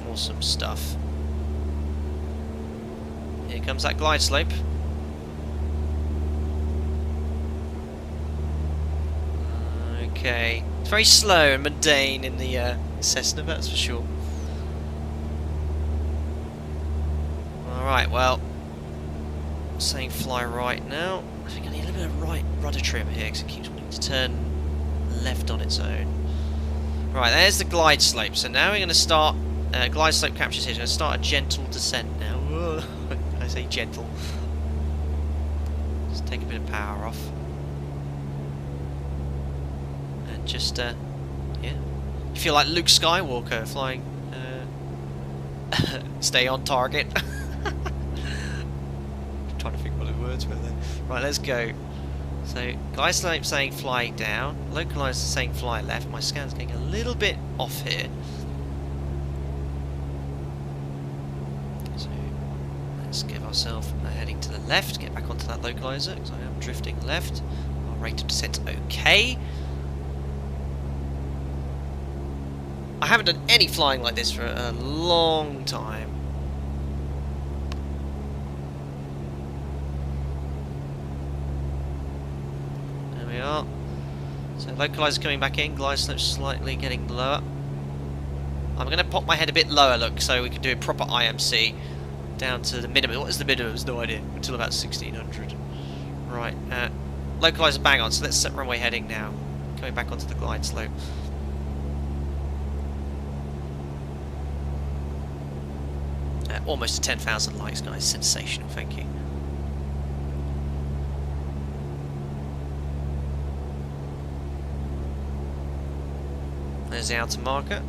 Awesome stuff. Here comes that glide slope. Okay, it's very slow and mundane in the Cessna, that's for sure. Alright, well, saying fly right now. I think I need a little bit of right rudder trim here because it keeps wanting to turn left on its own. Right, there's the glide slope. So now we're going to start. Glide slope captures here. We're going to start a gentle descent now. I say gentle. Just take a bit of power off. And just, yeah. You feel like Luke Skywalker flying. Stay on target. I'm trying to think what the words were there. Right, let's go. So, glide slope saying fly down. Localizer saying fly left. My scan's getting a little bit off here. Let's give ourselves a heading to the left, get back onto that localizer because I am drifting left. Our rate of descent okay. I haven't done any flying like this for a long time. There we are. So localizer coming back in, glide slope slightly getting lower. I'm going to pop my head a bit lower, look, so we can do a proper IMC. Down to the minimum. What is the minimum? No idea. Until about 1,600. Right. Localizer bang on. So let's set runway heading now. Coming back onto the glide slope. Almost to 10,000 likes, guys. Sensational. Thank you. There's the outer marker.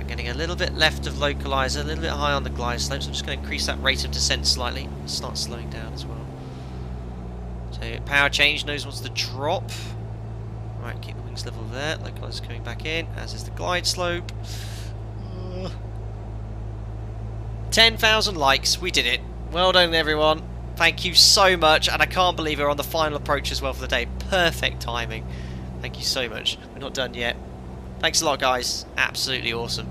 Getting a little bit left of localizer, a little bit high on the glide slope, so I'm just going to increase that rate of descent slightly. Start slowing down as well. So power change, nose wants to drop. Right, keep the wings level there. Localizer coming back in, as is the glide slope. 10,000 likes, we did it. Well done everyone. Thank you so much, and I can't believe we're on the final approach as well for the day. Perfect timing. Thank you so much. We're not done yet. Thanks a lot, guys. Absolutely awesome.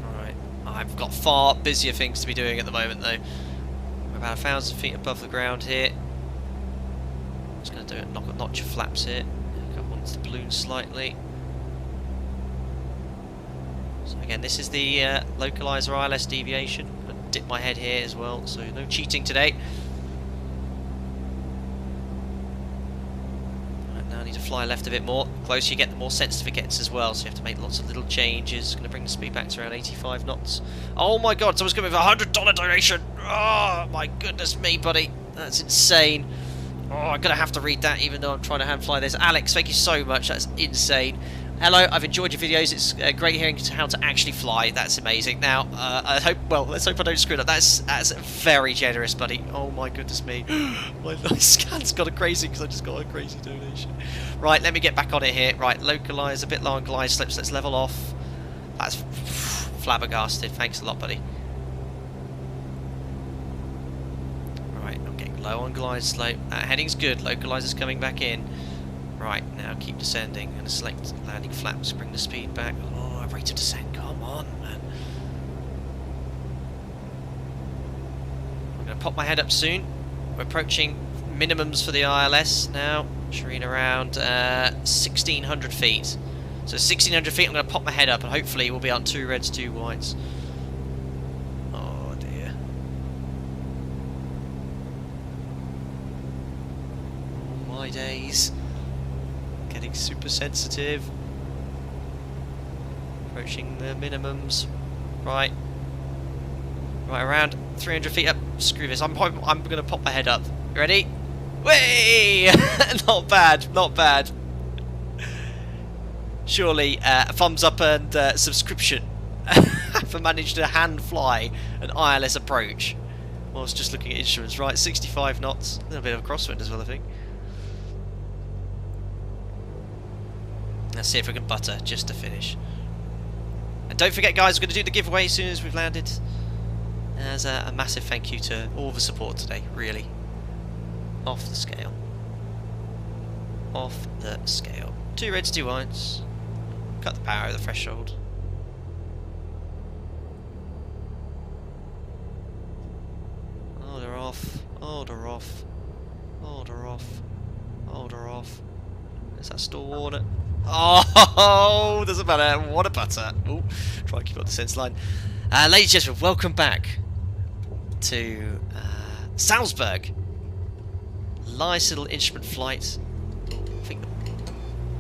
Alright, I've got far busier things to be doing at the moment, though. We're about 1,000 feet above the ground here. Just going to do it, notch your flaps here. Go onto the balloon slightly. So again, this is the localizer ILS deviation. I'm going to dip my head here as well, so no cheating today. I need to fly left a bit more. The closer you get, the more sensitive it gets as well, so you have to make lots of little changes. Going to bring the speed back to around 85 knots. Oh my god, someone's coming with a $100 donation! Oh my goodness me, buddy. That's insane. Oh, I'm going to have to read that even though I'm trying to hand fly this. Alex, thank you so much. That's insane. Hello, I've enjoyed your videos. It's great hearing how to actually fly. That's amazing. Now, I hope. Well, let's hope I don't screw it up. That's very generous, buddy. Oh my goodness me, my scan's got a crazy because I just got a crazy donation. Right, let me get back on it here. Right, localize a bit low on glide slips. Let's level off. That's flabbergasted. Thanks a lot, buddy. Right, I'm getting low on glide slope. Heading's good. Localizer's coming back in. Right, now keep descending. I'm going to select landing flaps, bring the speed back. Oh, rate of descent, come on, man. I'm going to pop my head up soon. We're approaching minimums for the ILS now. Shooting around 1,600 feet. So 1,600 feet, I'm going to pop my head up and hopefully we'll be on 2 reds, 2 whites. Oh dear. Oh my days. Getting super sensitive. Approaching the minimums. Right. Right, around 300 feet up. Screw this. I'm going to pop my head up. You ready? Way! Not bad. Not bad. Surely a thumbs up and subscription for managing to hand fly an ILS approach. Whilst just looking at instruments. Right, 65 knots. A little bit of a crosswind as well, I think. Let's see if we can butter just to finish. And don't forget, guys, we're going to do the giveaway as soon as we've landed. As a massive thank you to all the support today, really. Off the scale. Off the scale. 2 reds, 2 whites. Cut the power of the threshold. Hold her off. Hold her off. Hold her off. Hold her off. Is that still water? Oh, doesn't matter. What a butter. Oh, try and keep up the sense line. Ladies and gentlemen, welcome back to Salzburg. Nice little instrument flight. Oh, I think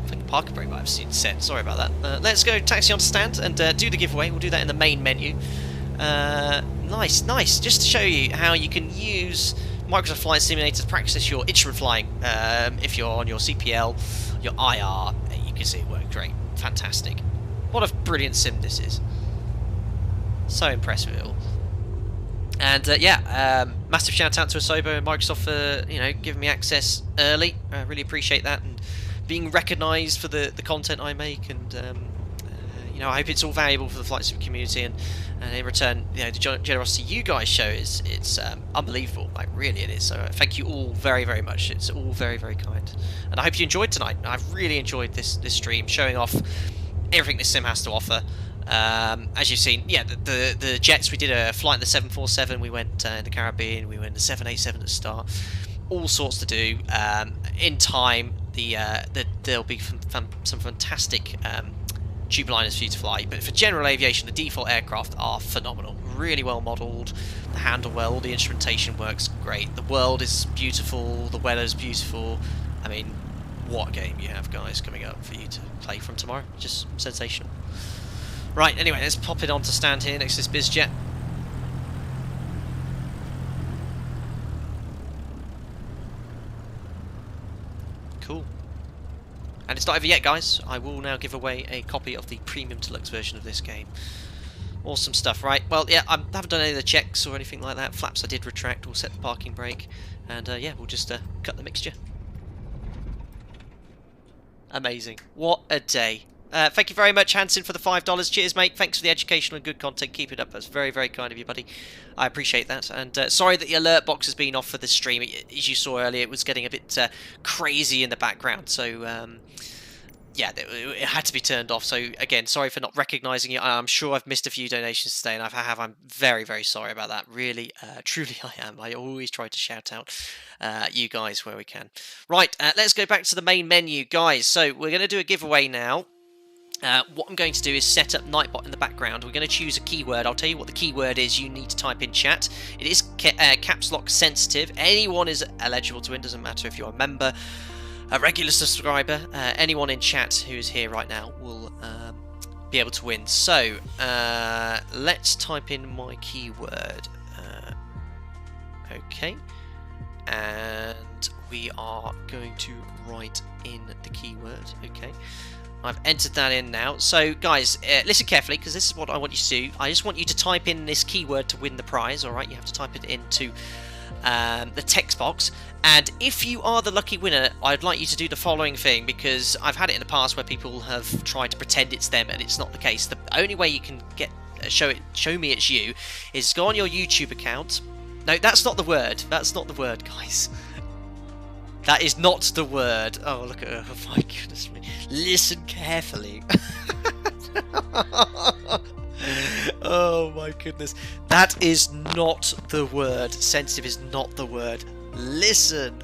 the parker brake might have set. Sorry about that. Let's go taxi on stand and do the giveaway. We'll do that in the main menu. Nice. Just to show you how you can use Microsoft Flight Simulator to practice your instrument flying. If you're on your CPL, your IR, you can see it work great. Fantastic. What a brilliant sim this is. So impressed with it all. And massive shout out to Asobo and Microsoft for giving me access early. I really appreciate that, and being recognised for the content I make, and I hope it's all valuable for the flight sim community, and in return, the generosity you guys show it's unbelievable. Like, really it is. So thank you all very, very much. It's all very, very kind, and I hope you enjoyed tonight. I've really enjoyed this stream, showing off everything this sim has to offer. As you've seen, the jets, we did a flight in the 747, we went in the Caribbean, we went in the 787 at the start, all sorts to do. In time, there'll be some fantastic tube liners for you to fly, but for general aviation, the default aircraft are phenomenal, really well modelled, they handle well, all the instrumentation works great, the world is beautiful, the weather's beautiful. I mean, what a game you have, guys, coming up for you to play from tomorrow. Just sensational. Right, anyway, let's pop it on to stand here next to this bizjet. Cool. And it's not over yet, guys. I will now give away a copy of the premium deluxe version of this game. Awesome stuff, right? Well, yeah, I haven't done any of the checks or anything like that. Flaps I did retract. We'll set the parking brake. And, we'll just cut the mixture. Amazing. What a day. Thank you very much, Hanson, for the $5. Cheers, mate. Thanks for the educational and good content. Keep it up. That's very, very kind of you, buddy. I appreciate that. And sorry that the alert box has been off for this stream. As you saw earlier, it was getting a bit crazy in the background. So, it had to be turned off. So, again, sorry for not recognising it. I'm sure I've missed a few donations today, and if I have, I'm very, very sorry about that. Really, truly I am. I always try to shout out you guys where we can. Right, let's go back to the main menu, guys. So, we're going to do a giveaway now. What I'm going to do is set up Nightbot in the background. We're going to choose a keyword. I'll tell you what the keyword is. You need to type in chat. It is caps lock sensitive. Anyone is eligible to win. Doesn't matter if you're a member a regular subscriber, anyone in chat who's here right now will be able to win. So let's type in my keyword. Okay, and we are going to write in the keyword. Okay, I've entered that in now. So guys, listen carefully, because this is what I want you to do. I just want you to type in this keyword to win the prize. Alright, you have to type it into the text box, and if you are the lucky winner, I'd like you to do the following thing, because I've had it in the past where people have tried to pretend it's them and it's not the case. The only way you can get show me it's you is go on your YouTube account. No, that's not the word. That's not the word, guys. That is not the word. Oh, look at her. Oh, my goodness me. Listen carefully. Oh, my goodness. That is not the word. Sensitive is not the word. Listen.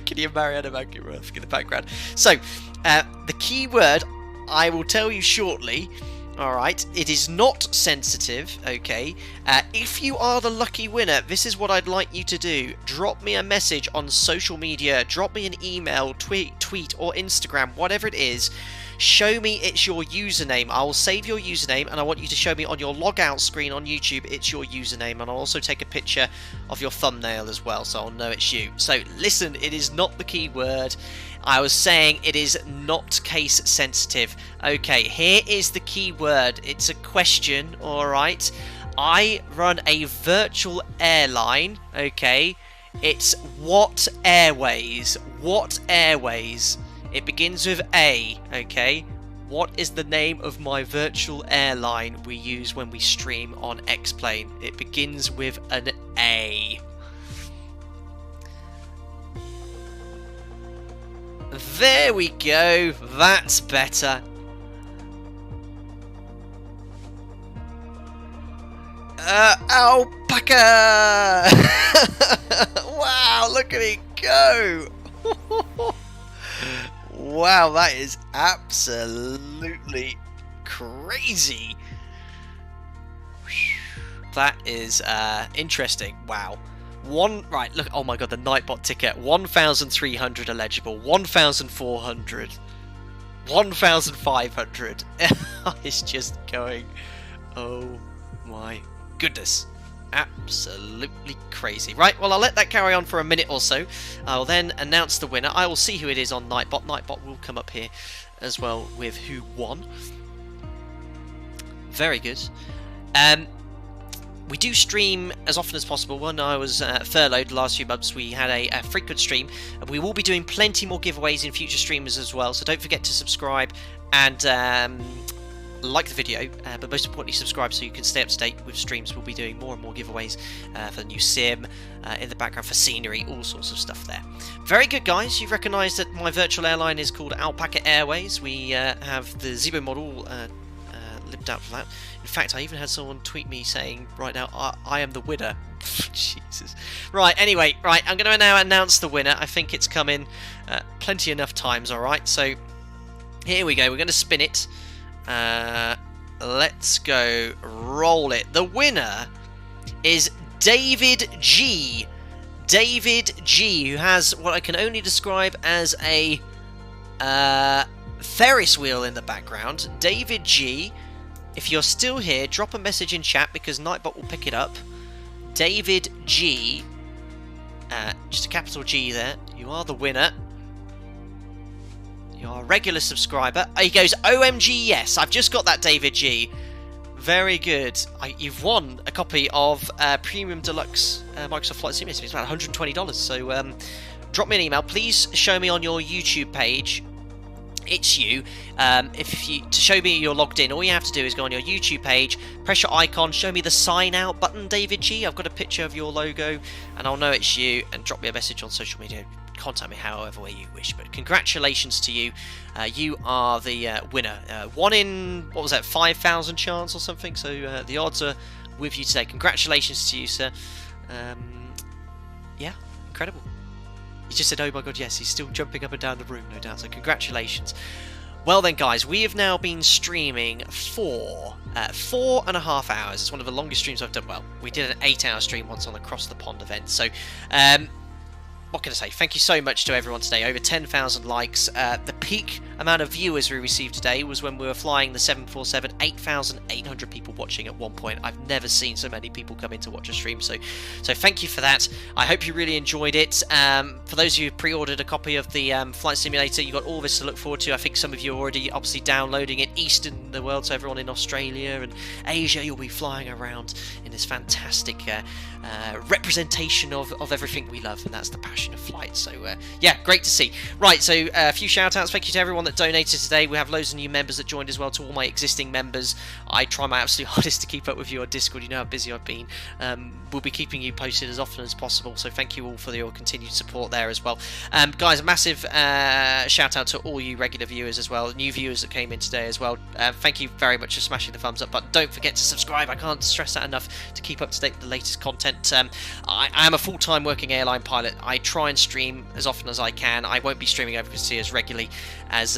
Can you Mariana Mankiroth in the background? So, the key word I will tell you shortly. Alright, it is not sensitive, okay? If you are the lucky winner, this is what I'd like you to do. Drop me a message on social media, drop me an email, tweet or Instagram, whatever it is. Show me it's your username. I will save your username, and I want you to show me on your logout screen on YouTube it's your username, and I'll also take a picture of your thumbnail as well, so I'll know it's you. So listen, it is not the keyword. I was saying it is not case sensitive. Okay, here is the keyword. It's a question, alright? I run a virtual airline, okay? It's what airways? What airways? It begins with A, okay? What is the name of my virtual airline we use when we stream on X-Plane? It begins with an A. There we go. That's better. Alpaca! Wow, look at it go! Wow, that is absolutely crazy. That is interesting. Wow. Right, look, oh my god, the Nightbot ticket. 1,300 eligible, 1,400, 1,500. It's just going, oh my goodness. Absolutely crazy. Right, well, I'll let that carry on for a minute or so. I'll then announce the winner. I will see who it is on Nightbot. Nightbot will come up here as well with who won. Very good. We do stream as often as possible. When I was furloughed the last few months, we had a frequent stream. We will be doing plenty more giveaways in future streams as well, so don't forget to subscribe and like the video, but most importantly subscribe so you can stay up to date with streams. We'll be doing more and more giveaways for the new sim, in the background for scenery, all sorts of stuff there. Very good, guys. You've recognised that my virtual airline is called Alpaca Airways. We have the Zebo model libbed out for that. In fact, I even had someone tweet me saying right now, I am the winner. Jesus. Right, anyway, right, I'm going to now announce the winner. I think it's come in plenty enough times, alright? So, here we go. We're going to spin it. Let's go. Roll it. The winner is David G. David G, who has what I can only describe as a Ferris wheel in the background. David G, if you're still here, drop a message in chat because Nightbot will pick it up. David G, just a capital G there. You are the winner. You're a regular subscriber. He goes, OMG, yes. I've just got that, David G. Very good. You've won a copy of Premium Deluxe Microsoft Flight Simulator. It's about $120. So drop me an email. Please show me on your YouTube page. It's you. To show me you're logged in, all you have to do is go on your YouTube page, press your icon, show me the sign out button, David G. I've got a picture of your logo, and I'll know it's you, and drop me a message on social media. Contact me however way you wish, but congratulations to you. You are the winner. 1 in, what was that, 5,000 chance or something, so the odds are with you today. Congratulations to you, sir. Yeah, incredible. He just said, oh my god, yes, he's still jumping up and down the room, no doubt, so congratulations. Well then, guys, we have now been streaming for 4.5 hours. It's one of the longest streams I've done. Well, we did an 8-hour stream once on the Across the Pond event, so what can I say? Thank you so much to everyone today. Over 10,000 likes. The peak amount of viewers we received today was when we were flying the 747. 8,800 people watching at one point. I've never seen so many people come in to watch a stream. So thank you for that. I hope you really enjoyed it. For those of you who pre-ordered a copy of the Flight Simulator, you've got all this to look forward to. I think some of you are already obviously downloading it. East in the world, so everyone in Australia and Asia, you'll be flying around in this fantastic representation of everything we love, and that's the passion of flight. So yeah, great to see. Right, so a few shout outs. Thank you to everyone that donated today. We have loads of new members that joined as well. To all my existing members, I try my absolute hardest to keep up with you on Discord. You know how busy I've been. We'll be keeping you posted as often as possible, so thank you all for your continued support there as well. Guys, a massive shout out to all you regular viewers as well, new viewers that came in today as well. Thank you very much for smashing the thumbs up button. Don't forget to subscribe. I can't stress that enough to keep up to date with the latest content. I am a full-time working airline pilot. I try and stream as often as I can. I won't be streaming overseas as regularly as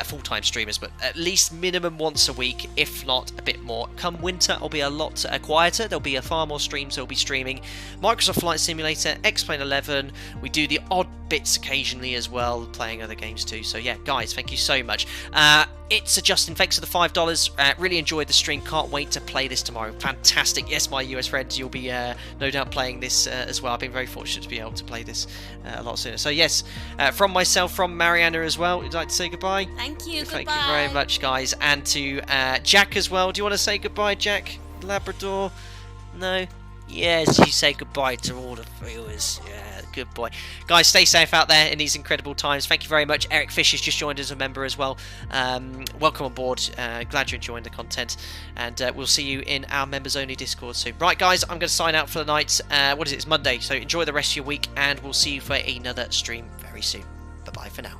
full-time streamers, but at least minimum once a week, if not a bit more. Come winter, I'll be a lot quieter. There'll be far more streams. I'll be streaming Microsoft Flight Simulator, X-Plane 11. We do the odd bits occasionally as well, playing other games too. So yeah, guys, thank you so much. It's Justin, thanks for the $5. Really enjoyed the stream. Can't wait to play this tomorrow. Fantastic. Yes, my US friends, you'll be no doubt playing this as well. I've been very fortunate to be able to play this a lot sooner. So yes, from myself, from Mariana as well, would you like to say goodbye? Thank you. Thank goodbye. you very much, guys. And to Jack as well. Do you want to say goodbye, Jack? Labrador? No? Yes, you say goodbye to all the viewers. Yeah, good boy. Guys, stay safe out there in these incredible times. Thank you very much. Eric Fish has just joined as a member as well. Welcome on board. Glad you're enjoying the content. And we'll see you in our members-only Discord soon. Right, guys, I'm going to sign out for the night. What is it? It's Monday, so enjoy the rest of your week. And we'll see you for another stream very soon. Bye-bye for now.